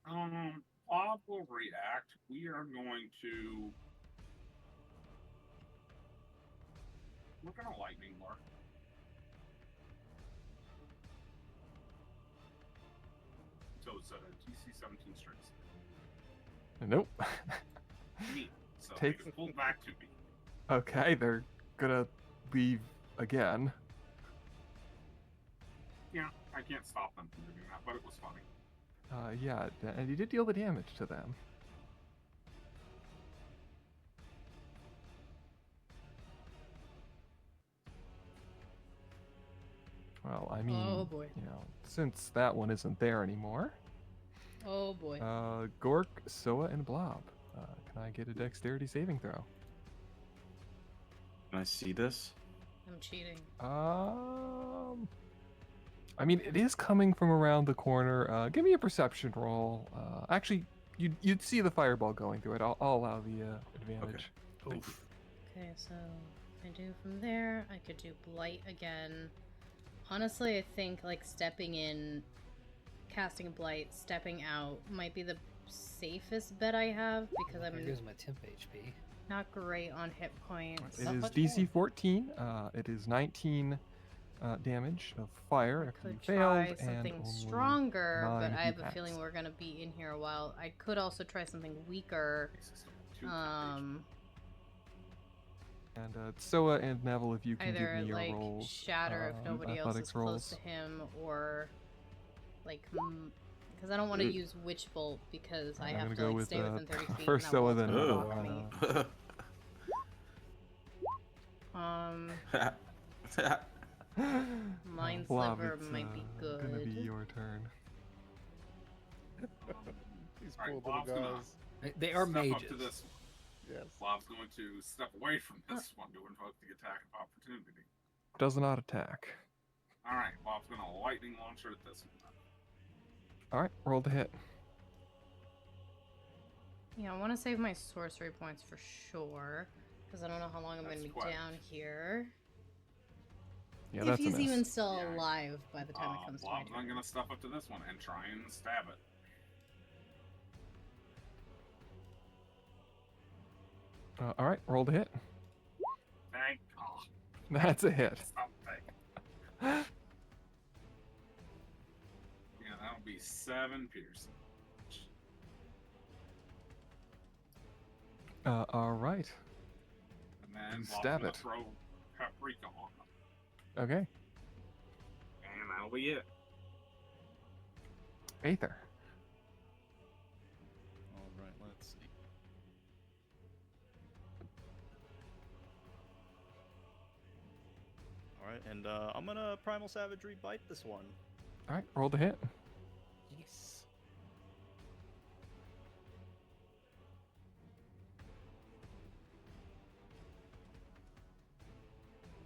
Bob will react. We are going to. We're gonna lightning lure. So it's a DC 17 strikes. Nope. Neat. So Take- they can pull back to me. Okay, they're gonna leave again. Yeah, I can't stop them from doing that, but it was funny. Yeah, and you did deal the damage to them. Well, I mean, Oh, boy. you know, since that one isn't there anymore, Oh boy. Gork, Soa, and Blob, can I get a dexterity saving throw? Can I see this? I'm cheating. I mean, it is coming from around the corner. Give me a perception roll. Actually, you'd see the fireball going through it. I'll allow the advantage. Oof. Okay, so I do from there. I could do blight again. Honestly, I think like stepping in, casting blight, stepping out might be the safest bet I have because Here I'm goes my temp HP. not great on hit points. It is DC 14. It is 19 damage of fire I after you could failed, try and something only stronger, but 9 I have a attacks. feeling we're gonna be in here a while. I could also try something weaker. And Soa and Neville, if you can Either give me your like rolls, shatter if nobody else is athletics close rolls. to him, or like because I don't want to use witch bolt because I I'm have gonna to go like with, stay within 30 feet. first and that Soa, wall's then gonna Neville. block me. Mind Blob, sliver it's, might be good. gonna be your turn. These Alright, poor Bob's little gonna guys. They are step up mages. to this. Yes. Bob's going to step away from this one to invoke the attack of opportunity. Does not attack. Alright, Bob's gonna lightning launcher at this one. All right, roll to hit. Yeah, I want to save my sorcery points for sure because I don't know how long I'm going to be down here. Yeah, if that's a he's miss. even still alive by the time it comes to my Bob's turn. not gonna step up to this one and try and stab it. All right, roll to hit. Thank God. That's a hit. Something. Yeah, that'll be 7 piercing. All right. And then Bob's Stab gonna it. throw paprika on them. Okay. And that'll be it. Aether. All right, let's see. All right, and I'm gonna primal savagery bite this one. All right, roll to hit. Yes.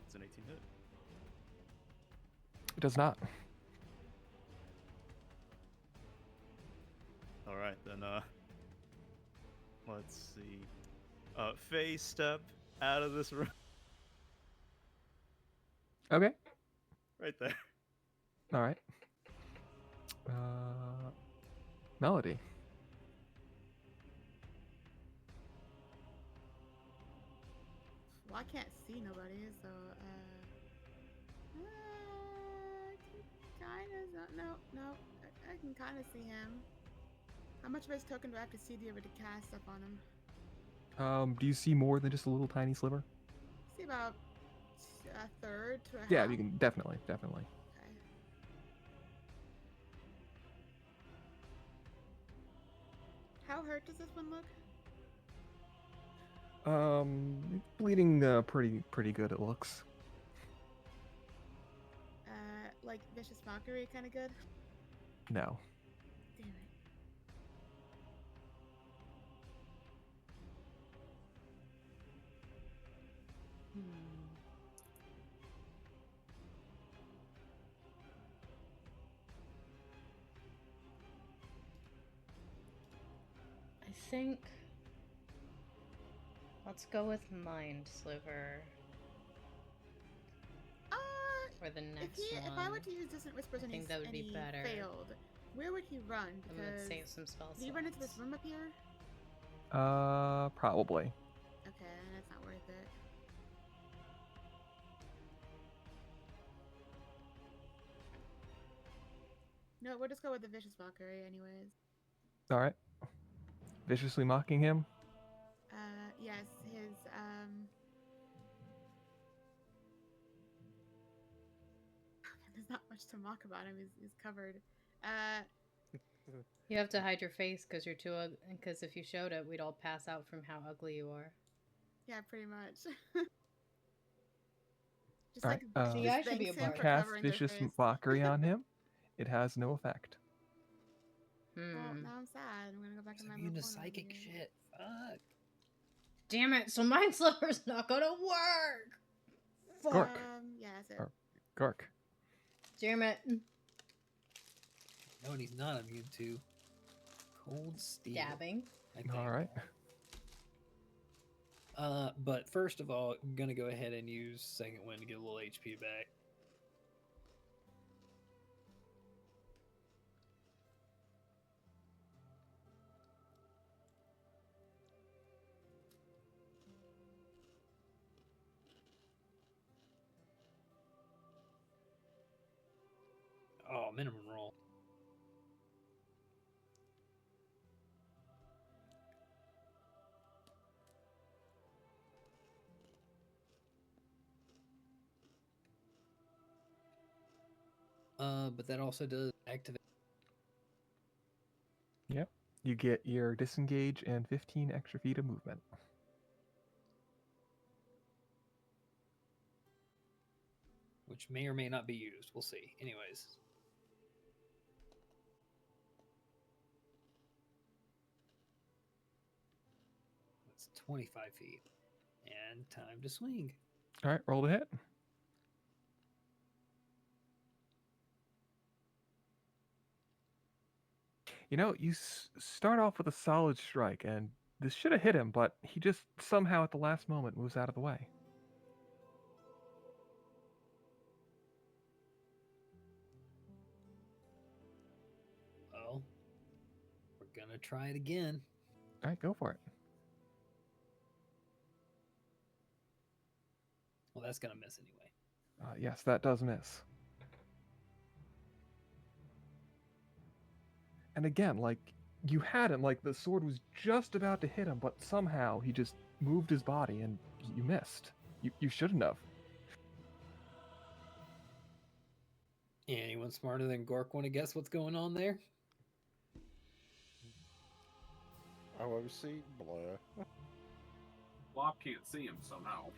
It's an 18 hit. It does not. All right, then let's see. Phase step out of this room. Okay. Right there. All right. Melody. Well, I can't see nobody, so I can kind of no. I can kind of see him. How much of his token do I have to see to be able to cast stuff on him? Do you see more than just a little tiny sliver? See about a third to a half. Yeah, you can definitely. Okay. How hurt does this one look? Bleeding pretty good. It looks. Like vicious mockery, kind of good. No. Damn it. I think Let's go with Mind Sliver for the next one. If I were to use Distant Whispers and think that would be he better. failed, where would he run? I'm gonna Because save some spell did he run into this slots. room up here? Probably. Okay, then it's not worth it. No, we'll just go with the Vicious Mockery anyways. All right. Viciously mocking him. Yes, his there's not much to mock about him. He's covered. You have to hide your face because you're too ugly. Because if you showed it, we'd all pass out from how ugly you are. Yeah, pretty much. Just All like right. See, I should be a thanks him bard. for Cast covering their vicious face. mockery on him. It has no effect. Well, now I'm sad. I'm gonna go back to my You into Morpona psychic again. shit. Fuck. Damn it! So Mind Sliver's not gonna work. Fuck. Gork. Yeah, that's it. Or Gork. Damn it. No, and he's not immune to cold steel. Dabbing. I think. All right. But first of all, I'm gonna go ahead and use Second Wind to get a little HP back. Oh, minimum roll. But that also does activate. Yep. You get your disengage and 15 extra feet of movement. Which may or may not be used. We'll see. Anyways. That's 25 feet. And time to swing. All right. Roll to hit. You know, you start off with a solid strike, and this should have hit him, but he just somehow at the last moment moves out of the way. Well, we're gonna try it again. All right, go for it. Well, that's gonna miss anyway. Yes, that does miss. And again, like, you had him, like, the sword was just about to hit him, but somehow he just moved his body and you missed. You shouldn't have. Anyone smarter than Gork want to guess what's going on there? OOC blur. Lop can't see him somehow.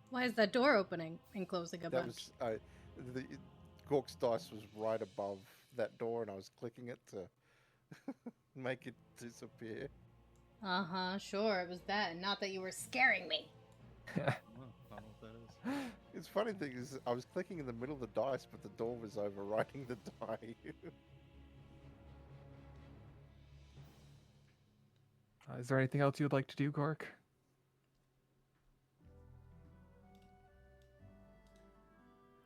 Why is that door opening and closing a That bunch? was the Gork's dice was right above that door, and I was clicking it to make it disappear. Uh-huh, sure, it was that, and not that you were scaring me. I don't know what that is. It's funny thing is, I was clicking in the middle of the dice, but the door was overwriting the die. Is there anything else you would like to do, Gork?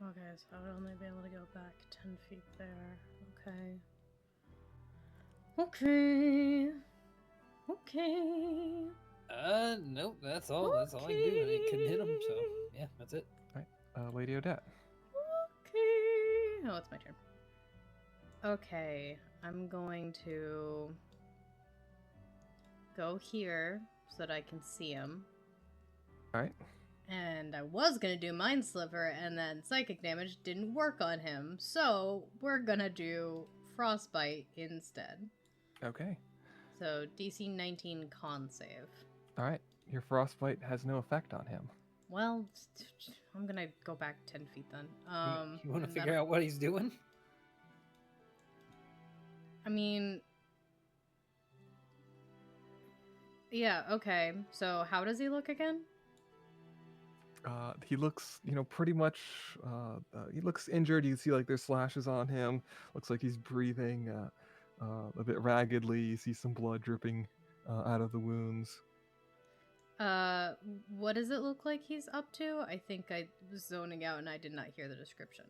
Okay, so I would only be able to go back 10 feet there. Okay. Okay. Okay. Nope, that's all. That's all I can do. And I couldn't hit him, so yeah, that's it. Lady Odette. Okay. Oh, it's my turn. Okay, I'm going to go here so that I can see him. All right. And I was gonna do Mind Sliver, and then Psychic Damage didn't work on him, so we're gonna do Frostbite instead. Okay. So DC 19 con save. All right. Your frostbite has no effect on him. Well, I'm gonna go back 10 feet then. You want to figure out what he's doing? I mean, yeah, okay. So how does he look again? He looks, pretty much, he looks injured. You see, like, there's slashes on him. Looks like he's breathing a bit raggedly. You see some blood dripping out of the wounds. What does it look like he's up to? I think I was zoning out and I did not hear the description.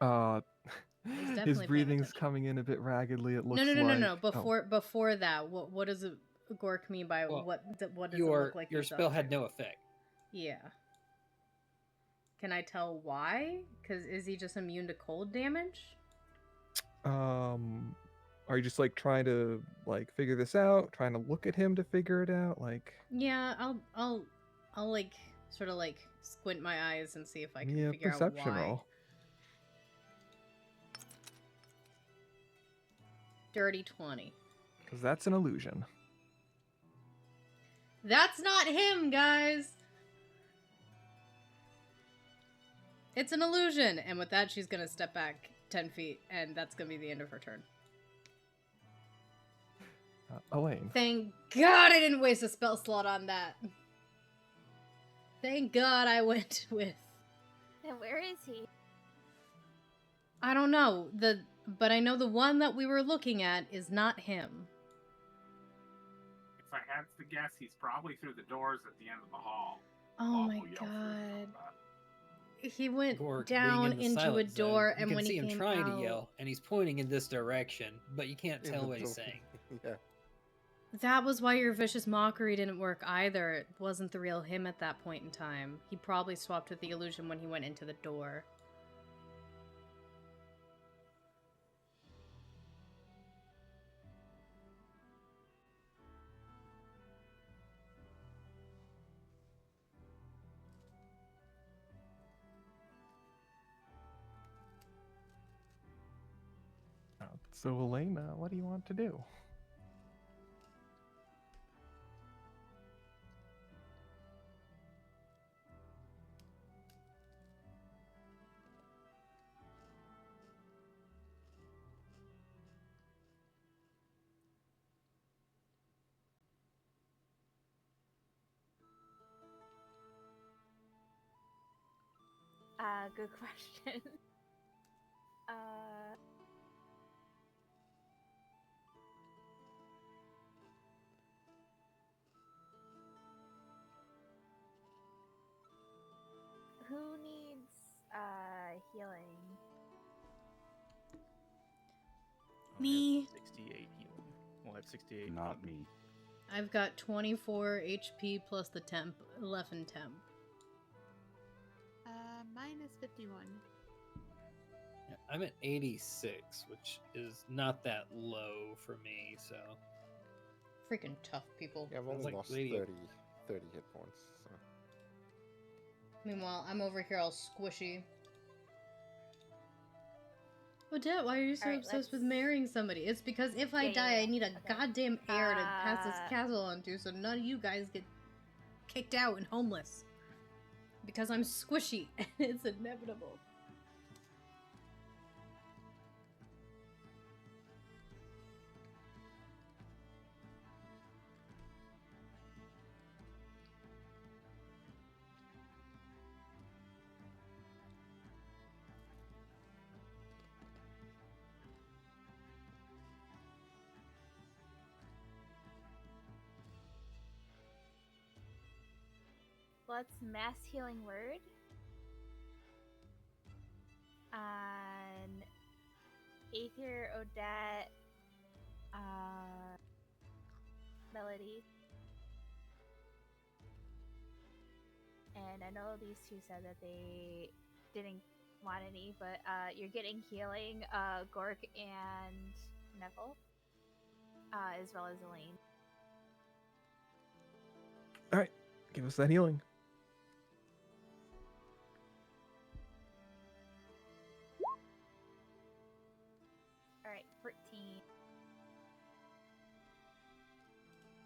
He's His definitely paying breathing's attention. coming in a bit raggedly. It looks No. like Before that, what does it Gork mean by Well, what does it your look like your he's spell up had to? no effect. Yeah. Can I tell why? Because is he just immune to cold damage? Are you just like trying to like figure this out? Trying to look at him to figure it out? Like, Yeah, I'll like sort of like squint my eyes and see if I can yeah, figure out perception why. roll. Dirty 20. Because that's an illusion. That's not him, guys. It's an illusion. And with that, she's gonna step back 10 feet, and that's gonna be the end of her turn. Elaine. Thank God I didn't waste a spell slot on that. Thank God I went with... And where is he? I don't know. But I know the one that we were looking at is not him. If I had to guess, he's probably through the doors at the end of the hall. Oh Bob my will yell through God. that. He went Gork, being down in the into a silent zone, door, you and can when see he him came trying out... to yell, and he's pointing in this direction, but you can't In tell the what he's door. saying. Yeah. That was why your vicious mockery didn't work either. It wasn't the real him at that point in time. He probably swapped with the illusion when he went into the door. So Elaine, what do you want to do? Good question. Who needs healing? Me. 68 healing. Well, I have 68. Not me. I've got 24 HP plus the temp, 11 temp. Mine is 51. Yeah, I'm at 86, which is not that low for me, so... Freaking tough people. Yeah, I've Sounds only like lost Lady- 30 hit points. So. Meanwhile, I'm over here all squishy. Odette, why are you so Alright, obsessed with let's- marrying somebody? It's because if I Yeah, die, yeah, I need a okay. goddamn heir to pass this Uh, castle onto, so none of you guys get kicked out and homeless. Because I'm squishy, and it's inevitable. Let's mass healing word. On Aether, Odette, Melody. And I know these two said that they didn't want any, but you're getting healing, Gork and Neville, as well as Elaine. All right, give us that healing. Alright, 14.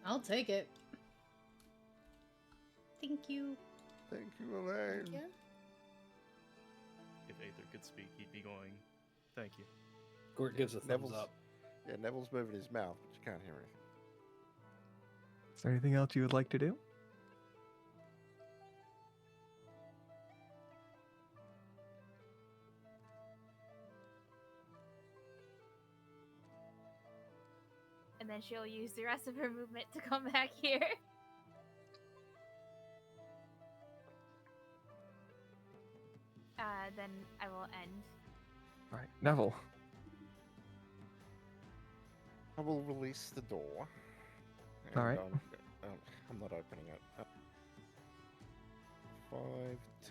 I'll take it. Thank you. Thank you, Elaine. Yeah. If Aether could speak, he'd be going, thank you. Gort gives a thumbs Neville's, up. Yeah, Neville's moving his mouth, but you can't hear anything. Is there anything else you would like to do? And then she'll use the rest of her movement to come back here. Then I will end. All right, Neville. I will release the door. All right. I'm not opening it. 5,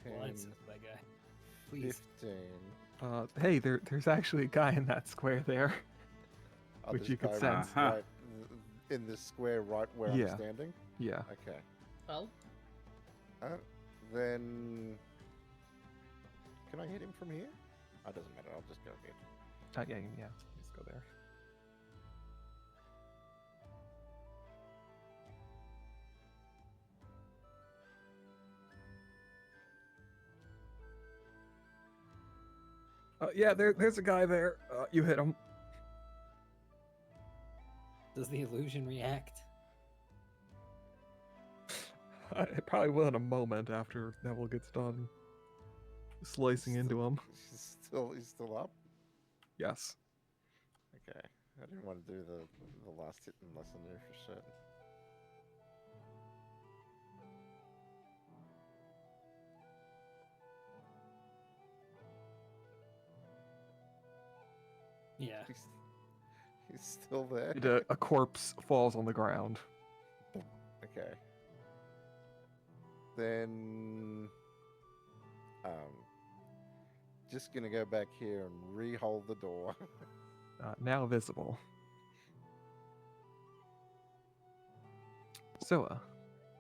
10, Blinds that guy. Please. 15. Hey, there's actually a guy in that square there, Oh, which this you could guy sense. right in this square right where I'm Yeah. standing? Yeah. Okay. Well, Then... Can I hit him from here? Oh, doesn't matter. I'll just go here. Yeah. Just go there. Yeah, there's a guy there. You hit him. Does the illusion react? It probably will in a moment after Neville gets done slicing into him. He's still up? Yes. Okay. I didn't want to do the last hit and lesson there for certain. Yeah. He's still there. A corpse falls on the ground. Okay. Then, just gonna go back here and re-hold the door. Now visible. Soa.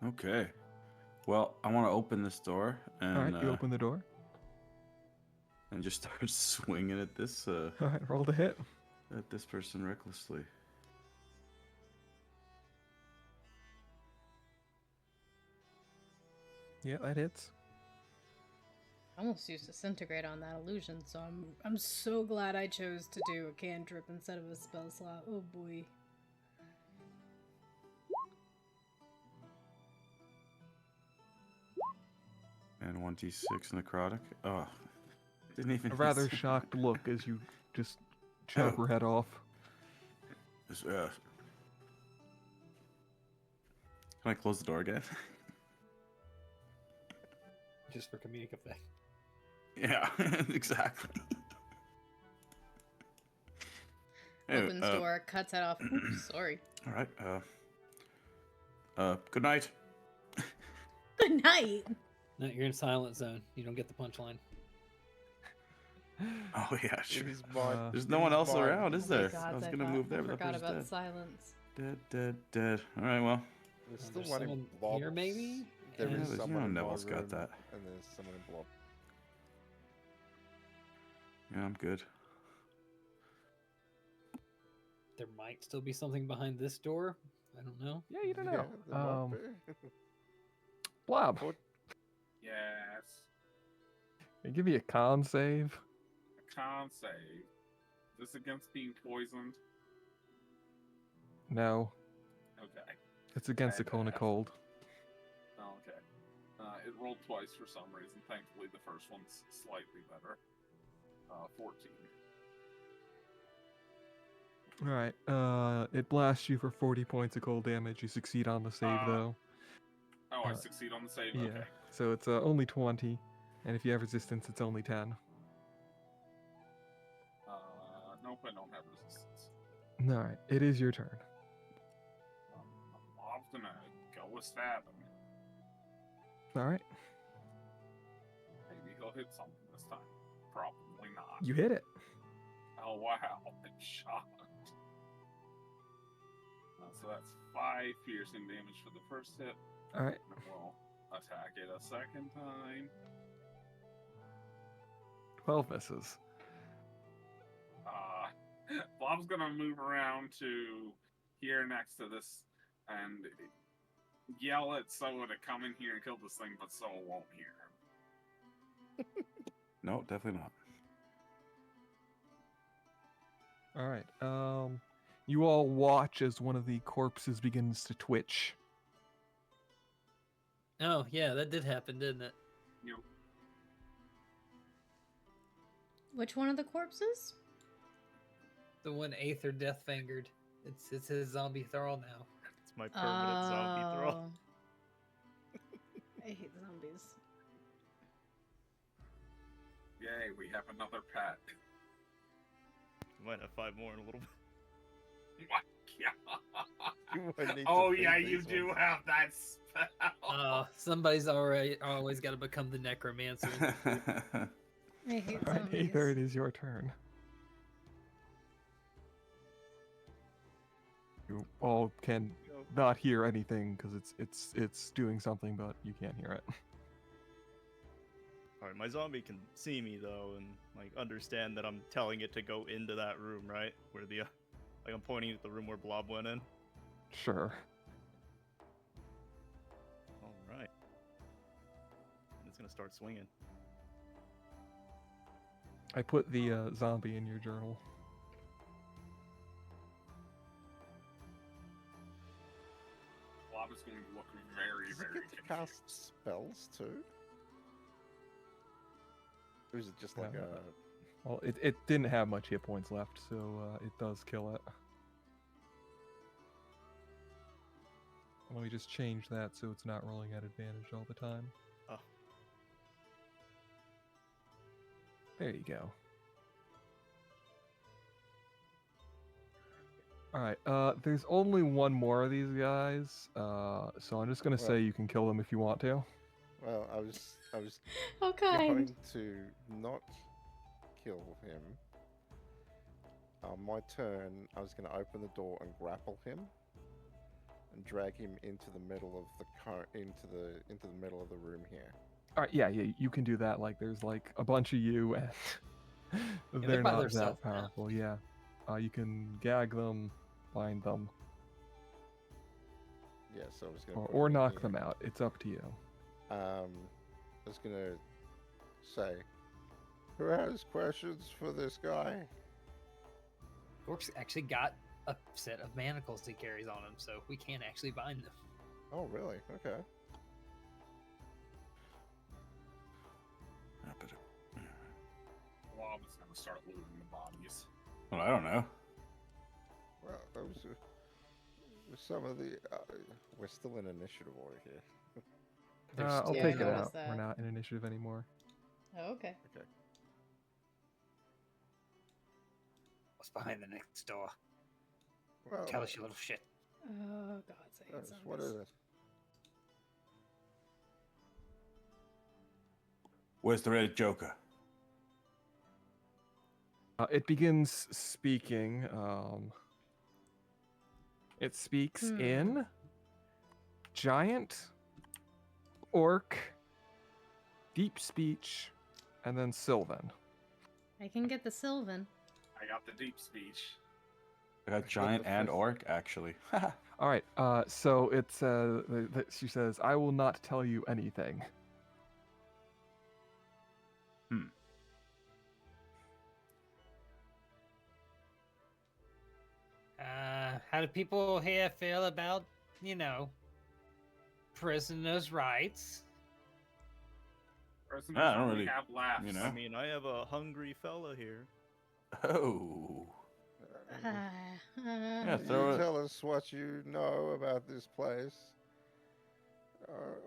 Okay. Well, I want to open this door and All right, you open the door. and just start swinging at this All right, roll the hit. at this person recklessly. Yeah, that hits. I almost used Disintegrate on that illusion, so I'm so glad I chose to do a cantrip instead of a spell slot. Oh boy. And 1d6 necrotic. Oh, didn't even. A rather shocked look as you just chop her head off. Can I close the door again? Just for comedic effect. Yeah, exactly. Opens door, cuts head off. Oops, sorry. All right. Good night. Good night. No, you're in silent zone. You don't get the punchline. Oh yeah, sure. He's mine. There's no one else around, is Oh my there? gods, I was I gonna thought- move there, I but that forgot person's about dead. silence. Dead. All right, well. There's still There's one in someone Blobs. here, maybe? There Yeah, is there's- someone in my Neville's got room, that. and there's someone in Blob. Yeah, I'm good. There might still be something behind this door. I don't know. Yeah, you don't Yeah, know. there might be. Blob. Yes. Give me a con save. I can't save. This against being poisoned? No, Okay. it's against the cone of cold. Oh, okay. It rolled twice for some reason. Thankfully, the first one's slightly better. 14. All right. It blasts you for 40 points of cold damage. You succeed on the save though. Oh, I succeed on the save? Yeah. Okay. So it's only 20, and if you have resistance, it's only 10. Nope, I don't have resistance. All right. It is your turn. I'm gonna go with stabbing. All right. Maybe he'll hit something this time. Probably not. You hit it. Oh, wow. I'm shocked. So that's 5 piercing damage for the first hit. All right. We'll attack it a second time. 12 misses. Bob's gonna move around to here next to this and yell at Soa to come in here and kill this thing, but Soa won't hear him. No, definitely not. All right. You all watch as one of the corpses begins to twitch. Oh, yeah, that did happen, didn't it? You Which one of the corpses? The one Aether death fingered. It's his zombie thrall now. It's my permanent zombie throw. I hate zombies. Yay, we have another pet. We might have 5 more in a little bit. What? You might need to Oh feed yeah, you these do ones. have that spell. Somebody's always got to become the necromancer. I hate All right, zombies. Aether, it is your turn. You all can not hear anything because it's doing something, but you can't hear it. Alright, my zombie can see me though, and like understand that I'm telling it to go into that room, right? Where the like I'm pointing at the room where Blob went in. Sure. Alright. And it's gonna start swinging. I put the zombie in your journal. Blob is going to look very, Does it very get to cast spells too? Or is it just like Yeah. a... Well, it didn't have much hit points left, so it does kill it. Let me just change that so it's not rolling at advantage all the time. Oh. There you go. Alright, there's only one more of these guys, so I'm just gonna Well- say you can kill them if you want to. Well, I was How kind. going to not kill him. On my turn, I was going to open the door and grapple him, and drag him into the middle of the into the middle of the room here. Alright, yeah, you can do that. Like, there's like a bunch of you, and they're they're by not themselves that now. powerful. Yeah, you can gag them, bind them, Yeah, so I was going to or knock them out. It's up to you. I was going to say, who has questions for this guy? Gork's actually got a set of manacles he carries on him, so we can actually bind them. Oh, really? Okay. Blob is going to start looting the bodies. Well, I don't know. Well, those are some of the. We're still in initiative order here. I'll Yeah, take it what is out. We're that? not in initiative anymore. Oh, okay. Okay. What's behind the next door? Well, Tell us, you little shit. Oh, God, I hate yes, what is zombies. it? Where's the red Joker? It begins speaking. It speaks in giant, orc, deep speech, and then Sylvan. I can get the Sylvan. I got the deep speech. I got giant and orc, actually. All right. So it's she says, "I will not tell you anything." How do people here feel about, prisoners' rights? Prisoners I don't only really, have laughs. you know. I mean, I have a hungry fella here. Oh. Yeah, You throw it. tell us what you know about this place,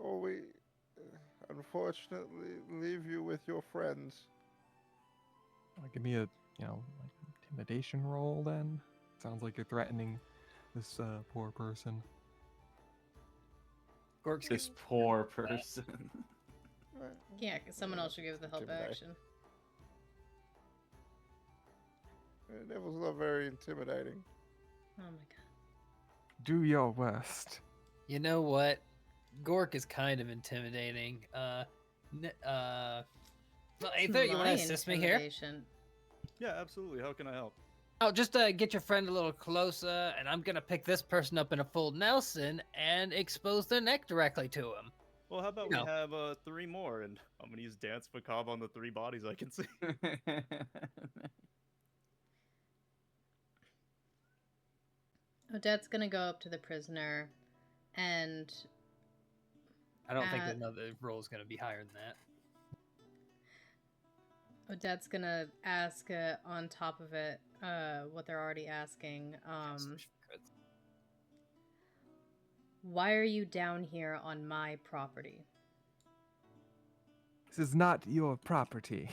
or we, unfortunately, leave you with your friends. Give me a like intimidation roll then. Sounds like you're threatening this poor person. Gork's This poor person. Yeah, 'cause someone else should give the help Intimidate. action. It was not very intimidating. Oh my god. Do your worst. You know what? Gork is kind of intimidating. Well, Aether, you want to My assist me here? intimidation. Yeah, absolutely. How can I help? Oh, just get your friend a little closer, and I'm gonna pick this person up in a full Nelson and expose their neck directly to him. Well, how about No. we have 3 more, and I'm gonna use Dance Macabre on the 3 bodies I can see. Odette's gonna go up to the prisoner and I don't think Uh, another roll is gonna be higher than that. Odette's gonna ask on top of it what they're already asking. Why are you down here on my property? This is not your property.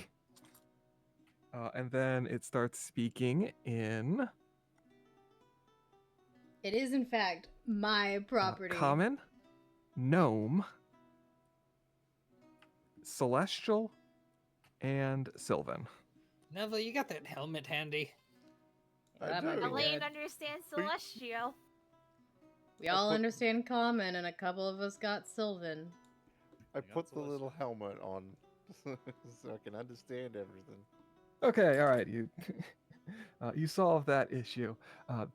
And then it starts speaking in It is, in fact, my property. Common, Gnome, Celestial, and Sylvan. Neville, you got that helmet handy? I That might do. be Elaine good. understands Celestial. We all put- understand Common, and a couple of us got Sylvan. I got put the Celestial. little helmet on so I can understand everything. Okay, all right, you you solved that issue.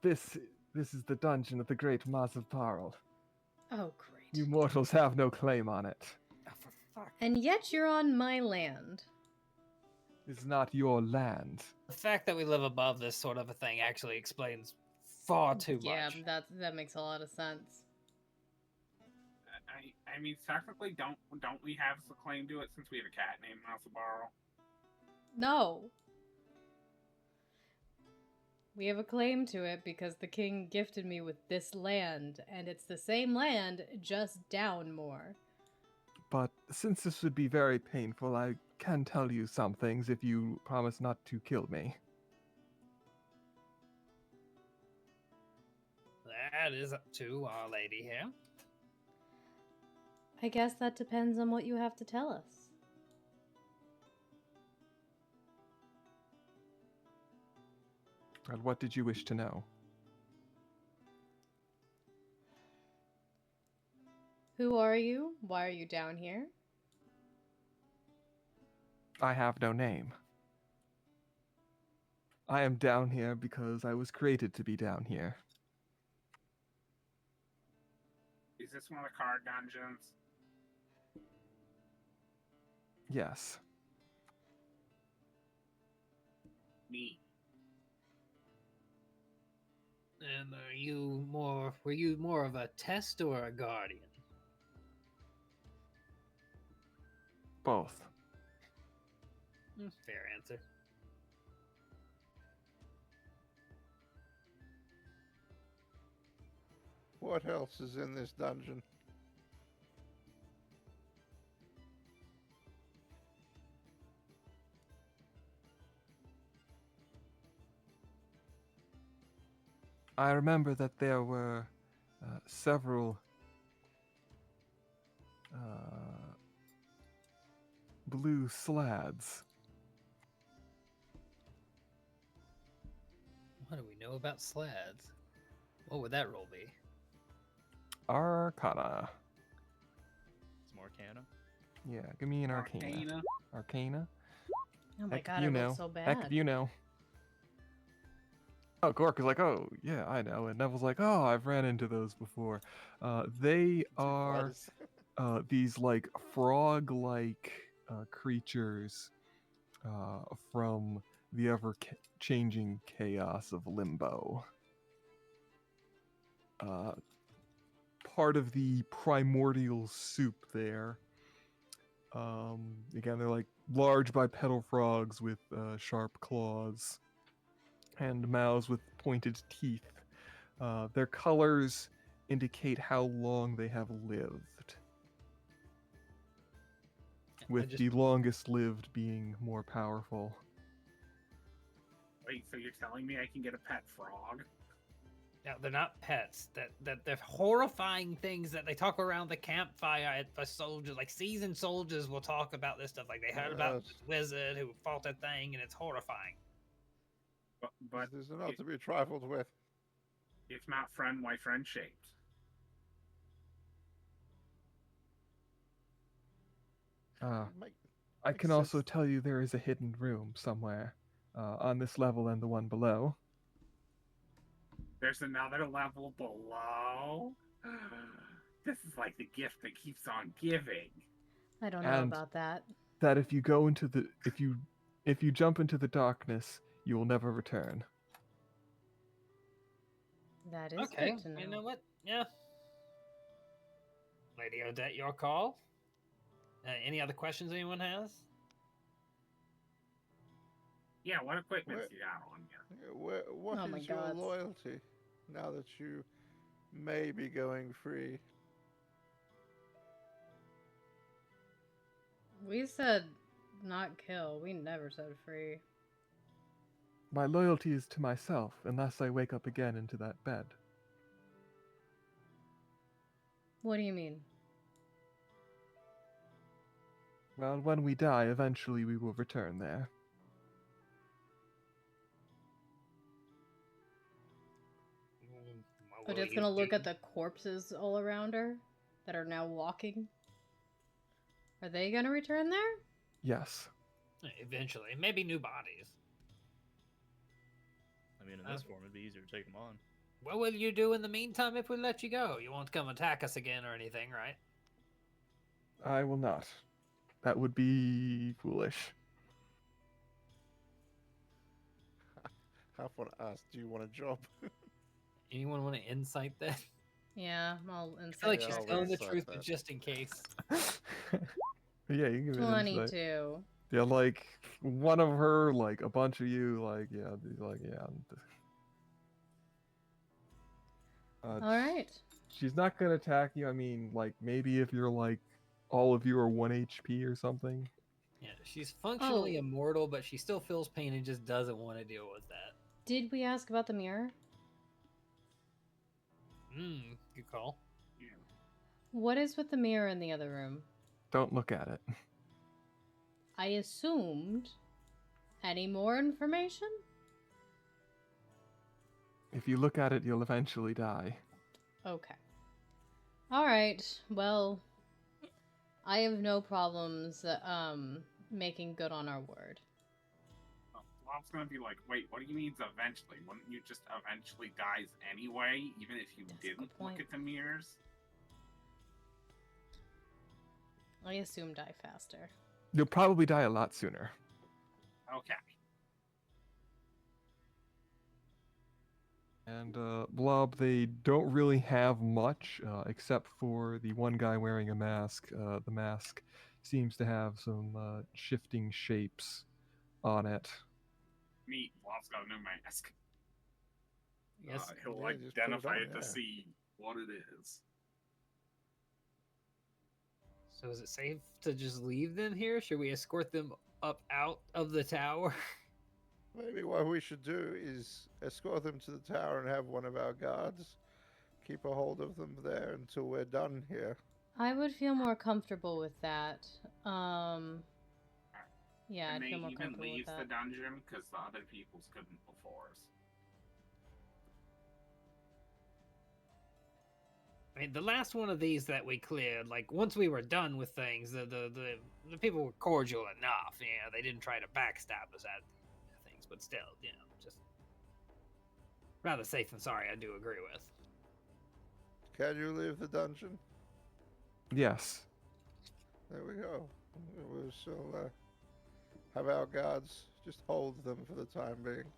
This is the dungeon of the great Mazaparl. Oh, great. You mortals have no claim on it. Oh, for fuck. And yet you're on my land. It's not your land. The fact that we live above this sort of a thing actually explains far too Yeah, much. that makes a lot of sense. I mean, technically, don't we have a claim to it since we have a cat named Masabarl? No. We have a claim to it because the king gifted me with this land, and it's the same land, just down more. But since this would be very painful, I can tell you some things if you promise not to kill me. That is up to Our Lady here. I guess that depends on what you have to tell us. And what did you wish to know? Who are you? Why are you down here? I have no name. I am down here because I was created to be down here. Is this one of the card dungeons? Yes. Neat. And were you more of a test or a guardian? Both. Fair answer. What else is in this dungeon? I remember that there were several blue slaads. What do we know about slaads? What would that roll be? Arcana. Some Arcana. Yeah, give me an Arcana. Arcana? Oh my Heck if god, you it know. looks so bad. Heck if you know. Oh, Gork is like, oh, yeah, I know. And Neville's like, oh, I've ran into those before. They are these, like, frog-like creatures from the ever-changing chaos of Limbo. Part of the primordial soup there. Again, they're like large bipedal frogs with sharp claws and mouths with pointed teeth. Their colors indicate how long they have lived, with the longest lived being more powerful. Wait, so you're telling me I can get a pet frog? No, they're not pets. That they're horrifying things that they talk around the campfire at the soldiers. Like seasoned soldiers will talk about this stuff. Like they heard about this wizard who fought that thing, and it's horrifying. But this is not to be trifled with. If not friend, why friend shaped? I can also tell you there is a hidden room somewhere on this level and the one below. There's another level below? This is like the gift that keeps on giving. I don't know about that. That if you go into the if you jump into the darkness, you will never return. That is Okay, good to know. you know what? Yeah. Lady Odette, your call. Any other questions anyone has? Yeah, what equipment you got on you? What Oh my is your God. loyalty now that you maybe going free. We said not kill. We never said free. My loyalty is to myself, unless I wake up again into that bed. What do you mean? Well, when we die, eventually we will return there. Odette's gonna look at the corpses all around her that are now walking. Are they gonna return there? Yes. Eventually, maybe new bodies. I mean, in this form, it'd be easier to take them on. What will you do in the meantime if we let you go? You won't come attack us again or anything, right? I will not. That would be foolish. Half want to ask, do you want a job? Anyone want to insight that? Yeah, I'll I insight. feel like Yeah, she's I'll telling the insight truth, that. but just in case. Yeah, you can give it an insight. 22. Yeah, like one of her, like a bunch of you, like yeah, like yeah. All right. She's not gonna attack you. I mean, like maybe if you're like all of you are 1 HP or something. Yeah, she's functionally Oh. immortal, but she still feels pain and just doesn't want to deal with that. Did we ask about the mirror? Good call. What is with the mirror in the other room? Don't look at it. I assumed. Any more information? If you look at it, you'll eventually die. Okay. Alright, well, I have no problems making good on our word. Bob's gonna be like, wait, what do you mean eventually? Wouldn't you just eventually dies anyway, even if you That's a didn't good point. look at the mirrors? I assume die faster. You'll probably die a lot sooner. Okay. And Blob, they don't really have much, except for the one guy wearing a mask. The mask seems to have some shifting shapes on it. Neat. Bob's got a new mask. Yes. He'll Yeah, just put it identify on, it yeah. to see what it is. So is it safe to just leave them here? Should we escort them up out of the tower? Maybe what we should do is escort them to the tower and have one of our guards keep a hold of them there until we're done here. I would feel more comfortable with that. Yeah, And I'd they feel more even comfortable with leave the that. dungeon because the other peoples couldn't before us. I mean, the last one of these that we cleared, like once we were done with things, the people were cordial enough. You know, they didn't try to backstab us at things, but still, you know, just rather safe than sorry. I do agree with. Can you leave the dungeon? Yes. There we go. We shall have our guards just hold them for the time being.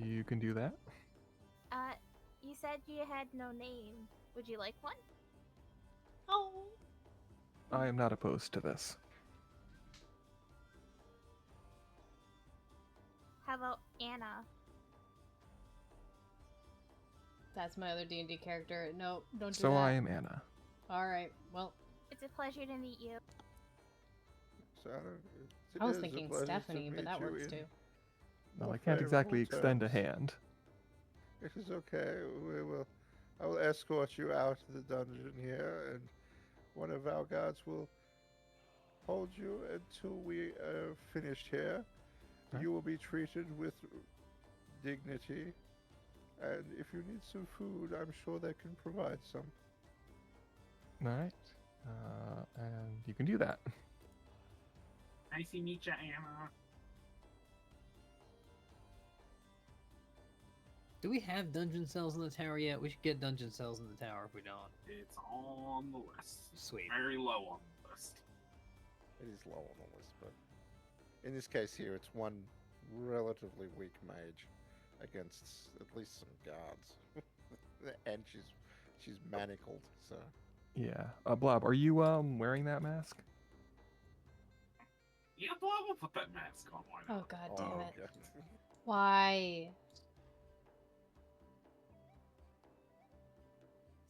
You can do that. You said you had no name. Would you like one? Oh. I am not opposed to this. How about Anna? That's my other D&D character. No, don't do So that. I am Anna. Alright, well, It's a pleasure to meet you. So I was it is a thinking pleasure to Stephanie, but meet that you works in too. Well, more I can't exactly favorable extend a terms. hand. It is okay. I will escort you out of the dungeon here, and one of our guards will hold you until we are finished here. Okay. You will be treated with dignity, and if you need some food, I'm sure they can provide some. All right. And you can do that. Nice to meet you, Anna. Do we have dungeon cells in the tower yet? We should get dungeon cells in the tower if we don't. It's on the list. Sweet. Very low on the list. It is low on the list, but in this case here, it's one relatively weak mage against at least some guards, and she's manacled. So Yeah. Blob, are you wearing that mask? Yeah, Blob will put that mask on. Why not? Oh god damn it. God. Why?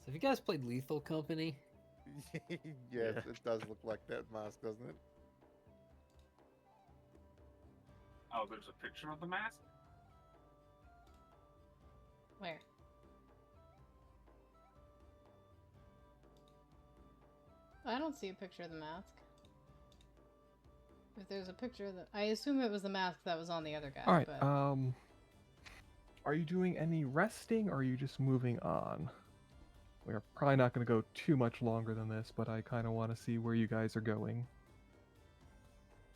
So have you guys played Lethal Company? Yes, Yeah. it does look like that mask, doesn't it? Oh, there's a picture of the mask? Where? I don't see a picture of the mask. If there's a picture of the... I assume it was the mask that was on the other guy. All right. But... Are you doing any resting, or are you just moving on? We're probably not going to go too much longer than this, but I kind of want to see where you guys are going.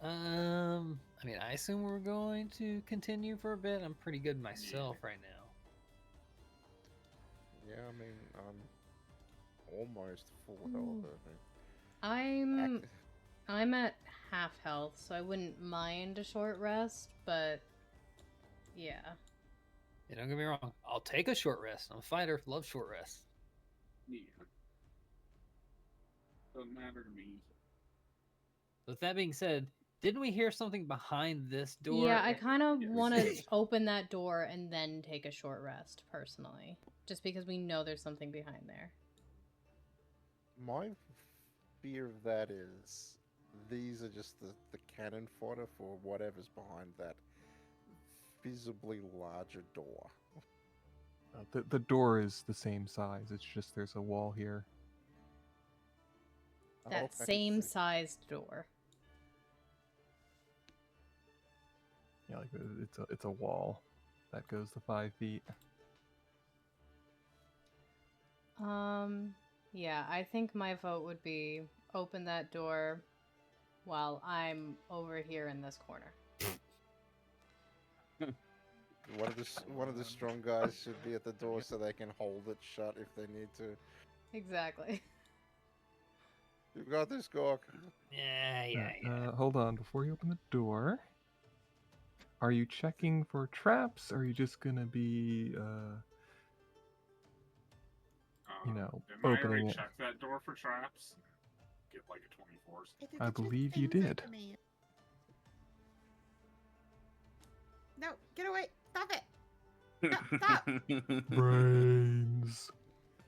I mean, I assume we're going to continue for a bit. I'm pretty good myself right now. Yeah, I mean, I'm almost full health, I think. I'm at half health, so I wouldn't mind a short rest, but yeah. Yeah, don't get me wrong. I'll take a short rest. I'm a fighter. Love short rests. Yeah. Doesn't matter to me. With that being said, didn't we hear something behind this door? Yeah, I kind of Yeah, we want to did. open that door and then take a short rest, personally. Just because we know there's something behind there. My fear of that is these are just the cannon fodder for whatever's behind that visibly larger door. The door is the same size. It's just there's a wall here. That I same see. sized door. Yeah, like it's a wall that goes to 5 feet. Yeah, I think my vote would be open that door while I'm over here in this corner. One of the strong guys should be at the door so they can hold it shut if they need to. Exactly. You've got this, Gork. Yeah. Hold on, before you open the door, are you checking for traps? Or are you just gonna be, you know, Didn't I opening already it? check that door for traps? Get like a 24. I believe you did. No, get away! Stop it! No, stop! Brains.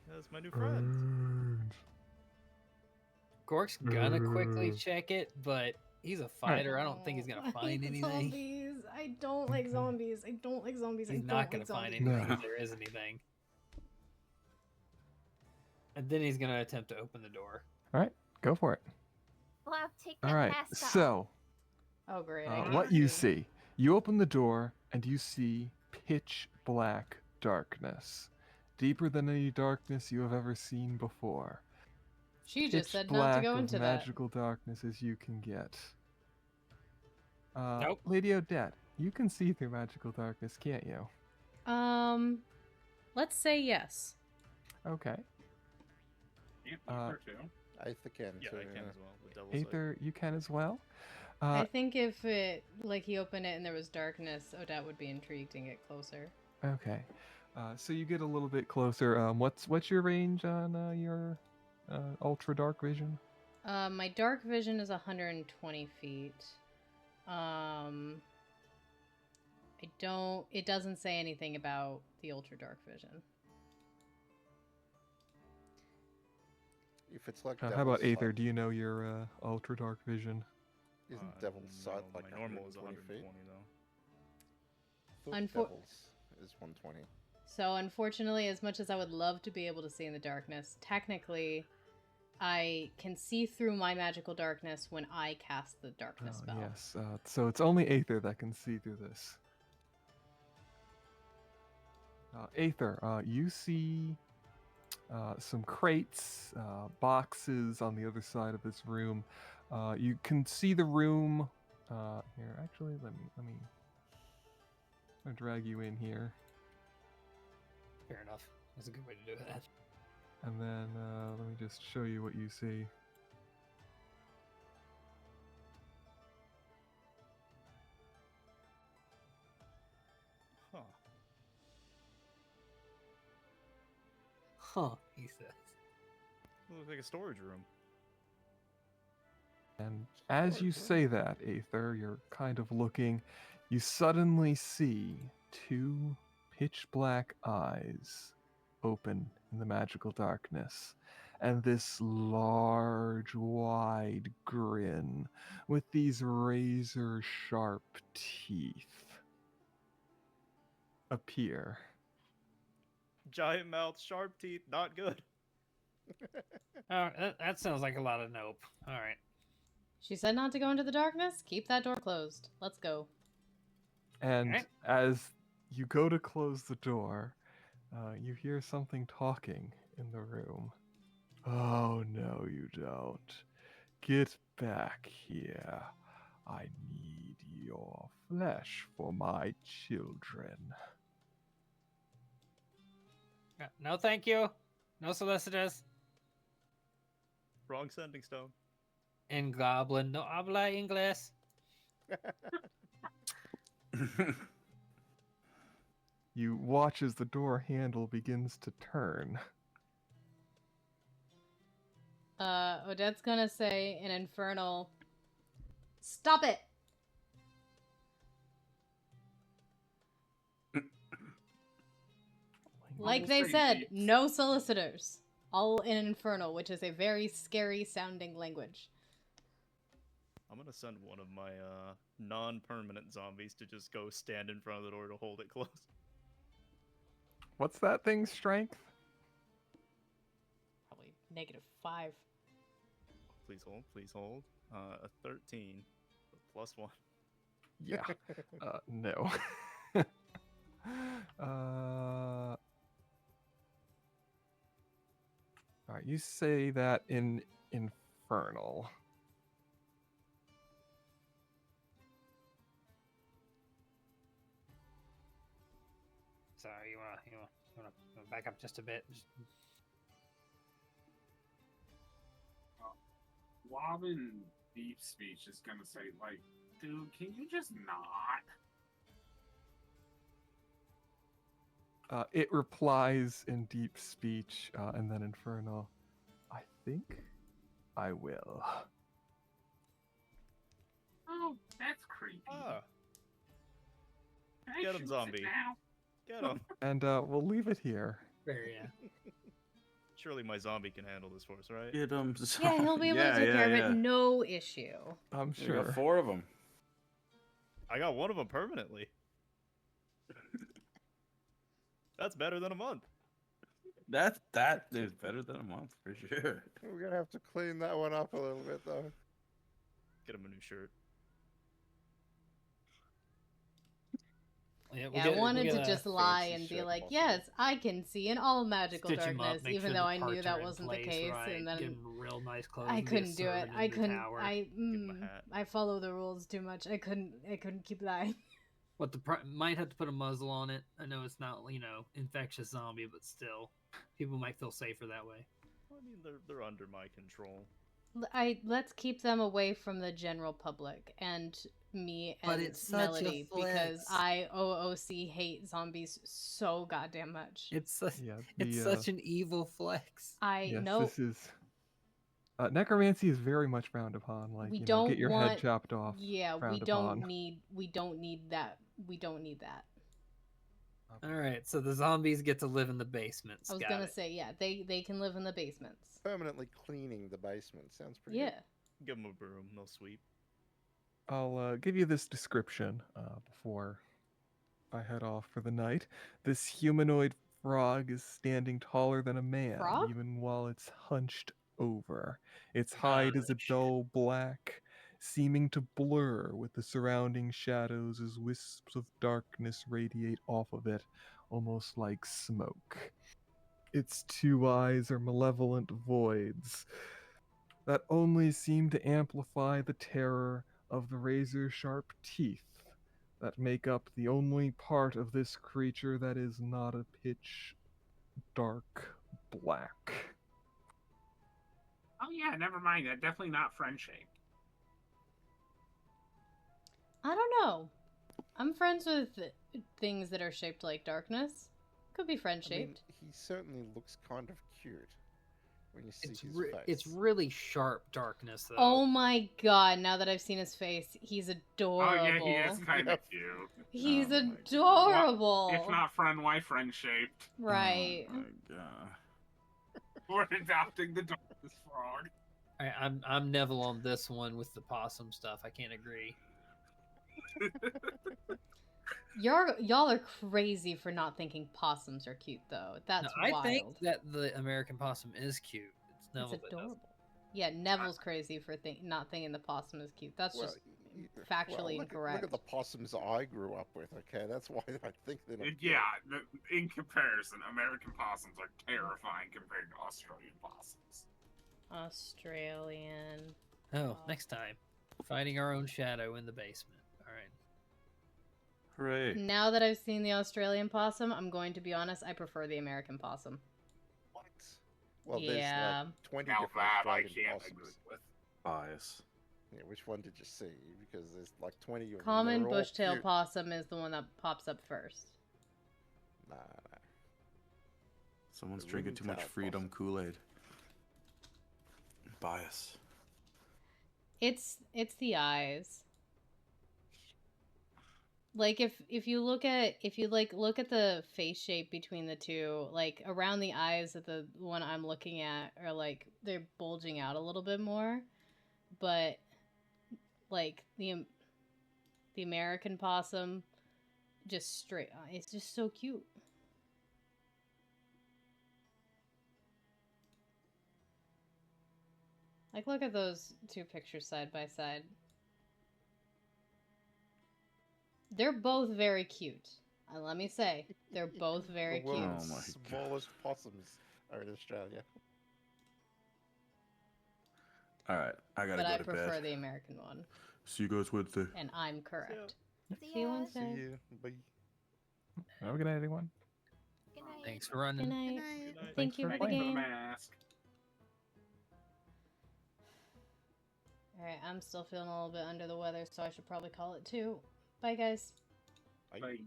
That's my new friend. Gork's gonna quickly check it, but he's a fighter. I don't think he's gonna I find hate anything. Zombies. I don't like zombies. I don't like zombies. He's I not don't gonna like find zombies. anything No. if there is anything. And then he's gonna attempt to open the door. All right, go for it. We'll have to take that All right, mask off. so Oh great. I can't what you see, you open the door and you see pitch black darkness, deeper than any darkness you have ever seen before. She just Pitch said not to black go of into that. magical darkness as you can get. Nope. Lady Odette, you can see through magical darkness, can't you? Let's say yes. Okay. Yeah, Uh, too. Aether can Yeah, too. I can yeah. as well. With devil's sight. Aether, you can as well. I think if it, like, he opened it and there was darkness, Odette would be intrigued and get closer. Okay. So you get a little bit closer. What's your range on your ultra dark vision? My dark vision is 120 feet. It doesn't say anything about the ultra dark vision. If it's like How Devil's about Aether? Sight, Do you know your ultra dark vision? isn't Devil's Sight no, like my normal is 120 120 feet? though. Thought Devil's is 120. So unfortunately, as much as I would love to be able to see in the darkness, technically, I can see through my magical darkness when I cast the darkness spell. Yes. So it's only Aether that can see through this. Aether, you see some crates, boxes on the other side of this room. You can see the room. Here, actually, let me. I'll drag you in here, Fair enough. That's a good way to do that. and then let me just show you what you see. Huh. Huh, he says. It looks like a storage room. And as you say that, Aether, you're kind of looking. You suddenly see two pitch black eyes open in the magical darkness, and this large, wide grin with these razor-sharp teeth appear. Giant mouth, sharp teeth, not good. Oh, that sounds like a lot of nope. All right. She said not to go into the darkness. Keep that door closed. Let's go. And Alright. as you go to close the door, you hear something talking in the room. Oh, no, you don't. Get back here. I need your flesh for my children. No, thank you. No solicitors. Wrong sending stone. En goblin, no habla inglés. You watch as the door handle begins to turn. Odette's gonna say in Infernal, "Stop it!" Like they said, no solicitors. All in Infernal, which is a very scary sounding language. I'm gonna send one of my non-permanent zombies to just go stand in front of the door to hold it closed. What's that thing's strength? Probably -5. Please hold, please hold. A 13, plus 1. Yeah. No. Alright, you say that in Infernal. Sorry, you wanna back up just a bit? Wobbin Deep Speech is gonna say, like, dude, can you just not? It replies in deep speech, and then Infernal. I think I will. Oh, that's creepy. Ah, Can I get him, shoot it zombie. now? Get him. And we'll leave it here. Very, yeah. Surely my zombie can handle this for us, right? Get him. Yeah, he'll be able to take care of it, no issue. I'm We sure. got 4 of them. I got one of them permanently. That's better than a month. That is better than a month for sure. We're gonna have to clean that one up a little bit, though. Get him a new shirt. Yeah, I wanted to just lie and be like, yes, I can see in all magical stitch him up, darkness, make even sure though the I knew parts that are in wasn't the place case, right, and then give him real nice clothes. I and be a couldn't do it. servant I in the couldn't. tower. him a hat. I follow the rules too much. I couldn't keep lying. What might have to put a muzzle on it. I know it's not, infectious zombie, but still, people might feel safer that way. I mean, they're under my control. Let's keep them away from the general public and me But and it's such a Melody because flex. I OOC hate zombies so goddamn much. It's such, Yeah, it's such an evil flex. I yes, know this is. Necromancy is very much frowned upon. Like, we get don't your want, head chopped off. Yeah, we frowned don't upon. need that. We don't need that. All right, so the zombies get to live in the basements. I was Got gonna it. say, yeah, they can live in the basements. Permanently cleaning the basement sounds pretty Yeah. Give them a broom, they'll sweep. I'll give you this description before I head off for the night. This humanoid frog is standing taller than a man, Frog? even while it's hunched over. Its hide is a dull black, seeming to blur with the surrounding shadows as wisps of darkness radiate off of it, almost like smoke. Its 2 eyes are malevolent voids that only seem to amplify the terror of the razor-sharp teeth that make up the only part of this creature that is not a pitch dark black. Oh yeah, never mind. That definitely not friend shaped. I don't know. I'm friends with things that are shaped like darkness. Could be friend I mean, shaped. he certainly looks kind of cute. when you see It's his it's face. really sharp darkness though. Oh my god, now that I've seen his face, he's adorable. Oh yeah, he is kind of Yep. cute. He's Oh my God. adorable. If not friend, why friend shaped? Right. Oh my god. We're adopting the darkness frog. I'm Neville on this one with the possum stuff. I can't agree. Y'all are crazy for not thinking possums are cute though. That's No, I wild. think that the American possum is cute. It's It's Neville that doesn't. adorable. Yeah, Neville's crazy for not thinking the possum is cute. That's just factually incorrect. Look at the possums I grew up with. Okay, that's why I think they're not cute. Yeah, in comparison, American possums are terrifying compared to Australian possums. Australian. Oh, next time, fighting our own shadow in the basement. All right. Hooray. Now that I've seen the Australian possum, I'm going to be honest, I prefer the American possum. What? Well, Yeah. there's like 20 Now different that I Australian can't possums. agree with. Bias. Yeah, which one did you see? Because there's like 20 of them. Common They're all bushtail cute. possum is the one that pops up first. Nah. Someone's The drinking too much ring-tailed freedom possum. Kool-Aid. Bias. It's the eyes. Like if you look at the face shape between the two, like around the eyes of the one I'm looking at are like they're bulging out a little bit more, but like the American possum just straight it's just so cute. Like look at those two pictures side by side. They're both very cute. Let me say, they're both very The cute. world's Oh my smallest possums are in Australia. Alright, I gotta But go I to prefer bed. the American one. See you guys Wednesday. And I'm correct. See See you ya. Wednesday. See you. Bye. Have a good night, everyone. Good night. Thanks for running. Good night. Good night. Thank you for for the playing. For the game. mask. Alright, I'm still feeling a little bit under the weather, so I should probably call it too. Bye, guys. Bye.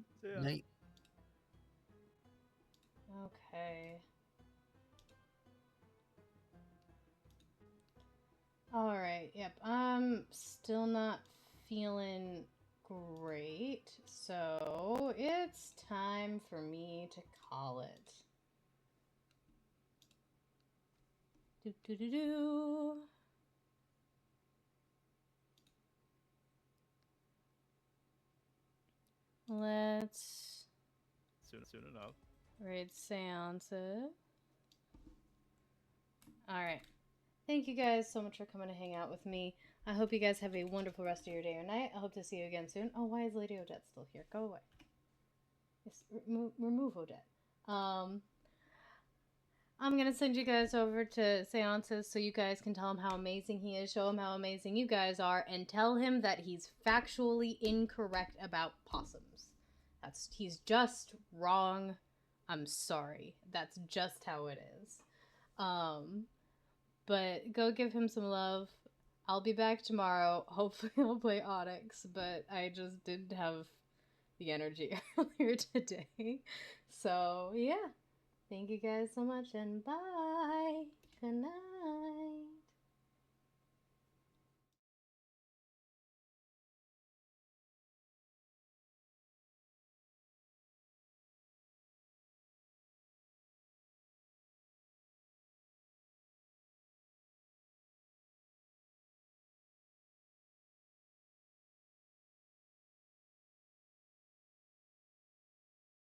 Night. Okay. Alright, yep. I'm still not feeling great, so it's time for me to call it. Do. Let's Soon enough. raid seances. Alright. Thank you guys so much for coming to hang out with me. I hope you guys have a wonderful rest of your day or night. I hope to see you again soon. Oh, why is Lady Odette still here? Go away. Yes, remove Odette. I'm going to send you guys over to seances so you guys can tell him how amazing he is, show him how amazing you guys are, and tell him that he's factually incorrect about possums. He's just wrong. I'm sorry. That's just how it is. But go give him some love. I'll be back tomorrow. Hopefully I'll play Onyx, but I just didn't have the energy earlier today. So, yeah. Thank you guys so much, and bye. Good night.